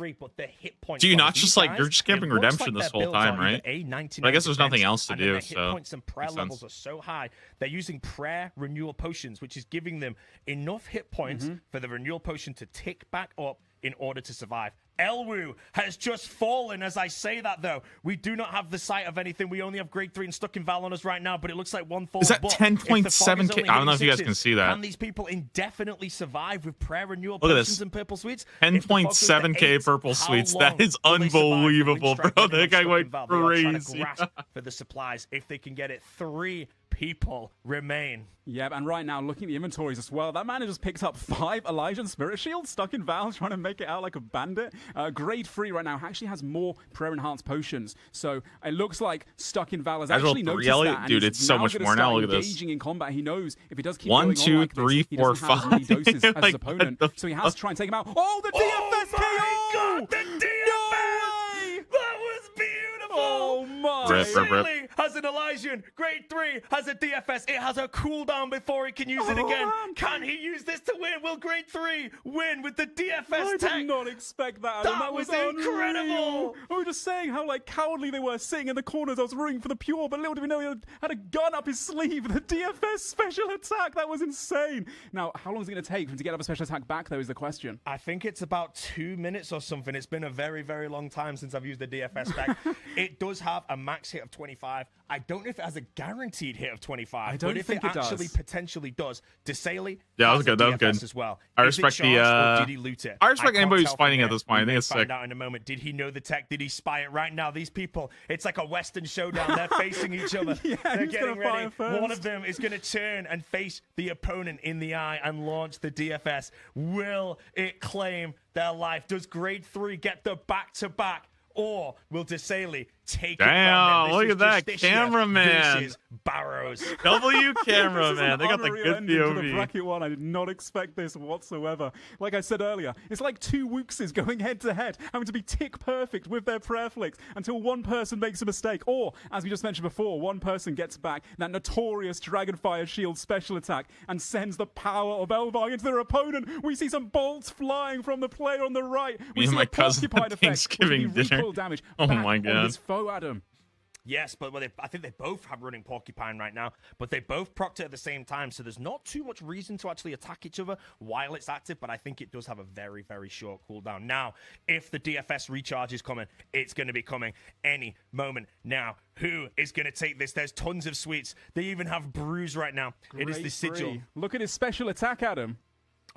Speaker 1: do you not just like, you're just camping redemption this whole time, right? But I guess there's nothing else to do,
Speaker 3: hit
Speaker 1: so
Speaker 3: points and prayer levels are so high. They're using prayer renewal potions, which is giving them enough hit points for the renewal potion to tick back up in order to survive. Elwu has just fallen as I say that, though. We do not have the sight of anything. We only have grade 3 and Stuck in Val on us right now, but it looks like one fall.
Speaker 1: Is that 10.7k? I don't know if you guys can see that.
Speaker 3: Can these people indefinitely survive with prayer renewal
Speaker 1: Look at
Speaker 3: potions
Speaker 1: this.
Speaker 3: and purple sweets?
Speaker 1: 10.7k purple sweets. That is unbelievable, bro. That guy went crazy.
Speaker 3: For the supplies, if they can get it, 3 people remain.
Speaker 2: Yeah, and right now, looking at the inventories as well, that man has just picked up 5 Elijah and Spirit Shields, Stuck in Val, trying to make it out like a bandit. Grade 3 right now actually has more prayer enhanced potions. So it looks like Stuck in Val has actually noticed that.
Speaker 1: Dude, it's so much more now. Look at this.
Speaker 2: Engaging in combat, he knows if he does keep
Speaker 1: 1,
Speaker 2: going
Speaker 1: 2,
Speaker 2: on like
Speaker 1: 3,
Speaker 2: this,
Speaker 1: 4,
Speaker 2: he doesn't have as many
Speaker 1: 5.
Speaker 2: doses as his
Speaker 1: Like,
Speaker 2: opponent. So he has to try and take him out. Oh, the DFS KO!
Speaker 3: My God, the DFS! That was beautiful!
Speaker 2: Oh my!
Speaker 1: Rip.
Speaker 3: Has an Elysian. Grade 3 has a DFS. It has a cooldown before it can use it again.
Speaker 2: Man.
Speaker 3: Can he use this to win? Will grade 3 win with the DFS
Speaker 2: I
Speaker 3: tech?
Speaker 2: did not expect that. Adam.
Speaker 3: That was
Speaker 2: unreal.
Speaker 3: incredible.
Speaker 2: We were just saying how like cowardly they were sitting in the corners. I was rooting for the pure, but little did we know he had a gun up his sleeve. The DFS special attack. That was insane. Now, how long is it going to take for him to get up a special attack back, though, is the question.
Speaker 3: I think it's about 2 minutes or something. It's been a very, very long time since I've used the DFS spec. It does have a max hit of 25. I don't know if it has a guaranteed hit of 25.
Speaker 2: I don't
Speaker 3: but if
Speaker 2: think
Speaker 3: it
Speaker 2: it
Speaker 3: actually
Speaker 2: does.
Speaker 3: potentially does, Desailly
Speaker 1: Yeah, that was
Speaker 3: has
Speaker 1: good,
Speaker 3: a
Speaker 1: that was
Speaker 3: DFS
Speaker 1: good.
Speaker 3: as well.
Speaker 1: I
Speaker 3: Is it
Speaker 1: respect the,
Speaker 3: charged, or did he loot it?
Speaker 1: I respect
Speaker 3: can't
Speaker 1: anybody who's
Speaker 3: tell
Speaker 1: fighting
Speaker 3: from
Speaker 1: at
Speaker 3: here.
Speaker 1: this point. I
Speaker 3: We
Speaker 1: think
Speaker 3: may
Speaker 1: it's
Speaker 3: find
Speaker 1: sick.
Speaker 3: out in a moment. Did he know the tech? Did he spy it right now? These people, it's like a Western showdown. They're facing each other.
Speaker 2: Yeah,
Speaker 3: They're
Speaker 2: who's
Speaker 3: getting
Speaker 2: gonna fire
Speaker 3: ready.
Speaker 2: first?
Speaker 3: One of them is going to turn and face the opponent in the eye and launch the DFS. Will it claim their life? Does grade 3 get the back-to-back? Or will Desailly take
Speaker 1: Damn,
Speaker 3: it from
Speaker 1: look at that cameraman.
Speaker 3: versus Barrows.
Speaker 1: W
Speaker 2: This
Speaker 1: cameraman.
Speaker 2: is
Speaker 1: They got the
Speaker 2: unreal
Speaker 1: good
Speaker 2: ending to the
Speaker 1: POV.
Speaker 2: bracket 1. I did not expect this whatsoever. Like I said earlier, it's like 2 Wookses going head to head, having to be tick perfect with their prayer flicks until one person makes a mistake. Or, as we just mentioned before, one person gets back that notorious Dragonfire Shield special attack and sends the power of Elvar into their opponent. We see some bolts flying from the player on the right. We
Speaker 1: Me and
Speaker 2: see
Speaker 1: my
Speaker 2: a
Speaker 1: cousin
Speaker 2: porcupine
Speaker 1: at
Speaker 2: effect,
Speaker 1: Thanksgiving
Speaker 2: which will be
Speaker 1: dinner.
Speaker 2: recoil damage
Speaker 1: Oh
Speaker 2: back
Speaker 1: my
Speaker 2: on
Speaker 1: God.
Speaker 2: his foe, Adam.
Speaker 3: Yes, but I think they both have running Porcupine right now, but they both procced it at the same time, so there's not too much reason to actually attack each other while it's active, but I think it does have a very, very short cooldown. Now, if the DFS recharge is coming, it's going to be coming any moment now. Who is going to take this? There's tons of sweets. They even have brews right now. It is the
Speaker 2: Grade
Speaker 3: Sigil.
Speaker 2: 3. Look at his special attack, Adam.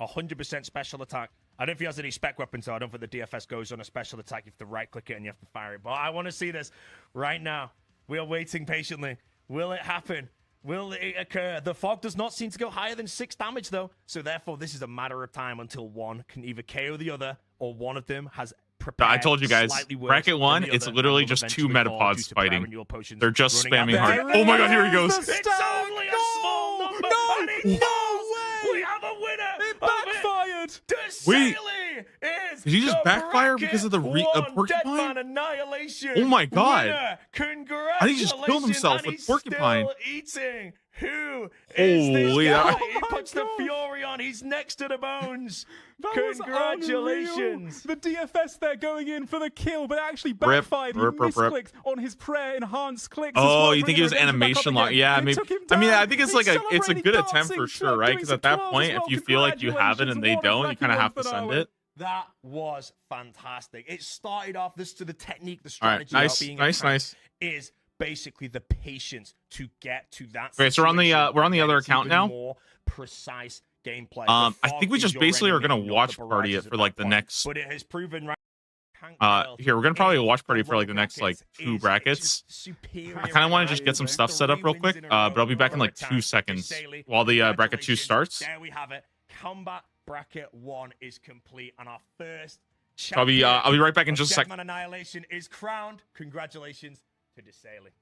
Speaker 3: 100% special attack. I don't know if he has any spec weapons, so I don't think the DFS goes on a special attack. You have to right-click it and you have to fire it. But I want to see this right now. We are waiting patiently. Will it happen? Will it occur? The fog does not seem to go higher than 6 damage, though. So therefore, this is a matter of time until one can either KO the other or one of them has prepared.
Speaker 1: I told you guys,
Speaker 3: slightly worse
Speaker 1: bracket
Speaker 3: than
Speaker 1: 1,
Speaker 3: the
Speaker 1: it's
Speaker 3: other
Speaker 1: literally
Speaker 3: and will
Speaker 1: just 2
Speaker 3: eventually fall
Speaker 1: metapods
Speaker 3: due to prayer
Speaker 1: fighting.
Speaker 3: renewal potions
Speaker 1: They're just
Speaker 3: running
Speaker 1: spamming
Speaker 3: out.
Speaker 1: hard. Oh my god, here he goes.
Speaker 2: There's the
Speaker 3: It's
Speaker 2: stack.
Speaker 3: only a
Speaker 2: No!
Speaker 3: small number.
Speaker 2: No!
Speaker 3: And it
Speaker 2: No
Speaker 3: falls.
Speaker 2: way!
Speaker 3: We have a winner.
Speaker 2: It
Speaker 3: of
Speaker 2: backfired!
Speaker 3: Desailly is
Speaker 1: Did he just
Speaker 3: the
Speaker 1: backfire because of the
Speaker 3: Bracket One
Speaker 1: porcupine?
Speaker 3: Deadman Annihilation.
Speaker 1: Oh my God.
Speaker 3: Winner. Congratulations.
Speaker 1: I think he just killed himself
Speaker 3: and
Speaker 1: with
Speaker 3: he's
Speaker 1: porcupine.
Speaker 3: Still eating. Who is
Speaker 1: Holy,
Speaker 3: this guy?
Speaker 1: that-
Speaker 3: He puts the Fury on. He's next to the bones.
Speaker 2: That was
Speaker 3: Congratulations.
Speaker 2: unreal. The DFS there going in for the kill, but actually
Speaker 1: Rip,
Speaker 2: backfired.
Speaker 1: rip,
Speaker 2: He
Speaker 1: rip, rip.
Speaker 2: misclicked on his prayer enhanced clicks. as
Speaker 1: Oh,
Speaker 2: well,
Speaker 1: you think
Speaker 2: bringing
Speaker 1: it was
Speaker 2: the redemption back up
Speaker 1: animation
Speaker 2: again.
Speaker 1: lock? Yeah,
Speaker 2: They
Speaker 1: maybe.
Speaker 2: took him
Speaker 1: I mean, I
Speaker 2: down.
Speaker 1: think it's
Speaker 2: He's
Speaker 1: like it's a
Speaker 2: celebrating,
Speaker 1: good attempt
Speaker 2: dancing,
Speaker 1: for sure, right?
Speaker 2: doing
Speaker 1: Because
Speaker 2: some
Speaker 1: at that
Speaker 2: claws
Speaker 1: point,
Speaker 2: as well.
Speaker 1: if you feel like you have it and they
Speaker 2: Congratulations,
Speaker 1: don't,
Speaker 2: what
Speaker 1: you
Speaker 2: a
Speaker 1: kind of have
Speaker 2: lucky
Speaker 1: to
Speaker 2: one
Speaker 1: send
Speaker 2: for
Speaker 1: it.
Speaker 3: That was fantastic. It started off this to the technique, the
Speaker 1: All right,
Speaker 3: strategy.
Speaker 1: nice,
Speaker 3: about being
Speaker 1: nice,
Speaker 3: a tank
Speaker 1: nice.
Speaker 3: is basically the patience to get to that.
Speaker 1: Okay, so we're on the
Speaker 3: situation
Speaker 1: we're on the
Speaker 3: where
Speaker 1: other
Speaker 3: it's
Speaker 1: account
Speaker 3: even
Speaker 1: now.
Speaker 3: More precise gameplay.
Speaker 1: I
Speaker 3: The
Speaker 1: think we
Speaker 3: fog
Speaker 1: just
Speaker 3: is your
Speaker 1: basically are
Speaker 3: enemy,
Speaker 1: gonna
Speaker 3: not the
Speaker 1: watch party
Speaker 3: barrages
Speaker 1: it
Speaker 3: at
Speaker 1: for
Speaker 3: that
Speaker 1: like the
Speaker 3: point.
Speaker 1: next.
Speaker 3: But it has proven right.
Speaker 1: Here we're gonna probably watch party for like the next like 2 brackets. I kind of want to just get some stuff set up real quick, but I'll be back in like 2 seconds while the bracket 2 starts.
Speaker 3: There we have it. Combat bracket 1 is complete, and our first.
Speaker 1: I'll be right back in just a second.
Speaker 3: Deadman Annihilation is crowned. Congratulations to Desailly.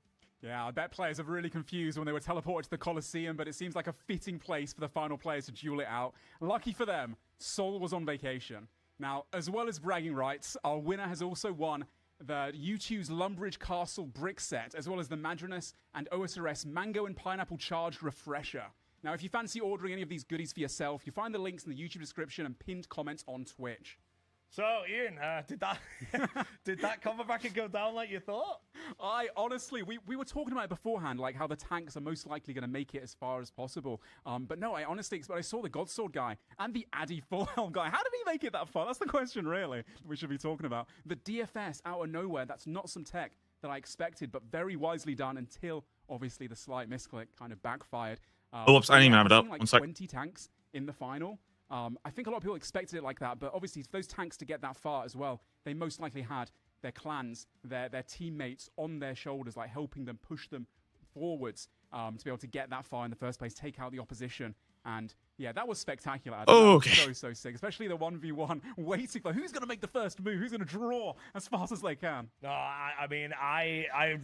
Speaker 2: Yeah, I bet players are really confused when they were teleported to the Colosseum, but it seems like a fitting place for the final players to duel it out. Lucky for them, Sol was on vacation. Now, as well as bragging rights, our winner has also won the U2's Lumbridge Castle brick set, as well as the Madranus and OSRS Mango and Pineapple Charged Refresher. Now, if you fancy ordering any of these goodies for yourself, you find the links in the YouTube description and pinned comments on Twitch.
Speaker 3: So, Ian, did that combo bracket go down like you thought?
Speaker 2: I honestly, we were talking about it beforehand, like how the tanks are most likely going to make it as far as possible. But no, I honestly, I saw the Godsword guy and the Addy Full Helm guy. How did he make it that far? That's the question, really, we should be talking about. The DFS out of nowhere, that's not some tech that I expected, but very wisely done until, obviously, the slight misclick kind of backfired.
Speaker 1: Whoops, I didn't even have it up.
Speaker 2: Like
Speaker 1: 1 sec.
Speaker 2: 20 tanks in the final. I think a lot of people expected it like that, but obviously for those tanks to get that far as well, they most likely had their clans, their teammates on their shoulders, like helping them push them forwards to be able to get that far in the first place, take out the opposition. And yeah, that was spectacular.
Speaker 1: Oh,
Speaker 2: okay. That was so sick, especially the 1v1 waiting for who's going to make the first move, who's going to draw as fast as they can.
Speaker 3: No, I mean,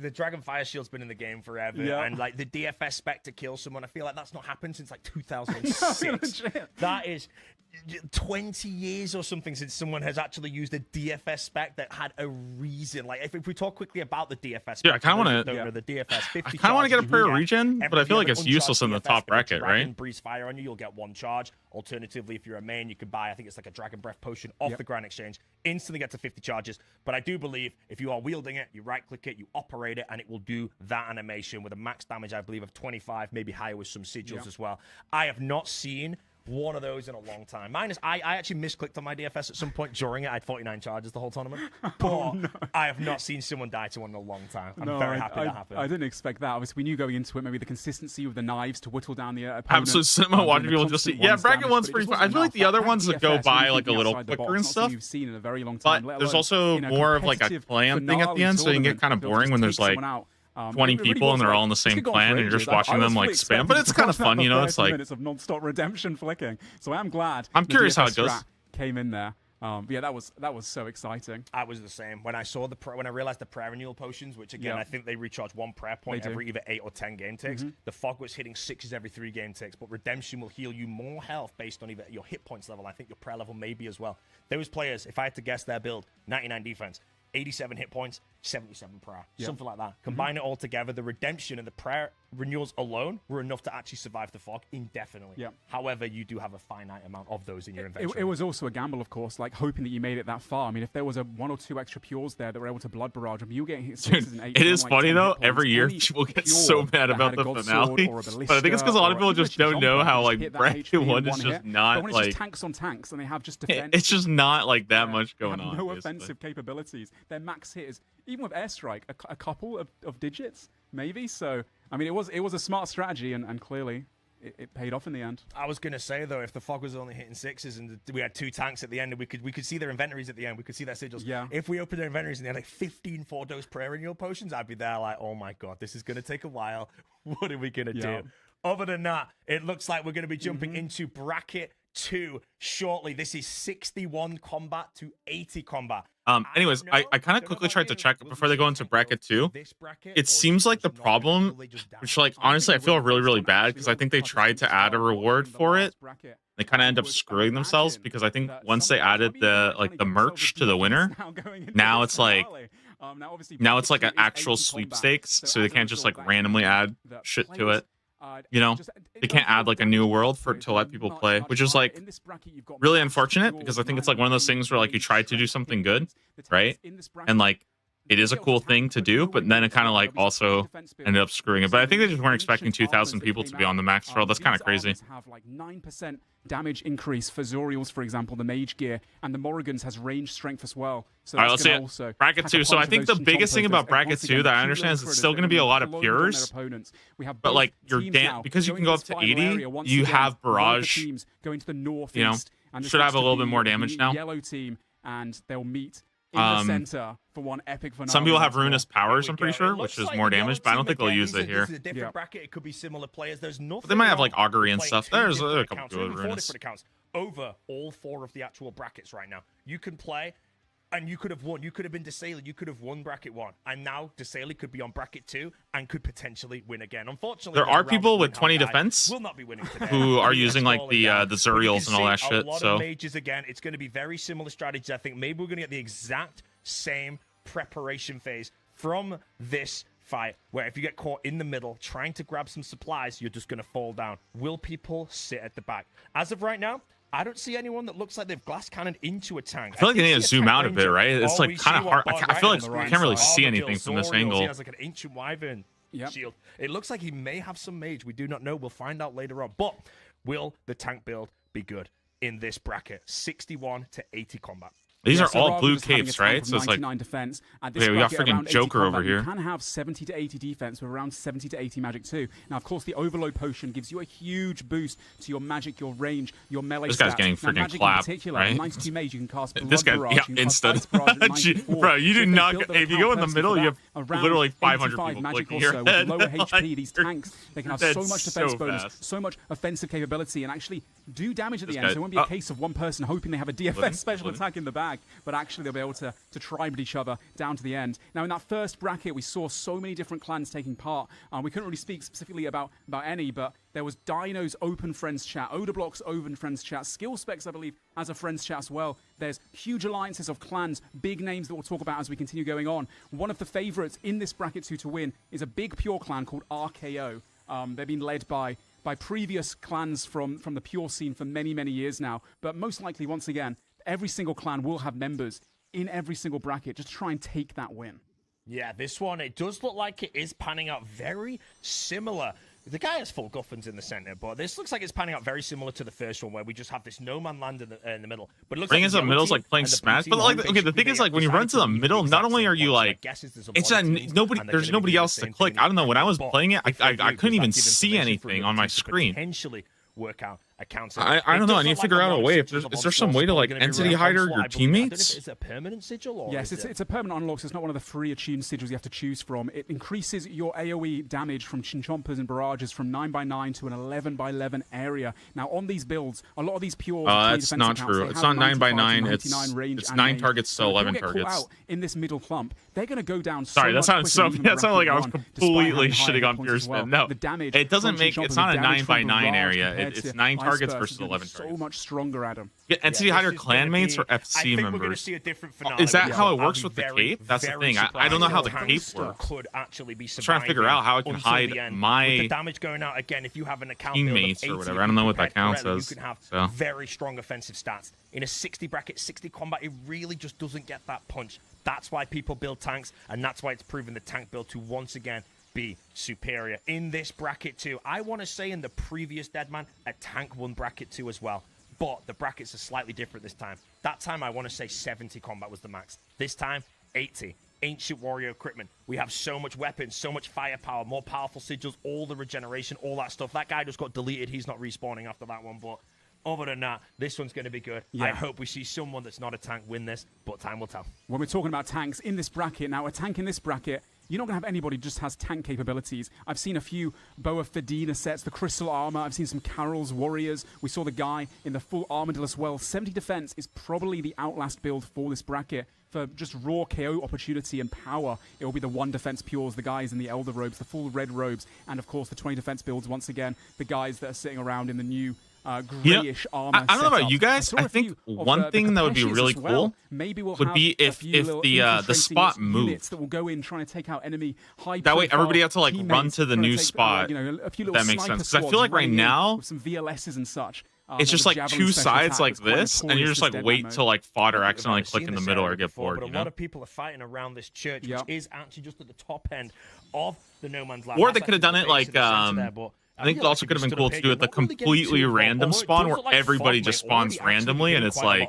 Speaker 3: the Dragon Fire Shield's been in the game forever,
Speaker 2: Yeah.
Speaker 3: and like the DFS spec to kill someone, I feel like that's not happened since like 2006. That is 20 years or something since someone has actually used a DFS spec that had a reason. Like, if we talk quickly about the DFS spec,
Speaker 1: Yeah, I kind of want
Speaker 3: to. The DFS, 50
Speaker 1: I kind of want to get a
Speaker 3: charges,
Speaker 1: prayer
Speaker 3: you can
Speaker 1: regen,
Speaker 3: get
Speaker 1: but I feel like
Speaker 3: every
Speaker 1: it's useless in the
Speaker 3: DFS.
Speaker 1: top
Speaker 3: If a
Speaker 1: bracket,
Speaker 3: dragon
Speaker 1: right?
Speaker 3: breathes fire on you, you'll get 1 charge. Alternatively, if you're a main, you could buy, I think it's like a Dragon Breath potion off the Grand Exchange, instantly get to 50 charges. But I do believe if you are wielding it, you right-click it, you operate it, and it will do that animation with a max damage, I believe, of 25, maybe higher with some sigils as well. I have not seen one of those in a long time. I actually misclicked on my DFS at some point during it. I had 49 charges the whole tournament. But I have not seen someone die to one in a long time. I'm very happy that happened.
Speaker 2: I didn't expect that. Obviously, we knew going into it, maybe the consistency with the knives to whittle down the opponent.
Speaker 1: Absolute cinema watching people just see. Yeah, bracket 1's pretty fun. I feel like the other ones that go by like a little quicker and stuff.
Speaker 2: You've seen in a very long time.
Speaker 1: But there's also more of like a clan thing at the end, so you can get kind of boring when there's like 20 people and they're all in the same clan and you're just watching them like spam. But it's kind of fun, you know. It's like
Speaker 2: minutes of non-stop redemption flicking. So I am glad.
Speaker 1: I'm curious how it
Speaker 2: DFS
Speaker 1: goes.
Speaker 2: strat came in there. Yeah, that was so exciting.
Speaker 3: I was the same when I saw when I realized the prayer renewal potions, which again I think they recharge 1 prayer point every either 8 or 10 game ticks. The fog was hitting 6s every 3 game ticks, but redemption will heal you more health based on either your hit points level. I think your prayer level maybe as well. Those players, if I had to guess their build, 99 defense, 87 hit points, 77 prayer, something like that. Combine it all together, the redemption and the prayer renewals alone were enough to actually survive the fog indefinitely. However, you do have a finite amount of those in your inventory.
Speaker 2: It was also a gamble, of course, like hoping that you made it that far. I mean, if there was 1 or 2 extra pures there that were able to blood barrage, I mean, you were getting hit 6s and 8s.
Speaker 1: It is
Speaker 2: like
Speaker 1: funny
Speaker 2: 10
Speaker 1: though.
Speaker 2: hit points.
Speaker 1: Every year,
Speaker 2: Any
Speaker 1: people get
Speaker 2: pure
Speaker 1: so mad
Speaker 2: that
Speaker 1: about
Speaker 2: had a
Speaker 1: the
Speaker 2: God
Speaker 1: finale,
Speaker 2: sword or a
Speaker 1: but I think it's because a lot of people
Speaker 2: ballista
Speaker 1: just don't know how like
Speaker 2: hit that
Speaker 1: bracket
Speaker 2: HP in
Speaker 1: 1 is
Speaker 2: one
Speaker 1: just
Speaker 2: hit.
Speaker 1: not
Speaker 2: But when it's
Speaker 1: like
Speaker 2: just tanks on tanks and they have just defense.
Speaker 1: it's just not like that much going
Speaker 2: have
Speaker 1: on.
Speaker 2: No
Speaker 1: basically.
Speaker 2: offensive capabilities. Their max hit is, even with airstrike, a couple of digits, maybe. So, I mean, it was a smart strategy, and clearly it paid off in the end.
Speaker 3: I was gonna say though, if the fog was only hitting 6s and we had 2 tanks at the end, and we could see their inventories at the end, we could see their sigils.
Speaker 2: Yeah.
Speaker 3: If we opened their inventories and they had like 15 4-dose prayer renewal potions, I'd be there like, oh my god, this is gonna take a while. What are we gonna do? Other than that, it looks like we're gonna be jumping into bracket 2 shortly. This is 61 combat to 80 combat.
Speaker 1: Anyways, I kind of quickly tried to check before they go into bracket 2. It seems like the problem, which like honestly I feel really bad because I think they tried to add a reward for it. They kind of end up screwing themselves because I think once they added the merch to the winner, now it's like an actual sweepstakes, so they can't just like randomly add shit to it. You know, they can't add like a new world to let people play, which is like really unfortunate because I think it's like one of those things where like you tried to do something good, right? And like it is a cool thing to do, but then it kind of like also ended up screwing it. But I think they just weren't expecting 2,000 people to be on the max world. That's kind of crazy.
Speaker 2: Have like 9% damage increase for Zoriel's, for example, the mage gear, and the Morrigan's has range strength as well. So
Speaker 1: all right, let's see it. Bracket 2. So I think the biggest thing about bracket 2 that I understand is it's still going to be a lot of pures, but like your because you can go up to 80, you have barrage.
Speaker 2: Going to the north,
Speaker 1: you know, should have a little bit more damage now.
Speaker 2: Yellow team, and they'll meet in the center for one epic finale.
Speaker 1: Some people have ruinous powers, I'm pretty sure, which is more damage, but I don't think they'll use it here.
Speaker 3: This is a different bracket. It could be similar players. There's nothing.
Speaker 1: But they might have like augury and stuff. There's a couple
Speaker 3: good
Speaker 1: of ruinous.
Speaker 3: different accounts over all 4 of the actual brackets right now. You can play, and you could have won. You could have been Desailly. You could have won bracket 1, and now Desailly could be on bracket 2 and could potentially win again. Unfortunately,
Speaker 1: there are people with 20 defense
Speaker 3: will not be winning today.
Speaker 1: who are using like the Zuriels and all that shit.
Speaker 3: A lot
Speaker 1: so
Speaker 3: of mages again. It's going to be very similar strategies. I think maybe we're going to get the exact same preparation phase from this fight, where if you get caught in the middle trying to grab some supplies, you're just going to fall down. Will people sit at the back? As of right now, I don't see anyone that looks like they've glass cannoned into a tank.
Speaker 1: I feel like they need to zoom out a bit, right? It's like kind of hard. I feel like we can't really see anything from this angle.
Speaker 3: He has like an ancient wyvern shield. It looks like he may have some mage. We do not know. We'll find out later on. But will the tank build be good in this bracket? 61 to 80 combat.
Speaker 1: These are all blue capes, right? So it's like,
Speaker 2: defense,
Speaker 1: okay, we got freaking Joker over here.
Speaker 2: You can have 70 to 80 defense with around 70 to 80 magic too. Now, of course, the Overload Potion gives you a huge boost to your magic, your range, your melee.
Speaker 1: This guy's getting freaking clapped, right?
Speaker 2: 92 mage, you can cast Blood
Speaker 1: this guy,
Speaker 2: Barrage,
Speaker 1: yeah, instant. Bro, you do not. If you go in the middle, you have literally 500 people clicking your head.
Speaker 2: With lower HP, these tanks, they can have so much defense bonus, so much offensive capability, and actually do damage at the end. So it won't be a case of one person hoping they have a DFS special attack in the bag, but actually they'll be able to try with each other down to the end. Now, in that first bracket, we saw so many different clans taking part. We couldn't really speak specifically about any, but there was Dino's Open Friends Chat, Odablock's Open Friends Chat, Skill Specs, I believe, as a Friends Chat as well. There's huge alliances of clans, big names that we'll talk about as we continue going on. One of the favorites in this bracket to win is a big pure clan called RKO. They've been led by previous clans from the pure scene for many years now. But most likely, once again, every single clan will have members in every single bracket just to try and take that win.
Speaker 3: Yeah, this one, it does look like it is panning out very similar. The guy has full guffins in the center, but this looks like it's panning out very similar to the first one, where we just have this no man land in the middle. But it looks
Speaker 1: like the middle's like playing Smash, but like okay, the thing is like when you run to the middle, not only are you like it's there's nobody else to click. I don't know. When I was playing it, I couldn't even see anything on my screen.
Speaker 3: Potentially work out accounts.
Speaker 1: I don't know. I need to figure out a way. Is there some way to like entity hider your teammates?
Speaker 3: Is it a permanent sigil? Or
Speaker 2: yes, it's a permanent unlock, so it's not one of the free attuned sigils you have to choose from. It increases your AoE damage from chinchompers and barrages from 9x9 to an 11x11 area. Now, on these builds, a lot of these pure
Speaker 1: that's not true. It's not 9x9. It's 9 targets to 11 targets.
Speaker 2: Out in this middle clump, they're going to go down.
Speaker 1: Sorry, that sounds like I was completely shitting on pure spin. No, it doesn't make. It's not a 9x9 area. It's 9 targets versus 11 targets.
Speaker 2: So much stronger, Adam.
Speaker 1: Get entity hider clanmates or FC members.
Speaker 3: We're going to see a different finale.
Speaker 1: Is that how it works with the cape? That's the thing. I don't know how the cape works.
Speaker 3: Could actually be
Speaker 1: I'm trying to figure out how I can hide my
Speaker 3: damage going out again. If you have an account
Speaker 1: teammates or whatever, I don't know what that counts as.
Speaker 3: You can have very strong offensive stats in a 60 bracket, 60 combat. It really just doesn't get that punch. That's why people build tanks, and that's why it's proven the tank build to once again be superior in this bracket too. I want to say in the previous Deadman, a tank won bracket 2 as well, but the brackets are slightly different this time. That time I want to say 70 combat was the max. This time 80. Ancient warrior equipment. We have so much weapons, so much firepower, more powerful sigils, all the regeneration, all that stuff. That guy just got deleted. He's not respawning after that one, but other than that, this one's going to be good. Yeah. I hope we see someone that's not a tank win this, but time will tell.
Speaker 2: When we're talking about tanks in this bracket, now a tank in this bracket you're not going to have anybody who just has tank capabilities. I've seen a few Boa Fedina sets, the Crystal Armor. I've seen some Carol's Warriors. We saw the guy in the full Armadillo as well. 70 defense is probably the Outlast build for this bracket. For just raw KO opportunity and power, it will be the 1 defense pures, the guys in the Elder robes, the full red robes, and of course the 20 defense builds once again, the guys that are sitting around in the new grayish armor.
Speaker 1: I don't know about you guys. I think one thing that would be really cool would be if the spot moved.
Speaker 2: That will go in trying to take out enemy high.
Speaker 1: That way, everybody has to like run to the new spot. That makes sense. Because I feel like right now,
Speaker 2: with some VLSs and such.
Speaker 1: It's just like 2 sides like this, and you're just like wait till like fodder accidentally click in the middle or get bored.
Speaker 3: But a lot of people are fighting around this church, which is actually just at the top end of the no man's land.
Speaker 1: Or they could have done it like I think it also could have been cool to do it the completely random spawn where everybody just spawns randomly, and it's like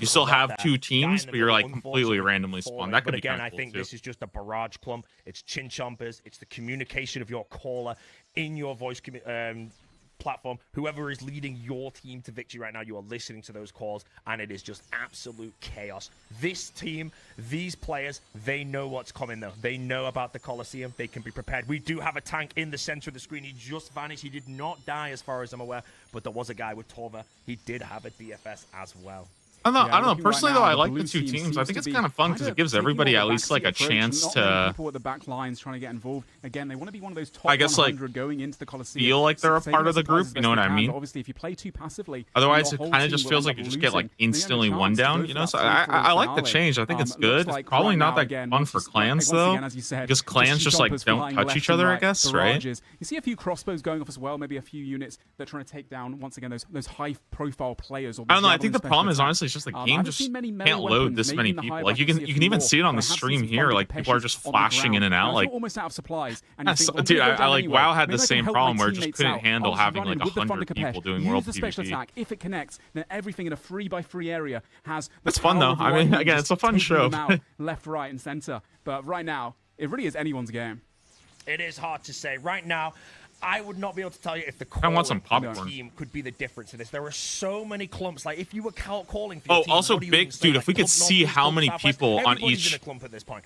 Speaker 1: you still have 2 teams, but you're like completely randomly spawned. That could be kind of cool.
Speaker 3: I think this is just a barrage clump. It's chin chompers. It's the communication of your caller in your voice platform. Whoever is leading your team to victory right now, you are listening to those calls, and it is just absolute chaos. This team, these players, they know what's coming though. They know about the Coliseum. They can be prepared. We do have a tank in the center of the screen. He just vanished. He did not die as far as I'm aware, but there was a guy with Torva. He did have a DFS as well.
Speaker 1: I don't know. Personally, though, I like the 2 teams. I think it's kind of fun because it gives everybody at least like a chance to.
Speaker 2: People at the back lines trying to get involved. Again, they want to be one of those top 100 going into the Coliseum.
Speaker 1: Feel like they're a part of the group. You know what I mean?
Speaker 2: Obviously, if you play too passively,
Speaker 1: otherwise it kind of just feels like you just get like instantly 1 down. You know, so I like the change. I think it's good. It's probably not that fun for clans though, because clans just like don't touch each other. I guess, right?
Speaker 2: You see a few crossbows going off as well. Maybe a few units that are trying to take down once again those high-profile players.
Speaker 1: I don't know. I think the problem is honestly it's just the game just can't load this many people. Like you can even see it on the stream here. Like people are just flashing in and out. Like
Speaker 2: almost out of supplies.
Speaker 1: Dude, I like WoW had the same problem where it just couldn't handle having like 100 people doing world PvP.
Speaker 2: If it connects, then everything in a 3x3 area has.
Speaker 1: That's fun though. I mean, again, it's a fun show.
Speaker 2: Left, right, and center. But right now, it really is anyone's game.
Speaker 3: It is hard to say. Right now, I would not be able to tell you if the team could be the difference in this. There are so many clumps. Like if you were calling for your team,
Speaker 1: also big dude. If we could see how many people on each
Speaker 3: clump at this point,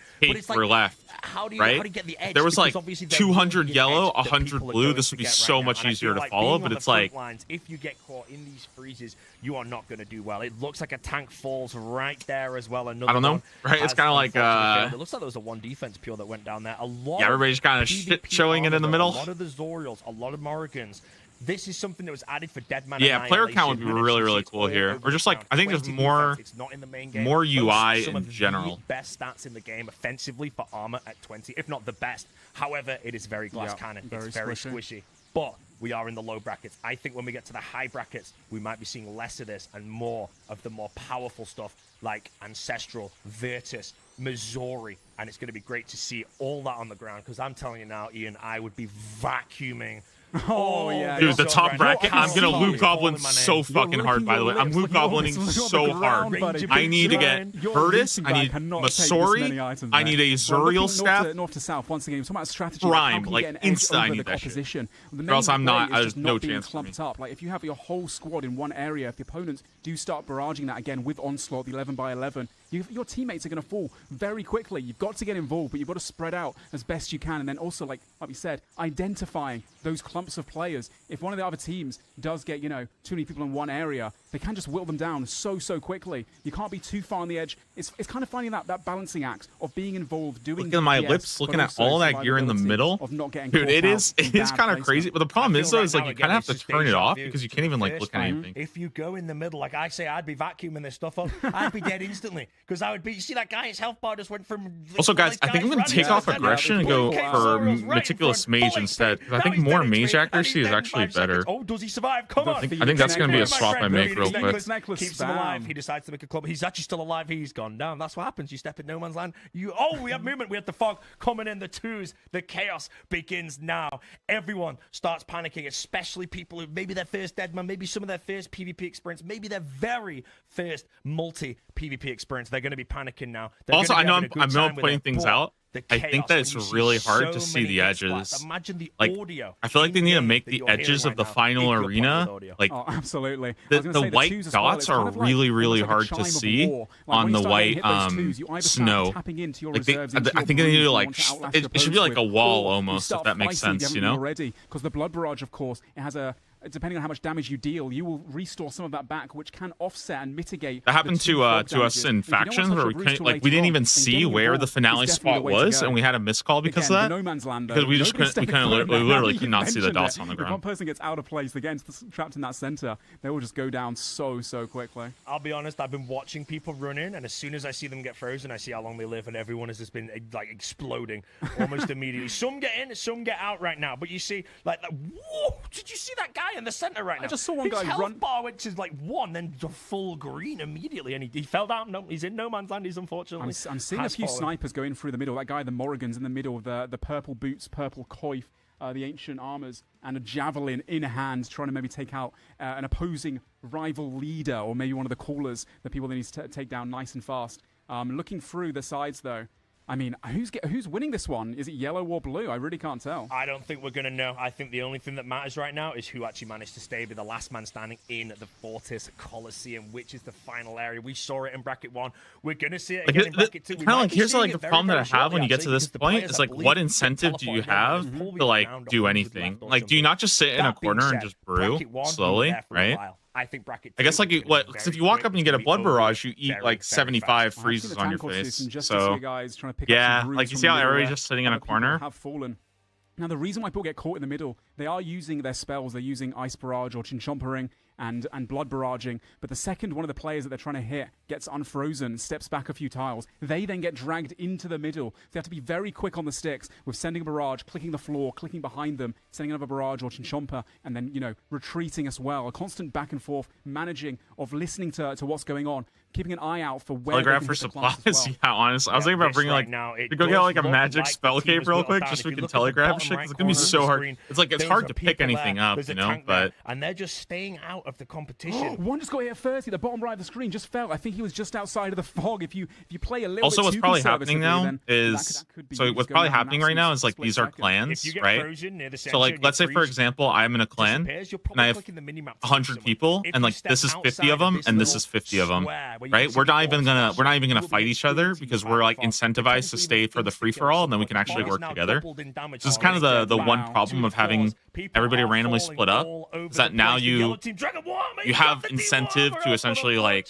Speaker 1: were left, right?
Speaker 3: How do you get the edge?
Speaker 1: There was like 200 yellow, 100 blue. This would be so much easier to follow. But it's like
Speaker 3: if you get caught in these freezes, you are not going to do well. It looks like a tank falls right there as well. Another
Speaker 1: I don't know, right? It's kind of like
Speaker 3: it looks like there was a 1 defense pure that went down there. A lot.
Speaker 1: Yeah, everybody's kind of shit showing it in the middle.
Speaker 3: A lot of the Zorials, a lot of Morrigans. This is something that was added for Deadman.
Speaker 1: Yeah, player count would be really cool here. Or just like I think there's more UI in general.
Speaker 3: Best stats in the game offensively for armor at 20, if not the best. However, it is very glass cannon. It's very squishy. But we are in the low brackets. I think when we get to the high brackets, we might be seeing less of this and more of the more powerful stuff like Ancestral, Virtus, Missouri. And it's going to be great to see all that on the ground because I'm telling you now, Ian, I would be vacuuming.
Speaker 2: Oh, yeah.
Speaker 1: Dude, the top bracket, I'm going to loot goblin so fucking hard, by the way. I'm loot goblining so hard. I need to get Virtus, I need Masori, I need a Zuriel staff.
Speaker 2: North to south, once again, we're talking about strategy.
Speaker 1: Prime, like, instant I need that shit. Or else I'm not, there's no chance for me.
Speaker 2: Like, if you have your whole squad in one area, if the opponents do start barraging that again with Onslaught, the 11x11, your teammates are going to fall very quickly. You've got to get involved, but you've got to spread out as best you can. And then also, like we said, identifying those clumps of players. If one of the other teams does get, too many people in one area, they can just whittle them down so quickly. You can't be too far on the edge. It's kind of finding that balancing act of being involved, doing
Speaker 1: Look at my lips, looking at all that gear in the middle.
Speaker 2: Of not getting
Speaker 1: Dude, it is kind of crazy. But the problem is, though, is like you kind of have to turn it off because you can't even like look at anything.
Speaker 3: If you go in the middle, like I say, I'd be vacuuming this stuff up. I'd be dead instantly because I would be. You see that guy, his health bar just went from.
Speaker 1: Also, guys, I think I'm going to take off aggression and go for Meticulous Mage instead. I think more mage accuracy is actually better.
Speaker 3: Oh, does he survive? Come on.
Speaker 1: I think that's going to be a swap I make real quick.
Speaker 3: Keeps him alive. He decides to make a club. He's actually still alive. He's gone down. That's what happens. You step in no man's land. We have movement. We have the fog coming in. The twos. The chaos begins now. Everyone starts panicking, especially people who maybe their first Deadman, maybe some of their first PvP experience, maybe their very first multi PvP experience. They're going to be panicking now.
Speaker 1: Also, I know I'm putting things out.
Speaker 3: The
Speaker 1: I
Speaker 3: chaos
Speaker 1: think that
Speaker 3: when
Speaker 1: it's
Speaker 3: you see
Speaker 1: really hard to
Speaker 3: so
Speaker 1: see
Speaker 3: many
Speaker 1: the
Speaker 3: hit splats.
Speaker 1: edges.
Speaker 3: Imagine the
Speaker 1: Like,
Speaker 3: audio.
Speaker 1: I feel like they need to
Speaker 3: in-game
Speaker 1: make
Speaker 3: that
Speaker 1: the
Speaker 3: you're hearing
Speaker 1: edges
Speaker 3: right
Speaker 1: of the
Speaker 3: now
Speaker 1: final
Speaker 3: if you're playing with
Speaker 1: arena,
Speaker 3: audio.
Speaker 1: like
Speaker 2: Oh, absolutely. I
Speaker 1: the,
Speaker 2: was going
Speaker 1: the
Speaker 2: to say the
Speaker 1: white
Speaker 2: twos as well.
Speaker 1: dots
Speaker 2: It's
Speaker 1: are
Speaker 2: kind of like,
Speaker 1: really, really
Speaker 2: almost like a
Speaker 1: hard to
Speaker 2: chime of
Speaker 1: see
Speaker 2: war. Like
Speaker 1: on
Speaker 2: when you
Speaker 1: the
Speaker 2: start getting
Speaker 1: white
Speaker 2: hit those twos, you either start
Speaker 1: snow.
Speaker 2: tapping into your
Speaker 1: Like
Speaker 2: reserves, into
Speaker 1: I
Speaker 2: your
Speaker 1: think they need
Speaker 2: brews
Speaker 1: to
Speaker 2: you
Speaker 1: like
Speaker 2: want to outlast
Speaker 1: it
Speaker 2: your
Speaker 1: should be
Speaker 2: opponents
Speaker 1: like a
Speaker 2: with,
Speaker 1: wall
Speaker 2: or you
Speaker 1: almost, if
Speaker 2: start
Speaker 1: that makes
Speaker 2: fighting if
Speaker 1: sense,
Speaker 2: you
Speaker 1: you
Speaker 2: haven't been
Speaker 1: know.
Speaker 2: already. Because the blood barrage, of course, it has a. Depending on how much damage you deal, you will restore some of that back, which can offset and mitigate.
Speaker 1: That happened
Speaker 2: the two
Speaker 1: to
Speaker 2: fog
Speaker 1: to us
Speaker 2: damages.
Speaker 1: in
Speaker 2: If you don't want to
Speaker 1: factions
Speaker 2: touch
Speaker 1: where
Speaker 2: your
Speaker 1: we
Speaker 2: brews
Speaker 1: couldn't
Speaker 2: till
Speaker 1: like we
Speaker 2: later
Speaker 1: didn't
Speaker 2: on,
Speaker 1: even
Speaker 2: then
Speaker 1: see
Speaker 2: getting
Speaker 1: where the
Speaker 2: involved
Speaker 1: finale
Speaker 2: is definitely
Speaker 1: spot
Speaker 2: the way to
Speaker 1: was,
Speaker 2: go.
Speaker 1: and we had a missed call because
Speaker 2: Again,
Speaker 1: of
Speaker 2: the
Speaker 1: that.
Speaker 2: no man's land though.
Speaker 1: Because we just
Speaker 2: Nobody's
Speaker 1: couldn't,
Speaker 2: staying
Speaker 1: we
Speaker 2: firm now.
Speaker 1: literally
Speaker 2: You
Speaker 1: could not see the
Speaker 2: mentioned
Speaker 1: dots
Speaker 2: it.
Speaker 1: on the
Speaker 2: If one
Speaker 1: ground.
Speaker 2: person gets out of place, they get trapped in that center, they will just go down so quickly.
Speaker 3: I'll be honest, I've been watching people run in, and as soon as I see them get frozen, I see how long they live, and everyone has just been like exploding almost immediately. Some get in, some get out right now. But you see, whoa! Did you see that guy in the center right now?
Speaker 2: I just saw one
Speaker 3: His
Speaker 2: guy
Speaker 3: health
Speaker 2: run.
Speaker 3: bar, which is like 1, then the full green immediately, and he fell down. No, he's in no man's land. He's unfortunately.
Speaker 2: I'm seeing a
Speaker 3: has
Speaker 2: few
Speaker 3: fallen.
Speaker 2: snipers going through the middle. That guy, the Morrigan's in the middle with the purple boots, purple coif, the ancient armors, and a javelin in hand, trying to maybe take out an opposing rival leader, or maybe one of the callers, the people that need to take down nice and fast. Looking through the sides, though. I mean, who's winning this one? Is it yellow or blue? I really can't tell.
Speaker 3: I don't think we're going to know. I think the only thing that matters right now is who actually managed to stay with the last man standing in the Fortis Coliseum, which is the final area. We saw it in bracket 1. We're going to see it again in bracket 2.
Speaker 1: Kind of like here's like the problem that I have when you get to this point. It's like, what incentive do you have to like do anything? Like, do you not just sit in a corner and just brew slowly, right?
Speaker 3: I think bracket.
Speaker 1: I guess like because if you walk up and you get a blood barrage, you eat like 75 freezes on your face. So yeah, like you see how everybody's just sitting in a corner.
Speaker 2: Have fallen. Now the reason why people get caught in the middle, they are using their spells. They're using Ice Barrage or Chinchompering and Blood Barraging. But the second one of the players that they're trying to hit gets unfrozen, steps back a few tiles, they then get dragged into the middle. They have to be very quick on the sticks with sending a barrage, clicking the floor, clicking behind them, sending another barrage or Chinchomper, and then, retreating as well. A constant back and forth, managing of listening to what's going on, keeping an eye out for where
Speaker 1: Telegraph for supplies. Yeah, honestly, I was thinking about bringing like to go get like a magic spell cape real quick, just so we can telegraph shit. It's gonna be so hard. It's like it's hard to pick anything up, but
Speaker 3: and they're just staying out of the competition.
Speaker 2: One just got hit at 30. The bottom right of the screen just fell. I think he was just outside of the fog. If you play a little
Speaker 1: also
Speaker 2: bit
Speaker 1: what's
Speaker 2: too
Speaker 1: probably happening now
Speaker 2: conservatively,
Speaker 1: is what's probably happening right now is like these are clans, right? So like let's say for example I'm in a clan and I have 100 people and like this is 50 of them and this is 50 of them, right? We're not even gonna fight each other because we're like incentivized to stay for the free for all, and then we can actually work together. This is kind of the one problem of having everybody randomly split up, is that now you have incentive to essentially like,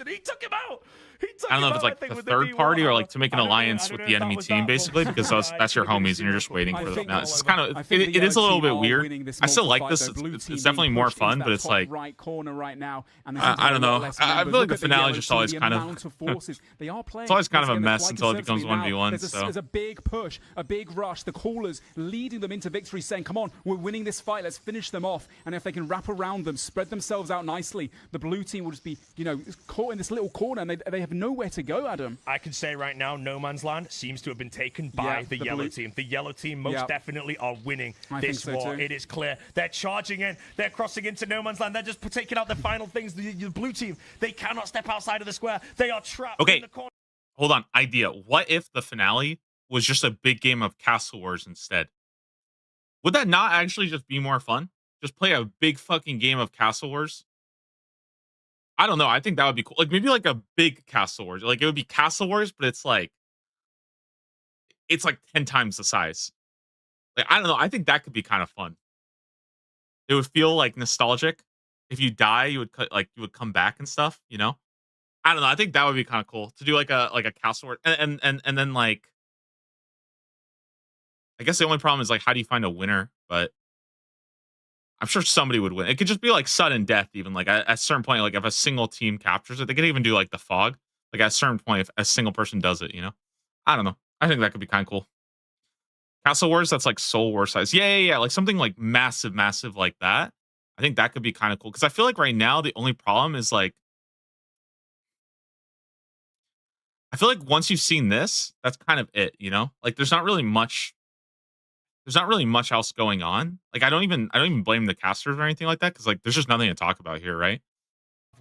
Speaker 1: I don't know if it's like the third party or like to make an alliance with the enemy team basically, because that's your homies and you're just waiting for them. Now it's kind of it is a little bit weird. I still like this. It's definitely more fun, but it's like
Speaker 2: right corner right now.
Speaker 1: I don't know. I feel like the finale just always kind of it's always kind of a mess until it becomes 1v1. So
Speaker 2: there's a big push, a big rush. The callers leading them into victory, saying, "Come on, we're winning this fight. Let's finish them off." And if they can wrap around them, spread themselves out nicely, the blue team will just be caught in this little corner, and they have nowhere to go, Adam.
Speaker 3: I can say right now, no man's land seems to have been taken by the yellow team. The yellow team most definitely are winning this war. It is clear. They're charging in. They're crossing into no man's land. They're just taking out the final things. The blue team, they cannot step outside of the square. They are trapped in the corner.
Speaker 1: Hold on. Idea. What if the finale was just a big game of Castle Wars instead? Would that not actually just be more fun? Just play a big fucking game of Castle Wars? I don't know. I think that would be cool. Like maybe like a big Castle Wars. Like it would be Castle Wars, but it's like 10 times the size. Like I don't know. I think that could be kind of fun. It would feel like nostalgic. If you die, you would come back and stuff. I don't know. I think that would be kind of cool to do like a Castle Wars, and then like I guess the only problem is like how do you find a winner? But I'm sure somebody would win. It could just be like sudden death, even like at a certain point, like if a single team captures it, they could even do like the fog. Like at a certain point, if a single person does it, I don't know. I think that could be kind of cool. Castle Wars, that's like Soul War size. Yeah. Like something like massive like that. I think that could be kind of cool. Because I feel like right now the only problem is like I feel like once you've seen this, that's kind of it, Like there's not really much else going on. Like I don't even blame the casters or anything like that, because like there's just nothing to talk about here, right?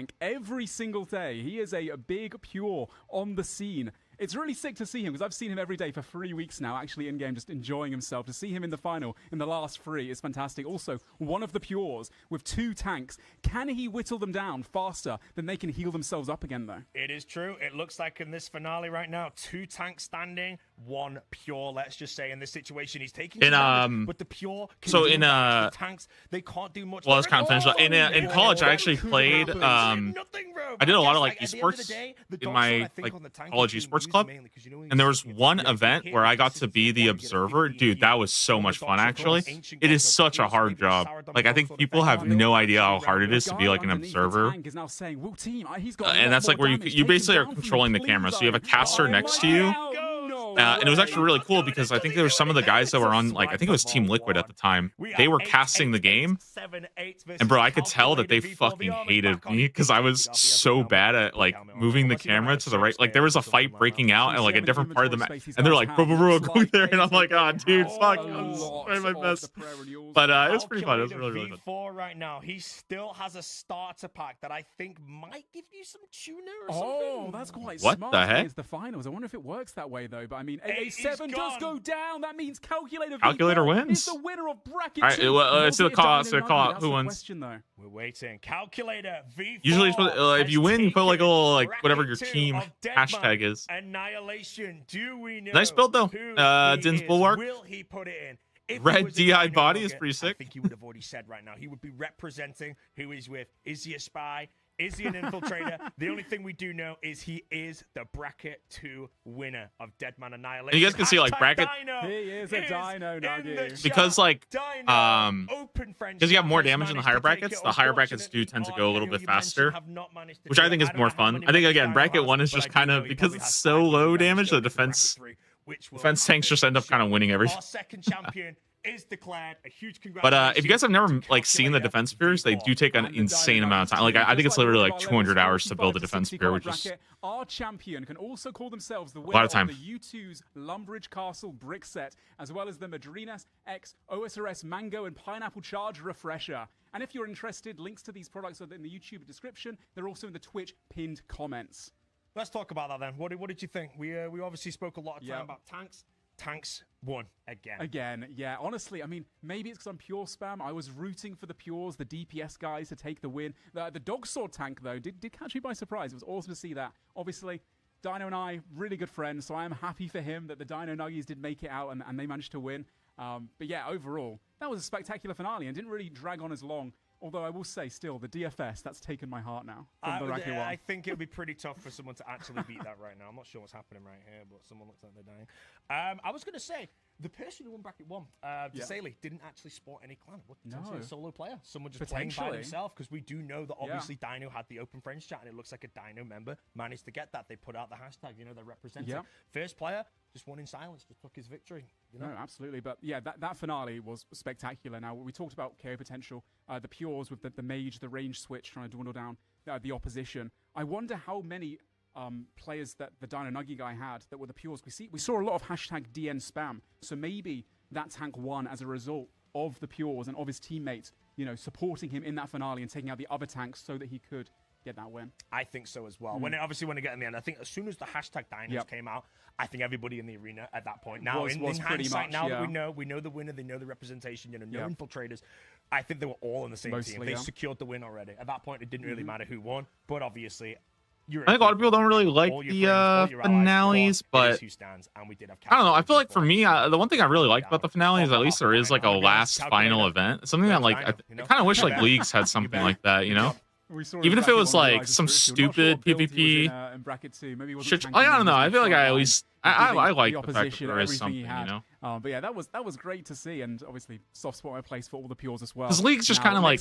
Speaker 2: tank every single day. He is a big pure on the scene. It's really sick to see him because I've seen him every day for 3 weeks now, actually in game, just enjoying himself. To see him in the final in the last 3 is fantastic. Also, one of the Pures with 2 tanks. Can he whittle them down faster than they can heal themselves up again, though?
Speaker 3: It is true. It looks like in this finale right now, 2 tanks standing, 1 Pure. Let's just say in this situation, he's taking some damage, but the Pure. Can
Speaker 1: so
Speaker 3: do
Speaker 1: in
Speaker 3: damage. The tanks, they can't do much.
Speaker 1: Well, it's kind of finished. In college, I actually played. I did a lot of like esports in my like college esports club, and there was one event where I got to be the observer. Dude, that was so much fun. Actually, it is such a hard job. Like I think people have no idea how hard it is to be like an observer. And that's like where you basically are controlling the camera. So you have a caster next to you. And it was actually really cool because I think there were some of the guys that were on, like, I think it was Team Liquid at the time. They were casting the game. And, bro, I could tell that they fucking hated me because I was so bad at, like, moving the camera to the right. Like, there was a fight breaking out and, like, a different part of the map. And they're like, bro, go there. And I'm like, oh, dude, fuck. I'm trying my best. But it was pretty fun. It was really, really fun.
Speaker 3: V4 right now, he still has a starter pack that I think might give you some tuner or something.
Speaker 2: Oh, that's quite
Speaker 1: what
Speaker 2: smart.
Speaker 1: The heck?
Speaker 2: It's the finals. I wonder if it works that way, though. But I mean, AA7 does go down. That means Calculator
Speaker 1: wins.
Speaker 2: is the winner of bracket
Speaker 1: All right,
Speaker 2: 2.
Speaker 1: let's do a call. Who wins?
Speaker 2: Question, though.
Speaker 3: We're waiting. Calculator V4.
Speaker 1: Usually, if you win, you put like a little like whatever your team hashtag is.
Speaker 3: Annihilation. Do we know?
Speaker 1: Nice build though. Din's Bulwark.
Speaker 3: Will he put it in? If
Speaker 1: Red DI body is pretty sick.
Speaker 3: I think he would have already said right now. He would be representing who he's with. Is he a spy? Is he an infiltrator? The only thing we do know is he is the bracket 2 winner of Deadman Annihilation.
Speaker 1: And you guys can see like bracket.
Speaker 2: He is a dino, Nuggy.
Speaker 1: Because like because you have more damage in the higher
Speaker 3: to
Speaker 1: brackets. The higher brackets do tend to go a little bit faster, which I think is more fun. I think again bracket 1 is just kind of because it's so low damage. The defense tanks just end up kind of winning everything.
Speaker 3: Our second champion is declared. A huge
Speaker 1: But if you guys have never like seen the defense spheres, they do take an insane amount of time. Like I think it's literally like 200 hours to build a defense sphere, which is
Speaker 2: our champion can also call themselves the
Speaker 1: a
Speaker 2: winner
Speaker 1: lot of time.
Speaker 2: The U2's Lumbridge Castle brick set, as well as the Madrinas X OSRS Mango and Pineapple Charge refresher. And if you're interested, links to these products are in the YouTube description. They're also in the Twitch pinned comments.
Speaker 3: Let's talk about that then. What did you think? We obviously spoke a lot of time about tanks. Tanks won again.
Speaker 2: Yeah. Honestly, I mean, maybe it's because I'm pure spam. I was rooting for the Pures, the DPS guys, to take the win. The Dog Sword tank, though, did catch me by surprise. It was awesome to see that. Obviously, Dino and I, really good friends, so I am happy for him that the Dino Nuggies did make it out and they managed to win. But yeah, overall, that was a spectacular finale and didn't really drag on as long. Although I will say, still, the DFS, that's taken my heart now from the bracket 1.
Speaker 3: I think it would be pretty tough for someone to actually beat that right now. I'm not sure what's happening right here, but someone looks like they're dying. I was going to say, the person who won bracket 1, Desailly, didn't actually sport any clan. Potentially a solo player. Someone just playing by himself, because we do know that obviously Dino had the open friends chat, and it looks like a Dino member managed to get that. They put out the hashtag, they're representing. First player, just won in silence, just took his victory.
Speaker 2: No, absolutely. But yeah, that finale was spectacular. Now, we talked about KO potential, the Pures with the mage, the range switch trying to dwindle down the opposition. I wonder how many players that the Dino Nuggy guy had that were the Pures. We saw a lot of hashtag DN spam. So maybe that tank won as a result of the Pures and of his teammates, supporting him in that finale and taking out the other tanks so that he could get that win.
Speaker 3: I think so as well. When it got in the end, I think as soon as the hashtag Dinos came out, I think everybody in the arena at that point now in hindsight, now that we know the winner, they know the representation, no infiltrators. I think they were all in the same team. They secured the win already. At that point, it didn't really matter who won, but obviously.
Speaker 1: I think a lot of people don't really like the finales, but I don't know. I feel like for me, the one thing I really liked about the finale is at least there is like a last final event. Something that like I kind of wish like leagues had something like that, Even if it was like some stupid PvP shit, I don't know. I feel like I at least I like the fact that there is something,
Speaker 2: But yeah, that was great to see, and obviously soft spot my place for all the Pures as well.
Speaker 1: Because leagues just kind of like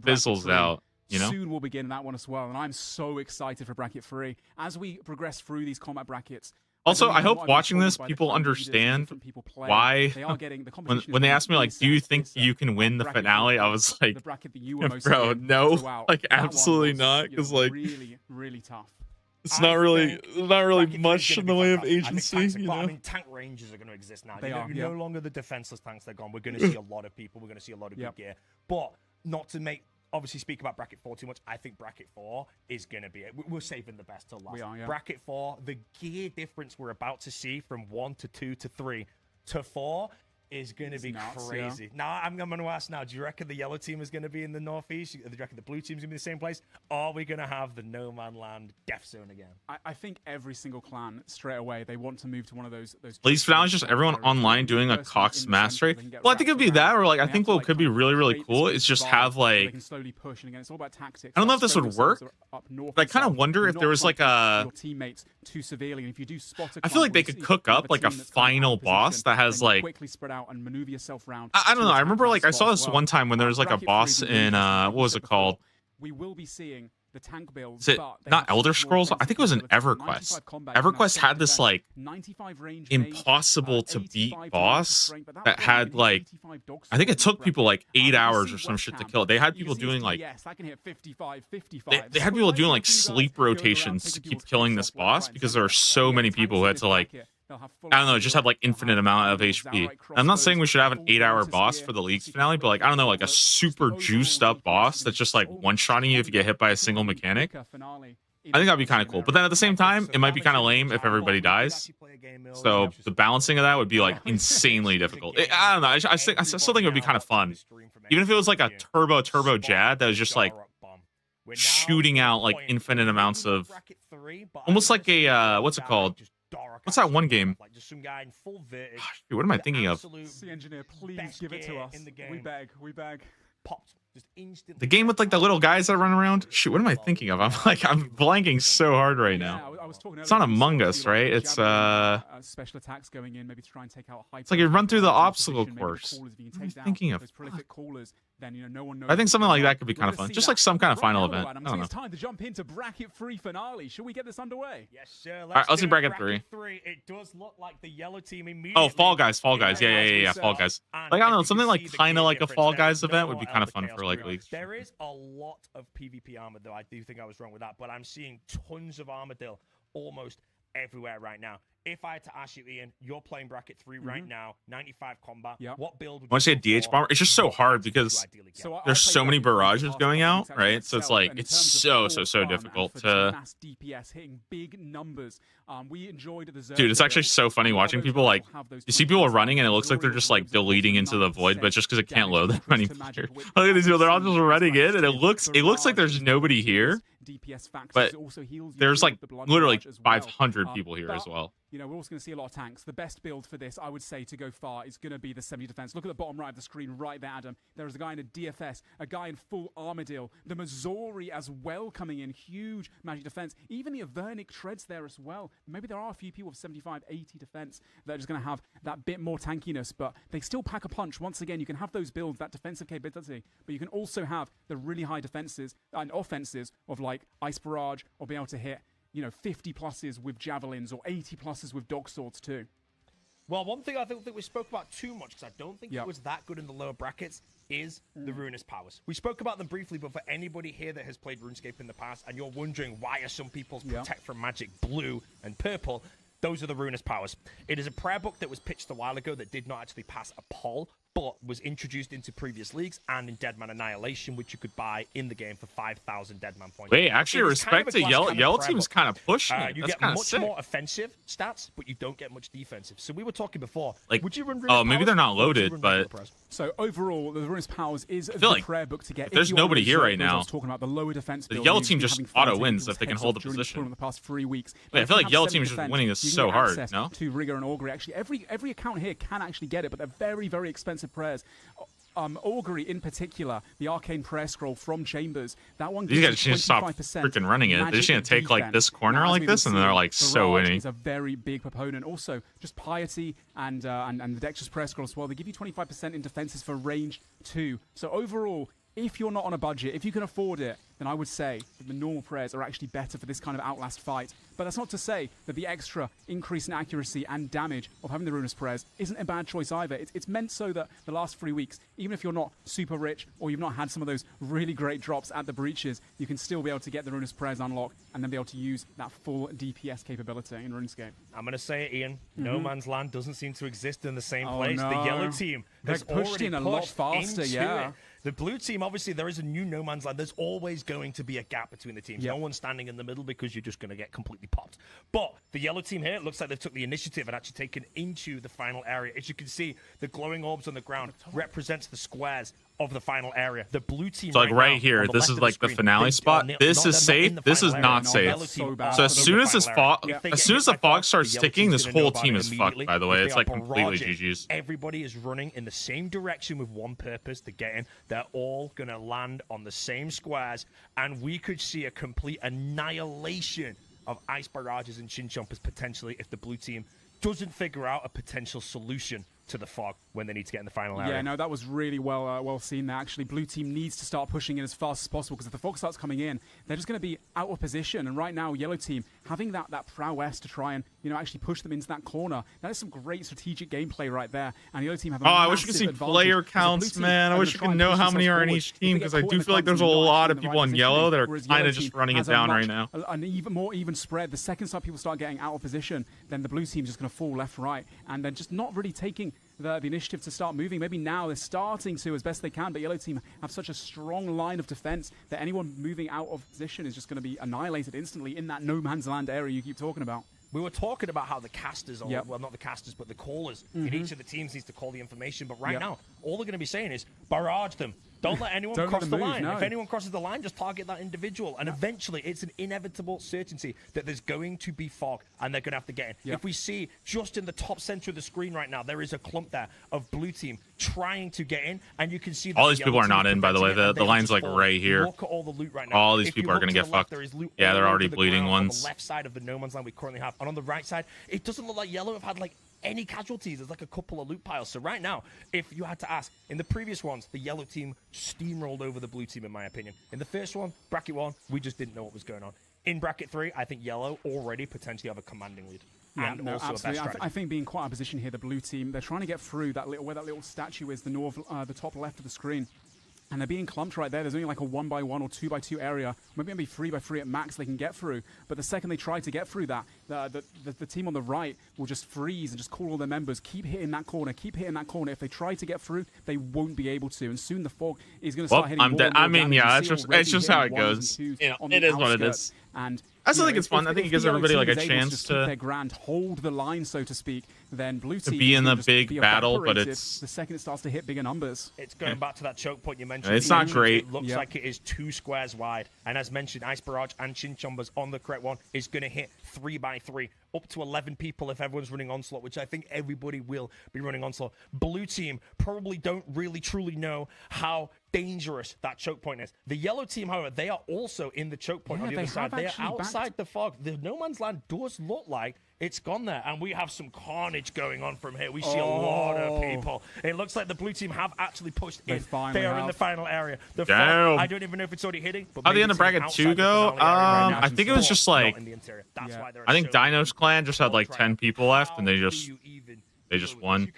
Speaker 1: fizzles out.
Speaker 2: Soon we'll begin that one as well, and I'm so excited for bracket 3 as we progress through these combat brackets.
Speaker 1: Also, I hope watching this, people understand why. When they asked me, like, do you think you can win the finale? I was like, bro, no, like, absolutely not, because like,
Speaker 2: really tough.
Speaker 1: It's not really much in the way of agency,
Speaker 3: I mean, tank ranges are going to exist now. You're no longer the defenseless tanks. They're gone. We're going to see a lot of people. We're going to see a lot of good gear, but not to make obviously speak about bracket 4 too much. I think bracket 4 is going to be it. We're saving the best till last.
Speaker 2: We are, yeah.
Speaker 3: Bracket 4, the gear difference we're about to see from 1 to 2 to 3 to 4 is going to be
Speaker 2: nuts,
Speaker 3: crazy.
Speaker 2: yeah.
Speaker 3: Now, I'm going to ask now, do you reckon the yellow team is going to be in the northeast? Do you reckon the blue team's going to be in the same place? Or are we going to have the no man land death zone again?
Speaker 2: I think every single clan, straight away, they want to move to one of those
Speaker 1: League finale is just everyone online doing a Cox mastery. Well, I think it'd be that, or like I think what could be really, really cool is just have like,
Speaker 2: slowly push, and again, it's all about tactics.
Speaker 1: I don't know if this would work, but I kind of wonder if there was like a,
Speaker 2: your teammates too severely, and if you do spot a
Speaker 1: I feel like they could cook up like a final boss that has like,
Speaker 2: quickly spread out and maneuver yourself around.
Speaker 1: I don't know. I remember like I saw this one time when there was like a boss in what was it called?
Speaker 2: We will be seeing the tank builds.
Speaker 1: Is it not Elder Scrolls? I think it was an EverQuest. EverQuest had this like impossible to beat boss that had like, I think it took people like 8 hours or some shit to kill it. They had people doing like, they had people doing like sleep rotations to keep killing this boss because there are so many people who had to like, I don't know, just have like infinite amount of HP. I'm not saying we should have an 8-hour boss for the league's finale, but like, I don't know, like a super juiced up boss that's just like one-shotting you if you get hit by a single mechanic. I think that'd be kind of cool. But then at the same time, it might be kind of lame if everybody dies. So the balancing of that would be like insanely difficult. I don't know. I still think it would be kind of fun. Even if it was like a turbo Jad that was just like shooting out like infinite amounts of, almost like a, what's it called? What's that one game? What am I thinking of?
Speaker 2: Sea Engineer, please give it to us. We beg, we beg.
Speaker 3: Popped just instantly.
Speaker 1: The game with like the little guys that run around? Shoot, what am I thinking of? I'm blanking so hard right now. It's not Among Us, right? It's
Speaker 2: special attacks going in, maybe to try and take out
Speaker 1: it's like you run through the obstacle course. What am I thinking of?
Speaker 2: Then no one knows.
Speaker 1: I think something like that could be kind of fun. Just like some kind of final event. I don't know.
Speaker 2: It's time to jump into bracket 3 finale. Should we get this underway?
Speaker 3: Yes, sir.
Speaker 1: All right, let's do bracket 3.
Speaker 3: It does look like the yellow team immediately.
Speaker 1: Oh, Fall Guys. Yeah, Fall Guys. Like, I don't know, something like kind of like a Fall Guys event would be kind of fun for like leagues.
Speaker 3: There is a lot of PvP armor, though. I do think I was wrong with that, but I'm seeing tons of Armadillo almost everywhere right now. If I had to ask you, Ian, you're playing bracket 3 right now, 95 combat.
Speaker 2: Yep.
Speaker 3: What build would
Speaker 1: I want to say a DH bomber. It's just so hard because there's so many barrages going out, right? So it's like it's so difficult to.
Speaker 2: Mass DPS hitting big numbers. We enjoyed the
Speaker 1: Dude, it's actually so funny watching people like you see people running and it looks like they're just like deleting into the void, but just because it can't load that many players. Look at these people; they're all just running in, and it looks like there's nobody here. But there's like literally 500 people here as well.
Speaker 2: You know, we're also going to see a lot of tanks. The best build for this, I would say, to go far is going to be the 70 defense. Look at the bottom right of the screen right there, Adam. There is a guy in a DFS, a guy in full Armadillo, the Missouri as well coming in, huge magic defense. Even the Avernic treads there as well. Maybe there are a few people with 75, 80 defense that are just going to have that bit more tankiness, but they still pack a punch. Once again, you can have those builds, that defensive capability, but you can also have the really high defenses and offenses of like Ice Barrage or be able to hit, you know, 50 pluses with javelins or 80 pluses with dog swords too.
Speaker 3: Well, one thing I don't think we spoke about too much, because I don't think it was that good in the lower brackets, is the Ruinous Powers. We spoke about them briefly, but for anybody here that has played RuneScape in the past, and you're wondering why are some people's Protect from Magic blue and purple, those are the Ruinous Powers. It is a prayer book that was pitched a while ago that did not actually pass a poll, but was introduced into previous leagues and in Deadman Annihilation, which you could buy in the game for 5,000 Deadman points.
Speaker 1: Wait, actually, respect to Yellow Team's kind of pushing it.
Speaker 3: You
Speaker 1: That's
Speaker 3: get much
Speaker 1: sick.
Speaker 3: more offensive stats, but you don't get much defensive. So we were talking before.
Speaker 1: Like,
Speaker 3: would you run
Speaker 1: oh, maybe they're not loaded, but
Speaker 2: so overall, the Ruinous Powers is the
Speaker 1: like
Speaker 2: prayer book to get.
Speaker 1: If there's nobody here right now,
Speaker 2: I was talking about the lower defense.
Speaker 1: The Yellow Team just auto wins if they can hold the position.
Speaker 2: In the past 3 weeks.
Speaker 1: Wait, I feel like Yellow Team is just winning this so hard. No,
Speaker 2: to Rigor and Augury. Actually, every account here can actually get it, but they're very, very expensive prayers. Augury in particular, the Arcane Prayer Scroll from Chambers, that one gives
Speaker 1: these guys just stop freaking running it. They're just gonna take like this corner like this, and they're like so winning.
Speaker 2: Is a very big proponent. Also, just Piety and the Dexterous Prayer Scroll as well. They give you 25% in defenses for range 2. So overall, if you're not on a budget, if you can afford it, then I would say that the normal prayers are actually better for this kind of Outlast fight. But that's not to say that the extra increase in accuracy and damage of having the Ruinous prayers isn't a bad choice either. It's meant so that the last 3 weeks, even if you're not super rich or you've not had some of those really great drops at the breaches, you can still be able to get the Ruinous prayers unlocked and then be able to use that full DPS capability in RuneScape.
Speaker 3: I'm going to say it, Ian. No Man's Land doesn't seem to exist in the same place.
Speaker 2: No.
Speaker 3: The Yellow Team has
Speaker 2: pushed
Speaker 3: already
Speaker 2: in a lot faster,
Speaker 3: into
Speaker 2: yeah.
Speaker 3: it. The blue team, obviously, there is a new no man's land. There's always going to be a gap between the teams.
Speaker 2: Yep.
Speaker 3: No one's standing in the middle because you're just going to get completely popped. But the yellow team here, it looks like they've took the initiative and actually taken into the final area. As you can see, the glowing orbs on the ground represents the squares of the final area. The blue team,
Speaker 1: So like right here, this is like the finale spot. This is safe. This is not safe. So as soon as this fog, as soon as the fog starts ticking, this whole team is fucked. By the way, it's like completely GG's.
Speaker 3: Everybody is running in the same direction with one purpose to get in. They're all gonna land on the same squares, and we could see a complete annihilation of ice barrages and chin chompers potentially if the blue team doesn't figure out a potential solution to the fog when they need to get in the final area.
Speaker 2: Yeah, no, that was really well seen there. Actually, blue team needs to start pushing in as fast as possible, because if the fog starts coming in, they're just going to be out of position. And right now, yellow team having that prowess to try and actually push them into that corner. That is some great strategic gameplay right there. And yellow team have a
Speaker 1: I wish you could see player counts, man. I wish you could know how many are in each team, because I do feel like there's a lot of people in yellow that are kind of just running it down right now.
Speaker 2: An even more even spread. The second time people start getting out of position, then the blue team's just going to fall left, right, and then just not really taking the initiative to start moving. Maybe now they're starting to as best they can, but yellow team have such a strong line of defense that anyone moving out of position is just going to be annihilated instantly in that no man's land area you keep talking about.
Speaker 3: We were talking about how the casters, well, not the casters, but the callers in each of the teams needs to call the information. But right now, all they're going to be saying is barrage them. Don't let anyone cross the line. No. If anyone crosses the line, just target that individual. And eventually, it's an inevitable certainty that there's going to be fog, and they're going to have to get in. If we see just in the top center of the screen right now, there is a clump there of blue team trying to get in, and you can see that
Speaker 1: all these people are not in, by the way. The line's like right here.
Speaker 3: Look at all the loot right now.
Speaker 1: All these people are going to get fucked. Yeah, they're already bleeding ones.
Speaker 3: On the left side of the no man's land we currently have, and on the right side, it doesn't look like yellow have had like any casualties. There's like a couple of loot piles. So right now, if you had to ask, in the previous ones, the yellow team steamrolled over the blue team, in my opinion. In the first one, bracket 1, we just didn't know what was going on. In bracket 3, I think yellow already potentially have a commanding lead.
Speaker 2: Yeah,
Speaker 3: and
Speaker 2: no,
Speaker 3: also
Speaker 2: absolutely.
Speaker 3: a best
Speaker 2: I think being quite out of position here, the blue team, they're trying to get through that little, where that little statue is, the top left of the screen. And they're being clumped right there. There's only like a 1x1 or 2x2 area. Maybe it'll be 3x3 at max they can get through. But the second they try to get through that, the team on the right will just freeze and just call all their members, keep hitting that corner, keep hitting that corner. If they try to get through, they won't be able to. And soon the fog is going to start hitting more and more
Speaker 1: I mean,
Speaker 2: damage.
Speaker 1: yeah, it's just how it goes. You know, it is what it is.
Speaker 2: And
Speaker 1: I still think it's fun. I think it gives everybody like a chance to
Speaker 2: keep their ground, hold the line, so to speak. Then blue team
Speaker 1: be in the big battle, but it's
Speaker 2: the second it starts to hit bigger numbers.
Speaker 3: It's going back to that choke point you mentioned.
Speaker 1: It's not great.
Speaker 3: It looks like it is 2 squares wide, and as mentioned, ice barrage and chin chompers on the correct one is going to hit 3x3, up to 11 people if everyone's running onslaught, which I think everybody will be running onslaught. Blue team probably don't really truly know how dangerous that choke point is. The yellow team, however, they are also in the choke point on the other side. They are outside the fog. The no man's land does look like it's gone there, and we have some carnage going on from here. We see a lot of people. It looks like the blue team have actually pushed in. They are in the final area. The fog, I don't even know if it's already hitting. But
Speaker 1: how did the end of bracket 2 go? I think it was just like, I think Dino's clan just had like 10 people left, and they just won.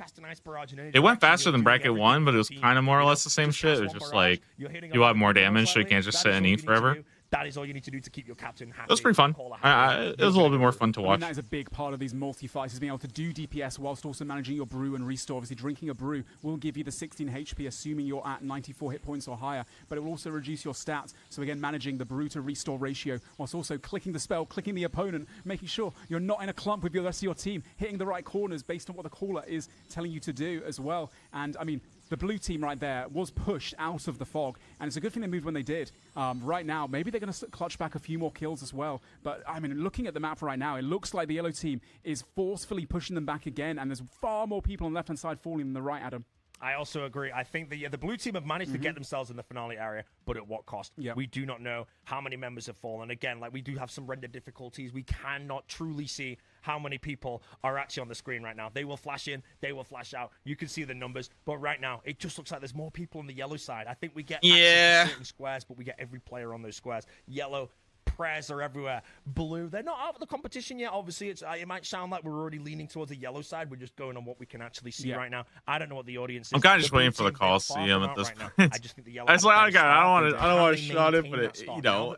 Speaker 1: It went faster than bracket 1, but it was kind of more or less the same shit. It was just like, you have more damage, so you can't just sit and eat forever.
Speaker 3: That is all you need to do to keep your captain happy.
Speaker 1: It was pretty fun. It was a little bit more fun to watch.
Speaker 2: That is a big part of these multi-fights, is being able to do DPS whilst also managing your brew and restore. Obviously, drinking a brew will give you the 16 HP, assuming you're at 94 hit points or higher, but it will also reduce your stats. So again, managing the brew to restore ratio, whilst also clicking the spell, clicking the opponent, making sure you're not in a clump with the rest of your team, hitting the right corners based on what the caller is telling you to do as well. And I mean, the blue team right there was pushed out of the fog, and it's a good thing they moved when they did. Right now, maybe they're going to clutch back a few more kills as well. But, I mean, looking at the map right now, it looks like the yellow team is forcefully pushing them back again, and there's far more people on the left-hand side falling than the right, Adam.
Speaker 3: I also agree. I think the blue team have managed to get themselves in the finale area, but at what cost? We do not know how many members have fallen. Again, like we do have some render difficulties. We cannot truly see how many people are actually on the screen right now. They will flash in, they will flash out. You can see the numbers, but right now it just looks like there's more people on the yellow side. I think we get access to certain squares, but we get every player on those squares. Yellow, prayers are everywhere. Blue, they're not out of the competition yet. Obviously, it might sound like we're already leaning towards the yellow side. We're just going on what we can actually see right now. I don't know what the audience is.
Speaker 1: I'm kind of just waiting for the Coliseum at this point. I just think the yellow. It's like, I don't want to shot it, but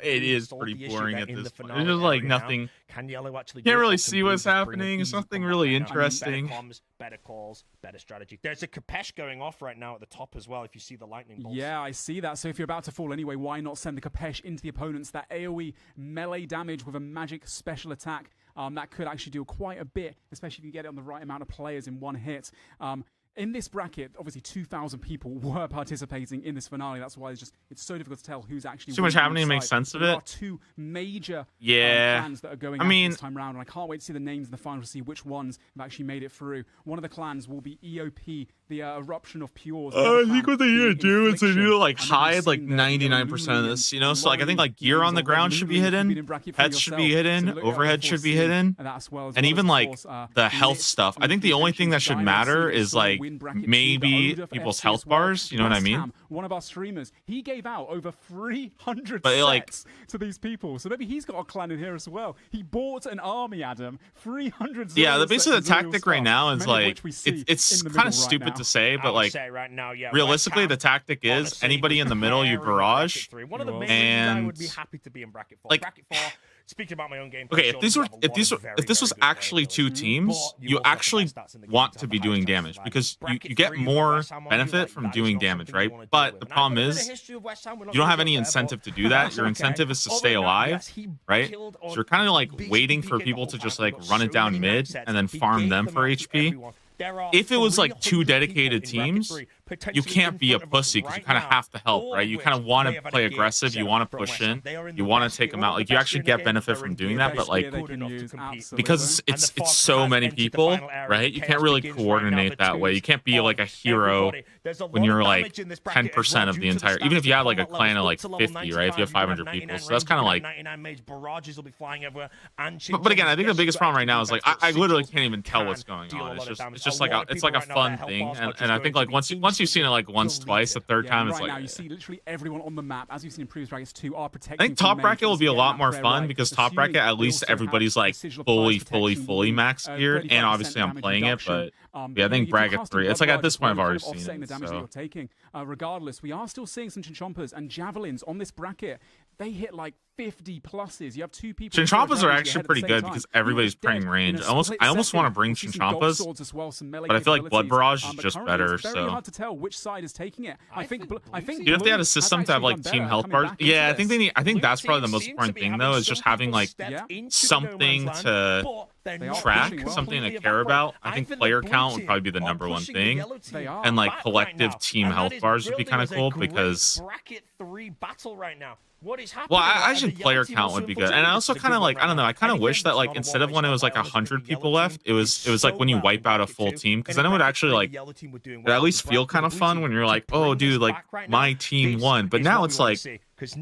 Speaker 1: it is pretty boring at this point. It's just like nothing
Speaker 3: Can Yellow actually
Speaker 1: Can't
Speaker 3: do it,
Speaker 1: really
Speaker 3: or can
Speaker 1: see
Speaker 3: Blue
Speaker 1: what's
Speaker 3: just bring an
Speaker 1: happening.
Speaker 3: easy
Speaker 1: Something
Speaker 3: comeback
Speaker 1: really
Speaker 3: right now?
Speaker 1: interesting.
Speaker 3: Better comms, better calls, better strategy. There's a Kapesh going off right now at the top as well, if you see the lightning bolts.
Speaker 2: Yeah, I see that. So if you're about to fall anyway, why not send the Kapesh into the opponents? That AoE melee damage with a magic special attack, that could actually do quite a bit, especially if you get it on the right amount of players in one hit. In this bracket, obviously 2,000 people were participating in this finale. That's why it's so difficult to tell who's actually
Speaker 1: Too much
Speaker 2: winning
Speaker 1: happening to make
Speaker 2: side.
Speaker 1: sense of
Speaker 2: There
Speaker 1: it.
Speaker 2: are two major
Speaker 1: Yeah.
Speaker 2: clans that are going
Speaker 1: I
Speaker 2: after
Speaker 1: mean,
Speaker 2: this time round, and I can't wait to see the names in the final to see which ones have actually made it through. One of the clans will be EOP, the Eruption of Pures.
Speaker 1: I think what they need to do is they need to like hide like 99% of this, you know. So like I think like gear on the ground should be hidden, heads should be hidden, overhead should be hidden, and even like the health stuff. I think the only thing that should matter is like maybe people's health bars. You know what I mean?
Speaker 2: One of our streamers, he gave out over 300
Speaker 1: But
Speaker 2: sets to these people, so maybe he's got a clan in here as well. He bought an army, Adam. 300.
Speaker 1: Yeah, basically the
Speaker 2: sets of Zuriel
Speaker 1: tactic right
Speaker 2: stuff,
Speaker 1: now is
Speaker 2: many of
Speaker 1: like
Speaker 2: which we see
Speaker 1: it's
Speaker 2: in the
Speaker 1: kind
Speaker 2: middle
Speaker 1: of stupid
Speaker 2: right
Speaker 1: to
Speaker 2: now.
Speaker 1: say,
Speaker 3: I
Speaker 1: but
Speaker 3: would
Speaker 1: like
Speaker 3: say right now, yeah,
Speaker 1: realistically,
Speaker 3: West
Speaker 1: the
Speaker 3: Ham,
Speaker 1: tactic is
Speaker 3: honestly,
Speaker 1: anybody in the middle you
Speaker 3: preparing
Speaker 1: barrage.
Speaker 3: bracket three. One of the main
Speaker 1: And
Speaker 3: reasons I would be happy to be in bracket 4.
Speaker 1: like,
Speaker 3: Bracket 4. Speaking about my own game.
Speaker 1: Okay, if this was actually two teams, you actually want to be doing damage because you get more benefit from doing damage, right? But the problem is you don't have any incentive to do that. Your incentive is to stay alive, right? So you're kind of like waiting for people to just like run it down mid and then farm them for HP. If it was like two dedicated teams, you can't be a pussy because you kind of have to help, right? You kind of want to play aggressive, you want to push in, you want to take them out. Like you actually get benefit from doing that, but like because it's so many people, right? You can't really coordinate that way. You can't be like a hero when you're like 10% of the entire. Even if you have like a clan of like 50, right? If you have 500 people, so that's kind of like. But again, I think the biggest problem right now is like I literally can't even tell what's going on. It's just like it's like a fun thing, and I think like once you've seen it like once, twice, the third time, it's
Speaker 2: right
Speaker 1: like.
Speaker 2: Now you see literally everyone on the map, as you've seen in previous brackets too, are protecting.
Speaker 1: I think top bracket will be a lot more fun because top bracket at least everybody's like fully max geared, and obviously I'm playing it, but yeah, I think bracket 3. It's like at this point I've already seen it.
Speaker 2: The damage that you're taking. Regardless, we are still seeing some chinchompers and javelins on this bracket. They hit like 50 pluses. You have two people.
Speaker 1: Chinchompas are actually pretty good because everybody's praying range. I almost want to bring Chinchompas, but I feel like Blood Barrage is just better.
Speaker 2: It's very hard to tell which side is taking it. I think.
Speaker 1: Even if they had a system to have like team health bars, yeah, I think they need. I think that's probably the most important thing though, is just having like something to track, something to care about. I think player count would probably be the #1 thing, and like collective team health bars would be kind of cool because.
Speaker 3: Bracket 3 battle right now. What is happening?
Speaker 1: Well, I should player count would be good, and I also kind of like I don't know. I kind of wish that like instead of when it was like 100 people left, it was like when you wipe out a full team, because then it would actually like it at least feel kind of fun when you're like, oh, dude, like my team won. But now it's like.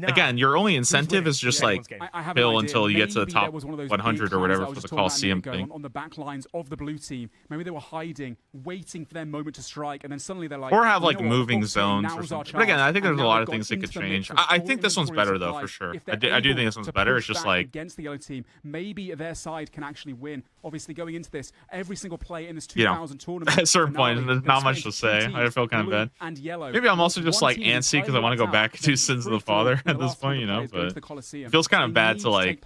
Speaker 1: Again, your only incentive is just like chill until you get to the top 100 or whatever for the Coliseum thing.
Speaker 2: On the back lines of the blue team, maybe they were hiding, waiting for their moment to strike, and then suddenly they're like,
Speaker 1: or have like moving zones or something. But again, I think there's a lot of things they could change. I think this one's better though, for sure. I do think this one's better. It's just like
Speaker 2: against the yellow team, maybe their side can actually win. Obviously, going into this, every single play in this 2000 tournament.
Speaker 1: At a certain point, there's not much to say. I feel kind of bad.
Speaker 2: And yellow.
Speaker 1: Maybe I'm also just like antsy because I want to go back to Sins of the Father at this point, you know. But it feels kind of bad to like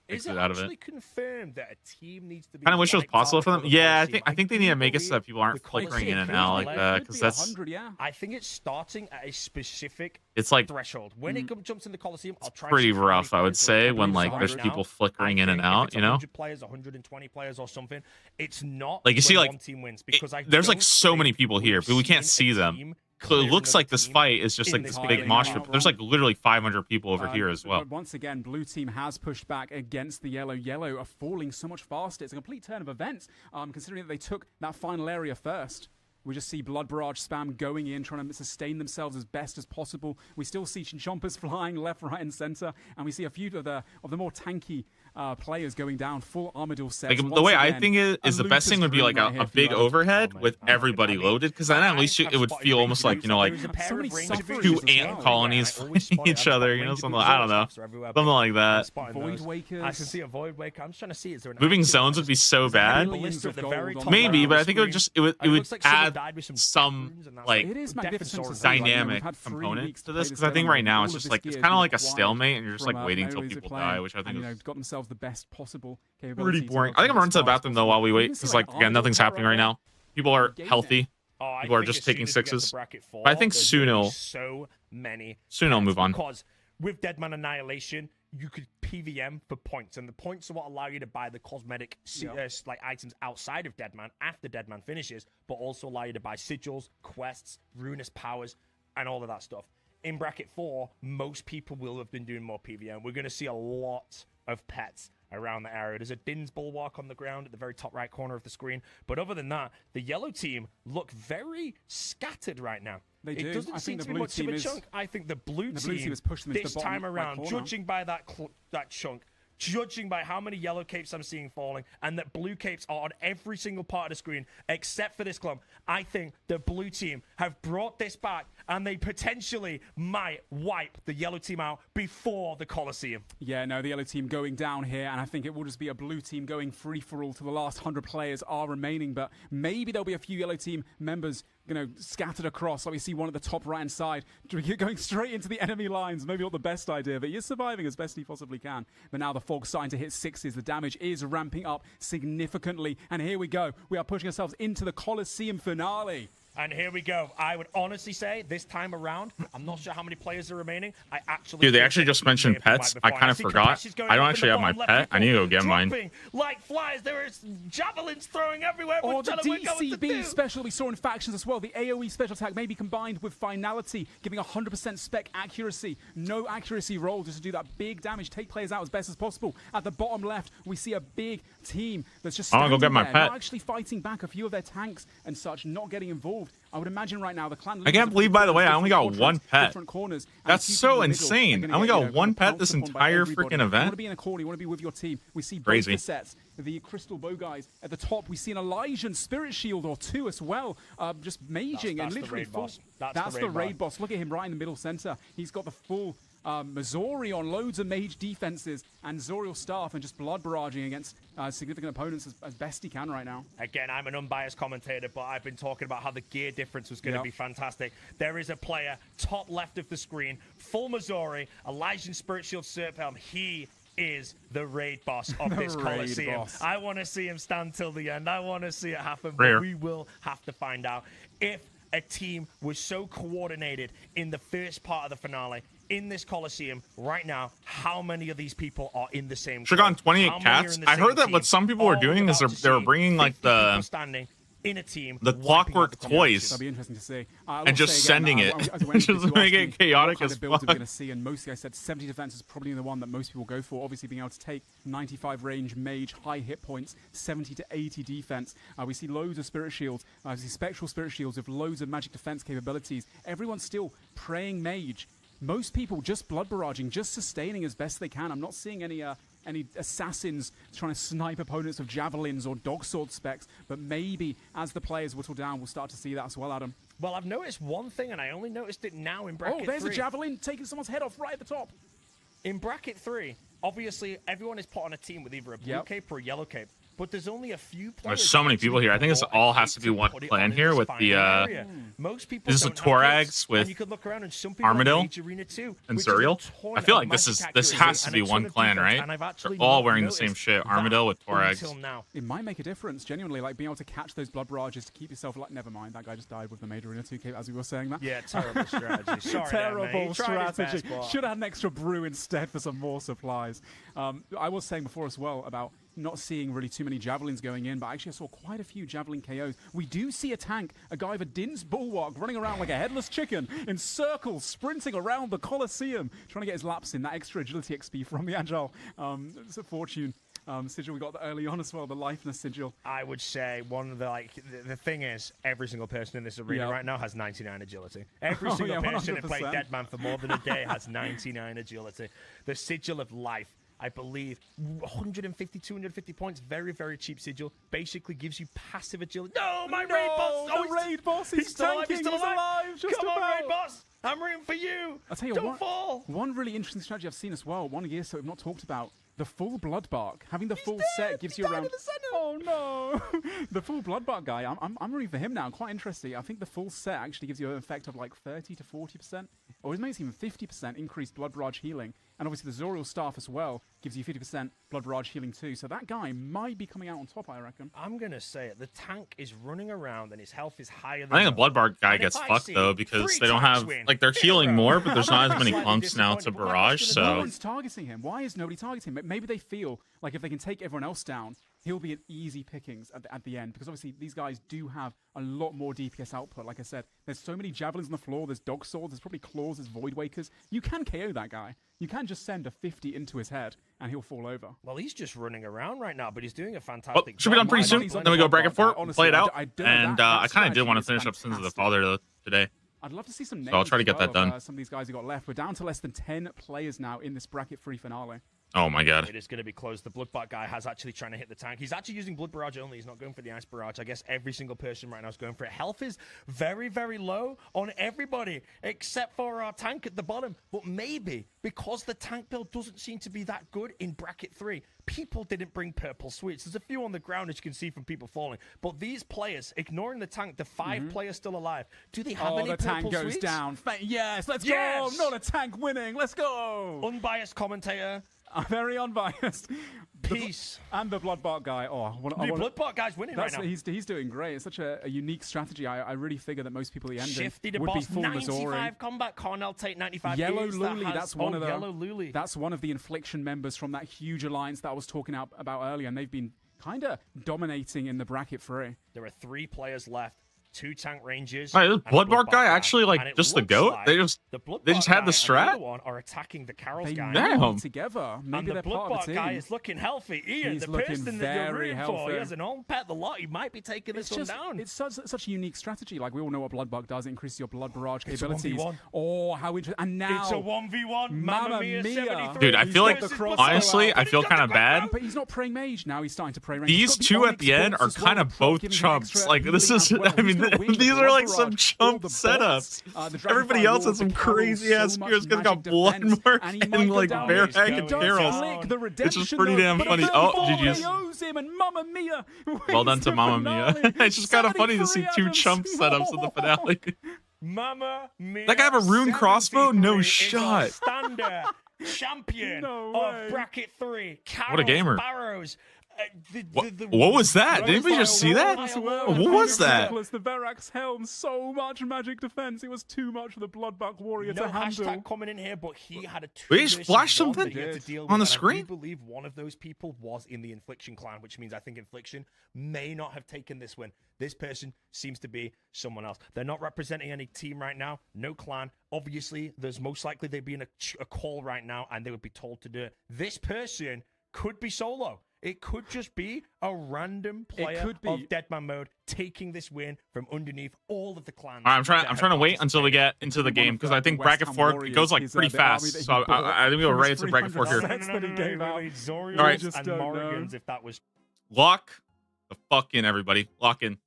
Speaker 1: exit out of it.
Speaker 3: Confirmed that a team needs to be
Speaker 1: kind of wish it was possible for them. Yeah, I think they need to make it so that people aren't flickering in and out like that, because that's.
Speaker 3: I think it's starting at a specific.
Speaker 1: It's like
Speaker 3: threshold. When it jumps in the Coliseum, I'll try.
Speaker 1: Pretty rough, I would say, when like there's people flickering in and out. You know,
Speaker 3: 100 players, 120 players, or something. It's not
Speaker 1: like you see like
Speaker 3: one team wins because
Speaker 1: there's like so many people here, but we can't see them. So it looks like this fight is just like this big mosh pit. There's like literally 500 people over here as well.
Speaker 2: But once again, blue team has pushed back against the yellow. Yellow are falling so much faster. It's a complete turn of events, considering that they took that final area first. We just see Blood Barrage spam going in, trying to sustain themselves as best as possible. We still see Chinchompers flying left, right, and center, and we see a few of the more tanky players going down, full Armadillo sets.
Speaker 1: Like, the way I think is the best thing would be like a big overhead with everybody loaded, because then at least it would feel almost like, you know, like two ant colonies fighting each other, you know, something like, I don't know, something like that.
Speaker 2: Void Wakers.
Speaker 3: I can see a Void Waker. I'm just trying to see. Is there
Speaker 1: moving zones would be so bad. Maybe, but I think it would add add
Speaker 3: died with some
Speaker 1: some
Speaker 3: runes and that's
Speaker 1: like
Speaker 2: It is magnificent to see.
Speaker 1: dynamic
Speaker 2: We've had 3
Speaker 1: component
Speaker 2: weeks
Speaker 1: to
Speaker 2: play
Speaker 1: this because I
Speaker 2: game,
Speaker 1: think right
Speaker 2: and
Speaker 1: now
Speaker 2: all
Speaker 1: it's
Speaker 2: of
Speaker 1: just
Speaker 2: this
Speaker 1: like it's
Speaker 2: gear
Speaker 1: kind of
Speaker 2: is
Speaker 1: like a
Speaker 2: acquired
Speaker 1: stalemate, and you're just
Speaker 2: from,
Speaker 1: like waiting
Speaker 2: Mary
Speaker 1: until
Speaker 2: Louise
Speaker 1: people
Speaker 2: playing,
Speaker 1: die, which I
Speaker 2: and,
Speaker 1: think
Speaker 2: you know,
Speaker 1: is
Speaker 2: got themselves the best possible capabilities.
Speaker 1: pretty boring. I think I'm gonna run to the bathroom though while we wait because like again nothing's happening right now. People are healthy.
Speaker 3: Oh, I
Speaker 1: People are
Speaker 3: think
Speaker 1: just
Speaker 3: as soon
Speaker 1: taking
Speaker 3: as we get to
Speaker 1: sixes.
Speaker 3: bracket 4,
Speaker 1: But I think
Speaker 3: there's
Speaker 1: soon
Speaker 3: gonna be
Speaker 1: he'll
Speaker 3: so many
Speaker 1: move on.
Speaker 3: because with Deadman Annihilation, you could PVM for points, and the points are what allow you to buy the cosmetic like items outside of Deadman after Deadman finishes, but also allow you to buy sigils, quests, ruinous powers, and all of that stuff. In bracket 4, most people will have been doing more PVM. We're going to see a lot of pets around the area. There's a Din's Bulwark on the ground at the very top right corner of the screen, but other than that, the yellow team look very scattered right now.
Speaker 2: They do.
Speaker 3: It doesn't
Speaker 2: I
Speaker 3: seem
Speaker 2: think
Speaker 3: to
Speaker 2: the
Speaker 3: be
Speaker 2: blue
Speaker 3: much of a
Speaker 2: team is-
Speaker 3: chunk. I think the blue team
Speaker 2: has pushed them into
Speaker 3: this
Speaker 2: the bottom
Speaker 3: time
Speaker 2: right
Speaker 3: around,
Speaker 2: corner.
Speaker 3: judging by that chunk, judging by how many yellow capes I'm seeing falling, and that blue capes are on every single part of the screen except for this clump, I think the blue team have brought this back, and they potentially might wipe the yellow team out before the Coliseum.
Speaker 2: Yeah, no, the yellow team going down here, and I think it will just be a blue team going free-for-all till the last 100 players are remaining, but maybe there'll be a few yellow team members, you know, scattered across, like we see one at the top right-hand side, going straight into the enemy lines. Maybe not the best idea, but he's surviving as best he possibly can. But now the fog's starting to hit 6s. The damage is ramping up significantly, and here we go. We are pushing ourselves into the Coliseum finale.
Speaker 3: And here we go. I would honestly say this time around, I'm not sure how many players are remaining. I actually
Speaker 1: Dude, they
Speaker 3: think
Speaker 1: actually
Speaker 3: that
Speaker 1: just
Speaker 3: may
Speaker 1: mentioned
Speaker 3: have been
Speaker 1: pets.
Speaker 3: right
Speaker 1: I
Speaker 3: before.
Speaker 1: kind of
Speaker 3: see
Speaker 1: forgot.
Speaker 3: Kapashi's going
Speaker 1: I don't
Speaker 3: up in
Speaker 1: actually
Speaker 3: the
Speaker 1: have my
Speaker 3: bottom
Speaker 1: pet.
Speaker 3: left
Speaker 1: I need to go get
Speaker 3: people
Speaker 1: mine.
Speaker 3: dropping like flies. There is javelins throwing everywhere.
Speaker 2: Or
Speaker 3: What
Speaker 2: the
Speaker 3: are we going to
Speaker 2: DCB
Speaker 3: do?
Speaker 2: special we saw in factions as well. The AoE special attack may be combined with finality, giving 100% spec accuracy. No accuracy roll just to do that big damage, take players out as best as possible. At the bottom left, we see a big team that's just
Speaker 1: I wanna
Speaker 2: standing
Speaker 1: go get my
Speaker 2: there,
Speaker 1: pet.
Speaker 2: not actually fighting back. A few of their tanks and such not getting involved. I would imagine right now the clan.
Speaker 1: I can't believe, by the way, I only got
Speaker 2: different
Speaker 1: one pet.
Speaker 2: different corners, and
Speaker 1: That's
Speaker 2: a few
Speaker 1: so
Speaker 2: people in the middle
Speaker 1: insane.
Speaker 2: are gonna
Speaker 1: I only
Speaker 2: get,
Speaker 1: got
Speaker 2: you know,
Speaker 1: one
Speaker 2: kind of
Speaker 1: pet
Speaker 2: pounced
Speaker 1: this
Speaker 2: upon by
Speaker 1: entire
Speaker 2: everybody.
Speaker 1: freaking
Speaker 2: You
Speaker 1: event?
Speaker 2: want to be in a corner, you want to be with your team. We see both
Speaker 1: Crazy.
Speaker 2: the sets. The Crystal Bow guys at the top. We see an Elysian Spirit Shield or 2 as well, just maging
Speaker 3: That's
Speaker 2: and
Speaker 3: the
Speaker 2: literally
Speaker 3: raid
Speaker 2: full.
Speaker 3: boss. That's
Speaker 2: That's
Speaker 3: the
Speaker 2: the
Speaker 3: raid
Speaker 2: raid boss. Look at him right in the middle center. He's got the full Missouri on loads of mage defenses and Zoriel staff and just blood barraging against significant opponents as best he can right now.
Speaker 3: Again, I'm an unbiased commentator, but I've been talking about how the gear difference was going to be fantastic. There is a player, top left of the screen, full Missouri, Elysian Spirit Shield Serp Helm. He is the raid boss of this
Speaker 2: raid
Speaker 3: Coliseum.
Speaker 2: boss.
Speaker 3: I want to see him stand till the end. I want to see it happen,
Speaker 1: Rare.
Speaker 3: but we will have to find out. If a team was so coordinated in the first part of the finale in this Coliseum right now, how many of these people are in the same
Speaker 1: Should have gone
Speaker 3: club?
Speaker 1: 28
Speaker 3: How many are
Speaker 1: cats.
Speaker 3: in the
Speaker 1: I
Speaker 3: same
Speaker 1: heard that
Speaker 3: team?
Speaker 1: what some people were
Speaker 3: All
Speaker 1: doing is
Speaker 3: about to
Speaker 1: they were
Speaker 3: see
Speaker 1: bringing like
Speaker 3: 50 people standing in a team,
Speaker 1: the
Speaker 3: wiping out
Speaker 1: clockwork
Speaker 3: the competition.
Speaker 1: toys
Speaker 2: That'll be interesting to see.
Speaker 1: and just sending it. Just make it chaotic as
Speaker 2: builds
Speaker 1: fuck.
Speaker 2: we're going to see, and mostly I said 70 defense is probably the one that most people go for. Obviously, being able to take 95 range, mage, high hit points, 70 to 80 defense. We see loads of spirit shields. We see spectral spirit shields with loads of magic defense capabilities. Everyone's still praying mage. Most people just blood barraging, just sustaining as best they can. I'm not seeing any assassins trying to snipe opponents with javelins or dog sword specs, but maybe as the players whittle down, we'll start to see that as well, Adam.
Speaker 3: Well, I've noticed one thing, and I only noticed it now in bracket 3.
Speaker 2: Oh, there's a javelin taking someone's head off right at the top.
Speaker 3: In bracket 3, obviously, everyone is put on a team with either a blue cape or a yellow cape. But there's only a few players.
Speaker 1: There's so many people here. I think this all has to be one clan here with the
Speaker 3: most people
Speaker 1: this is
Speaker 3: don't
Speaker 1: a
Speaker 3: have
Speaker 1: Torags
Speaker 3: capes,
Speaker 1: with
Speaker 3: and you could look around and some people
Speaker 1: Armadillo
Speaker 3: have Mage Arena too,
Speaker 1: and
Speaker 3: which is a
Speaker 1: Zuriel.
Speaker 3: ton
Speaker 1: I feel
Speaker 3: of
Speaker 1: like this
Speaker 3: magic
Speaker 1: has
Speaker 3: accuracy
Speaker 1: to
Speaker 3: and
Speaker 1: be
Speaker 3: a ton
Speaker 1: one
Speaker 3: of
Speaker 1: clan,
Speaker 3: defense,
Speaker 1: right?
Speaker 3: and I've
Speaker 1: They're
Speaker 3: actually
Speaker 1: all
Speaker 3: not
Speaker 1: wearing the same
Speaker 3: noticed
Speaker 1: shit.
Speaker 3: that
Speaker 1: Armadillo with Torags.
Speaker 3: until now.
Speaker 2: It might make a difference, genuinely, like being able to catch those blood barrages to keep yourself like. Never mind, that guy just died with the Mage Arena 2 cape as we were saying that.
Speaker 3: Yeah, terrible strategy. Sorry,
Speaker 2: Terrible strategy.
Speaker 3: Should
Speaker 2: Should have had an extra brew instead for some more supplies. I was saying before as well about not seeing really too many javelins going in, but actually I saw quite a few javelin KOs. We do see a tank, a guy with a Din's Bulwark, running around like a headless chicken in circles, sprinting around the Coliseum, trying to get his laps in. That extra agility XP from the Agile Fortune sigil we got early on as well, the lifeless sigil.
Speaker 3: I would say one of the thing is, every single person in this arena right now has 99 agility. Every single person that played
Speaker 2: 100%.
Speaker 3: Deadman for more than a day has 99 agility. The sigil of life, I believe, 150, 250 points, very, very cheap sigil, basically gives you passive agility. No, my raid boss!
Speaker 2: The raid boss, he's
Speaker 3: still alive,
Speaker 2: tanking,
Speaker 3: he's still
Speaker 2: he's alive, just
Speaker 3: Come on,
Speaker 2: about.
Speaker 3: raid boss! I'm rooting for you!
Speaker 2: I'll tell you
Speaker 3: Don't fall!
Speaker 2: One really interesting strategy I've seen as well, one gear set we've not talked about, The full Bloodbark, having the full set gives you around. Oh no! The full Bloodbark guy, I'm rooting for him now. Quite interesting. I think the full set actually gives you an effect of like 30 to 40%, or it makes even 50% increased blood barrage healing. And obviously the Zoriel staff as well gives you 50% blood barrage healing too. So that guy might be coming out on top, I reckon.
Speaker 3: I'm gonna say it. The tank is running around and his health is higher than.
Speaker 1: I think the Bloodbark guy gets fucked though because they don't have like they're healing more, but there's not as many clumps now to barrage.
Speaker 2: No
Speaker 1: So
Speaker 2: one's targeting him. Why is nobody targeting him? Maybe they feel like if they can take everyone else down, he'll be an easy pickings at the end, because obviously these guys do have a lot more DPS output. Like I said, there's so many javelins on the floor, there's dog swords, there's probably claws, there's void wakers. You can KO that guy. You can just send a 50 into his head and he'll fall over.
Speaker 3: Well, he's just running around right now, but he's doing a fantastic
Speaker 1: should be done pretty soon. Then we go bracket 4, play it out.
Speaker 2: I
Speaker 1: kind of did want to finish up Sins of the Father today.
Speaker 2: I'd love to see some names.
Speaker 1: So I'll try to get that done.
Speaker 2: Some of these guys who got left. We're down to less than 10 players now in this bracket 3 finale.
Speaker 1: Oh my god.
Speaker 3: It is going to be close. The Bloodbark guy has actually trying to hit the tank. He's actually using Blood Barrage only. He's not going for the Ice Barrage. I guess every single person right now is going for it. Health is very, very low on everybody except for our tank at the bottom. But maybe because the tank build doesn't seem to be that good in bracket 3, people didn't bring purple sweets. There's a few on the ground, as you can see from people falling. But these players, ignoring the tank, the 5 players still alive, do they have any purple sweets?
Speaker 2: The tank goes down. Yes, let's go. Not a tank winning. Let's go.
Speaker 3: Unbiased commentator.
Speaker 2: Very unbiased.
Speaker 3: Peace.
Speaker 2: And the Bloodbark guy.
Speaker 3: Bloodbark guy's winning right now.
Speaker 2: He's doing great. It's such a unique strategy. I really figure that most people at the end
Speaker 3: Shifty to
Speaker 2: would
Speaker 3: boss,
Speaker 2: be full
Speaker 3: 95
Speaker 2: Missouri.
Speaker 3: combat. Cornell take 95.
Speaker 2: Yellow Luli, that's one of them.
Speaker 3: Yellow Luli.
Speaker 2: That's one of the Infliction members from that huge alliance that I was talking about earlier, and they've been kind of dominating in the bracket 3.
Speaker 3: There are 3 players left. 2 tank rangers.
Speaker 1: Right, this Bloodbark guy actually like just the goat.
Speaker 3: Like
Speaker 1: they just had the strat.
Speaker 3: One are attacking the Carol's
Speaker 2: they
Speaker 3: guy.
Speaker 2: Damn. Together. Maybe
Speaker 3: and the
Speaker 2: they're part of a
Speaker 3: Bloodbark
Speaker 2: team.
Speaker 3: guy is looking healthy. Ian,
Speaker 2: He's
Speaker 3: the
Speaker 2: looking
Speaker 3: person that you're
Speaker 2: very
Speaker 3: rooting for, he has an own pet the lot. He might be taking this one down.
Speaker 2: It's such a unique strategy. Like we all know what Bloodbark does. It increases your blood barrage
Speaker 3: It's
Speaker 2: capabilities.
Speaker 3: A 1v1.
Speaker 2: Oh, how interesting! And now
Speaker 3: it's a 1v1. Mamma Mia! 73.
Speaker 1: Dude, I feel like honestly, I feel kind of bad.
Speaker 2: But he's not praying mage now. He's starting to pray range.
Speaker 1: These two at the end are kind of both chumps. Like this is, I mean, these are like some chump setups. Everybody else has some crazy ass spears because got blood mark and like bear hack and Carol's. It's just pretty damn funny. Oh, GG's. Well done to Mamma Mia. It's just kind of funny to see 2 chump setups in the finale.
Speaker 3: Mamma Mia.
Speaker 1: That guy have a rune crossbow? No shot.
Speaker 3: Standard champion of bracket 3.
Speaker 1: What a gamer.
Speaker 3: Barrows.
Speaker 1: What was that? Did anybody just see that? What was that?
Speaker 2: The Verax helm, so much magic defense. It was too much for the Bloodbark warrior to handle.
Speaker 3: Hashtag coming in here, but he had a 2
Speaker 1: Wait, he just flashed something on the screen?
Speaker 3: I do believe one of those people was in the Infliction clan, which means I think Infliction may not have taken this win. This person seems to be someone else. They're not representing any team right now, no clan. Obviously, there's most likely they'd be in a call right now, and they would be told to do it. This person could be solo. It could just be a random player of Deadman mode taking this win from underneath all of the clans.
Speaker 1: I'm trying to wait until we get into the game because I think bracket 4 goes like pretty fast. So I think we'll go right into bracket 4 here.
Speaker 3: All
Speaker 1: right.
Speaker 3: And Morrigan's, if that was
Speaker 1: lock the fuck in, everybody. Lock in.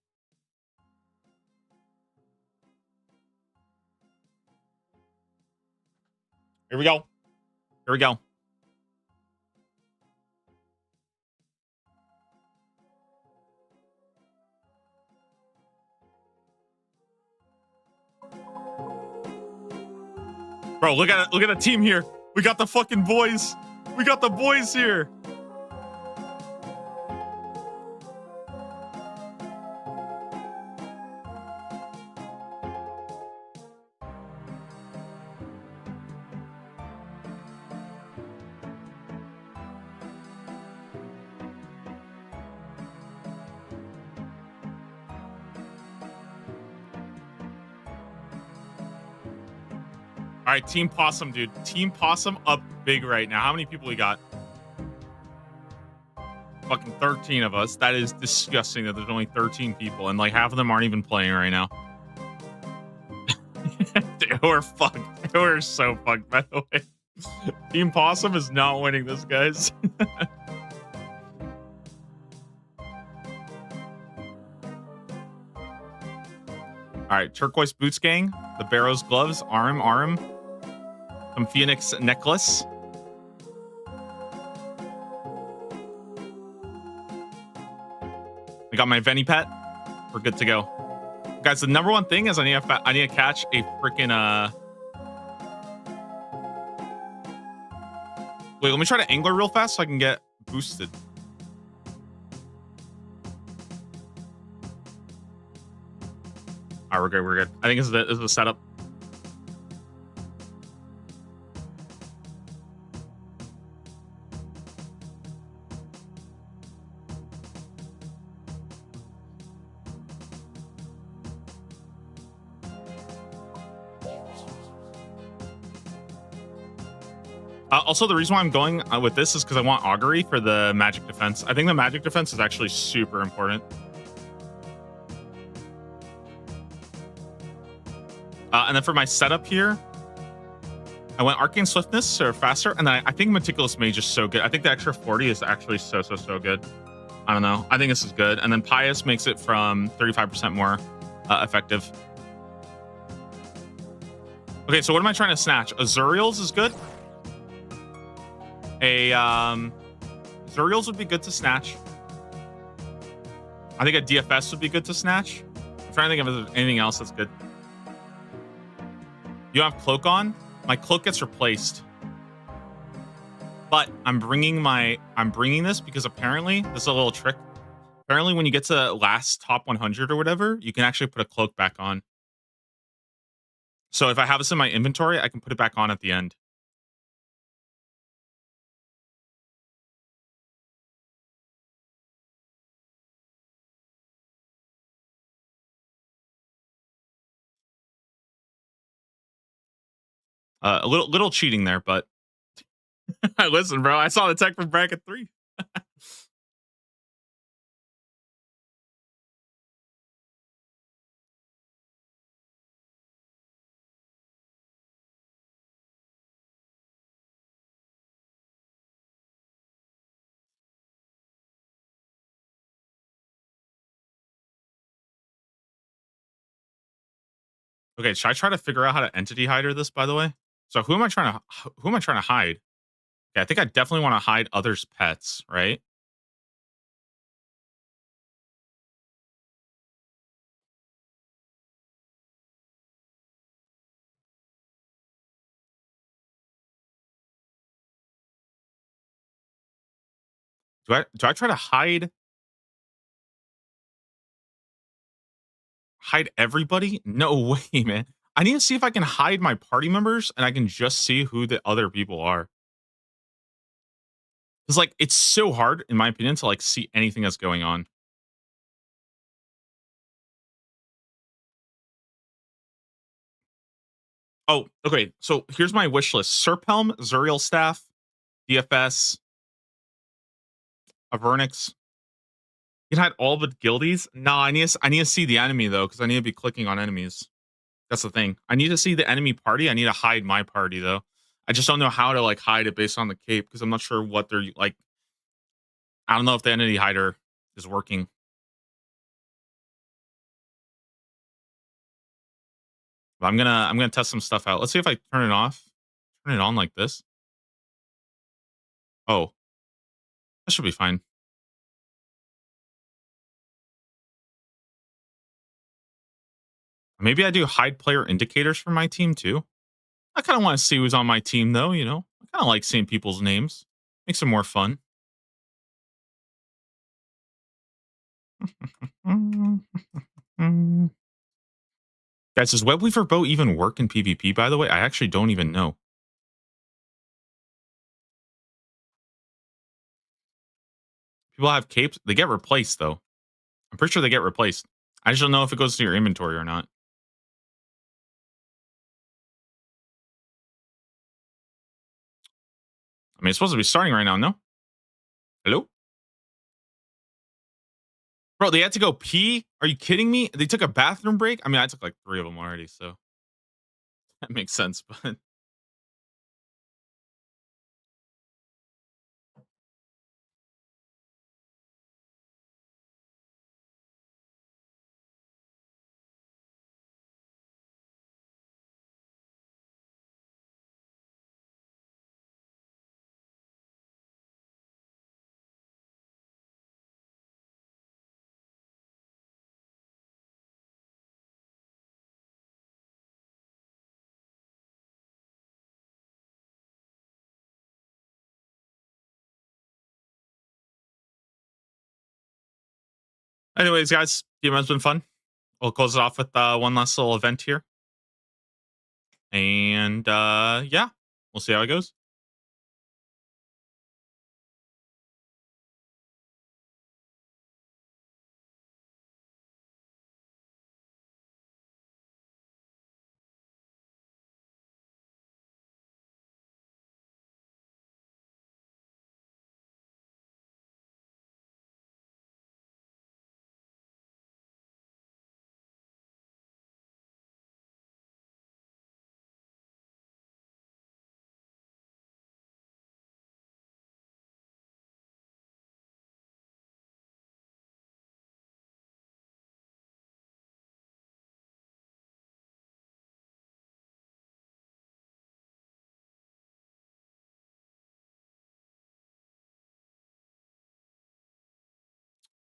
Speaker 1: Here we go. Here we go. Bro, look at the team here. We got the fucking boys. We got the boys here. All right, Team Possum, dude. Team Possum up big right now. How many people we got? Fucking 13 of us. That is disgusting that there's only 13 people, and like half of them aren't even playing right now. Dude, we're fucked. We're so fucked, by the way. Team Possum is not winning this, guys. All right, Turquoise Boots Gang, the Barrows Gloves, Arm, some Phoenix Necklace. I got my Veni pet. We're good to go. Guys, the number one thing is I need to catch a freaking Wait, let me try to angler real fast so I can get boosted. All right, we're good. We're good. I think this is the setup. Also, the reason why I'm going with this is because I want augury for the magic defense. I think the magic defense is actually super important. And then for my setup here, I went arcane swiftness or faster, and then I think meticulous mage is so good. I think the extra 40 is actually so good. I don't know. I think this is good. And then pious makes it from 35% more effective. Okay, so what am I trying to snatch? Azuriel's is good. Zuriel's would be good to snatch. I think a DFS would be good to snatch. I'm trying to think if there's anything else that's good. You have cloak on? My cloak gets replaced. But I'm bringing this because apparently, this is a little trick. Apparently, when you get to last top 100 or whatever, you can actually put a cloak back on. So if I have this in my inventory, I can put it back on at the end. A little cheating there, but listen, bro. I saw the tech from bracket 3. Okay, should I try to figure out how to entity hider this? By the way, so who am I trying to hide? Okay, I think I definitely want to hide others' pets, right? Do I try to hide everybody? No way, man. I need to see if I can hide my party members and I can just see who the other people are. Cuz like it's so hard in my opinion to like see anything that's going on. Oh, okay. So here's my wish list. Serphelm, Zuriel Staff, DFS, Avernix. You can hide all but guildies. No, I need to see the enemy though, because I need to be clicking on enemies. That's the thing. I need to see the enemy party. I need to hide my party though. I just don't know how to like hide it based on the cape because I'm not sure what they're like. I don't know if the entity hider is working. But I'm gonna test some stuff out. Let's see if I turn it off. Turn it on like this. Oh, that should be fine. Maybe I do hide player indicators for my team too. I kind of want to see who's on my team though, you know. I kind of like seeing people's names. Makes it more fun. Guys, does Webweaver Bow even work in PvP, by the way? I actually don't even know. People have capes. They get replaced, though. I'm pretty sure they get replaced. I just don't know if it goes to your inventory or not. I mean, it's supposed to be starting right now, no? Hello? Bro, they had to go pee? Are you kidding me? They took a bathroom break? I mean, I took like 3 of them already, so that makes sense, but Anyways, guys, game has been fun. We'll close it off with one last little event here. And yeah, we'll see how it goes.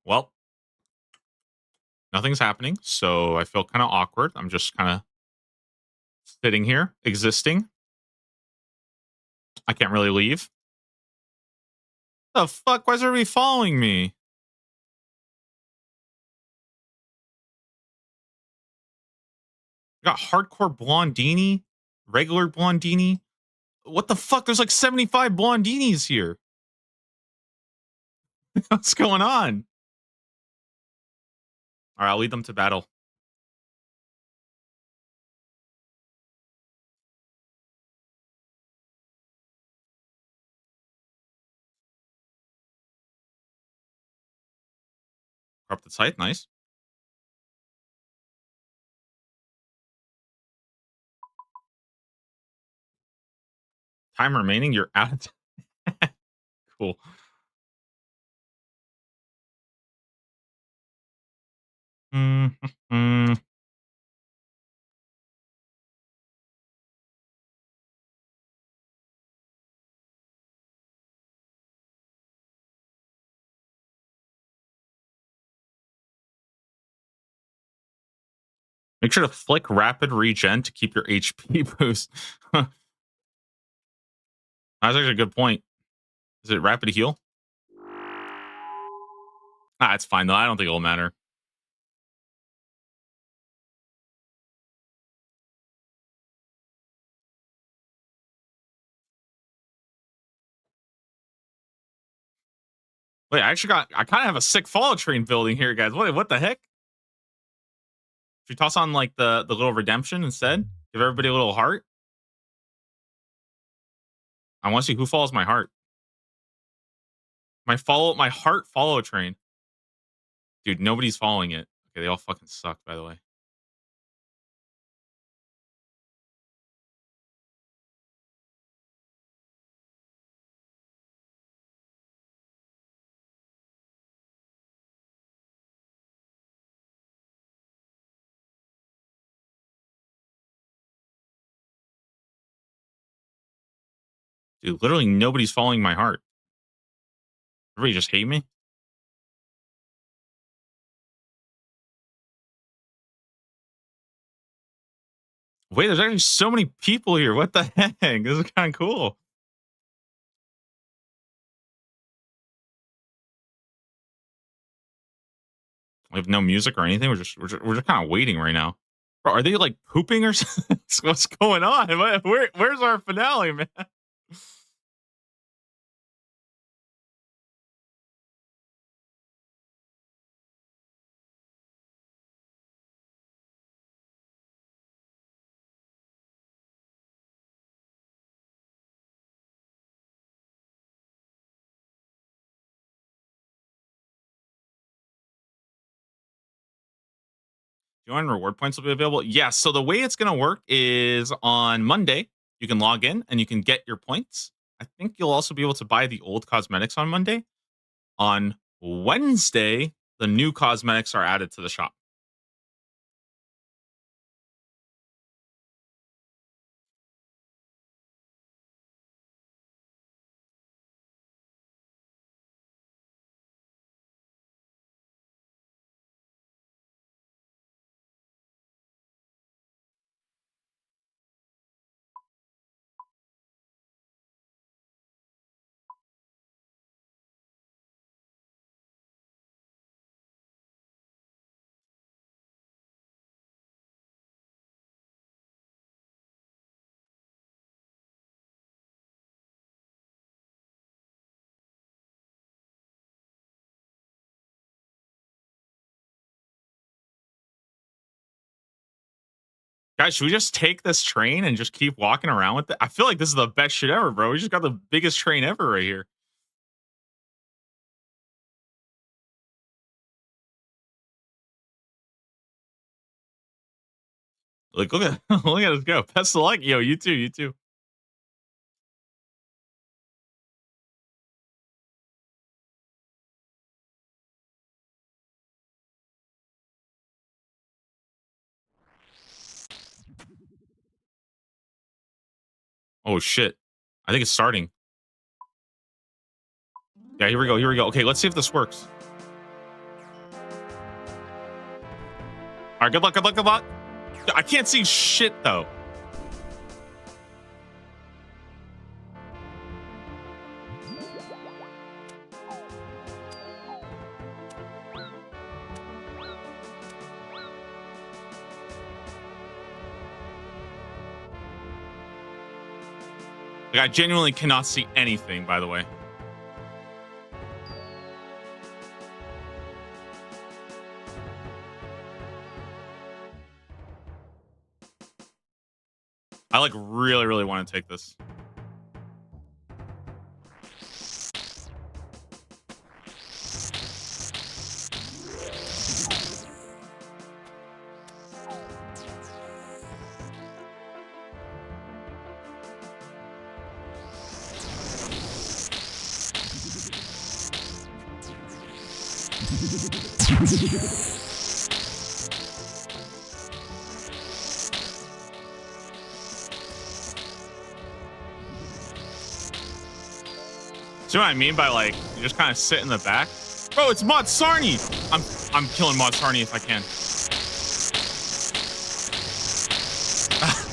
Speaker 1: Well, nothing's happening, so I feel kind of awkward. I'm just kind of sitting here, existing. I can't really leave. The fuck? Why is everybody following me? Got hardcore blondini, regular blondini. What the fuck? There's like 75 blondinis here. What's going on? All right, I'll lead them to battle. Corrupted scythe, nice. Time remaining, you're out. Cool. Mm-hmm. Make sure to flick rapid regen to keep your HP boost. That's actually a good point. Is it rapid heal? Ah, it's fine though. I don't think it'll matter. Wait, I kind of have a sick follow train building here, guys. What the heck? Should we toss on like the little redemption instead? Give everybody a little heart. I want to see who follows my heart. My heart follow train. Dude, nobody's following it. Okay, they all fucking suck, by the way. Dude, literally nobody's following my heart. Everybody just hate me. Wait, there's actually so many people here. What the heck? This is kind of cool. We have no music or anything. We're just kind of waiting right now. Bro, are they like pooping or something? What's going on? Where's our finale, man? Join reward points will be available. Yes. So the way it's going to work is on Monday, you can log in and you can get your points. I think you'll also be able to buy the old cosmetics on Monday. On Wednesday, the new cosmetics are added to the shop. Guys, should we just take this train and just keep walking around with it? I feel like this is the best shit ever, bro. We just got the biggest train ever right here. Like, look at look at us go. Best of luck, yo. You too. You too. Oh shit! I think it's starting. Yeah, here we go. Here we go. Okay, let's see if this works. All right, good luck. Good luck. Good luck. I can't see shit though. Like, I genuinely cannot see anything, by the way. I like really, really want to take this. See what I mean by, like, you just kind of sit in the back? Bro, it's Mod Sarny! I'm killing Mod Sarny if I can.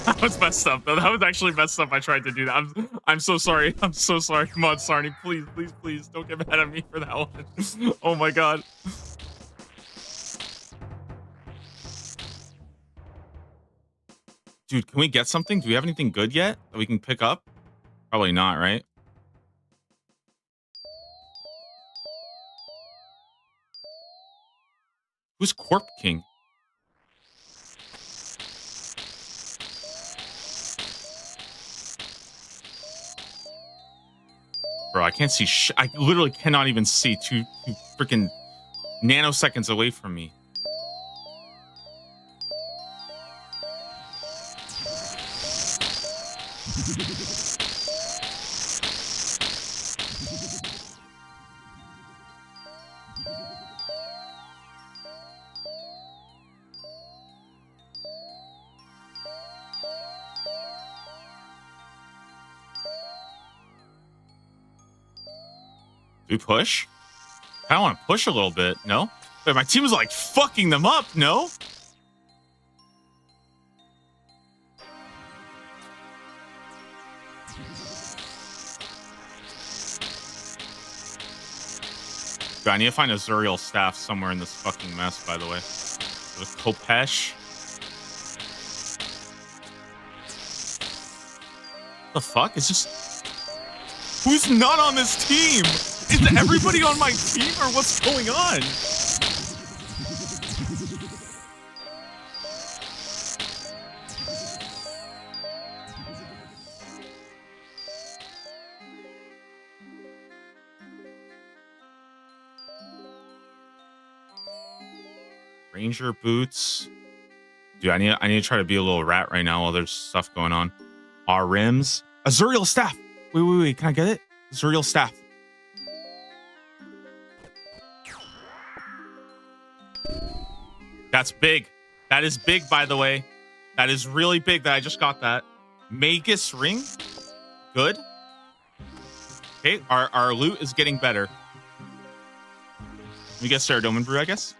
Speaker 1: That was messed up, though. That was actually messed up. I tried to do that. I'm so sorry. I'm so sorry, Mod Sarny. Please, please, please don't get mad at me for that one. Oh my god. Dude, can we get something? Do we have anything good yet that we can pick up? Probably not, right? Who's Corp King? Bro, I can't see I literally cannot even see two freaking nanoseconds away from me. Do we push? I want to push a little bit. No? Wait, my team is like fucking them up. No? Dude, I need to find a Zuriel staff somewhere in this fucking mess, by the way. There's Kopesh. The fuck? Is this... Who's not on this team? Is everybody on my team or what's going on? Ranger boots. Dude, I need to try to be a little rat right now while there's stuff going on. Our rims. Azuriel staff. Wait. Can I get it? Azuriel staff. That's big. That is big, by the way. That is really big that I just got that. Magus ring. Good. Okay, our loot is getting better. We get Saradomin brew, I guess.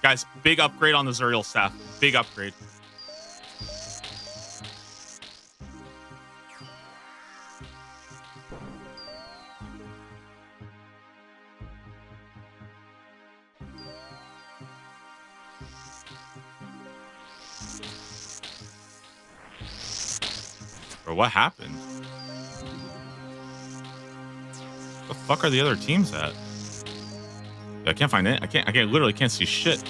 Speaker 1: Guys, big upgrade on the Zuriel staff. Big upgrade. Bro, what happened? Where the fuck are the other teams at? I can't find it. I can't literally can't see shit.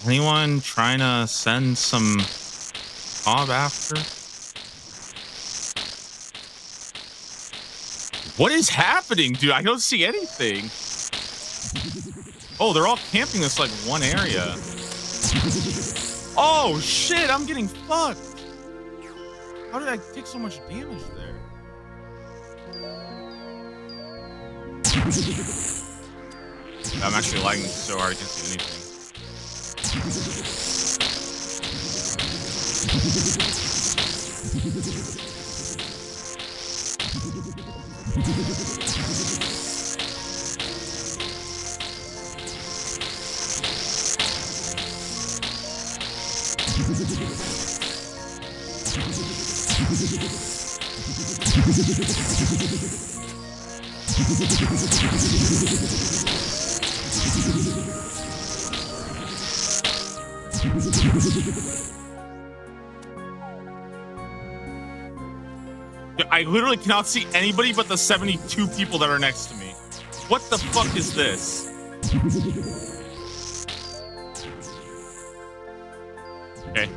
Speaker 1: Anyone trying to send some mob after? What is happening, dude? I don't see anything. Oh, they're all camping this like one area. Oh shit, I'm getting fucked. How did I take so much damage there? I'm actually lagging so hard I can't see anything. I literally cannot see anybody but the 72 people that are next to me. What the fuck is this? Okay.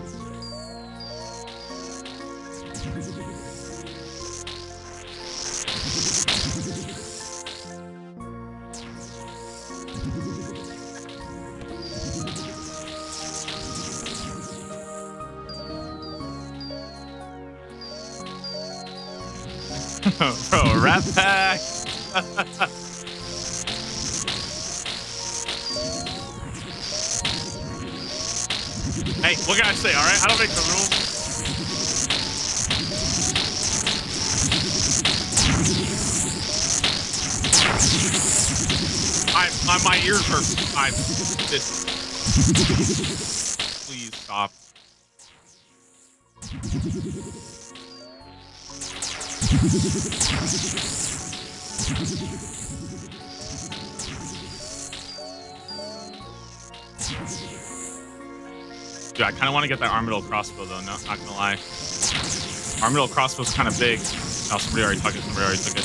Speaker 1: Bro, rat pack. Hey, what can I say? All right, I don't make the rules. My ears hurt. This. Please stop. Dude, I kind of want to get that armadillo crossbow though. No, not gonna lie. Armadillo crossbow's kind of big. Oh, somebody already took it. Somebody already took it.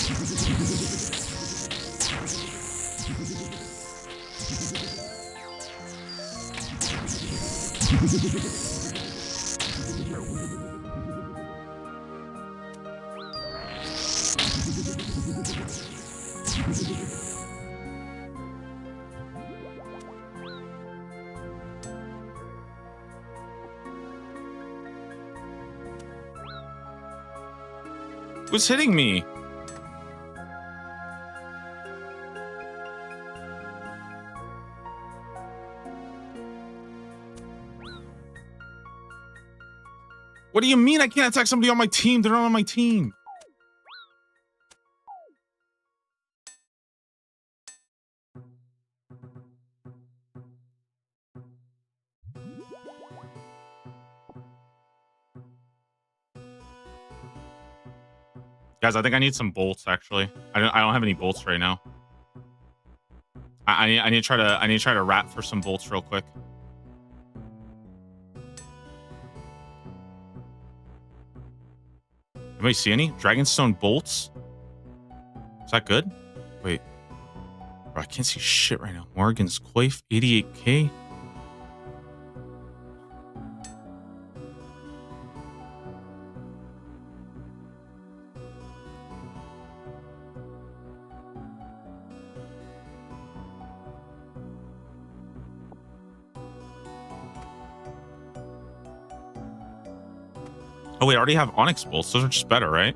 Speaker 1: Who's hitting me? What do you mean I can't attack somebody on my team? They're not on my team. Guys, I think I need some bolts. Actually, I don't have any bolts right now. I need to try to rat for some bolts real quick. Anybody see any Dragonstone bolts? Is that good? Wait, bro, I can't see shit right now. Morgan's Coif, 88k. Oh, we already have Onyx bolts. Those are just better, right?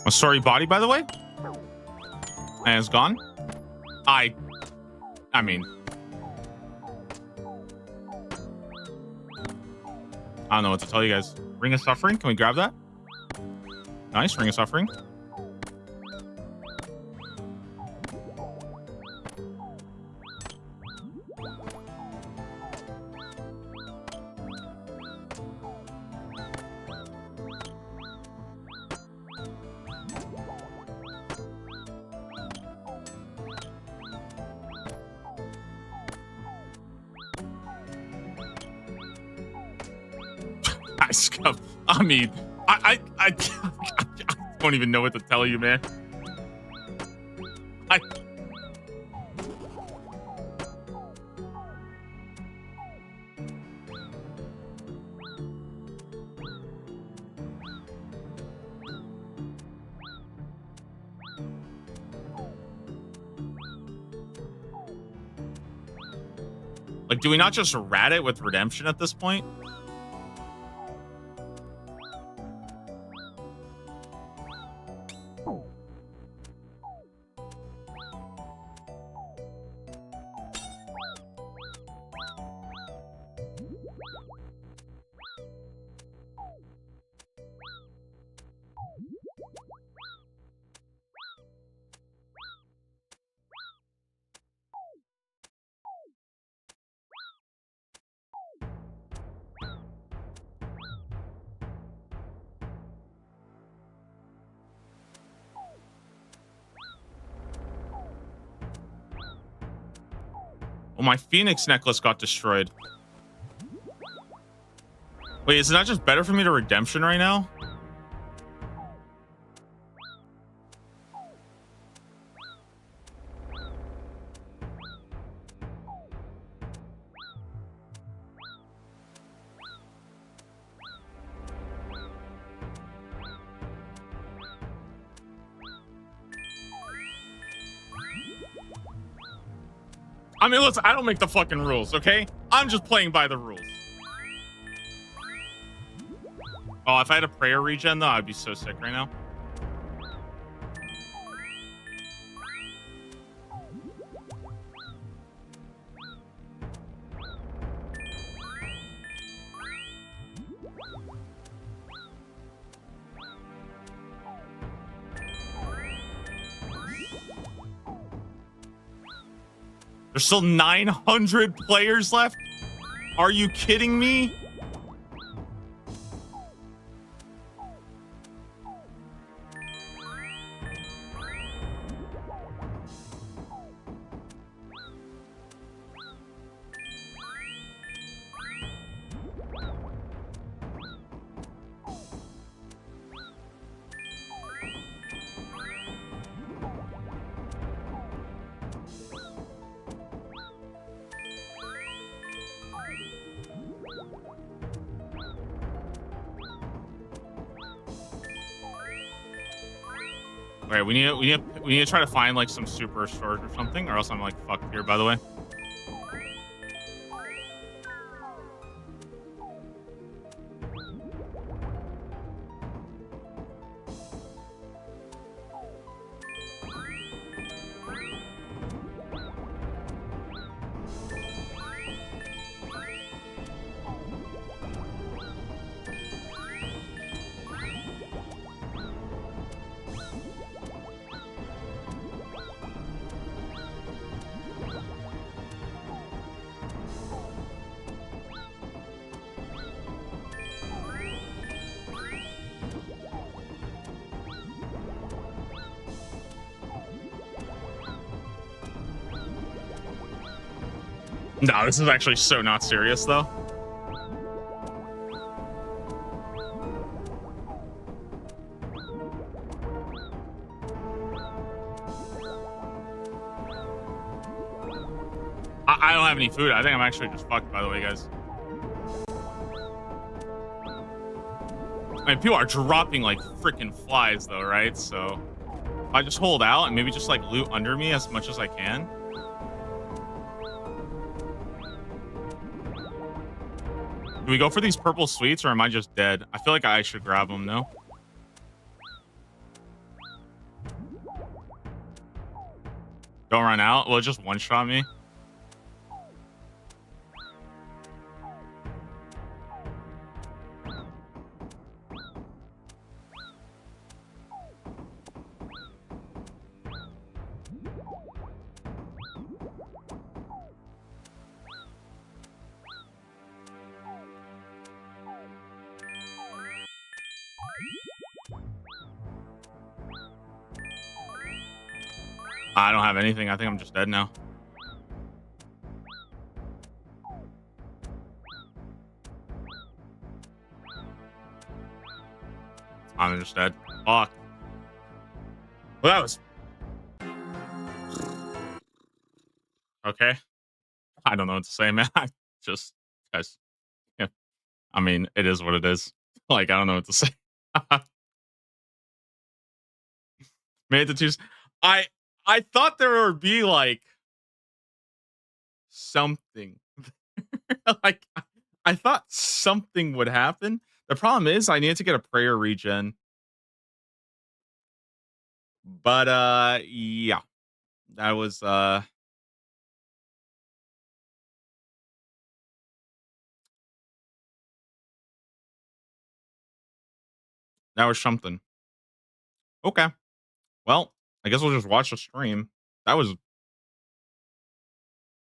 Speaker 1: A sorry body, by the way? And it's gone? I mean... I don't know what to tell you guys. Ring of Suffering. Can we grab that? Nice. Ring of Suffering. I mean, I don't even know what to tell you, man. Like, do we not just rat it with redemption at this point? Well, my Phoenix necklace got destroyed. Wait, is it not just better for me to redemption right now? I mean, listen, I don't make the fucking rules, okay? I'm just playing by the rules. Oh, if I had a prayer regen, though, I'd be so sick right now. There's still 900 players left? Are you kidding me? All right, we need to try to find like some super storage or something, or else I'm like fucked here. By the way. No, this is actually so not serious, though. I don't have any food. I think I'm actually just fucked, by the way, guys. I mean, people are dropping like freaking flies, though, right? So if I just hold out and maybe just like loot under me as much as I can. Do we go for these purple sweets, or am I just dead? I feel like I should grab them, no? Don't run out? Well, it just one-shot me. I don't have anything. I think I'm just dead now. I'm just dead. Fuck. Well, that was... Okay. I don't know what to say, man. I just... Guys, yeah. I mean, it is what it is. Like, I don't know what to say. Made the twos. I thought there would be, like, something. Like, I thought something would happen. The problem is I needed to get a prayer regen. But yeah. That was that was something. Okay. Well, I guess we'll just watch the stream. That was...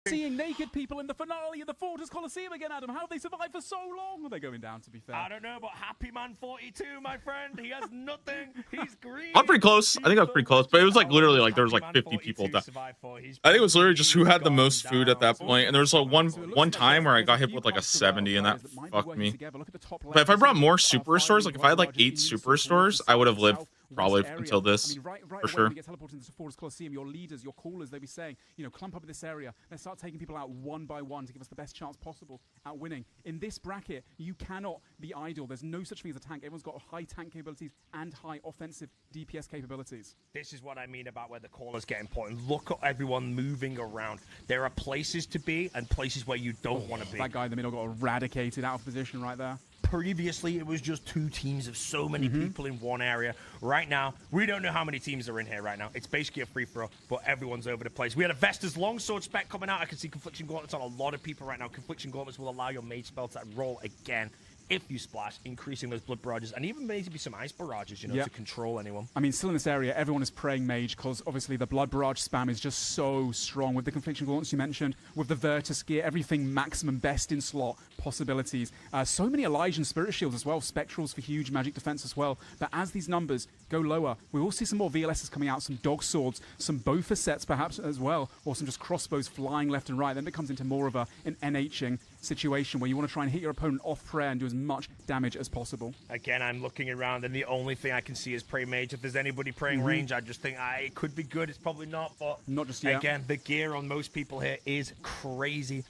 Speaker 2: Seeing naked people in the finale of the Fortress Coliseum again, Adam. How have they survived for so long? Are they going down, to be fair?
Speaker 3: I don't know, but Happy Man 42, my friend. He has nothing. He's green.
Speaker 1: I'm pretty close. I think I was pretty close, but it was like literally like there was like 50 people down. I think it was literally just who had the most food at that point. And there was like one time where I got hit with like a 70 and that fucked me. But if I brought more superstores, like if I had like 8 superstores, I would have lived probably until this, for sure.
Speaker 2: When you get teleported into the Fortress Coliseum, your leaders, your callers, they'll be saying, you know, clump up in this area. Let's start taking people out one by one to give us the best chance possible at winning. In this bracket, you cannot be idle. There's no such thing as a tank. Everyone's got high tank capabilities and high offensive DPS capabilities.
Speaker 3: This is what I mean about where the callers get important. Look at everyone moving around. There are places to be and places where you don't want to be.
Speaker 2: That guy in the middle got eradicated out of position right there.
Speaker 3: Previously, it was just 2 teams of so many people in one area. Right now, we don't know how many teams are in here right now. It's basically a free-for-all, but everyone's over the place. We had a Vestas Longsword spec coming out. I can see Confliction Gauntlets on a lot of people right now. Confliction Gauntlets will allow your mage spell to roll again if you splash, increasing those blood barrages, and even maybe some ice barrages, you know, to control anyone.
Speaker 2: I mean, still in this area, everyone is praying mage, because obviously the blood barrage spam is just so strong with the Confliction Gauntlets you mentioned, with the Virtus gear, everything maximum best in slot possibilities. So many Elysian Spirit Shields as well, Spectrals for huge magic defense as well. But as these numbers go lower, we will see some more VLSs coming out, some dog swords, some Bofor sets perhaps as well, or some just crossbows flying left and right. Then it comes into more of an NHing situation where you want to try and hit your opponent off prayer and do as much damage as possible.
Speaker 3: Again, I'm looking around and the only thing I can see is pray mage. If there's anybody praying range, I just think it could be good. It's probably not, but
Speaker 2: not just yet.
Speaker 3: Again, the gear on most people here is crazy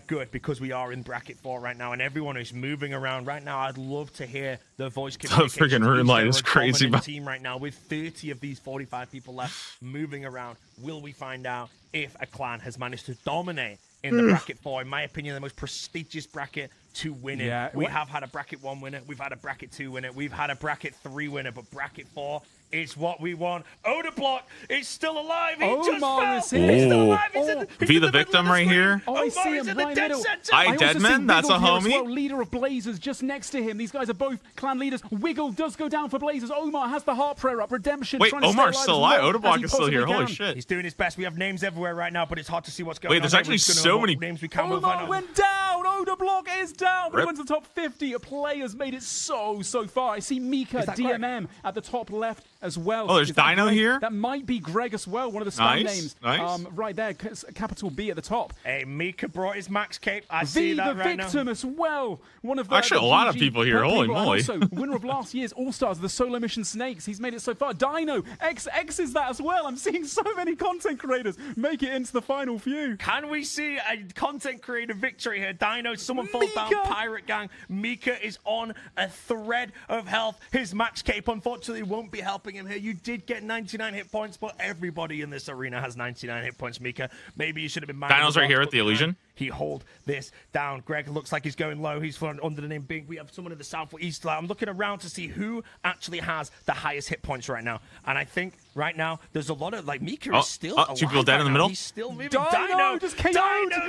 Speaker 3: good, because we are in bracket 4 right now and everyone is moving around right now. I'd love to hear the voice communication.
Speaker 1: The freaking rune light is crazy.
Speaker 3: Team right now with 30 of these 45 people left moving around. Will we find out if a clan has managed to dominate in the bracket 4? In my opinion, the most prestigious bracket to win it.
Speaker 2: Yeah.
Speaker 3: We have had a bracket 1 winner, we've had a bracket 2 winner, we've had a bracket 3 winner, but bracket 4 is what we want. Odablock is still alive. He just fell.
Speaker 2: Is here.
Speaker 3: He's still alive.
Speaker 1: He's the victim right here.
Speaker 2: Oh, I see him right middle.
Speaker 1: I Deadman, that's a homie.
Speaker 2: Well, leader of Blazers just next to him. These guys are both clan leaders. Wiggle does go down for Blazers. Omar has the heart prayer up. Redemption.
Speaker 1: Wait, Omar's still alive. Odablock is still here. Holy shit.
Speaker 3: He's doing his best. We have names everywhere right now, but it's hard to see what's going on.
Speaker 1: Wait, there's actually so many
Speaker 3: names we can.
Speaker 2: Omar went down. Odablock is down. But he went to the top 50. Players made it so far. I see Mika DMM at the top left as well.
Speaker 1: Oh, there's Dino here?
Speaker 2: That might be Greg as well, one of the spam names.
Speaker 1: Nice.
Speaker 2: Right there, capital B at the top.
Speaker 3: Hey, Mika brought his max cape. I see that right now.
Speaker 2: The victim as well. One of the
Speaker 1: actually a lot of people here. Holy moly.
Speaker 2: Also, winner of last year's All-Stars, the Solo Mission Snakes. He's made it so far. Dino, X is that as well. I'm seeing so many content creators make it into the final few.
Speaker 3: Can we see a content creator victory here? Dino, someone falls down. Pirate Gang. Mika is on a thread of health. His max cape, unfortunately, won't be helping him here. You did get 99 hit points, but everybody in this arena has 99 hit points, Mika. Maybe you should have been minding.
Speaker 1: Dino's right here at the illusion.
Speaker 3: He hold this down. Greg looks like he's going low. He's under the name Big. We have someone in the southeast. I'm looking around to see who actually has the highest hit points right now. And I think right now there's a lot of, like, Mika is still alive.
Speaker 1: 2 people dead in the middle.
Speaker 3: He's still moving.
Speaker 2: Dino just KO'd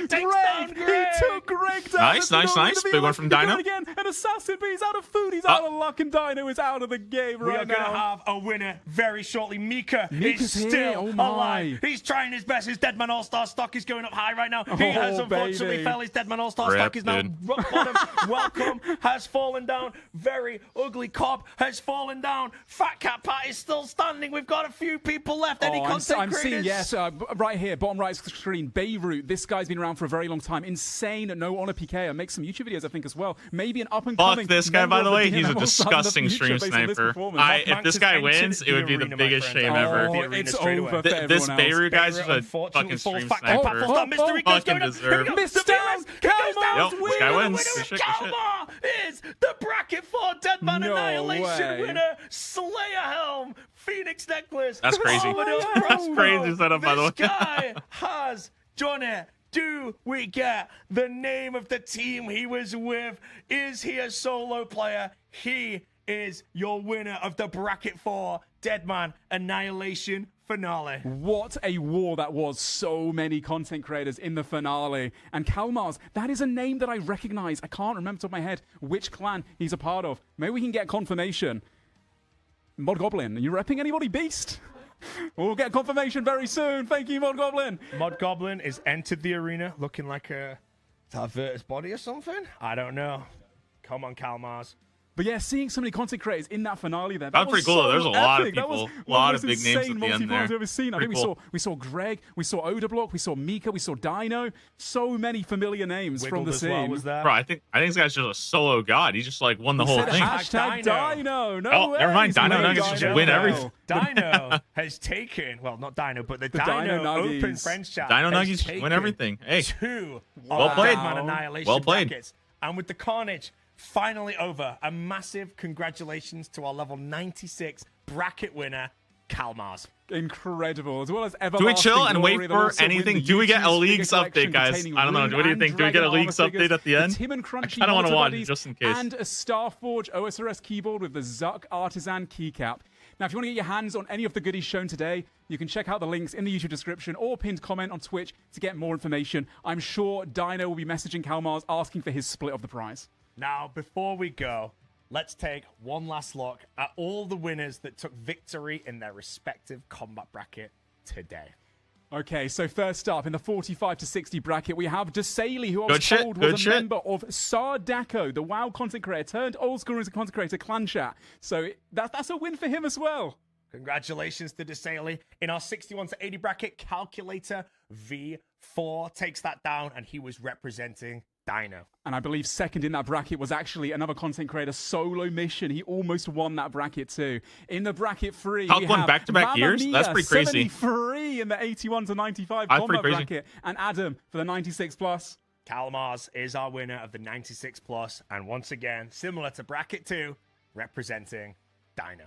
Speaker 2: Greg. He took Greg down.
Speaker 1: Nice. Big one from Dino.
Speaker 2: Again, an assassin, but he's out of food. He's out of luck, and Dino is out of the game right now.
Speaker 3: We are going to have a winner very shortly. Mika is
Speaker 2: here.
Speaker 3: still alive. He's trying his best. His Deadman All-Star stock is going up high right now. He has unfortunately fell. His Deadman All-Star stock is now rock bottom. Welcome has fallen down. Very ugly Cobb has fallen down. Fat Cat Pat is still standing. We've got a few people left. Any
Speaker 2: I'm
Speaker 3: content
Speaker 2: seeing,
Speaker 3: creators?
Speaker 2: yes, right here, bottom right screen, Beirut. This guy's been around for a very long time. Insane, no honor PK. Makes some YouTube videos, I think, as well. Maybe an up-and-coming.
Speaker 1: Fuck this guy, by the way. He's a
Speaker 2: DML
Speaker 1: disgusting stream sniper. If this guy wins, it would be the biggest shame ever.
Speaker 2: It's over for
Speaker 1: This
Speaker 2: everyone else.
Speaker 1: Beirut guy's just a fucking stream sniper.
Speaker 3: Fucking
Speaker 1: deserved.
Speaker 2: Missed down.
Speaker 1: Yep, this guy wins.
Speaker 3: The
Speaker 1: Good shit, good shit.
Speaker 3: Kalmar is the bracket 4 Deadman
Speaker 2: No
Speaker 3: Annihilation
Speaker 2: way.
Speaker 3: winner. Slayer helm, Phoenix necklace.
Speaker 1: That's crazy.
Speaker 3: Overdose
Speaker 1: That's
Speaker 3: promo.
Speaker 1: crazy setup, by the way.
Speaker 3: This guy has done it. Do we get the name of the team he was with? Is he a solo player? He is your winner of the bracket 4 Deadman Annihilation finale.
Speaker 2: What a war that was. So many content creators in the finale. And Kalmars, that is a name that I recognize. I can't remember off the top of my head which clan he's a part of. Maybe we can get confirmation. Mod Goblin, are you repping anybody, Beast? We'll get confirmation very soon. Thank you, Mod Goblin.
Speaker 3: Mod Goblin is entered the arena looking like a Virtus body or something. I don't know. Come on, Kalmars.
Speaker 2: But yeah, seeing so many content creators in that finale there.
Speaker 1: That was pretty cool, though. There's a lot of
Speaker 2: epic. That was
Speaker 1: people. A
Speaker 2: one
Speaker 1: lot
Speaker 2: of
Speaker 1: of
Speaker 2: the
Speaker 1: big
Speaker 2: most
Speaker 1: names
Speaker 2: insane
Speaker 1: at the end
Speaker 2: multi-finals
Speaker 1: there.
Speaker 2: I've ever seen. I think
Speaker 1: Pretty cool.
Speaker 2: we saw Greg, we saw Odablock, we saw Mika, we saw Dino. So many familiar names from the
Speaker 3: Wiggled as
Speaker 2: scene.
Speaker 3: well was there.
Speaker 1: Bro, I think this guy's just a solo god. He just like won the
Speaker 2: He
Speaker 1: whole
Speaker 2: said
Speaker 1: thing.
Speaker 2: hashtag
Speaker 3: Dino.
Speaker 2: Dino. No
Speaker 1: Oh,
Speaker 2: way.
Speaker 1: never mind. Dino
Speaker 2: He's
Speaker 1: Nuggets
Speaker 2: winning
Speaker 1: just win everything.
Speaker 3: Dino has taken, well, not Dino, but the
Speaker 2: Dino
Speaker 3: Dino
Speaker 2: Nuggies.
Speaker 3: Open Friends Chat.
Speaker 1: Dino
Speaker 3: has
Speaker 1: Nuggies
Speaker 3: taken
Speaker 1: win everything. Hey,
Speaker 3: 2
Speaker 2: Well
Speaker 3: of the
Speaker 2: played.
Speaker 3: Deadman Annihilation
Speaker 1: Well played.
Speaker 3: brackets. And with the carnage finally over, a massive congratulations to our level 96 bracket winner, Kalmars.
Speaker 2: Incredible, as well as
Speaker 1: do we chill and wait
Speaker 2: Glory,
Speaker 1: for
Speaker 2: they'll also win
Speaker 1: anything?
Speaker 2: the
Speaker 1: Do we get a
Speaker 2: YouTube's
Speaker 1: leagues
Speaker 2: figure
Speaker 1: update,
Speaker 2: collection
Speaker 1: guys?
Speaker 2: containing
Speaker 1: I don't know.
Speaker 2: Rune
Speaker 1: What do you
Speaker 2: and
Speaker 1: think? Do we get a
Speaker 2: Dragon
Speaker 1: leagues
Speaker 2: armor figures,
Speaker 1: update at the end?
Speaker 2: Tim and
Speaker 1: I
Speaker 2: Crunchy
Speaker 1: kind of want to
Speaker 2: Monitor
Speaker 1: watch
Speaker 2: buddies,
Speaker 1: just in case.
Speaker 2: and a Starforge OSRS keyboard with the Zuck Artisan keycap. Now, if you want to get your hands on any of the goodies shown today, you can check out the links in the YouTube description or pinned comment on Twitch to get more information. I'm sure Dino will be messaging Kalmars asking for his split of the prize.
Speaker 3: Now, before we go, let's take one last look at all the winners that took victory in their respective combat bracket today.
Speaker 2: Okay, so first up in the 45 to 60 bracket, we have Desailly, who I was
Speaker 1: Good shit,
Speaker 2: told was
Speaker 1: good
Speaker 2: a
Speaker 1: shit.
Speaker 2: member of Sardako, the WoW content creator, turned old school as a content creator, Clan Chat. So that's a win for him as well.
Speaker 3: Congratulations to Desailly. In our 61 to 80 bracket, Calculator V4 takes that down, and he was representing Dino.
Speaker 2: And I believe second in that bracket was actually another content creator, Solo Mission. He almost won that bracket too. In the bracket 3,
Speaker 1: Hulk
Speaker 2: we
Speaker 1: won
Speaker 2: have
Speaker 1: back-to-back
Speaker 2: Mamma
Speaker 1: years?
Speaker 2: Mia,
Speaker 1: That's pretty crazy.
Speaker 2: 73 in the 81 to 95
Speaker 1: That's
Speaker 2: combat
Speaker 1: pretty crazy.
Speaker 2: bracket. And Adam for the 96 plus.
Speaker 3: Kalmars is our winner of the 96 plus, and once again, similar to bracket 2, representing Dino.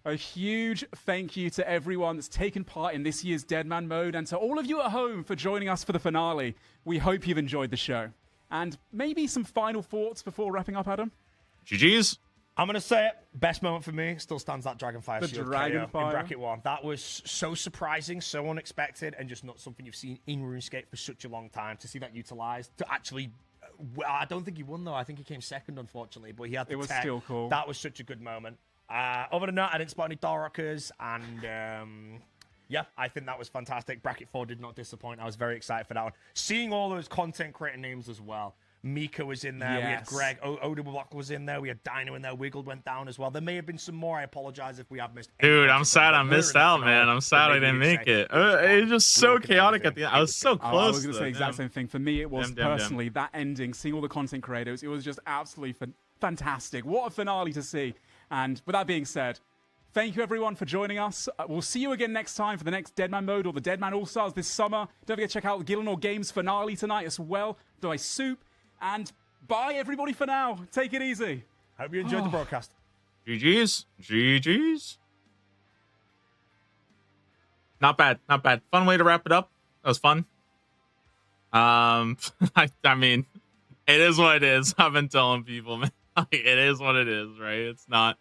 Speaker 2: A huge thank you to everyone that's taken part in this year's Deadman mode, and to all of you at home for joining us for the finale. We hope you've enjoyed the show. And maybe some final thoughts before wrapping up, Adam?
Speaker 1: GG's.
Speaker 3: I'm going to say it. Best moment for me still stands that Dragonfire
Speaker 2: The
Speaker 3: Shield
Speaker 2: Dragonfire.
Speaker 3: KO in bracket 1. That was so surprising, so unexpected, and just not something you've seen in RuneScape for such a long time. To see that utilized, to actually... well, I don't think he won, though. I think he came second, unfortunately, but he had the
Speaker 2: It was
Speaker 3: tech.
Speaker 2: still cool.
Speaker 3: That was such a good moment. Other than that, I didn't spot any Darkers, and... yeah, I think that was fantastic. Bracket 4 did not disappoint. I was very excited for that one. Seeing all those content creator names as well. Mika was in there. We had
Speaker 2: Yes.
Speaker 3: Greg. Odablock was in there. We had Dino in there. Wiggled went down as well. There may have been some more. I apologize if we have missed. any
Speaker 1: Dude, I'm
Speaker 3: content
Speaker 1: sad
Speaker 3: creators.
Speaker 1: I
Speaker 3: We're
Speaker 1: missed
Speaker 3: in the
Speaker 1: out,
Speaker 3: finale,
Speaker 1: man. I'm sad I
Speaker 3: but
Speaker 1: didn't
Speaker 3: maybe
Speaker 1: make it.
Speaker 3: second.
Speaker 1: It was just so
Speaker 3: Looking
Speaker 1: chaotic at
Speaker 3: amazing.
Speaker 1: the end. I was so
Speaker 2: I
Speaker 1: close.
Speaker 2: was going to say the exact same thing. For me, it was
Speaker 1: Damn.
Speaker 2: personally that ending, seeing all the content creators, it was just absolutely fantastic. What a finale to see. And with that being said, thank you everyone for joining us. We'll see you again next time for the next Deadman mode or the Deadman All-Stars this summer. Don't forget to check out the Gillenor Games finale tonight as well. Do Soup. And bye everybody for now. Take it easy.
Speaker 3: Hope you enjoyed the broadcast.
Speaker 1: GG's. GG's. Not bad. Not bad. Fun way to wrap it up. That was fun. I mean, it is what it is. I've been telling people, man. Like, it is what it is, right? It's not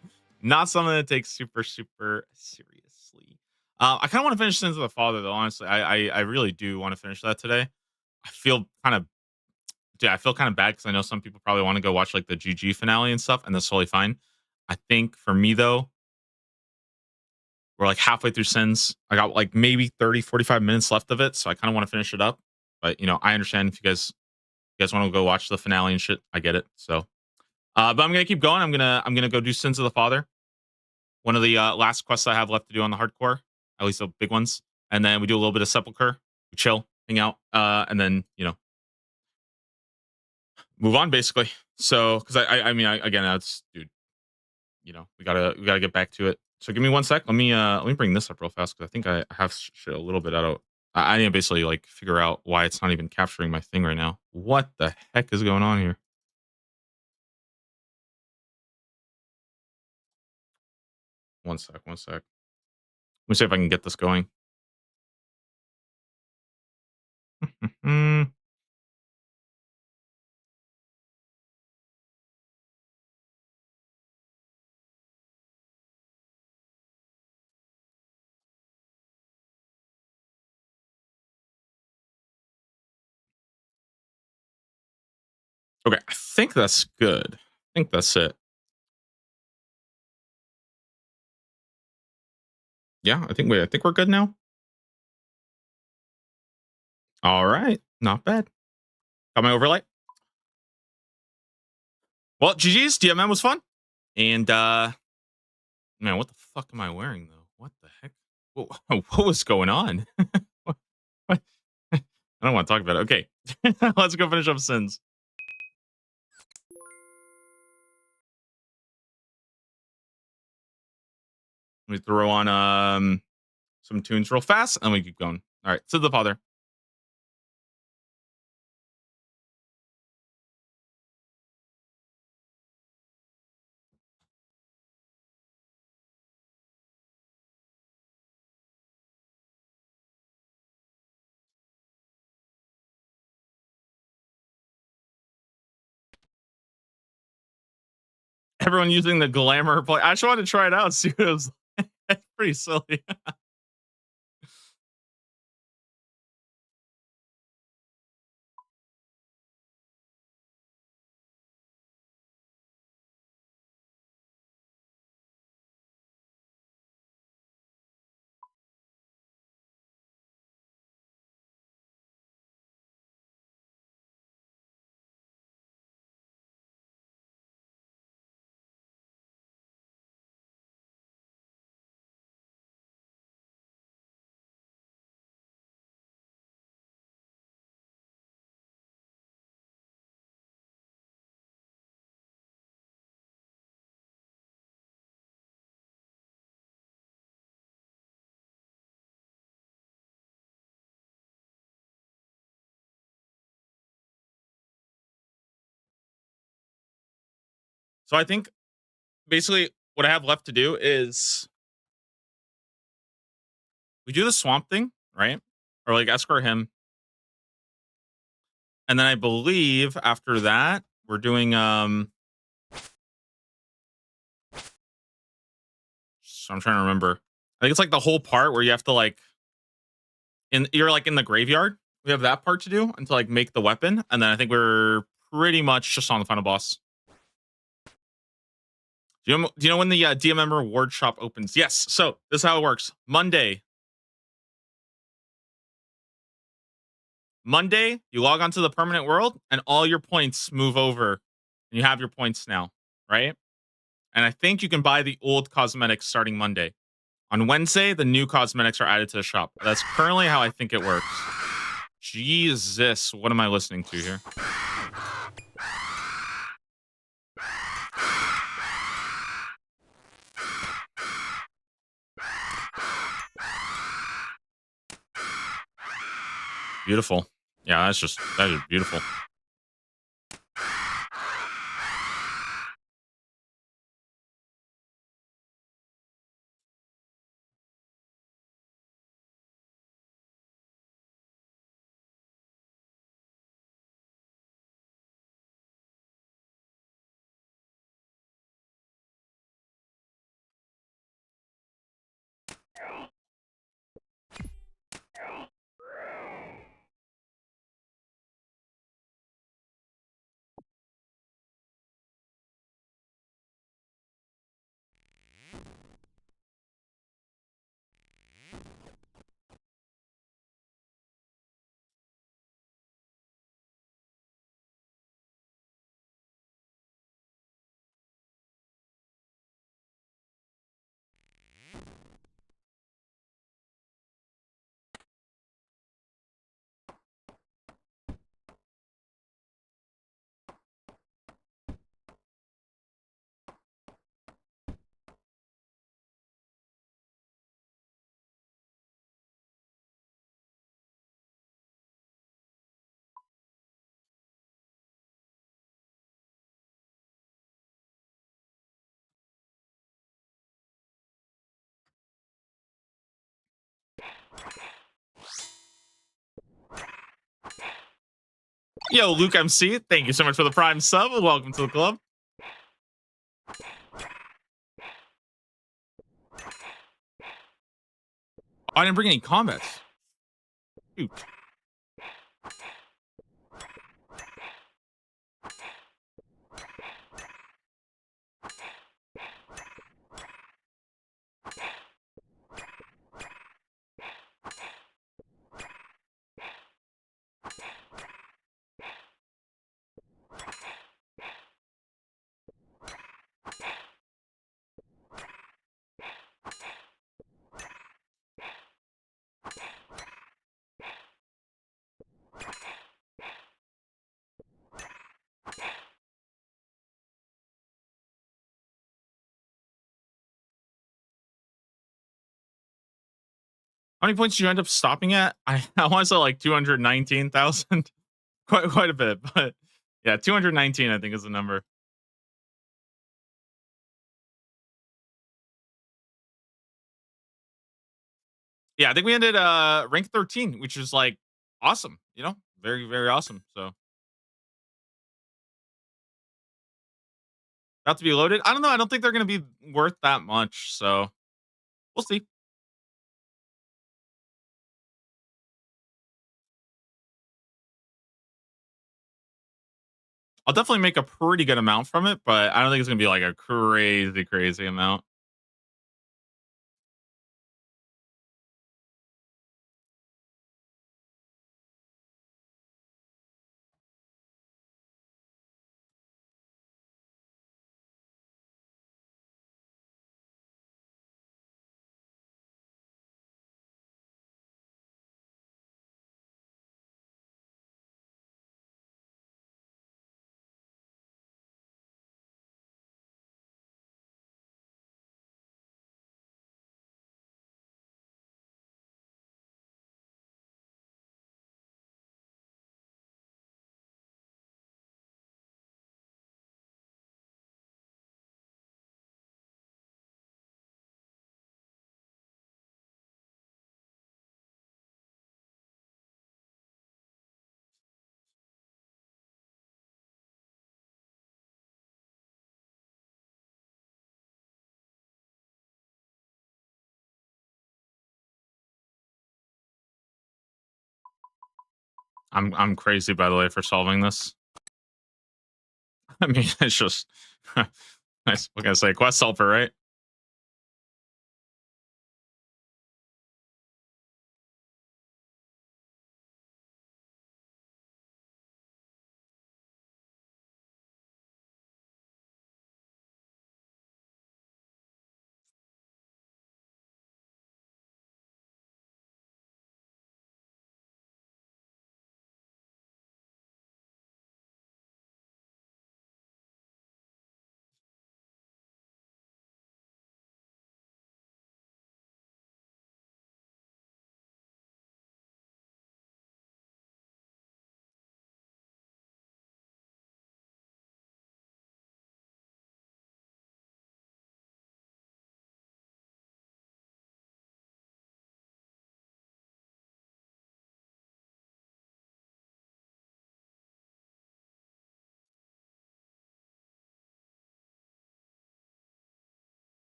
Speaker 1: something that takes super seriously. I kind of want to finish Sins of the Father, though. Honestly, I really do want to finish that today. I feel kind of bad because I know some people probably want to go watch like the GG finale and stuff, and that's totally fine. I think for me though, we're like halfway through Sins. I got like maybe 30-45 minutes left of it, so I kind of want to finish it up. But you know, I understand if you guys want to go watch the finale and shit. I get it. So, but I'm gonna keep going. I'm gonna go do Sins of the Father. One of the last quests I have left to do on the hardcore. at least the big ones. And then we do a little bit of sepulcher, we chill, hang out, and then move on basically. So because I mean again that's dude, we gotta get back to it. So give me one sec. Let me bring this up real fast because I think I have shit a little bit out of. I need to basically like figure out why it's not even capturing my thing right now. What the heck is going on here? One sec, one sec. Let me see if I can get this going. Okay, I think that's good. I think that's it. Yeah, I think we're good now. All right, not bad. Got my overlay. Well, GG's DMM was fun. And man, what the fuck am I wearing though? What the heck? What was going on? What? I don't want to talk about it. Okay, let's go finish up Sins. Let me throw on some tunes real fast, and we keep going. All right, to the father. Everyone using the glamour play. I just wanted to try it out. See what it was like. It's pretty silly. So I think basically what I have left to do is we do the swamp thing, right? Or like escort him. And then I believe after that, we're doing so I'm trying to remember. I think it's like the whole part where you have to like you're like in the graveyard. We have that part to do and to like make the weapon. And then I think we're pretty much just on the final boss. Do you know when the DMM reward shop opens? Yes. So this is how it works. Monday, you log onto the permanent world and all your points move over. And you have your points now, right? And I think you can buy the old cosmetics starting Monday. On Wednesday, the new cosmetics are added to the shop. That's currently how I think it works. Jesus, what am I listening to here? Beautiful. Yeah, that is beautiful. Yo, Luke MC, thank you so much for the Prime sub. Welcome to the club. Oh, I didn't bring any combats. Shoot. How many points did you end up stopping at? I want to say like 219,000. Quite a bit, but yeah, 219 I think is the number. Yeah, I think we ended rank 13, which is like awesome, you know? Very, very awesome. So about to be loaded. I don't know. I don't think they're gonna be worth that much. So we'll see. I'll definitely make a pretty good amount from it, but I don't think it's gonna be like a crazy, crazy amount. I'm crazy by the way for solving this. I mean, it's just nice. What can I say? Quest helper, right?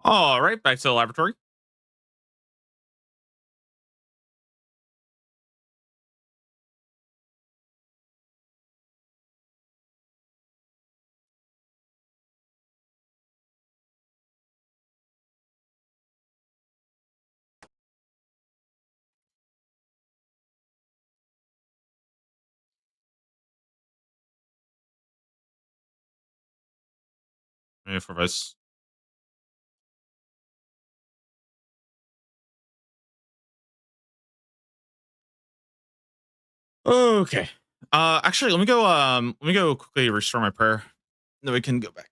Speaker 1: All right, back to the laboratory. Maybe for us. Okay. Actually, let me go quickly restore my prayer. Then we can go back.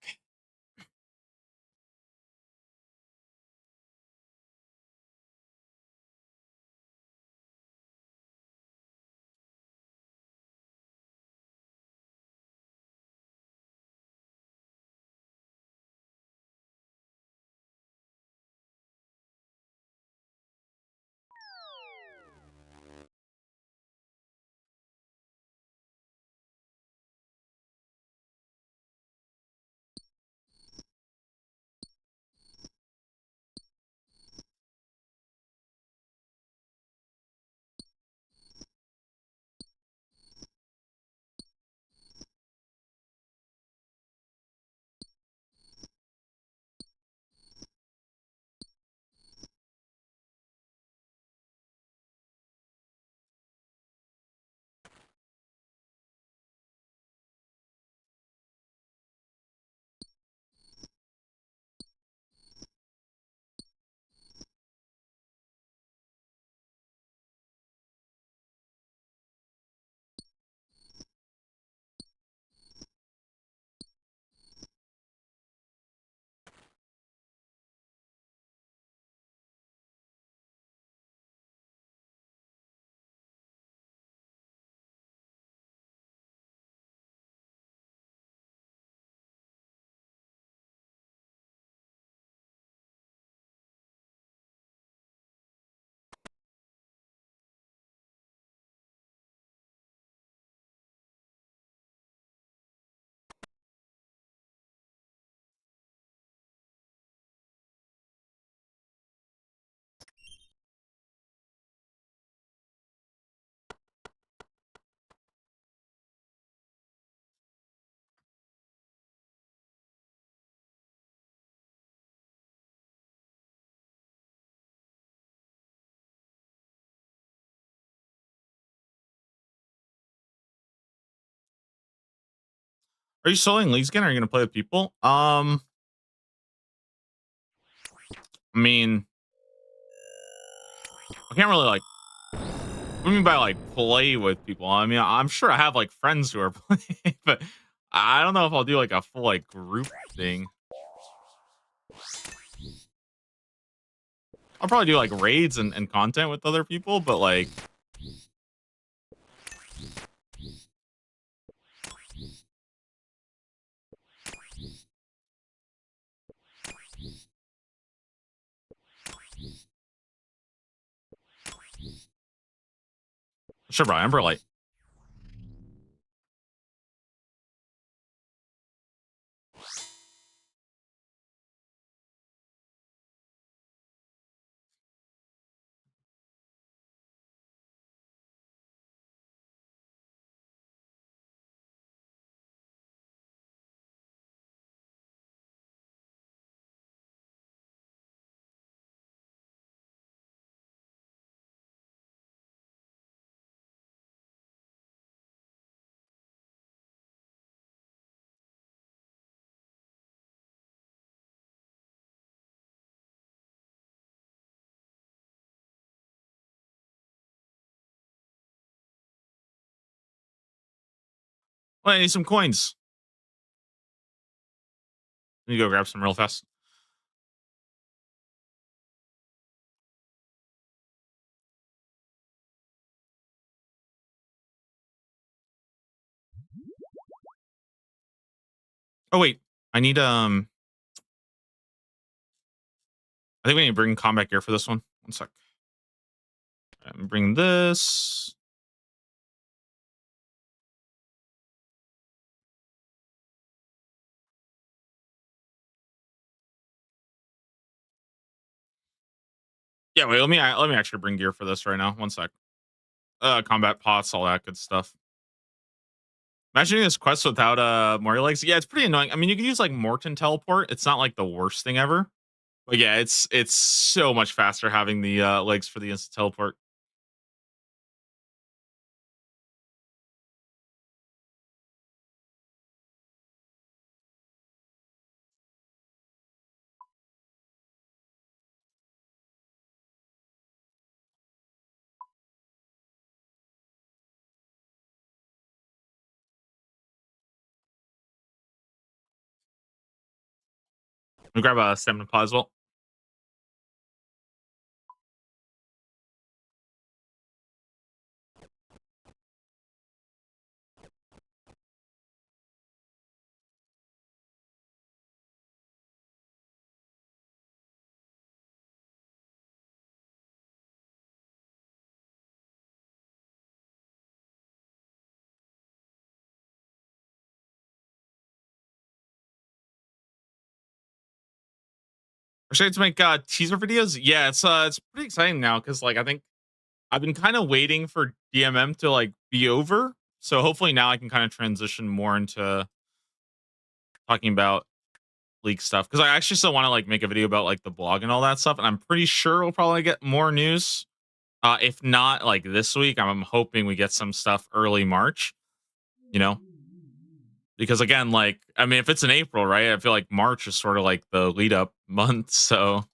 Speaker 1: Are you soloing leagues again? Or are you gonna play with people? I mean, I can't really like. What do you mean by like play with people? I mean, I'm sure I have like friends who are playing, but I don't know if I'll do like a full like group thing. I'll probably do like raids and content with other people, but like sure, bro. Ember like well, I need some coins. Let me go grab some real fast. Oh wait, I need I think we need to bring combat gear for this one. One sec. Bring this. Yeah, wait. Let me actually bring gear for this right now. One sec. Combat pots, all that good stuff. Imagining this quest without Mario legs. Yeah, it's pretty annoying. I mean, you can use like Morton teleport. It's not like the worst thing ever. But yeah, it's so much faster having the legs for the instant teleport. me grab a stamina pot as well. We're starting to make teaser videos. Yeah, it's pretty exciting now because like I think I've been kind of waiting for DMM to like be over. So hopefully now I can kind of transition more into talking about leak stuff because I actually still want to like make a video about like the blog and all that stuff. And I'm pretty sure we'll probably get more news. If not like this week, I'm hoping we get some stuff early March. You know, because again, like I mean, if it's in April, right? I feel like March is sort of like the lead up month. So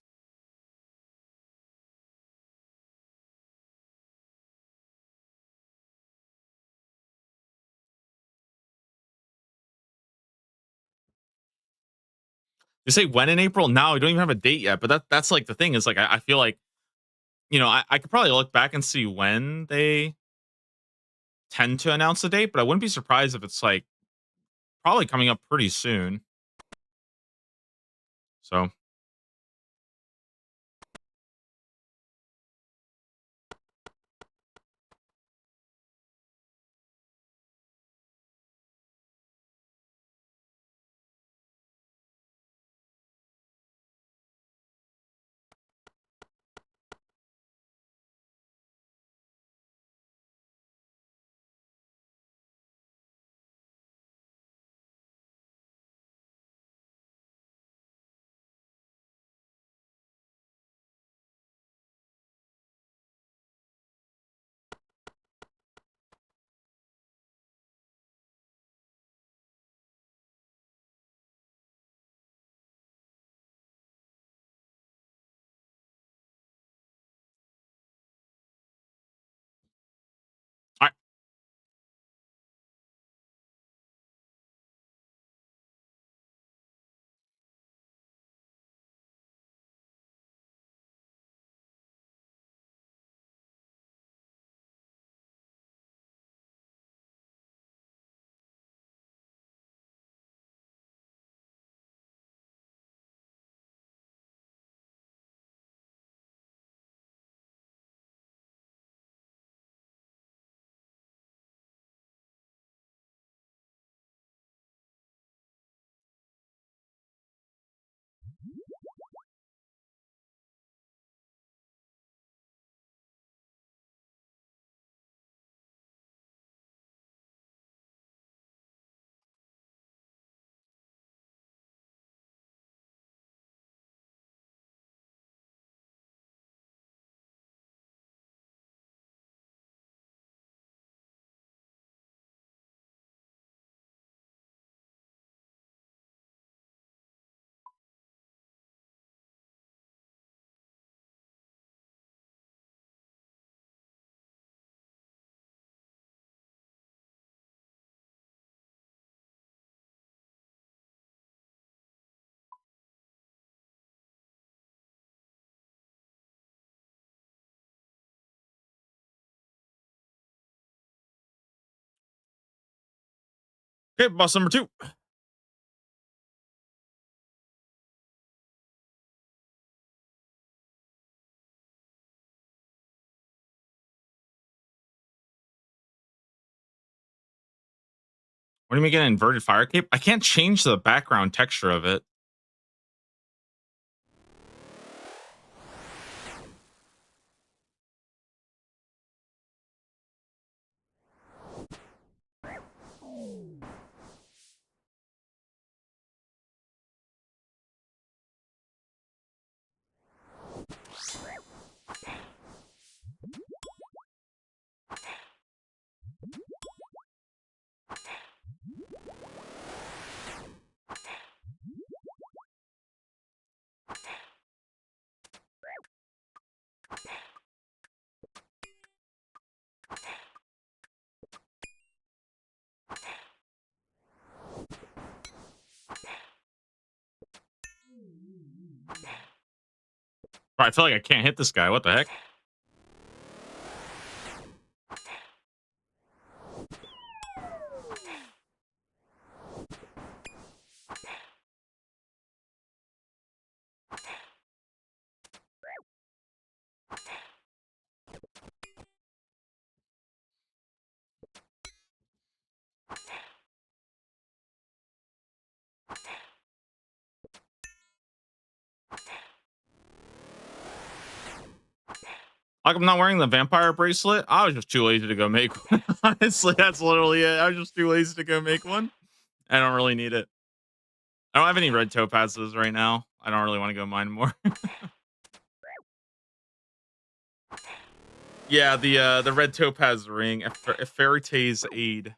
Speaker 1: you say when in April? No, we don't even have a date yet. But that's like the thing is like I feel like I could probably look back and see when they tend to announce the date, but I wouldn't be surprised if it's like probably coming up pretty soon. So all right. Okay, boss number two. What do you make an inverted fire cape? I can't change the background texture of it. I feel like I can't hit this guy. What the heck? Like, I'm not wearing the vampire bracelet. I was just too lazy to go make one. Honestly, that's literally it. I was just too lazy to go make one. I don't really need it. I don't have any red topazes right now. I don't really want to go mine more. Yeah, the red topaz ring, a Ferrita's aid.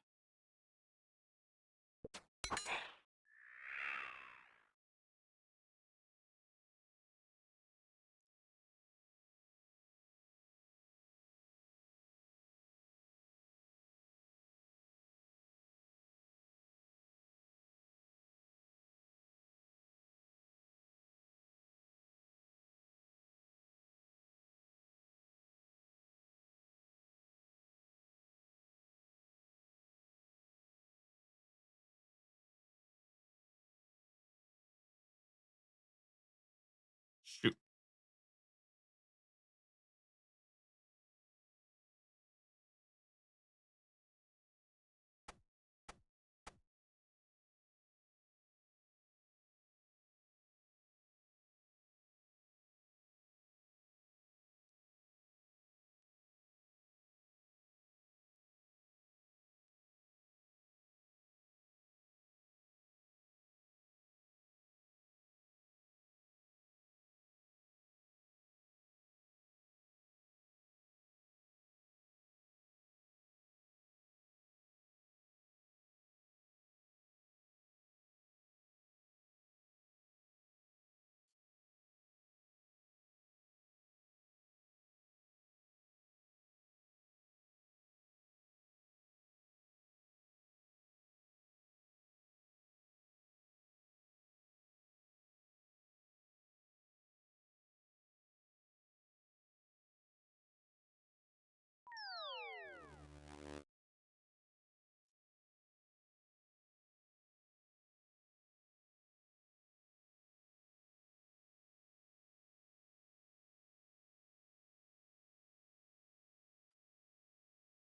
Speaker 1: Shoot.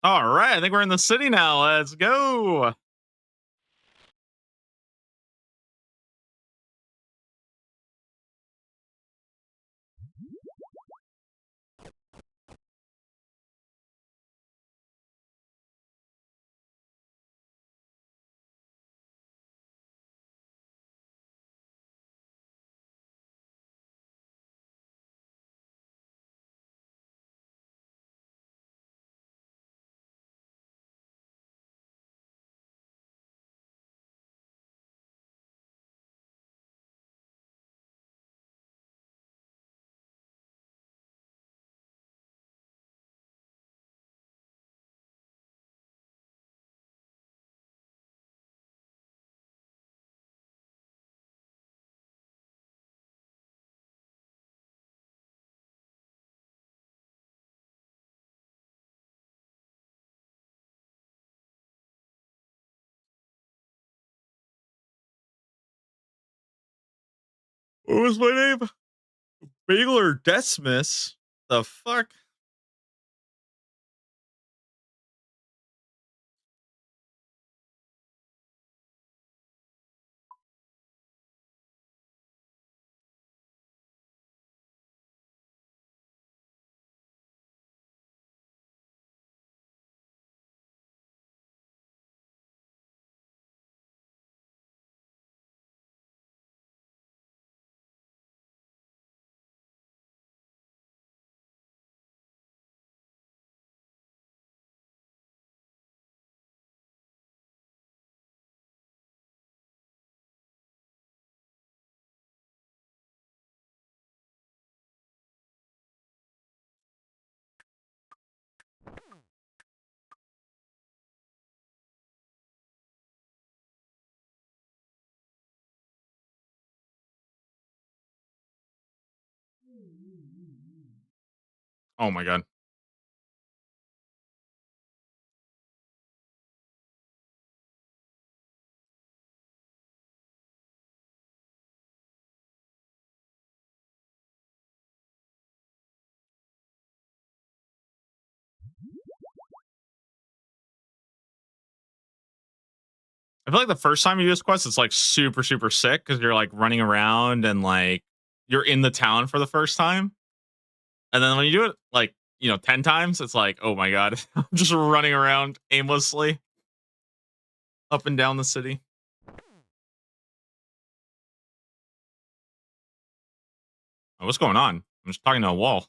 Speaker 1: All right, I think we're in the city now. Let's go. What was my name? Bagler Desmus. The fuck? Oh my god. I feel like the first time you do this quest, it's like super, super sick because you're like running around and like you're in the town for the first time. And then when you do it like, 10 times, it's like, oh my god, I'm just running around aimlessly up and down the city. Oh, what's going on? I'm just talking to a wall.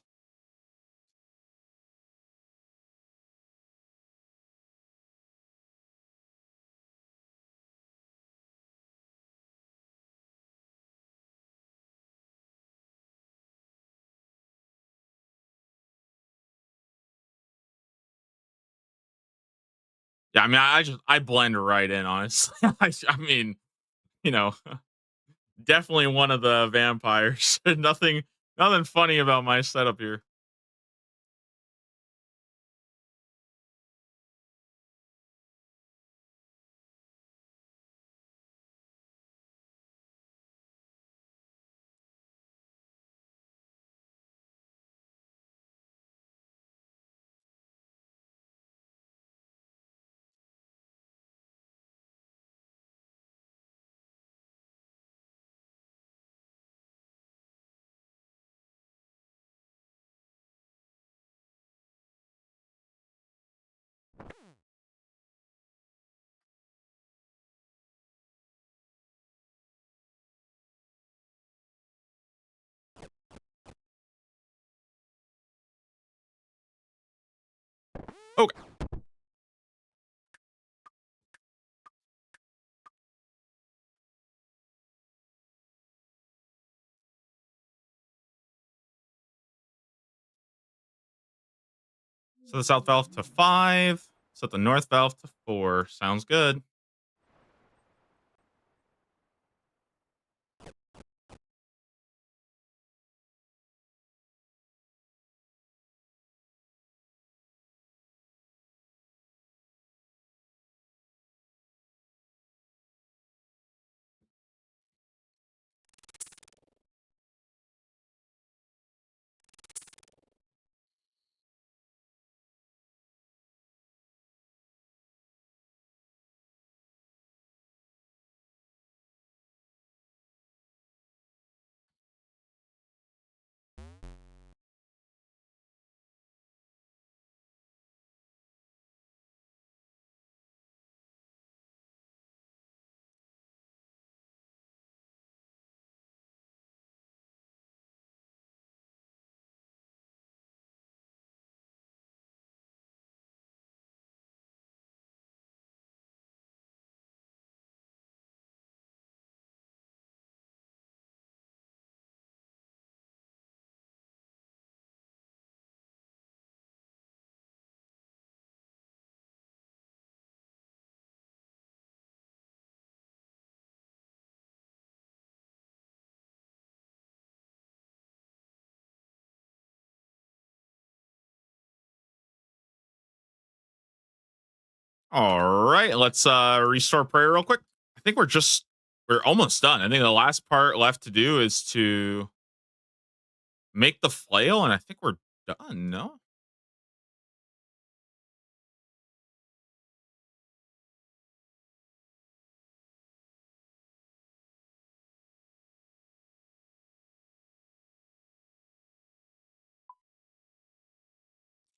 Speaker 1: Yeah, I mean, I blend right in, honestly. I mean, you know, definitely one of the vampires. Nothing funny about my setup here. Okay. So the south valve to 5. Set the north valve to 4. Sounds good. All right, let's restore prayer real quick. I think we're almost done. I think the last part left to do is to make the flail, and I think we're done. No,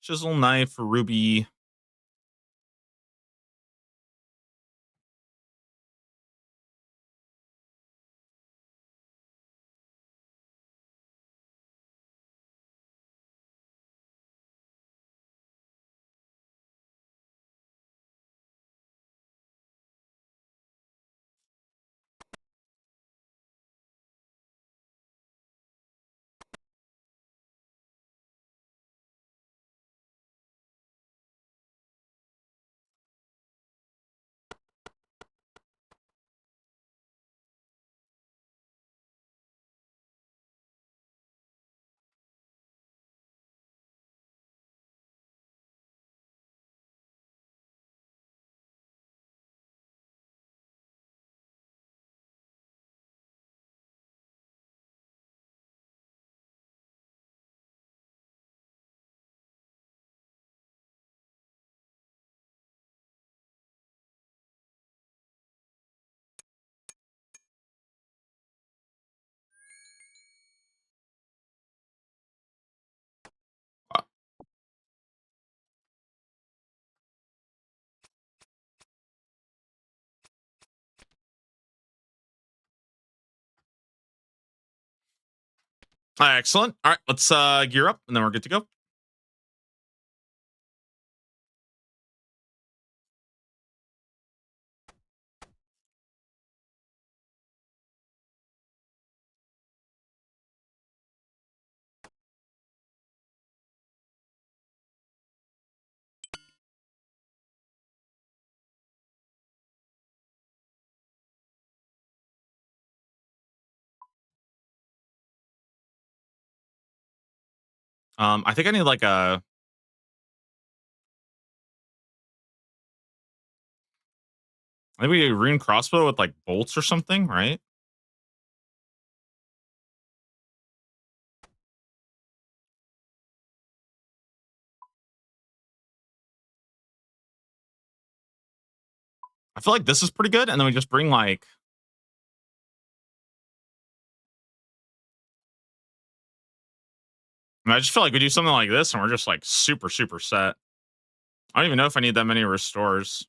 Speaker 1: chisel, knife, ruby. Excellent. All right, let's gear up, and then we're good to go. I think I need like a. Maybe a rune crossbow with like bolts or something, right? I feel like this is pretty good, and then we just bring like. I just feel like we do something like this, and we're just like super set. I don't even know if I need that many restores.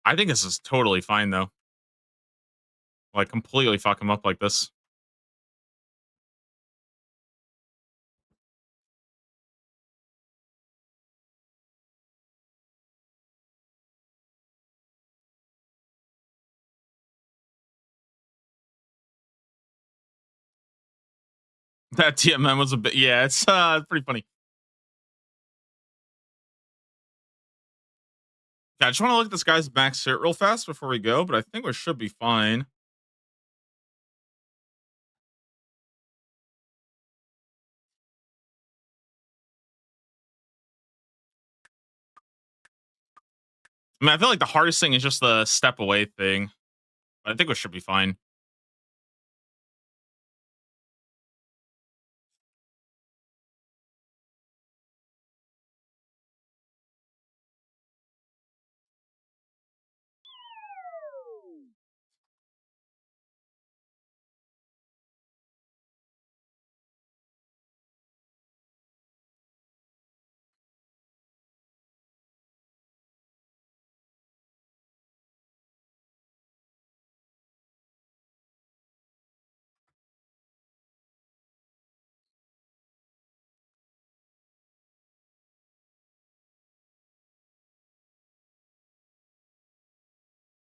Speaker 1: I think this is totally fine though. Like completely fuck him up like this. That TMM was a bit. Yeah, it's pretty funny. Yeah, I just want to look at this guy's max hit real fast before we go, but I think we should be fine. I mean, I feel like the hardest thing is just the step away thing, but I think we should be fine.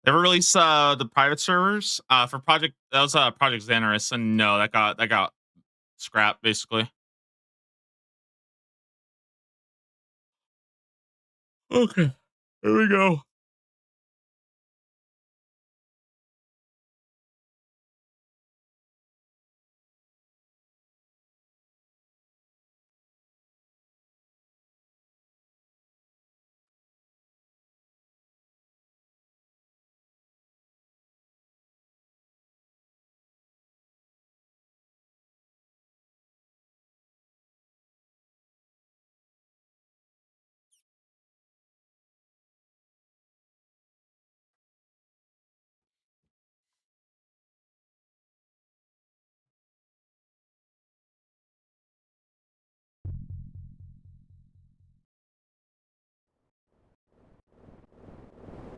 Speaker 1: Ever release the private servers for project? That was Project Xanaris, and no, that got scrapped basically. Okay, here we go.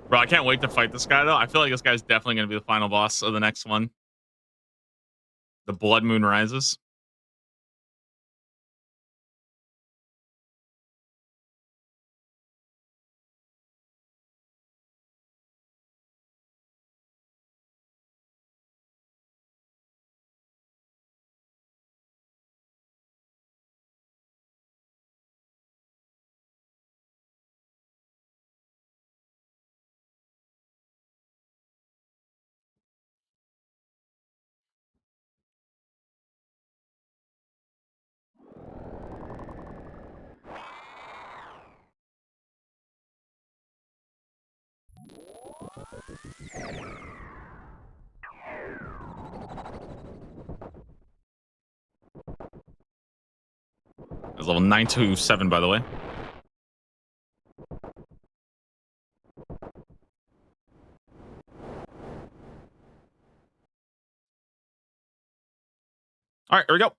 Speaker 1: Bro, I can't wait to fight this guy though. I feel like this guy's definitely gonna be the final boss of the next one. The Blood Moon Rises. It's level 927, by the way. All right, here we go.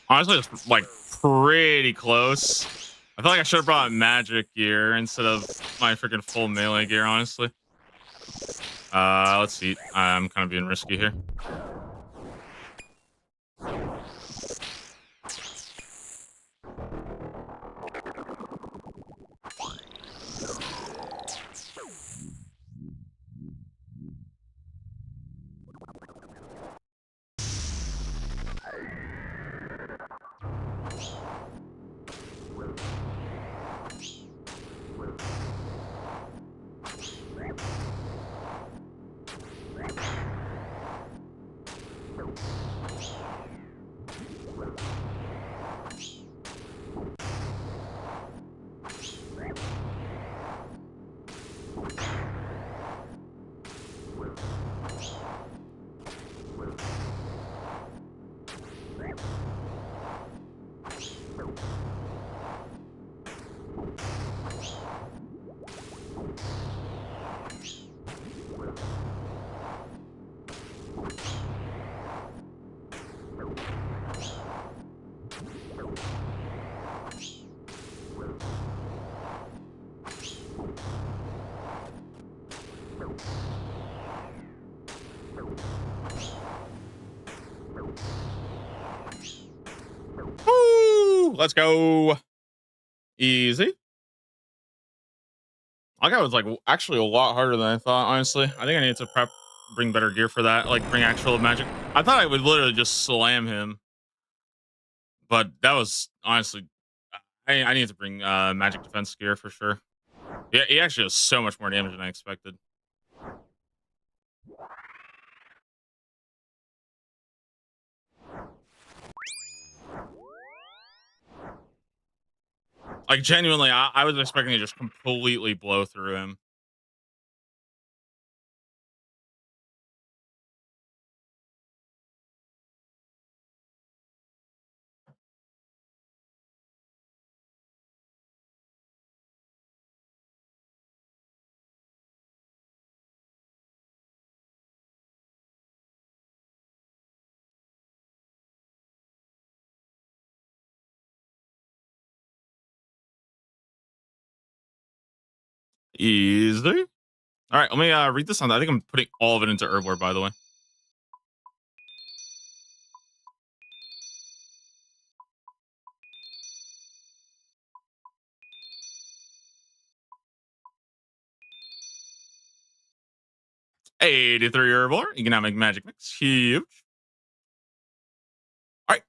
Speaker 1: Honestly, it's like pretty close. I feel like I should have brought magic gear instead of my freaking full melee gear, honestly. Let's see. I'm kind of being risky here. Woo! Let's go. Easy. That guy was like actually a lot harder than I thought, honestly. I think I need to bring better gear for that, like bring actual magic. I thought I would literally just slam him, but that was honestly, I need to bring magic defense gear for sure. Yeah, he actually does so much more damage than I expected. Like genuinely, I was expecting to just completely blow through him. Easy. All right, let me read this on. I think I'm putting all of it into Herblore, by the way. $83 Herblore, economic magic mix, huge. All right,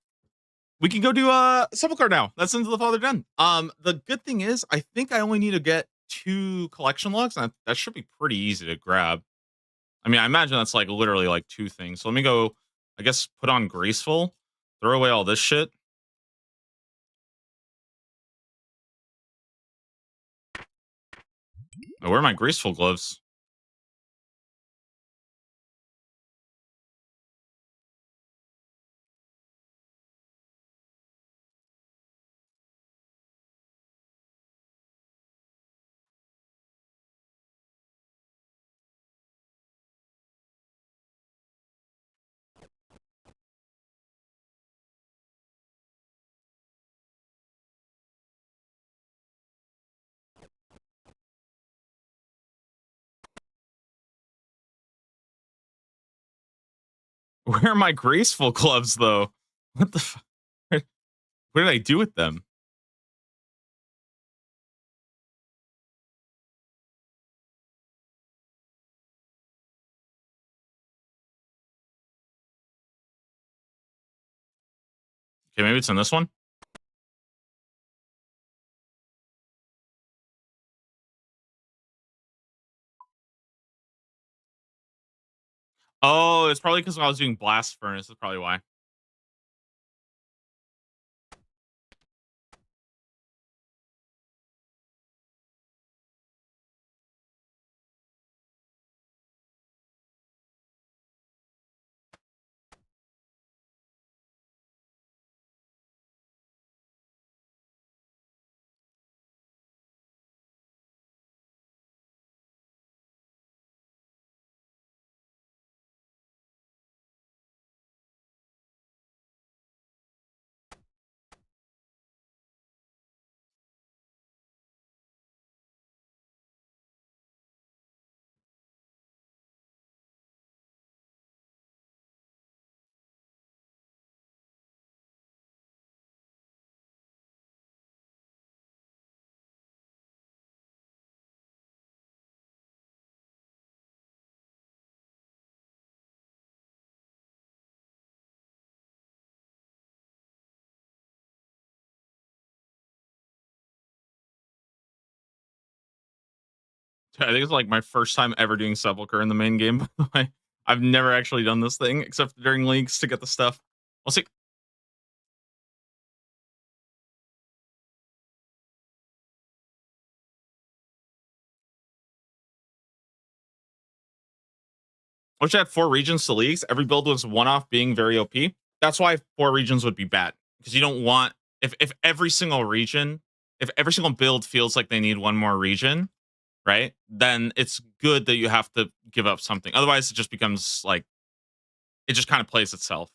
Speaker 1: we can go do Sepulchre now. That's into the Father Den. The good thing is, I think I only need to get 2 collection logs, and that should be pretty easy to grab. I mean, I imagine that's like literally like 2 things. So let me go. I guess put on graceful, throw away all this shit. Oh, where are my graceful gloves? Where are my graceful gloves, though? What the fuck? What did I do with them? Okay, maybe it's in this one. Oh, it's probably because I was doing blast furnace. That's probably why. I think it's like my first time ever doing Sepulcher in the main game. By the way. I've never actually done this thing except during leagues to get the stuff. We'll see. Wish I had 4 regions to leagues. Every build was one off being very OP. That's why 4 regions would be bad. Because you don't want if every single region, if every single build feels like they need one more region, right? Then it's good that you have to give up something. Otherwise, it just becomes like it just kind of plays itself.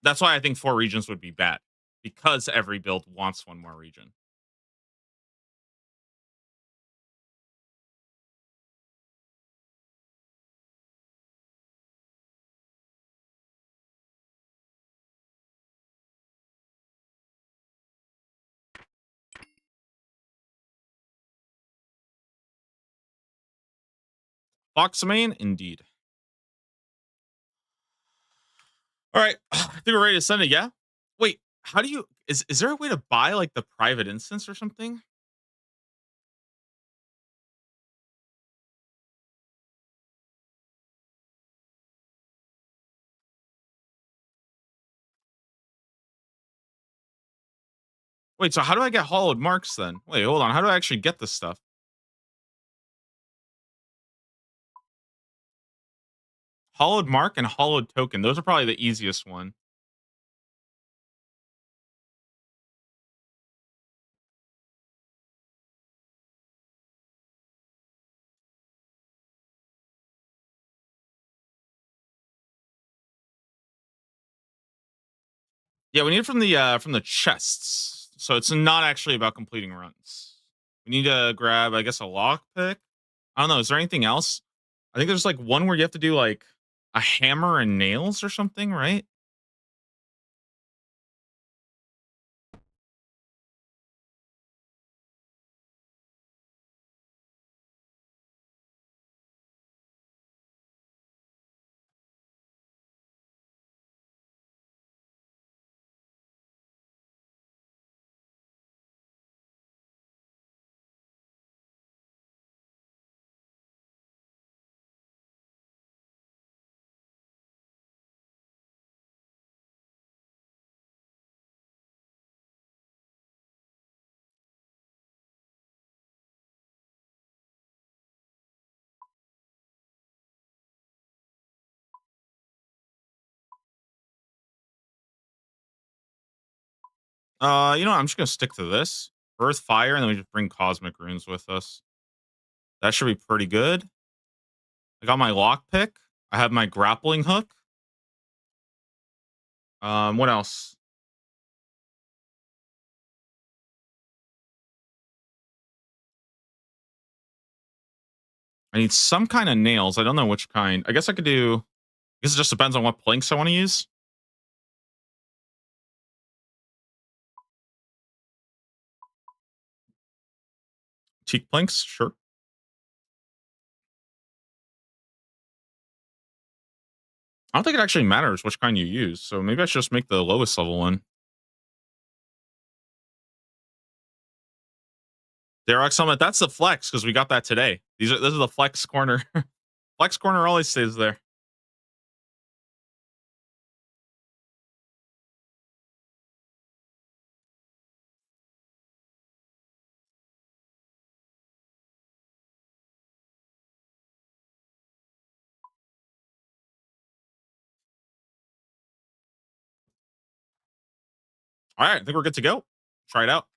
Speaker 1: That's why I think 4 regions would be bad. Because every build wants one more region. Foxamane, indeed. All right, I think we're ready to send it. Yeah. Wait, how do you? Is there a way to buy like the private instance or something? Wait, so how do I get hollowed marks then? Wait, hold on. How do I actually get this stuff? Hollowed mark and hollowed token. Those are probably the easiest one. Yeah, we need it from the chests. So it's not actually about completing runs. We need to grab, I guess, a lock pick. I don't know. Is there anything else? I think there's like one where you have to do like a hammer and nails or something, right? You know what? I'm just gonna stick to this. Earth, fire, and then we just bring cosmic runes with us. That should be pretty good. I got my lockpick. I have my grappling hook. What else? I need some kind of nails. I don't know which kind. I guess I could do. I guess it just depends on what planks I want to use. Teak planks, sure. I don't think it actually matters which kind you use. So maybe I should just make the lowest level one. Derox Summit. That's the flex because we got that today. This is the flex corner. Flex corner always stays there. All right, I think we're good to go. Try it out.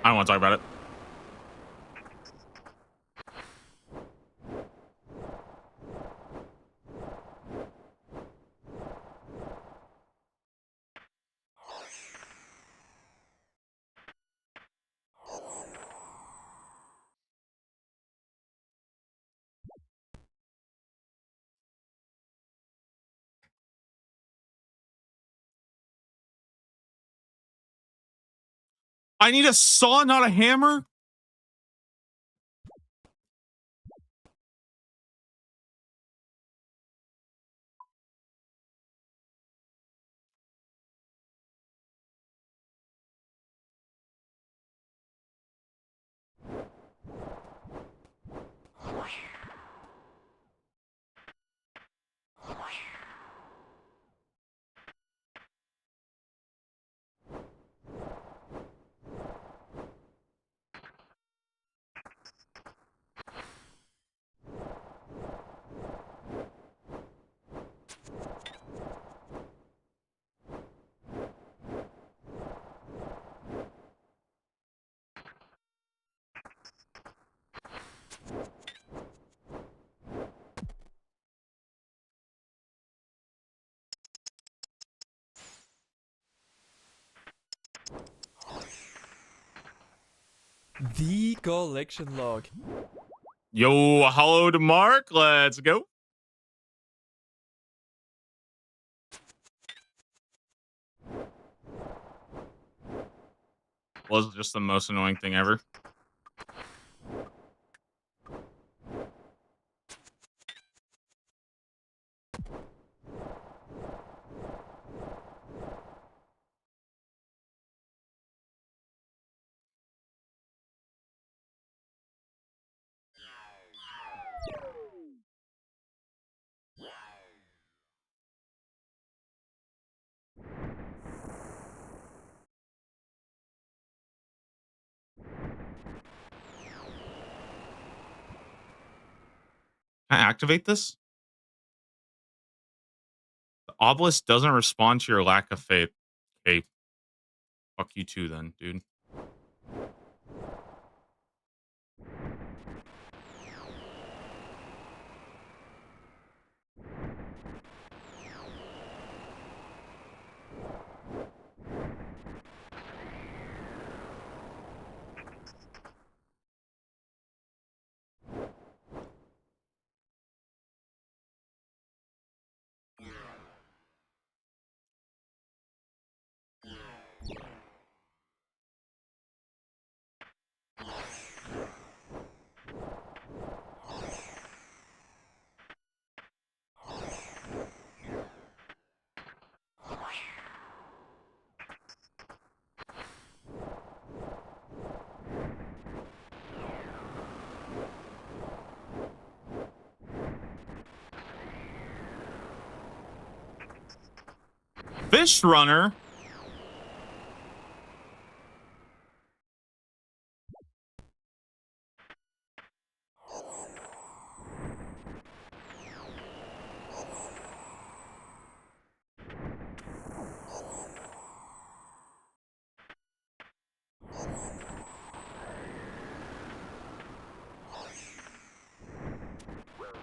Speaker 1: I don't want to talk about it. I need a saw, not a hammer?
Speaker 4: The collection log.
Speaker 1: Yo, hello to Mark. Let's go. Was just the most annoying thing ever. Can I activate this? The obelisk doesn't respond to your lack of faith. Okay. Fuck you too then, dude. Fish runner.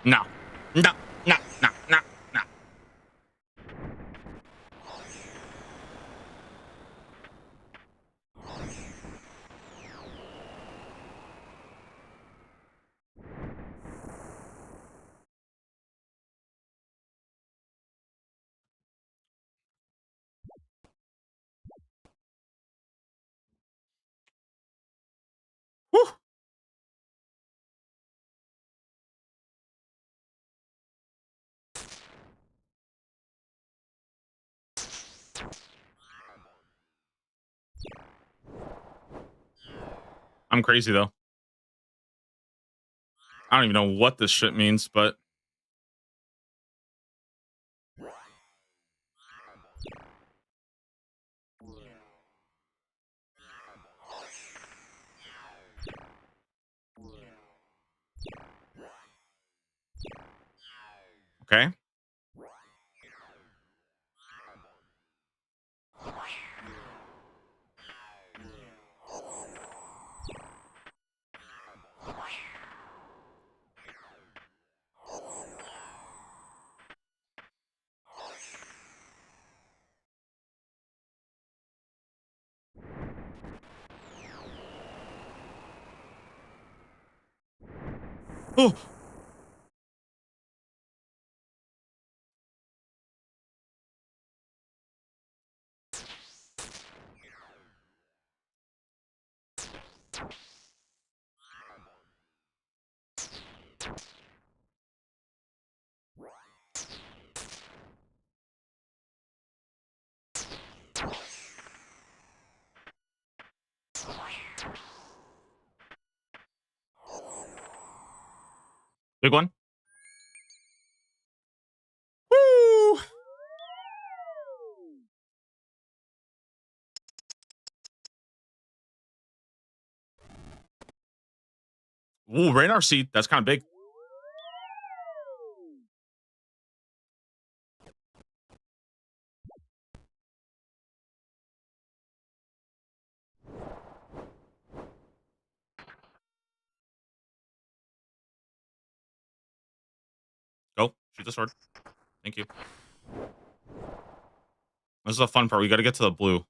Speaker 1: No. No. No. No. No. No. Whew. I'm crazy though. I don't even know what this shit means, but okay. Oh. Big one. Woo! Ooh, radar seat. That's kind of big. Go. Shoot the sword. Thank you. This is the fun part. We got to get to the blue.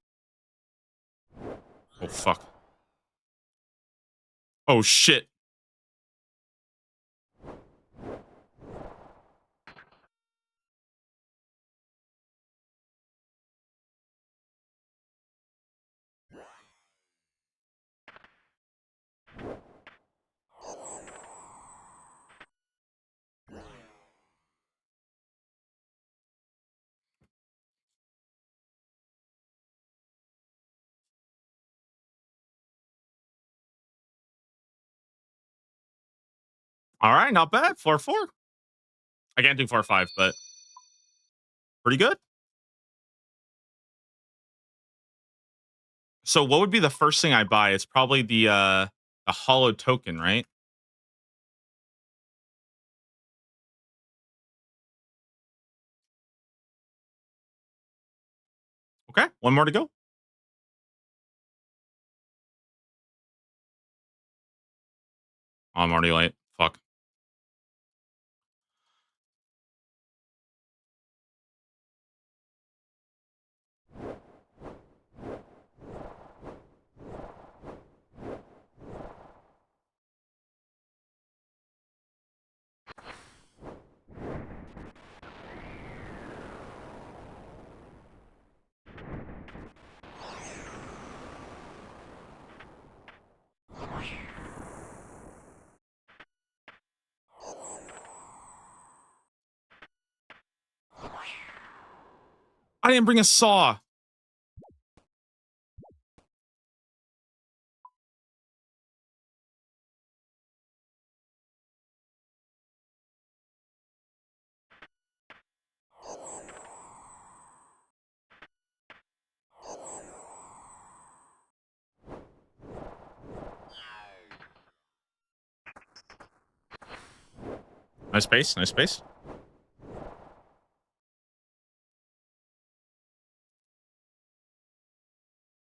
Speaker 1: Oh, fuck. Oh, shit. All right, not bad. Floor 4. I can't do floor 5, but pretty good. So what would be the first thing I buy? It's probably the hollow token, right? Okay, one more to go. Oh, I'm already late. Fuck. I didn't bring a saw. Nice space. Nice space.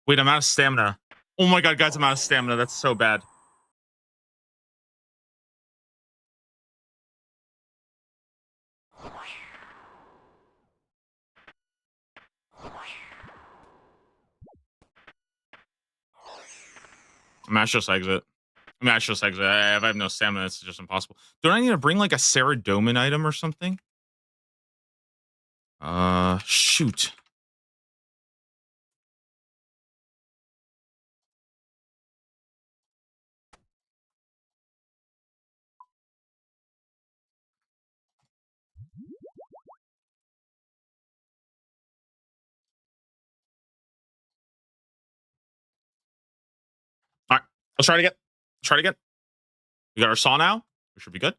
Speaker 1: Wait, I'm out of stamina. Oh my god, guys, I'm out of stamina. That's so bad. Mash just exit. Mash just exit. If I have no stamina, it's just impossible. Don't I need to bring like a Saradomin item or something? Shoot. All right, let's try it again. Try it again. We got our saw now. We should be good.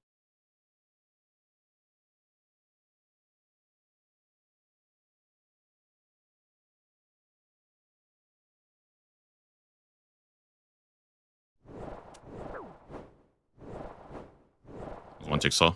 Speaker 1: One tick saw.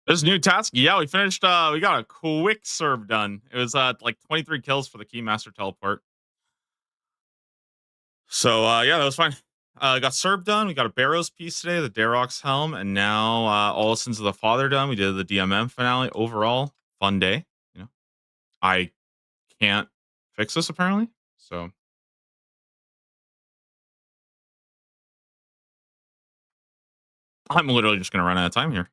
Speaker 1: This new task, yeah, we finished. We got a quick serve done. It was like 23 kills for the Keymaster teleport. So yeah, that was fine. Got serve done. We got a Barrows piece today, the Darrock's helm, and now all Sins of the Father done. We did the DMM finale. Overall, fun day. You know, I can't fix this apparently. So I'm literally just gonna run out of time here.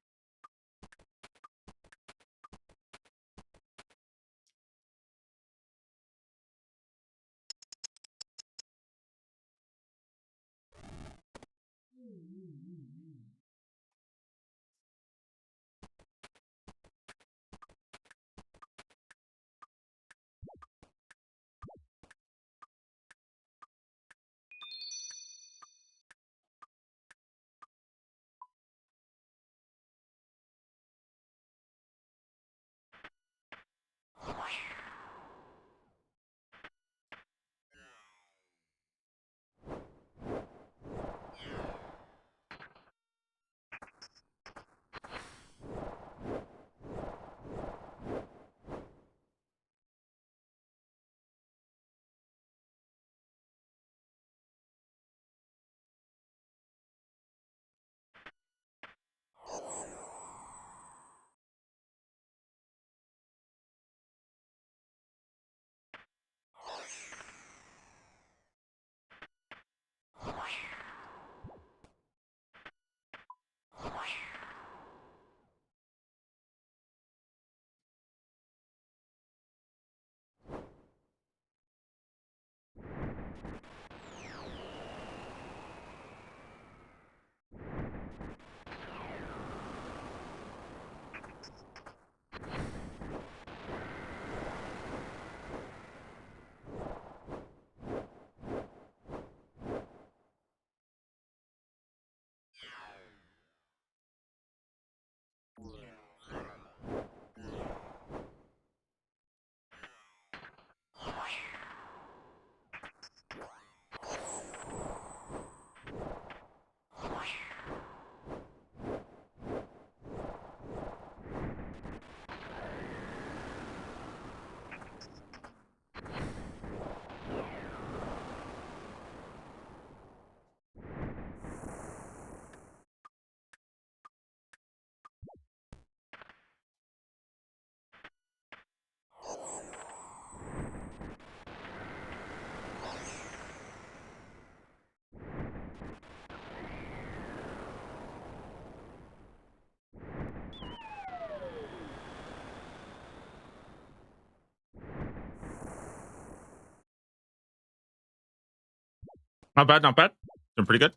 Speaker 1: Not bad, not bad. Doing pretty good.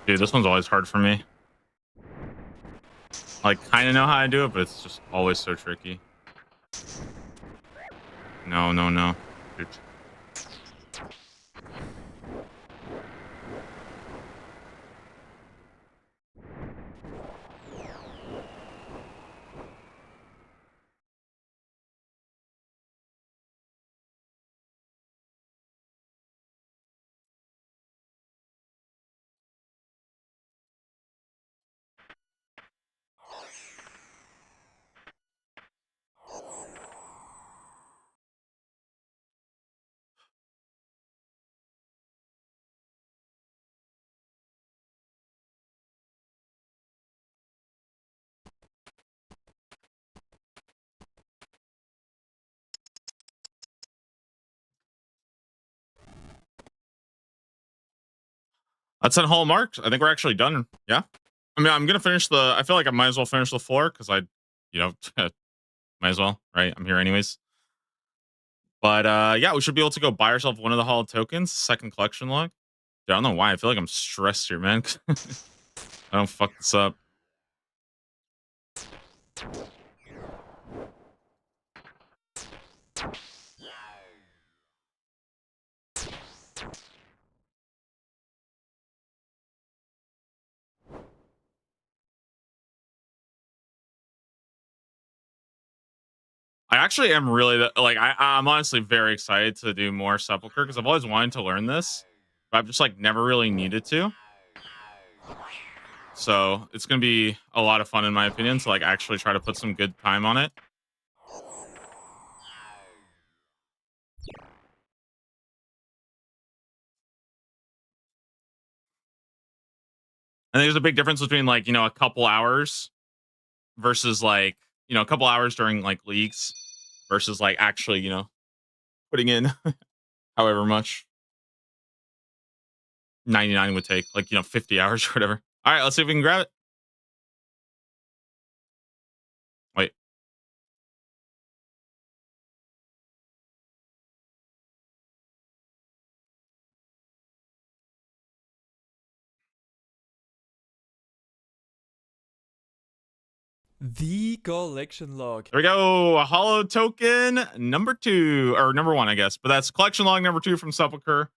Speaker 1: Dude, this one's always hard for me. Like, kind of know how to do it, but it's just always so tricky. No, no, no. Dude. That's at hallmarks. I think we're actually done. Yeah. I mean, I'm gonna finish the. I feel like I might as well finish the floor because you know, might as well, right? I'm here anyways. But yeah, we should be able to go buy ourselves one of the hall tokens, second collection log. Dude, I don't know why. I feel like I'm stressed here, man. I don't fuck this up. I actually am really like I'm honestly very excited to do more Sepulchre because I've always wanted to learn this, but I've just like never really needed to. So it's gonna be a lot of fun in my opinion to like actually try to put some good time on it. And there's a big difference between like, a couple hours versus like, a couple hours during like leagues versus like actually, putting in however much 99 would take, like, 50 hours or whatever. All right, let's see if we can grab it. Wait.
Speaker 4: The collection log.
Speaker 1: There we go. A hollow token number 2 or number 1, I guess. But that's collection log number 2 from Sepulchre.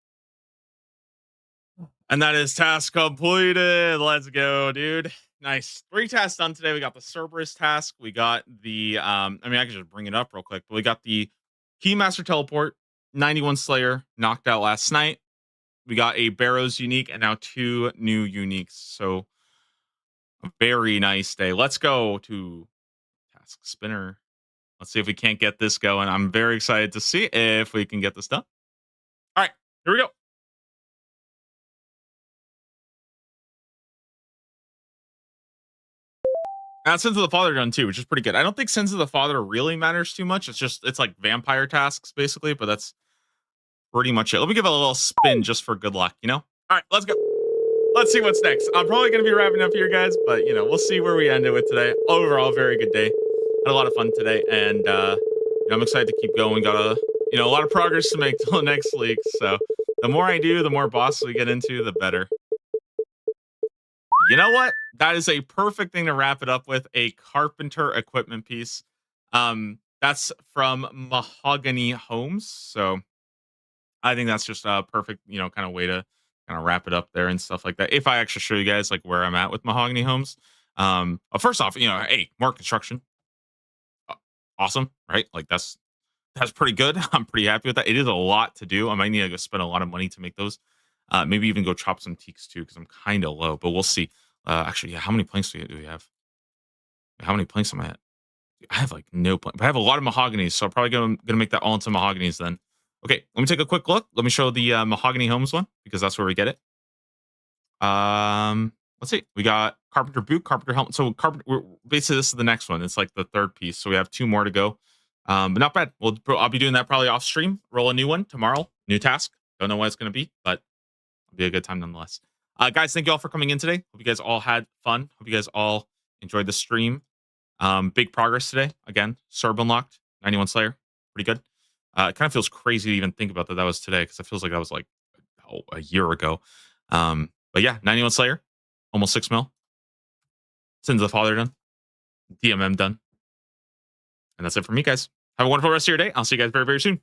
Speaker 1: And that is task completed. Let's go, dude. Nice. 3 tasks done today. We got the Cerberus task. We got the I can just bring it up real quick, but we got the Keymaster teleport, 91 Slayer knocked out last night. We got a Barrows unique and now 2 new uniques. So a very nice day. Let's go to task spinner. Let's see if we can't get this going. I'm very excited to see if we can get this done. All right, here we go. Now, Sins of the Father done too, which is pretty good. I don't think Sins of the Father really matters too much. It's like vampire tasks basically, but that's pretty much it. Let me give it a little spin just for good luck, All right, let's go. Let's see what's next. I'm probably going to be wrapping up here, guys, but we'll see where we end it with today. Overall, very good day. Had a lot of fun today, and I'm excited to keep going. Got a lot of progress to make till the next league. So the more I do, the more bosses we get into, the better. You know what? That is a perfect thing to wrap it up with, a carpenter equipment piece. That's from Mahogany Homes. So I think that's just a perfect, kind of way to kind of wrap it up there and stuff like that. If I actually show you guys like where I'm at with Mahogany Homes. First off, hey, more construction. Awesome, right? Like that's pretty good. I'm pretty happy with that. It is a lot to do. I might need to go spend a lot of money to make those. Maybe even go chop some teaks too, because I'm kind of low, but we'll see. Actually, yeah, how many planks do we have? How many planks am I at? I have like no plank, but I have a lot of mahoganies, so I'm probably gonna make that all into mahoganies then. Okay, let me take a quick look. Let me show the Mahogany Homes one because that's where we get it. Let's see. We got carpenter boot, carpenter helmet. So basically this is the next one. It's like the 3rd piece. So we have 2 more to go. But not bad. I'll be doing that probably off stream. Roll a new one tomorrow. New task. Don't know what it's gonna be, but it'll be a good time nonetheless. Guys, thank you all for coming in today. Hope you guys all had fun. Hope you guys all enjoyed the stream. Big progress today. Again, Serb unlocked, 91 Slayer. Pretty good. It kind of feels crazy to even think about that was today because it feels like that was like a year ago. But yeah, 91 Slayer, almost 6 mil. Sins of the Father done. DMM done. And that's it for me, guys. Have a wonderful rest of your day. I'll see you guys very, very soon.